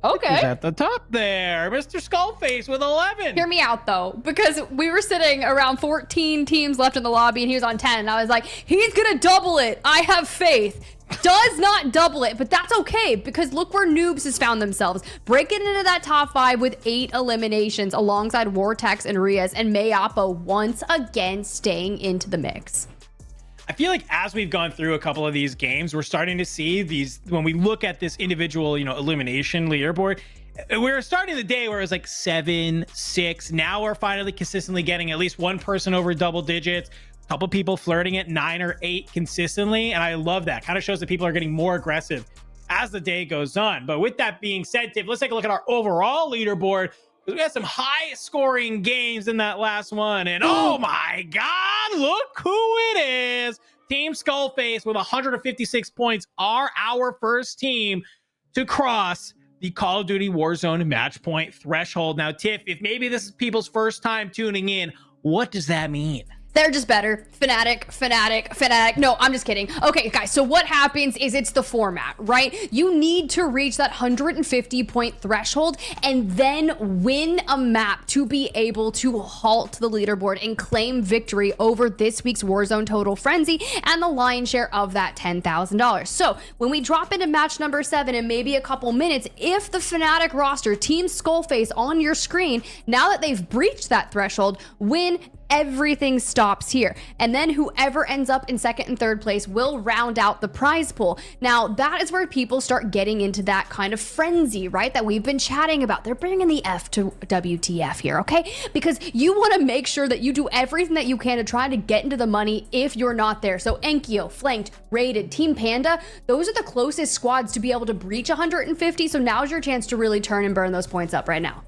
[SPEAKER 1] Okay.
[SPEAKER 2] He's at the top there, Mr. Skullface with 11.
[SPEAKER 1] Hear me out though, because we were sitting around 14 teams left in the lobby and he was on 10 and I was like, he's gonna double it. I have faith. Does not double it, but that's okay because look where Noobs has found themselves. Breaking into that top 5 with 8 eliminations alongside Vortex and Rias, and mayappo once again staying into the mix.
[SPEAKER 2] I feel like as we've gone through a couple of these games, we're starting to see these, when we look at this individual, elimination leaderboard, we're starting the day where it was like 7, 6. Now we're finally consistently getting at least one person over double digits, a couple people flirting at 9 or 8 consistently. And I love that. Kind of shows that people are getting more aggressive as the day goes on. But with that being said, Tiff, let's take a look at our overall leaderboard. We had some high scoring games in that last one. And oh my God, look who it is. Team Skullface with 156 points are our first team to cross the Call of Duty Warzone match point threshold. Now, Tiff, if maybe this is people's first time tuning in, what does that mean?
[SPEAKER 1] They're just better. Fnatic. No, I'm just kidding. Okay, guys, so what happens is it's the format, right? You need to reach that 150-point threshold and then win a map to be able to halt the leaderboard and claim victory over this week's Warzone Total Frenzy and the lion's share of that $10,000. So when we drop into match number 7 in maybe a couple minutes, if the Fnatic roster, Team Skullface on your screen, now that they've breached that threshold, win, everything stops here. And then whoever ends up in 2nd and 3rd place will round out the prize pool. Now, that is where people start getting into that kind of frenzy, right? That we've been chatting about. They're bringing the F to WTF here, okay? Because you want to make sure that you do everything that you can to try to get into the money if you're not there. So enkeo, Flanked, Rated, Team Panda, those are the closest squads to be able to breach 150. So now's your chance to really turn and burn those points up right now.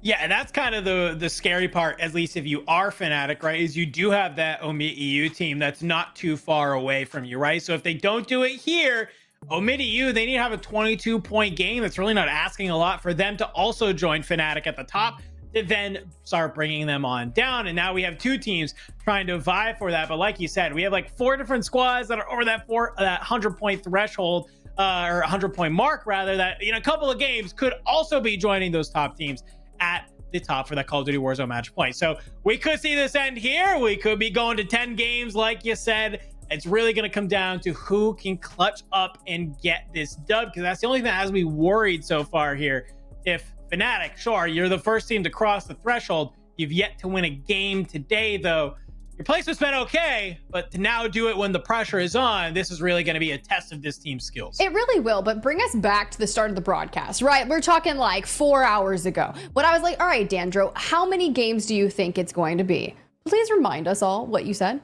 [SPEAKER 2] Yeah, and that's kind of the scary part, at least if you are Fnatic, right, is you do have that oekiy team that's not too far away from you, right? So if they don't do it here, oekiy, they need to have a 22-point game. That's really not asking a lot for them to also join Fnatic at the top to then start bringing them on down. And now we have 2 teams trying to vie for that. But like you said, we have like 4 different squads that are over that 100-point threshold. or 100-point mark rather, that in a couple of games could also be joining those top teams at the top for that Call of Duty Warzone match point. So we could see this end here. We could be going to 10 games, like you said. It's really going to come down to who can clutch up and get this dub, because that's the only thing that has me worried so far here. If Fnatic, sure, you're the first team to cross the threshold. You've yet to win a game today, though. Your placement's been okay, but to now do it when the pressure is on, this is really going to be a test of this team's skills.
[SPEAKER 1] It really will, but bring us back to the start of the broadcast, right? We're talking like 4 hours ago, when I was like, all right, Dandro, how many games do you think it's going to be? Please remind us all what you said.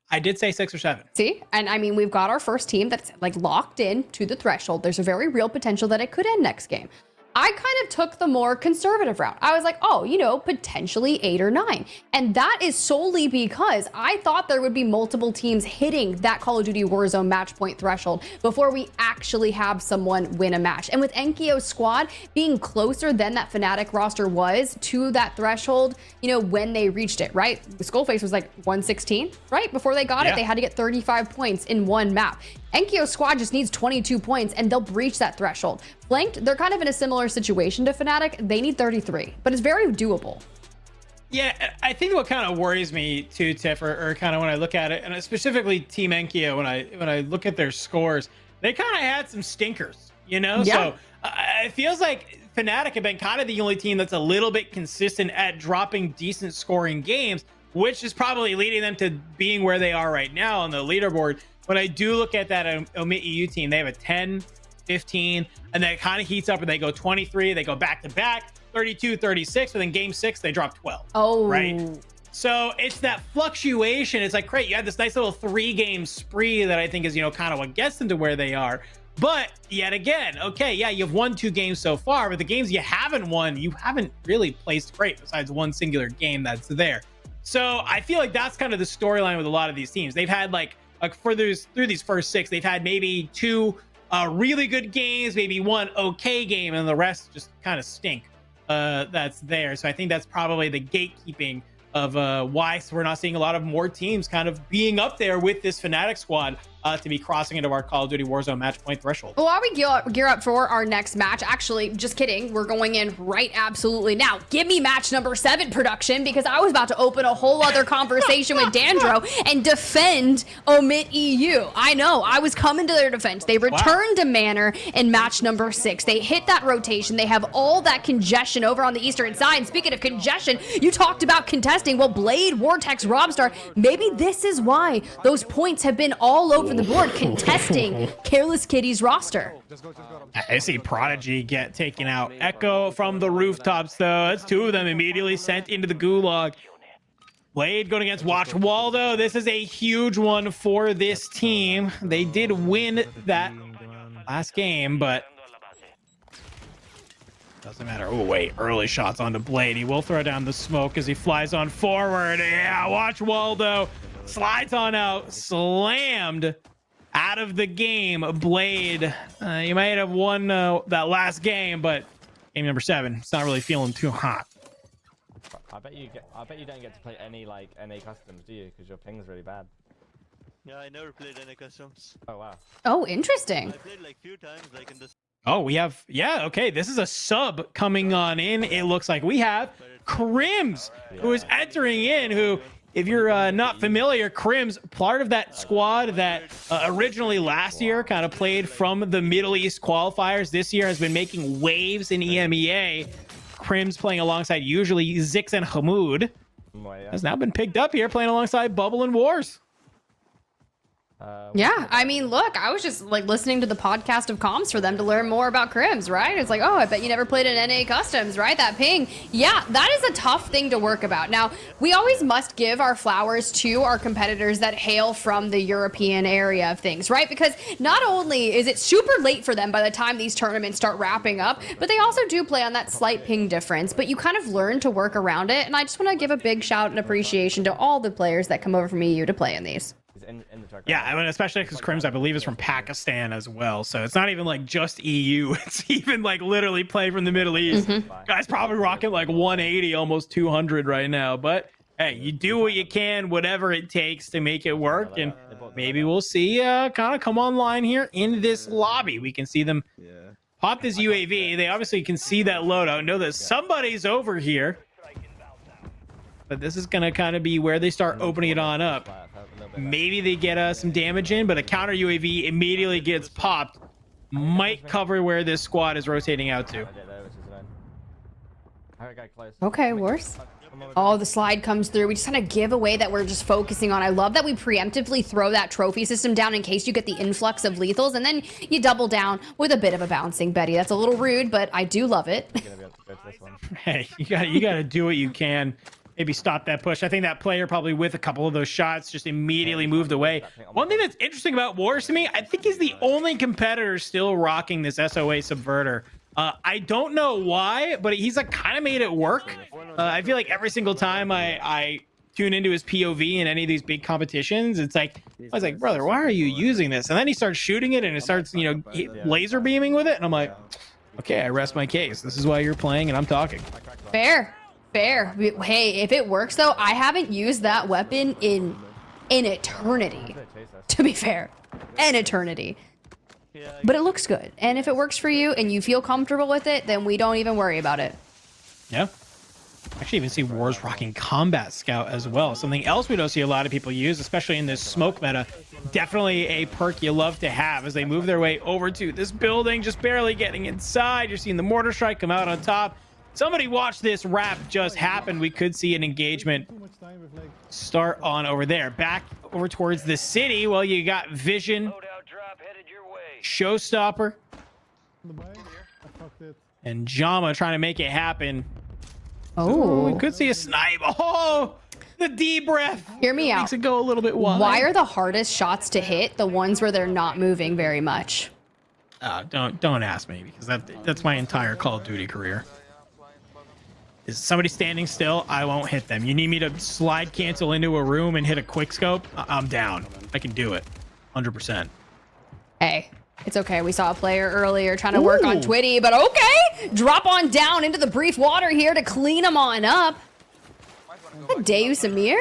[SPEAKER 2] I did say 6 or 7.
[SPEAKER 1] See? And I mean, we've got our first team that's like locked in to the threshold. There's a very real potential that it could end next game. I kind of took the more conservative route. I was like, oh, you know, potentially 8 or 9. And that is solely because I thought there would be multiple teams hitting that Call of Duty Warzone match point threshold before we actually have someone win a match. And with enkeo's squad being closer than that Fnatic roster was to that threshold, you know, when they reached it, right? Skullface was like 116, right? Before they got it, they had to get 35 points in one map. Enkeo's squad just needs 22 points and they'll breach that threshold. Flanked, they're kind of in a similar situation to Fnatic. They need 33, but it's very doable.
[SPEAKER 2] Yeah, I think what kind of worries me too, Tiff, or kind of when I look at it, and specifically Team enkeo, when I look at their scores, they kind of had some stinkers, you know?
[SPEAKER 1] Yeah.
[SPEAKER 2] So it feels like Fnatic have been kind of the only team that's a little bit consistent at dropping decent scoring games, which is probably leading them to being where they are right now on the leaderboard. When I do look at that oekiy team, they have a 10, 15, and then it kind of heats up and they go 23, they go back to back, 32, 36, but then game 6, they drop 12.
[SPEAKER 1] Oh,
[SPEAKER 2] right. So it's that fluctuation. It's like, great, you had this nice little 3-game spree that I think is, you know, kind of what gets them to where they are. But yet again, okay, yeah, you've won 2 games so far, but the games you haven't won, you haven't really placed great besides one singular game that's there. So I feel like that's kind of the storyline with a lot of these teams. They've had like through these first 6, they've had maybe 2 really good games, maybe 1 okay game, and the rest just kind of stink. That's there. So I think that's probably the gatekeeping of why we're not seeing a lot of more teams kind of being up there with this Fnatic squad to be crossing into our Call of Duty Warzone match point threshold.
[SPEAKER 1] Well, while we gear up for our next match, actually, just kidding, we're going in right absolutely now. Give me match number 7, production, because I was about to open a whole other conversation with Dandro and defend oekiy. I know, I was coming to their defense. They returned to Manor in match number 6. They hit that rotation. They have all that congestion over on the eastern side. Speaking of congestion, you talked about contesting. Well, Blade, Vortex, Robstar, maybe this is why those points have been all over the board contesting Careless Kitty's roster.
[SPEAKER 2] I see prxdigy get taken out. Echo from the rooftops, though. That's 2 of them immediately sent into the gulag. Blade going against Watch Waldo. This is a huge one for this team. They did win that last game, but doesn't matter. Oh, wait. Early shots onto Blade. He will throw down the smoke as he flies on forward. Yeah, Watch Waldo slides on out, slammed out of the game. Blade, you might have won that last game, but game number 7, it's not really feeling too hot.
[SPEAKER 19] I bet you don't get to play any like NA customs, do you? Because your ping's really bad.
[SPEAKER 20] Yeah, I never played NA customs.
[SPEAKER 19] Oh wow.
[SPEAKER 1] Oh, interesting.
[SPEAKER 20] I played like few times, like in this.
[SPEAKER 2] Oh, we have, yeah, okay. This is a sub coming on in. It looks like we have Crims, who is entering in, who, if you're not familiar, Crims, part of that squad that originally last year kind of played from the Middle East qualifiers. This year has been making waves in EMEA. Crims playing alongside usually Zix and Hamoud. Has now been picked up here playing alongside Bubble and Wars.
[SPEAKER 1] Yeah, I mean, look, I was just like listening to the podcast of comms for them to learn more about Crims, right? It's like, oh, I bet you never played an NA customs, right? That ping. Yeah, that is a tough thing to work about. Now, we always must give our flowers to our competitors that hail from the European area of things, right? Because not only is it super late for them by the time these tournaments start wrapping up, but they also do play on that slight ping difference, but you kind of learn to work around it. And I just want to give a big shout and appreciation to all the players that come over from EU to play in these.
[SPEAKER 2] Yeah, I mean, especially because Crims, I believe, is from Pakistan as well. So it's not even like just EU. It's even like literally play from the Middle East. Guy's probably rocking like 180, almost 200 right now. But hey, you do what you can, whatever it takes to make it work, and maybe we'll see kind of come online here in this lobby. We can see them pop this UAV. They obviously can see that loadout, know that somebody's over here. But this is going to kind of be where they start opening it on up. Maybe they get some damage in, but a counter UAV immediately gets popped. Might cover where this squad is rotating out to.
[SPEAKER 1] Okay, worse. Oh, the slide comes through. We just kind of give away that we're just focusing on. I love that we preemptively throw that trophy system down in case you get the influx of lethals, and then you double down with a bit of a bouncing Betty. That's a little rude, but I do love it.
[SPEAKER 2] Hey, you got to do what you can. Maybe stop that push. I think that player probably with a couple of those shots just immediately moved away. One thing that's interesting about Wars to me, I think he's the only competitor still rocking this SOA subverter. I don't know why, but he's like kind of made it work. I feel like every single time I tune into his POV in any of these big competitions, it's like, I was like, brother, why are you using this? And then he starts shooting it and it starts, you know, laser beaming with it. And I'm like, okay, I rest my case. This is why you're playing and I'm talking.
[SPEAKER 1] Fair. Fair. Hey, if it works though, I haven't used that weapon in eternity. To be fair, an eternity. But it looks good, and if it works for you and you feel comfortable with it, then we don't even worry about it.
[SPEAKER 2] Yeah. I actually even see Wars rocking Combat Scout as well. Something else we don't see a lot of people use, especially in this smoke meta. Definitely a perk you love to have as they move their way over to this building, just barely getting inside. You're seeing the mortar strike come out on top. Somebody watch this wrap just happen. We could see an engagement start on over there. Back over towards the city. Well, you got Vision, Showstopper, and Jama trying to make it happen.
[SPEAKER 1] Oh,
[SPEAKER 2] we could see a snipe. Oh, the D breath.
[SPEAKER 1] Hear me out.
[SPEAKER 2] Makes it go a little bit wide.
[SPEAKER 1] Why are the hardest shots to hit the ones where they're not moving very much?
[SPEAKER 2] Don't ask me, because that's my entire Call of Duty career. Is somebody standing still? I won't hit them. You need me to slide cancel into a room and hit a quick scope? I'm down. I can do it. 100%.
[SPEAKER 1] Hey, it's okay. We saw a player earlier trying to work on Twitty, but okay. Drop on down into the brief water here to clean them on up. Deusamir?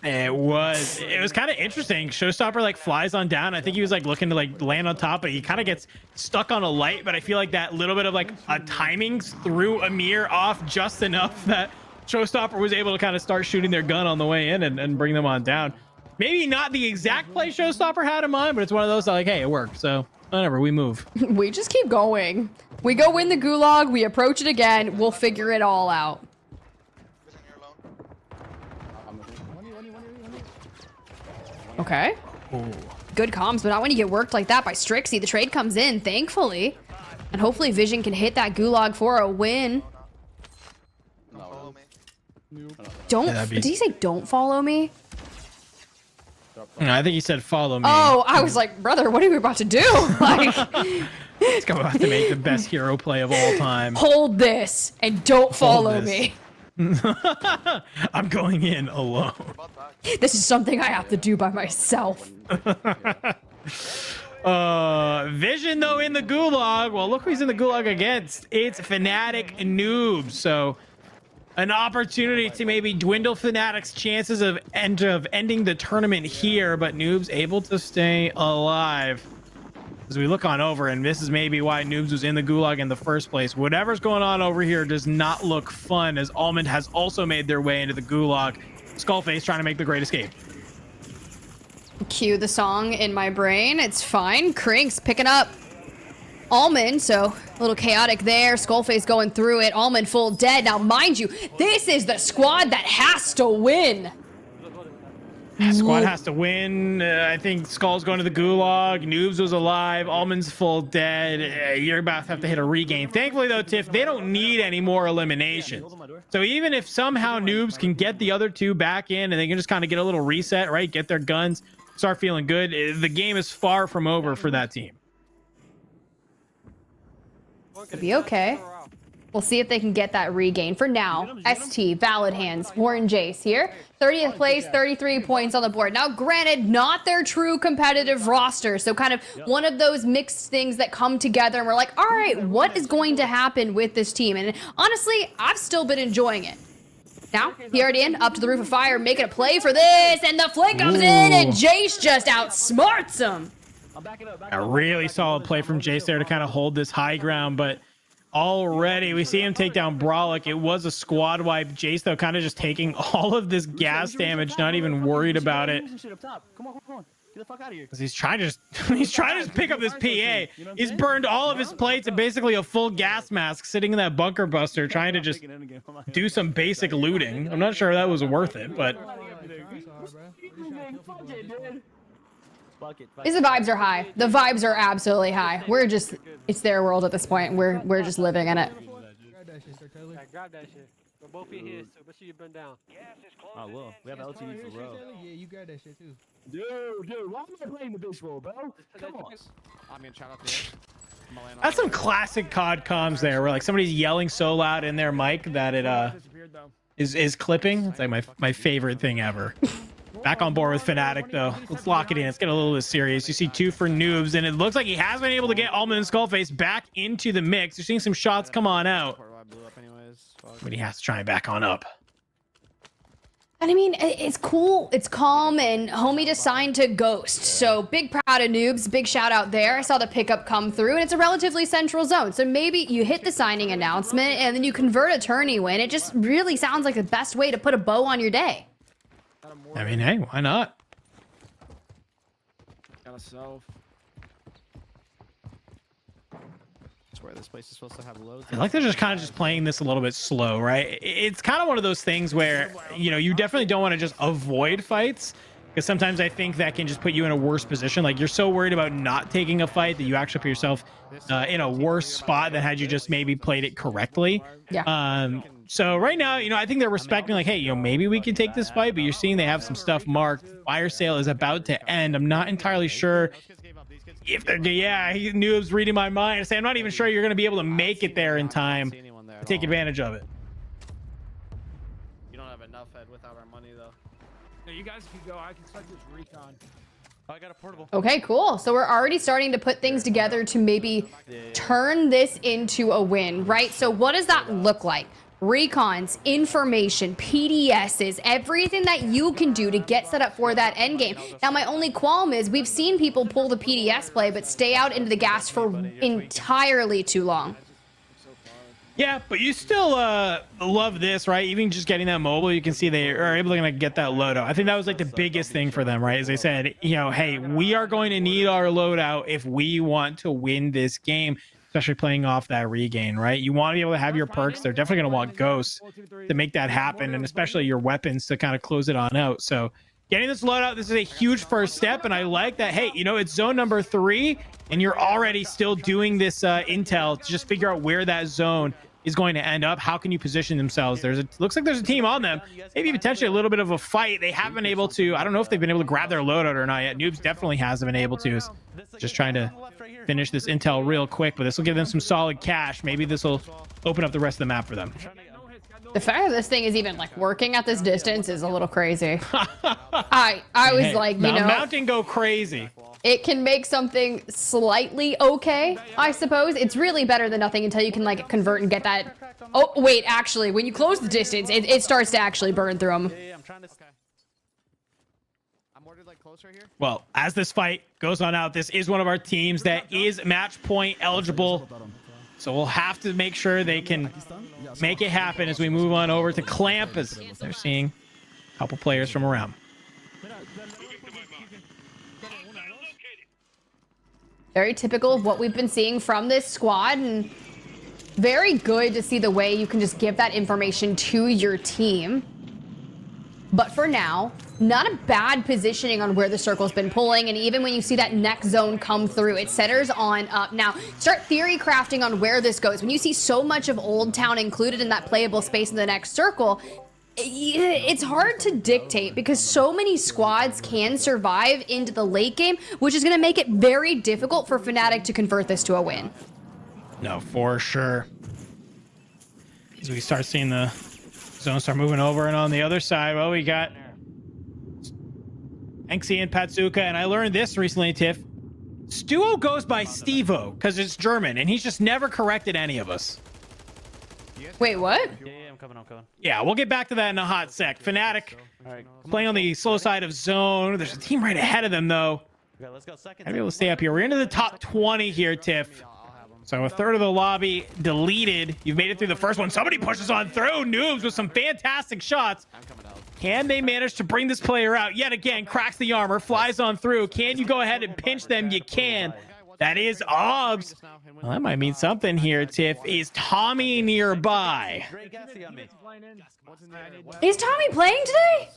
[SPEAKER 2] It was kind of interesting. Showstopper like flies on down. I think he was like looking to like land on top, but he kind of gets stuck on a light. But I feel like that little bit of like a timing threw Amir off just enough that Showstopper was able to kind of start shooting their gun on the way in and bring them on down. Maybe not the exact play Showstopper had in mind, but it's one of those that like, hey, it worked. So whatever, we move.
[SPEAKER 1] We just keep going. We go win the gulag. We approach it again. We'll figure it all out. Okay.
[SPEAKER 2] Ooh.
[SPEAKER 1] Good comms, but not when you get worked like that by Strixie. The trade comes in, thankfully. And hopefully Vision can hit that gulag for a win. Did he say don't follow me?
[SPEAKER 2] No, I think he said follow me.
[SPEAKER 1] Oh, I was like, brother, what are we about to do? Like,
[SPEAKER 2] it's going to have to make the best hero play of all time.
[SPEAKER 1] Hold this and don't follow me.
[SPEAKER 2] I'm going in alone.
[SPEAKER 1] This is something I have to do by myself.
[SPEAKER 2] Vision though in the gulag. Well, look who's in the gulag against. It's Fnatic Noobs. So an opportunity to maybe dwindle Fnatic's chances of ending the tournament here, but Noobs able to stay alive. As we look on over, and this is maybe why Noobs was in the gulag in the first place. Whatever's going on over here does not look fun, as Almond has also made their way into the gulag. Skullface trying to make the great escape.
[SPEAKER 1] Cue the song in my brain. It's fine. Krink's picking up Almond, so a little chaotic there. Skullface going through it. Almond full dead. Now, mind you, this is the squad that has to win.
[SPEAKER 2] Squad has to win. I think Skull's going to the gulag. Noobs was alive. Almond's full dead. You're about to have to hit a regain. Thankfully, though, Tiff, they don't need any more eliminations. So even if somehow Noobs can get the other two back in and they can just kind of get a little reset, right? Get their guns, start feeling good. The game is far from over for that team.
[SPEAKER 1] It'll be okay. We'll see if they can get that regain. For now, ST, Valid Hands, Warren Jace here. 30th place, 33 points on the board. Now, granted, not their true competitive roster. So kind of one of those mixed things that come together and we're like, all right, what is going to happen with this team? And honestly, I've still been enjoying it. Now, Yardian up to the roof of fire, making a play for this, and the flick comes in, and Jace just outsmarts him.
[SPEAKER 2] A really solid play from Jace there to kind of hold this high ground, but already we see him take down Gromalokk. It was a squad wipe. Jace, though, kind of just taking all of this gas damage, not even worried about it.
[SPEAKER 5] Get the fuck out of here.
[SPEAKER 2] He's trying to just pick up this PA. He's burned all of his plates and basically a full gas mask sitting in that bunker buster, trying to just do some basic looting. I'm not sure that was worth it, but
[SPEAKER 1] The vibes are high. The vibes are absolutely high. We're just, it's their world at this point. We're just living in it.
[SPEAKER 17] Grab that shit. We're both in here, so make sure you burn down.
[SPEAKER 5] I will. We have LTV for bro.
[SPEAKER 17] Yeah, you grab that shit too.
[SPEAKER 5] Dude, why am I playing the bitch roll, bro? Come on.
[SPEAKER 6] I'm gonna shout out to you.
[SPEAKER 2] that's some classic COD comms there, where like somebody's yelling so loud in their mic that it is clipping. It's like my favorite thing ever. Back on board with Fnatic though. Let's lock it in. Let's get a little bit serious. You see 2 for Noobs, and it looks like he has been able to get Almond and Skullface back into the mix. You're seeing some shots come on out, but he has to try and back on up.
[SPEAKER 1] And I mean, it's cool, it's calm, and homie just signed to Ghost. So big proud of Noobs, big shout out there. I saw the pickup come through, and it's a relatively central zone. So maybe you hit the signing announcement, and then you convert a tourney win. It just really sounds like the best way to put a bow on your day.
[SPEAKER 2] I mean, hey, why not?
[SPEAKER 6] Got a self. That's where this place is supposed to have loads.
[SPEAKER 2] I like they're just kind of just playing this a little bit slow, right? It's kind of one of those things where, you know, you definitely don't want to just avoid fights, because sometimes I think that can just put you in a worse position. Like, you're so worried about not taking a fight that you actually put yourself in a worse spot than had you just maybe played it correctly.
[SPEAKER 1] Yeah.
[SPEAKER 2] So right now, you know, I think they're respecting, like, hey, you know, maybe we can take this fight, but you're seeing they have some stuff marked. Fire sale is about to end. I'm not entirely sure if they're, he Noob's reading my mind and saying, I'm not even sure you're going to be able to make it there in time to take advantage of it.
[SPEAKER 6] You don't have enough head without our money, though.
[SPEAKER 17] No, you guys can go. I can start this recon.
[SPEAKER 5] Oh, I got a portable.
[SPEAKER 1] Okay, cool. So we're already starting to put things together to maybe turn this into a win, right? So what does that look like? Recons, information, PDSs, everything that you can do to get set up for that end game. Now, my only qualm is we've seen people pull the PDS play, but stay out into the gas for entirely too long.
[SPEAKER 2] Yeah, but you still love this, right? Even just getting that mobile, you can see they are able to get that loadout. I think that was like the biggest thing for them, right? As they said, you know, hey, we are going to need our loadout if we want to win this game, especially playing off that regain, right? You want to be able to have your perks. They're definitely going to want ghosts to make that happen, and especially your weapons to kind of close it on out. So getting this loadout, this is a huge first step, and I like that, hey, you know, it's zone number 3, and you're already still doing this intel to just figure out where that zone is going to end up. How can you position themselves? Looks like there's a team on them, maybe potentially a little bit of a fight. They haven't been able to, I don't know if they've been able to grab their loadout or not yet. Noobs definitely hasn't been able to. Just trying to finish this intel real quick, but this will give them some solid cash. Maybe this will open up the rest of the map for them.
[SPEAKER 1] The fact that this thing is even like working at this distance is a little crazy. I was like, you know,
[SPEAKER 2] mountain go crazy.
[SPEAKER 1] It can make something slightly okay, I suppose. It's really better than nothing until you can like convert and get that. Oh, wait, actually, when you close the distance, it starts to actually burn through them.
[SPEAKER 2] Well, as this fight goes on out, this is one of our teams that is match point eligible. So we'll have to make sure they can make it happen as we move on over to Clamp, as they're seeing a couple players from around.
[SPEAKER 1] Very typical of what we've been seeing from this squad, and very good to see the way you can just give that information to your team. But for now, not a bad positioning on where the circle's been pulling, and even when you see that next zone come through, it centers on up. Now, start theory crafting on where this goes. When you see so much of Old Town included in that playable space in the next circle, it's hard to dictate because so many squads can survive into the late game, which is going to make it very difficult for Fnatic to convert this to a win.
[SPEAKER 2] No, for sure. As we start seeing the zone start moving over, and on the other side, well, we got enksy and Patsuka, and I learned this recently, Tiff. Stuo goes by Stevo because it's German, and he's just never corrected any of us.
[SPEAKER 1] Wait, what?
[SPEAKER 6] I'm coming.
[SPEAKER 2] Yeah, we'll get back to that in a hot sec. Fnatic playing on the slow side of zone. There's a team right ahead of them, though.
[SPEAKER 6] Okay, let's go second.
[SPEAKER 2] Gotta be able to stay up here. We're into the top 20 here, Tiff. So a third of the lobby deleted. You've made it through the first one. Somebody pushes on through. Noobs with some fantastic shots. Can they manage to bring this player out? Yet again, cracks the armor, flies on through. Can you go ahead and pinch them? You can. That is Obs. Well, that might mean something here, Tiff. Is Tommy nearby?
[SPEAKER 1] Is Tommy playing today?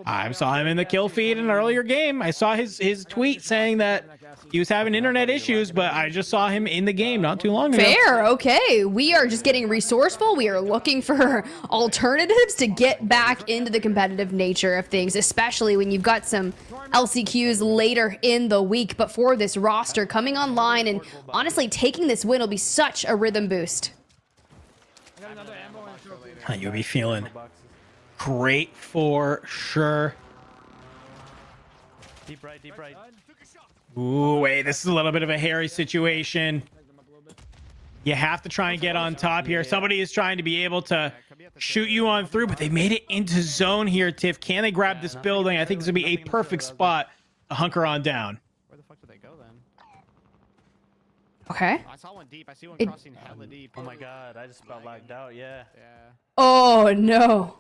[SPEAKER 2] I saw him in the kill feed in an earlier game. I saw his tweet saying that he was having internet issues, but I just saw him in the game not too long ago.
[SPEAKER 1] Fair, okay. We are just getting resourceful. We are looking for alternatives to get back into the competitive nature of things, especially when you've got some LCQs later in the week. But for this roster coming online and honestly taking this win will be such a rhythm boost.
[SPEAKER 2] You'll be feeling great for sure.
[SPEAKER 6] Deep right.
[SPEAKER 2] Ooh, wait, this is a little bit of a hairy situation. You have to try and get on top here. Somebody is trying to be able to shoot you on through, but they made it into zone here, Tiff. Can they grab this building? I think this would be a perfect spot to hunker on down.
[SPEAKER 6] Where the fuck did they go then?
[SPEAKER 1] Okay.
[SPEAKER 6] I saw one deep. I see one crossing hella deep. Oh my god, I just about lagged out. Yeah.
[SPEAKER 1] Oh, no.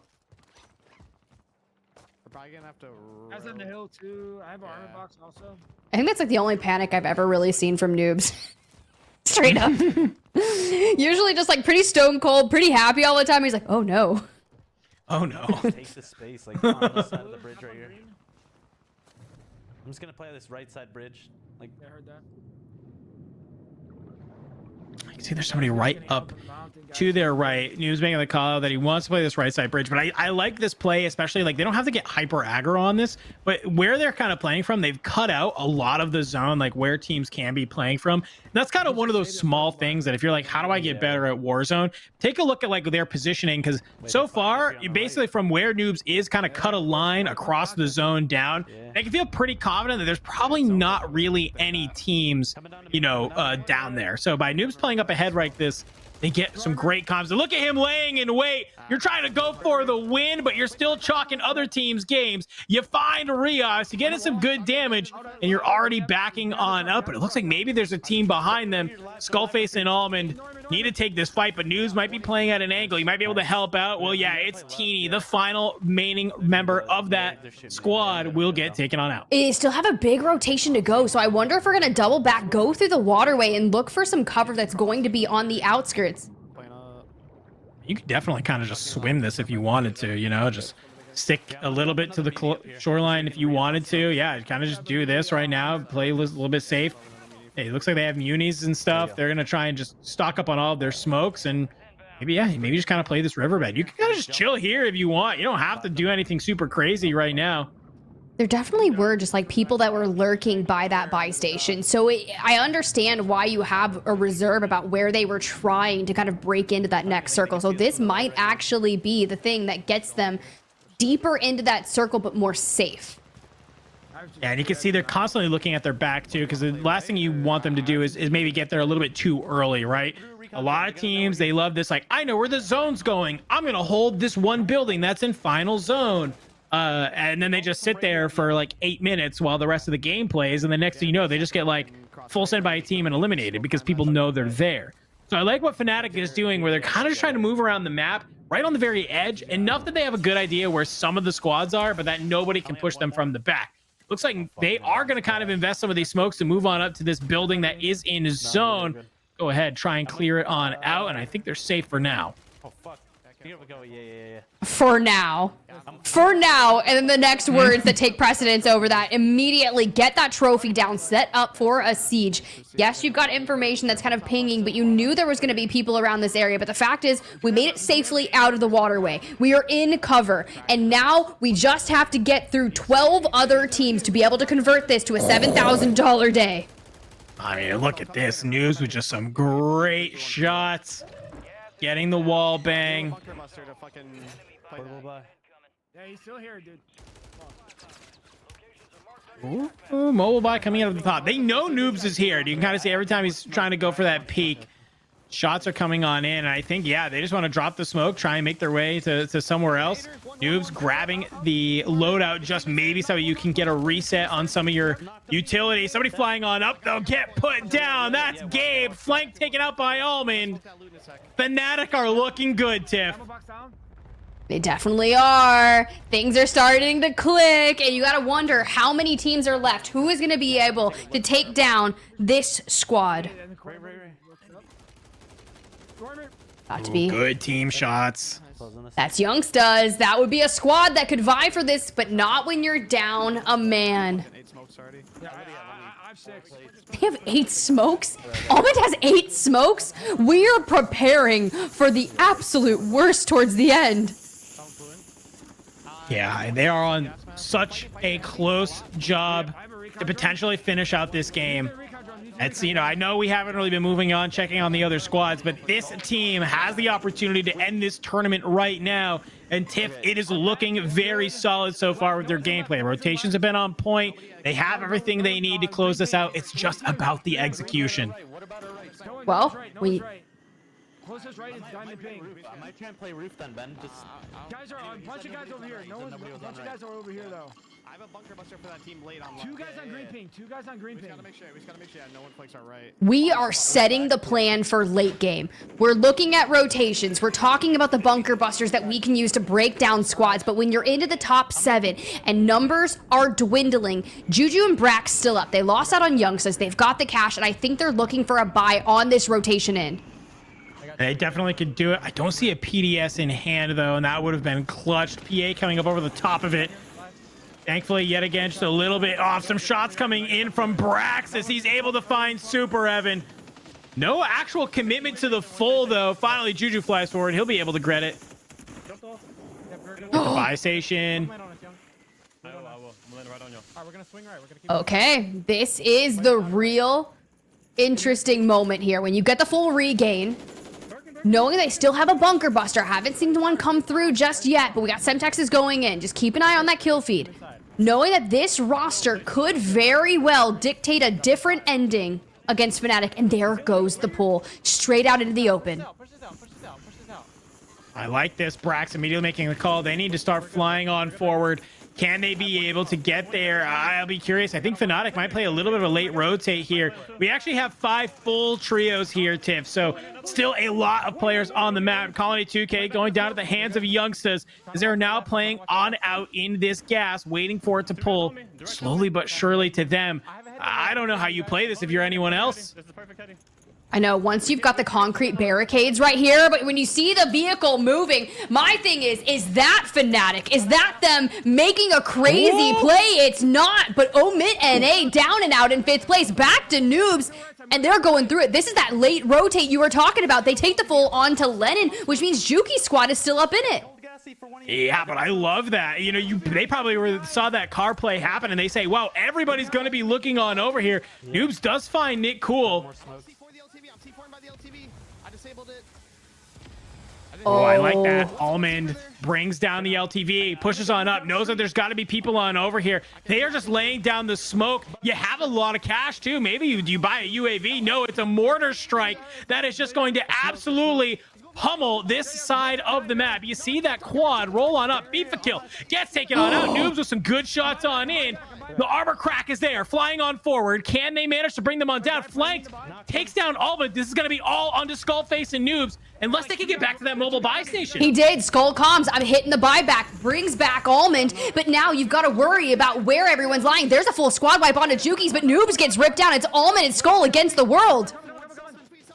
[SPEAKER 6] We're probably gonna have to.
[SPEAKER 17] I was on the hill too. I have an armor box also.
[SPEAKER 1] I think that's like the only panic I've ever really seen from noobs. Straight up. Usually just like pretty stone cold, pretty happy all the time. He's like, oh no.
[SPEAKER 2] Oh no.
[SPEAKER 6] Take the space like on the side of the bridge right here. I'm just gonna play this right side bridge. Like
[SPEAKER 17] I heard that.
[SPEAKER 2] I can see there's somebody right up to their right. News making the call out that he wants to play this right side bridge, but I like this play, especially like they don't have to get hyper aggro on this, but where they're kind of playing from, they've cut out a lot of the zone, like where teams can be playing from. And that's kind of one of those small things that if you're like, how do I get better at Warzone? Take a look at like their positioning, because so far, you basically from where Noobs is kind of cut a line across the zone down. I can feel pretty confident that there's probably not really any teams, you know, down there. So by Noobs playing up ahead like this, they get some great comms. And look at him laying in wait. You're trying to go for the win, but you're still chalking other teams' games. You find Rios, you get in some good damage, and you're already backing on up. But it looks like maybe there's a team behind them. Skullface and Almond need to take this fight, but News might be playing at an angle. You might be able to help out. Well, yeah, it's Teeny, the final remaining member of that squad, will get taken on out.
[SPEAKER 1] They still have a big rotation to go, so I wonder if we're going to double back, go through the waterway, and look for some cover that's going to be on the outskirts.
[SPEAKER 2] You could definitely kind of just swim this if you wanted to, you know, just stick a little bit to the shoreline if you wanted to. Yeah, kind of just do this right now, play a little bit safe. Hey, it looks like they have munis and stuff. They're going to try and just stock up on all of their smokes and maybe just kind of play this riverbed. You can kind of just chill here if you want. You don't have to do anything super crazy right now.
[SPEAKER 1] There definitely were just like people that were lurking by that buy station. So I understand why you have a reserve about where they were trying to kind of break into that next circle. So this might actually be the thing that gets them deeper into that circle, but more safe.
[SPEAKER 2] Yeah, and you can see they're constantly looking at their back too, because the last thing you want them to do is maybe get there a little bit too early, right? A lot of teams, they love this, like, I know where the zone's going. I'm going to hold this one building that's in final zone. And then they just sit there for like 8 minutes while the rest of the game plays. And the next thing you know, they just get like full send by a team and eliminated because people know they're there. So I like what Fnatic is doing, where they're kind of just trying to move around the map right on the very edge, enough that they have a good idea where some of the squads are, but that nobody can push them from the back. Looks like they are going to kind of invest some of these smokes to move on up to this building that is in zone. Go ahead, try and clear it on out. And I think they're safe for now.
[SPEAKER 6] Oh, fuck. Here we go. Yeah.
[SPEAKER 1] For now. For now. And then the next words that take precedence over that, immediately get that trophy down, set up for a siege. Yes, you've got information that's kind of pinging, but you knew there was going to be people around this area. But the fact is, we made it safely out of the waterway. We are in cover. And now we just have to get through 12 other teams to be able to convert this to a $7,000 day.
[SPEAKER 2] I mean, look at this. News with just some great shots. Getting the wall bang.
[SPEAKER 17] Yeah, he's still here, dude.
[SPEAKER 2] Ooh, mobile buy coming out of the top. They know Noobs is here. You can kind of see every time he's trying to go for that peek. Shots are coming on in. And I think, yeah, they just want to drop the smoke, try and make their way to somewhere else. Noobs grabbing the loadout just maybe so you can get a reset on some of your utility. Somebody flying on up, they'll get put down. That's Gabe. Flank taken out by Almond. Fnatic are looking good, Tiff.
[SPEAKER 1] They definitely are. Things are starting to click, and you gotta wonder how many teams are left. Who is gonna be able to take down this squad? Got to be
[SPEAKER 2] good team shots.
[SPEAKER 1] That's youngsters. That would be a squad that could vie for this, but not when you're down a man. They have 8 smokes. Almond has 8 smokes. We are preparing for the absolute worst towards the end.
[SPEAKER 2] Yeah, they are on such a close job to potentially finish out this game. It's, you know, I know we haven't really been moving on, checking on the other squads, but this team has the opportunity to end this tournament right now. And Tiff, it is looking very solid so far with their gameplay. Rotations have been on point. They have everything they need to close this out. It's just about the execution.
[SPEAKER 1] Well, we...
[SPEAKER 17] Closest right is diamond ping.
[SPEAKER 19] I might try and play roof then, Ben. Just
[SPEAKER 17] guys are a bunch of guys over here. No one's. A bunch of guys are over here though.
[SPEAKER 6] I have a bunker buster for that team late on.
[SPEAKER 17] 2 guys on green ping. 2 guys on green ping.
[SPEAKER 6] We just gotta make sure no one flanks our right.
[SPEAKER 1] We are setting the plan for late game. We're looking at rotations. We're talking about the bunker busters that we can use to break down squads. But when you're into the top 7 and numbers are dwindling, Juju and Brax still up. They lost out on youngsters. They've got the cash, and I think they're looking for a buy on this rotation in.
[SPEAKER 2] They definitely could do it. I don't see a PDS in hand, though, and that would have been clutched. PA coming up over the top of it. Thankfully, yet again, just a little bit off. Some shots coming in from Brax as he's able to find Superevan. No actual commitment to the full, though. Finally, Juju flies forward. He'll be able to get it. Buy station.
[SPEAKER 1] Okay, this is the real interesting moment here. When you get the full regain, knowing they still have a bunker buster. Haven't seen one come through just yet, but we got Semtexes going in. Just keep an eye on that kill feed. Knowing that this roster could very well dictate a different ending against Fnatic, and there goes the pull straight out into the open.
[SPEAKER 2] I like this. Brax immediately making the call. They need to start flying on forward. Can they be able to get there? I'll be curious. I think Fnatic might play a little bit of a late rotate here. We actually have 5 full trios here, Tiff. So still a lot of players on the map. Colony 2K going down to the hands of youngsters as they're now playing on out in this gas, waiting for it to pull slowly but surely to them. I don't know how you play this if you're anyone else.
[SPEAKER 1] I know, once you've got the concrete barricades right here, but when you see the vehicle moving, my thing is that Fnatic? Is that them making a crazy play? It's not, but Omit NA down and out in 5th place, back to Noobs, and they're going through it. This is that late rotate you were talking about. They take the full onto Lennon, which means Juki's squad is still up in it.
[SPEAKER 2] Yeah, but I love that. You know, they probably saw that car play happen, and they say, wow, everybody's going to be looking on over here. Noobs does find Nick cool. Oh, I like that. Almond brings down the LTV, pushes on up, knows that there's got to be people on over here. They are just laying down the smoke. You have a lot of cash, too. Maybe you buy a UAV. No, it's a mortar strike that is just going to absolutely pummel this side of the map. You see that quad roll on up. FIFA kill. Gets taken on out. Noobs with some good shots on in. The armor crack is there. Flying on forward. Can they manage to bring them on down? Flanked. Takes down Almond. This is going to be all onto Skullface and Noobs. Unless they can get back to that mobile buy station.
[SPEAKER 1] He did. Skull comms. I'm hitting the buyback. Brings back Almond. But now you've got to worry about where everyone's lying. There's a full squad wipe onto Juki's, but Noobs gets ripped down. It's Almond and Skull against the world.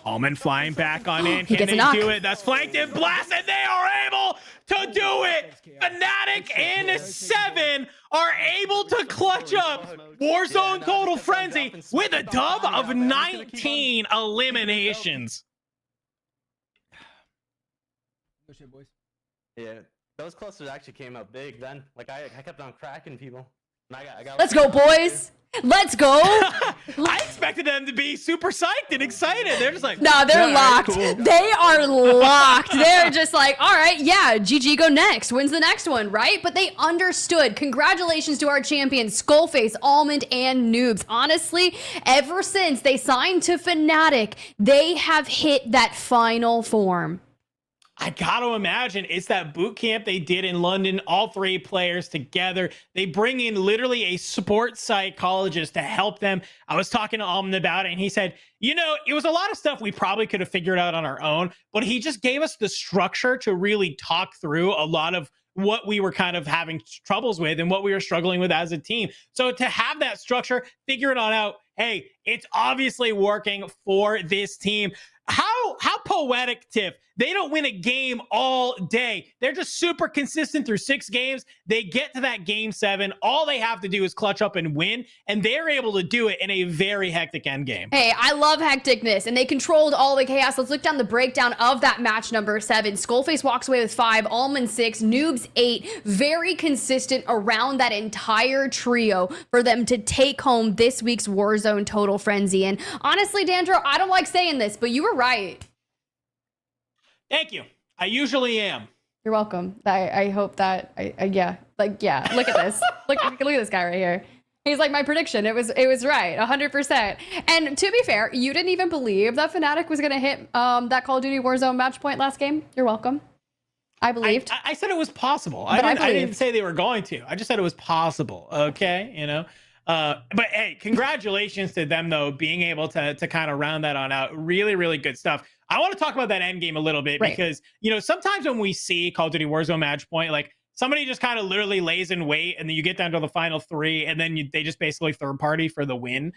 [SPEAKER 2] Almond flying back on in.
[SPEAKER 1] He
[SPEAKER 2] Can
[SPEAKER 1] gets a
[SPEAKER 2] they
[SPEAKER 1] knock.
[SPEAKER 2] do it? That's flanked and blasted. They are able to do it. Fnatic in 7 are able to clutch up Warzone Total Frenzy with a dub of 19 eliminations.
[SPEAKER 19] Yeah, those clusters actually came up big then. Like I kept on cracking people.
[SPEAKER 1] Let's go, boys. Let's go.
[SPEAKER 2] I expected them to be super psyched and excited. They're just like,
[SPEAKER 1] no, they're
[SPEAKER 2] yeah,
[SPEAKER 1] locked.
[SPEAKER 2] Cool.
[SPEAKER 1] They are locked. They're just like, all right, yeah, GG go next. When's the next one, right? But they understood. Congratulations to our champions, Skullface, Almond, and Noobs. Honestly, ever since they signed to Fnatic, they have hit that final form.
[SPEAKER 2] I got to imagine it's that boot camp they did in London, all three players together. They bring in literally a sports psychologist to help them. I was talking to Almond about it, and he said, you know, it was a lot of stuff we probably could have figured out on our own, but he just gave us the structure to really talk through a lot of what we were kind of having troubles with and what we were struggling with as a team. So to have that structure, figure it on out, hey, it's obviously working for this team. How poetic, Tiff. They don't win a game all day. They're just super consistent through 6 games. They get to that game 7. All they have to do is clutch up and win, and they're able to do it in a very hectic end game.
[SPEAKER 1] Hey, I love hecticness, and they controlled all the chaos. Let's look down the breakdown of that match number 7. Skullface walks away with 5, Almond 6, Noobs 8. Very consistent around that entire trio for them to take home this week's Warzone Total Frenzy. And honestly, Dandro, I don't like saying this, but you were right.
[SPEAKER 2] Thank you. I usually am.
[SPEAKER 1] You're welcome. I hope that yeah, like, yeah, look at this. look at this guy right here. He's like, my prediction, it was right, 100%. And to be fair, you didn't even believe that Fnatic was gonna hit that Call of Duty Warzone match point last game. You're welcome. I believed.
[SPEAKER 2] I said it was possible.
[SPEAKER 1] But
[SPEAKER 2] I didn't say they were going to. I just said it was possible. Okay, you know. But hey, congratulations to them though, being able to kind of round that on out. Really, really good stuff. I want to talk about that end game a little bit because, you know, sometimes when we see Call of Duty Warzone match point, like somebody just kind of literally lays in wait and then you get down to the final 3 and then they just basically third party for the win.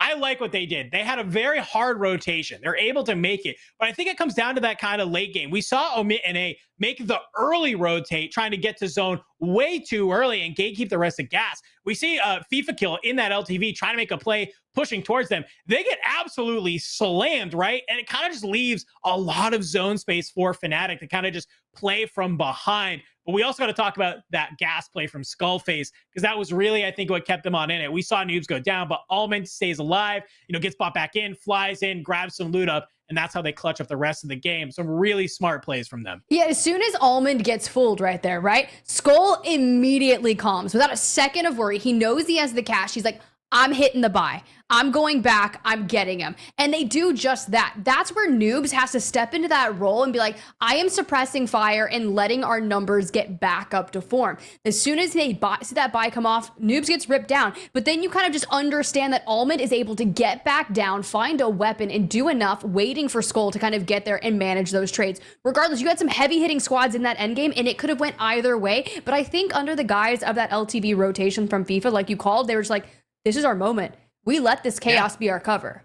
[SPEAKER 2] I like what they did. They had a very hard rotation. They're able to make it, but I think it comes down to that kind of late game. We saw Omit and A make the early rotate, trying to get to zone way too early and gatekeep the rest of gas. We see FIFA Kill in that LTV trying to make a play, pushing towards them. They get absolutely slammed, right? And it kind of just leaves a lot of zone space for Fnatic to kind of just play from behind. But we also got to talk about that gas play from Skullface, because that was really, I think, what kept them on in it. We saw Noobs go down, but Almond stays alive, you know, gets bought back in, flies in, grabs some loot up, and that's how they clutch up the rest of the game. Some really smart plays from them.
[SPEAKER 1] Yeah, as soon as Almond gets fooled right there, right? Skull immediately calms without a second of worry. He knows he has the cash. He's like, I'm hitting the buy. I'm going back. I'm getting him. And they do just that. That's where Noobs has to step into that role and be like, I am suppressing fire and letting our numbers get back up to form. As soon as they see that buy come off, Noobs gets ripped down. But then you kind of just understand that Almond is able to get back down, find a weapon, and do enough waiting for Skull to kind of get there and manage those trades. Regardless, you had some heavy hitting squads in that endgame, and it could have went either way. But I think under the guise of that LTV rotation from FIFA, like you called, they were just like, this is our moment. We let this chaos be our cover.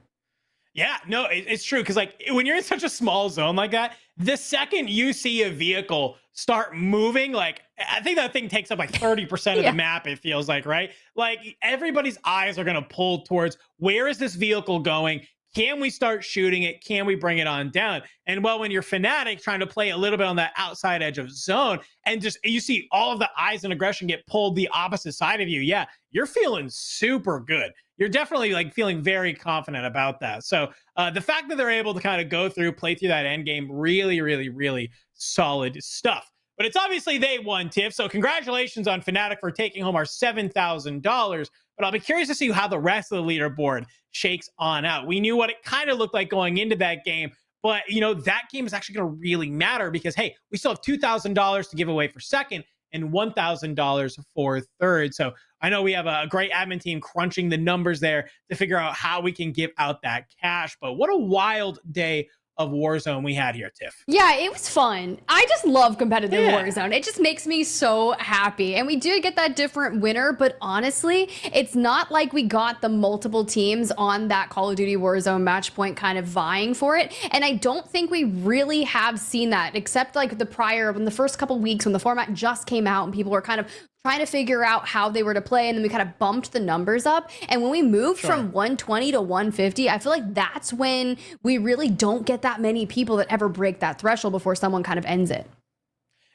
[SPEAKER 2] Yeah, no, it's true. Because like when you're in such a small zone like that, the second you see a vehicle start moving, like I think that thing takes up like 30% of the map, it feels like, right? Like everybody's eyes are going to pull towards, where is this vehicle going? Can we start shooting it? Can we bring it on down? And well, when you're Fnatic trying to play a little bit on that outside edge of zone and just you see all of the eyes and aggression get pulled the opposite side of you, yeah, you're feeling super good. You're definitely like feeling very confident about that. So the fact that they're able to kind of go through, play through that end game, really, really, really solid stuff. But it's obviously they won, Tiff. So congratulations on Fnatic for taking home our $7,000. But I'll be curious to see how the rest of the leaderboard shakes on out. We knew what it kind of looked like going into that game, but you know, that game is actually going to really matter because, hey, we still have $2,000 to give away for second and $1,000 for third. So I know we have a great admin team crunching the numbers there to figure out how we can give out that cash. But what a wild day of Warzone we had here, Tiff.
[SPEAKER 1] Yeah, it was fun. I just love competitive Warzone. It just makes me so happy. And we did get that different winner, but honestly, it's not like we got the multiple teams on that Call of Duty Warzone match point kind of vying for it. And I don't think we really have seen that, except like when the first couple weeks when the format just came out and people were kind of trying to figure out how they were to play, and then we kind of bumped the numbers up. And when we moved from 120 to 150, I feel like that's when we really don't get that many people that ever break that threshold before someone kind of ends it.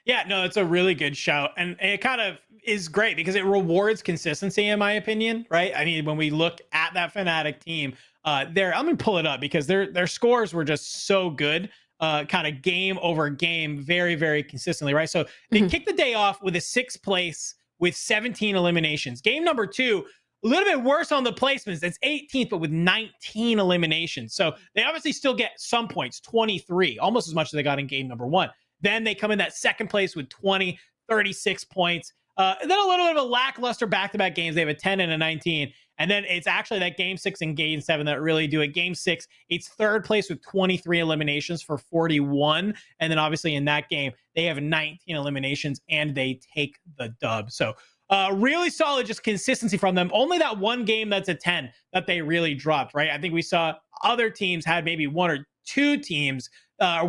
[SPEAKER 2] Yeah, no, it's a really good shout. And it kind of, is great because it rewards consistency, in my opinion, right? I mean, when we look at that Fnatic team, I'm gonna pull it up because their scores were just so good, kind of game over game, very, very consistently, right? So they kicked the day off with a 6th place with 17 eliminations. Game number 2, a little bit worse on the placements. It's 18th, but with 19 eliminations. So they obviously still get some points, 23, almost as much as they got in game number 1. Then they come in that 2nd place with 20, 36 points. Then a little bit of a lackluster back-to-back games. They have a 10 and a 19. And then it's actually that game 6 and game 7 that really do it. Game 6, it's 3rd place with 23 eliminations for 41. And then obviously in that game, they have 19 eliminations and they take the dub. So really solid just consistency from them. Only that one game that's a 10 that they really dropped, right? I think we saw other teams had maybe 1 or 2 teams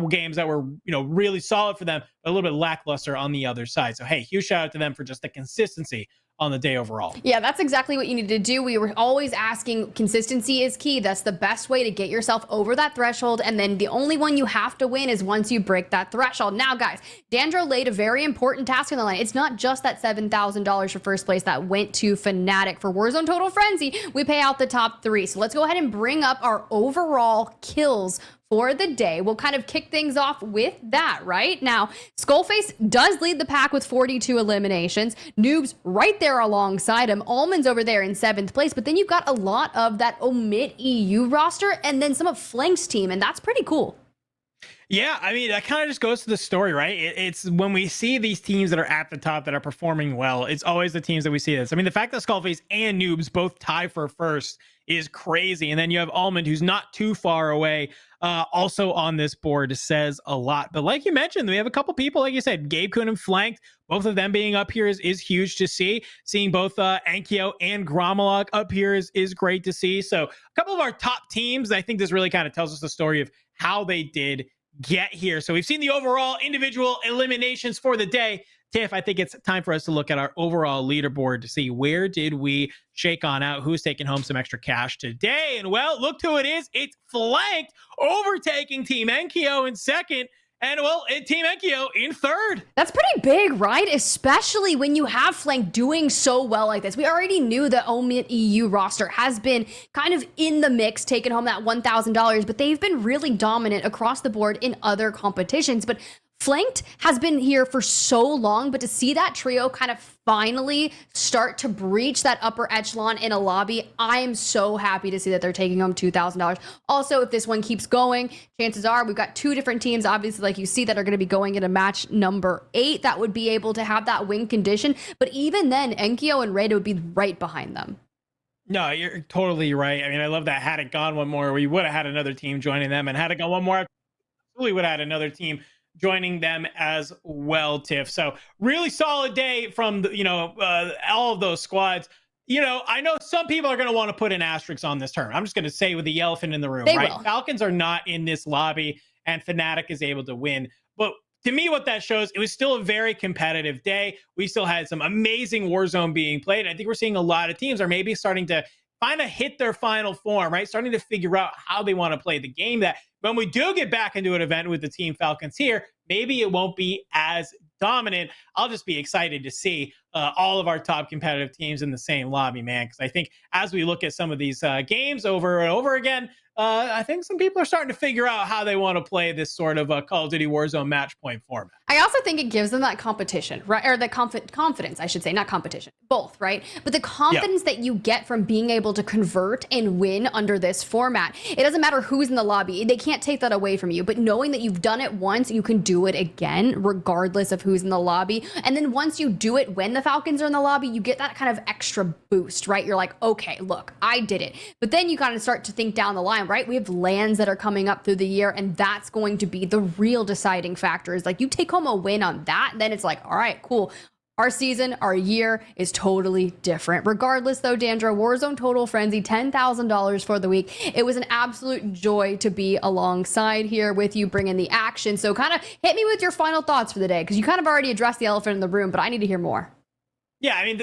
[SPEAKER 2] games that were, really solid for them, but a little bit lackluster on the other side. So, hey, huge shout out to them for just the consistency on the day overall.
[SPEAKER 1] Yeah, that's exactly what you need to do. We were always asking, consistency is key. That's the best way to get yourself over that threshold. And then the only one you have to win is once you break that threshold. Now, guys, Dandro laid a very important task on the line. It's not just that $7,000 for first place that went to Fnatic. For Warzone Total Frenzy, we pay out the top 3. So let's go ahead and bring up our overall kills for the day. We'll kind of kick things off with that right now. Skullface does lead the pack with 42 eliminations. Noob's right there alongside him. Almond's over there in 7th place, but then you've got a lot of that Omit EU roster and then some of Flank's team, and that's pretty cool.
[SPEAKER 2] Yeah, I mean, that kind of just goes to the story, right? It's when we see these teams that are at the top that are performing well, it's always the teams that we see this. I mean, the fact that Skullface and Noobs both tie for first is crazy. And then you have Almond, who's not too far away, also on this board, says a lot. But like you mentioned, we have a couple people, like you said, gabekun and Flanked, both of them being up here is huge to see. Seeing both enkeo and gromalokk up here is great to see. So a couple of our top teams, I think this really kind of tells us the story of how they did get here. So we've seen the overall individual eliminations for the day. Tiff, I think it's time for us to look at our overall leaderboard to see where did we shake on out, who's taking home some extra cash today. And well, look who it is. It's Flanked overtaking Team enkeo in 2nd. And well, Team enkeo in 3rd.
[SPEAKER 1] That's pretty big, right? Especially when you have Flank doing so well like this. We already knew the Omit EU roster has been kind of in the mix, taking home that $1,000, but they've been really dominant across the board in other competitions. But Flanked has been here for so long, but to see that trio kind of finally start to breach that upper echelon in a lobby, I am so happy to see that they're taking home $2,000. Also, if this one keeps going, chances are we've got 2 different teams, obviously, like you see, that are going to be going into match number 8 that would be able to have that win condition. But even then, enkeo and Raider would be right behind them.
[SPEAKER 2] No, you're totally right. I mean, I love that. Had it gone one more, we would have had another team joining them, and had it gone one more, we would have had another team joining them as well, Tiff. So really solid day from the, all of those squads. I know some people are going to want to put an asterisk on this term. I'm just going to say with the elephant in the room,
[SPEAKER 1] they
[SPEAKER 2] right?
[SPEAKER 1] will.
[SPEAKER 2] Falcons are not in this lobby and Fnatic is able to win. But to me, what that shows, it was still a very competitive day. We still had some amazing Warzone being played. I think we're seeing a lot of teams are maybe starting to kind of hit their final form, right? Starting to figure out how they want to play the game, that when we do get back into an event with the Team Falcons here, maybe it won't be as dominant. I'll just be excited to see all of our top competitive teams in the same lobby, man, because I think as we look at some of these games over and over again, I think some people are starting to figure out how they want to play this sort of Call of Duty Warzone match point format.
[SPEAKER 1] I also think it gives them that competition, right? Or the confidence, I should say, not competition, both, right? But the confidence that you get from being able to convert and win under this format. It doesn't matter who's in the lobby. They can't take that away from you. But knowing that you've done it once, you can do it again, regardless of who's in the lobby. And then once you do it when the Falcons are in the lobby, you get that kind of extra boost, right? You're like, okay, look, I did it. But then you kind of start to think down the line, right? We have lands that are coming up through the year, and that's going to be the real deciding factor. Is like you take home a win on that, then it's like, all right, cool. Our season, our year is totally different. Regardless, though, Dandro, Warzone Total Frenzy, $10,000 for the week. It was an absolute joy to be alongside here with you, bringing the action. So kind of hit me with your final thoughts for the day, because you kind of already addressed the elephant in the room, but I need to hear more.
[SPEAKER 2] Yeah, I mean,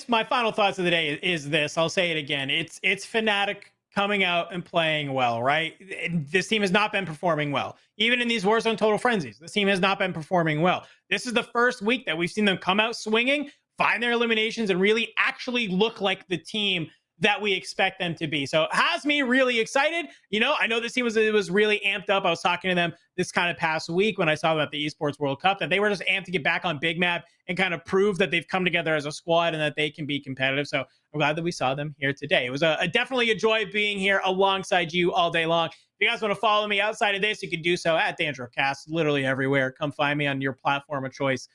[SPEAKER 2] my final thoughts of the day is this. I'll say it again. It's Fnatic coming out and playing well, right? This team has not been performing well. Even in these Warzone Total Frenzies, this team has not been performing well. This is the first week that we've seen them come out swinging, find their eliminations and really actually look like the team that we expect them to be. So has me really excited. You know, I know this team was really amped up. I was talking to them this kind of past week when I saw them at the Esports World Cup, that they were just amped to get back on Big Map and kind of prove that they've come together as a squad and that they can be competitive. So I'm glad that we saw them here today. It was definitely a joy being here alongside you all day long. If you guys want to follow me outside of this, you can do so at DandroCast, literally everywhere. Come find me on your platform of choice.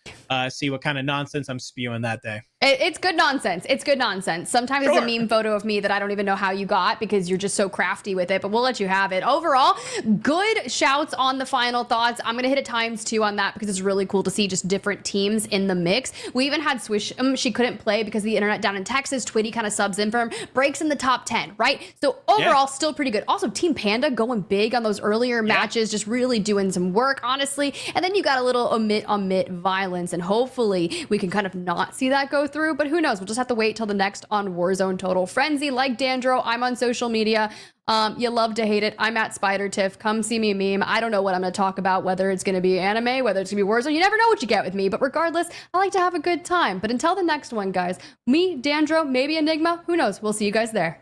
[SPEAKER 2] See what kind of nonsense I'm spewing that day.
[SPEAKER 1] It's good nonsense. It's good nonsense. Sometimes it's a meme photo of me that I don't even know how you got because you're just so crafty with it, but we'll let you have it. Overall, good shouts on the final thoughts. I'm going to hit it ×2 on that because it's really cool to see just different teams in the mix. We even had Swish. She couldn't play because of the internet down in Texas. Twitty kind of subs in for him. Breaks in the top 10, right? So overall, still pretty good. Also, Team Panda going big on those earlier matches, just really doing some work, honestly. And then you got a little omit violence, and hopefully we can kind of not see that go through, but who knows? We'll just have to wait till the next on Warzone Total Frenzy. Like Dandro, I'm on social media. You love to hate it. I'm at SpiderTiff. Come see me meme. I don't know what I'm going to talk about, whether it's going to be anime, whether it's going to be Warzone. You never know what you get with me, but regardless, I like to have a good time. But until the next one, guys, me, Dandro, maybe Enigma, who knows? We'll see you guys there.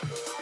[SPEAKER 11] Bye.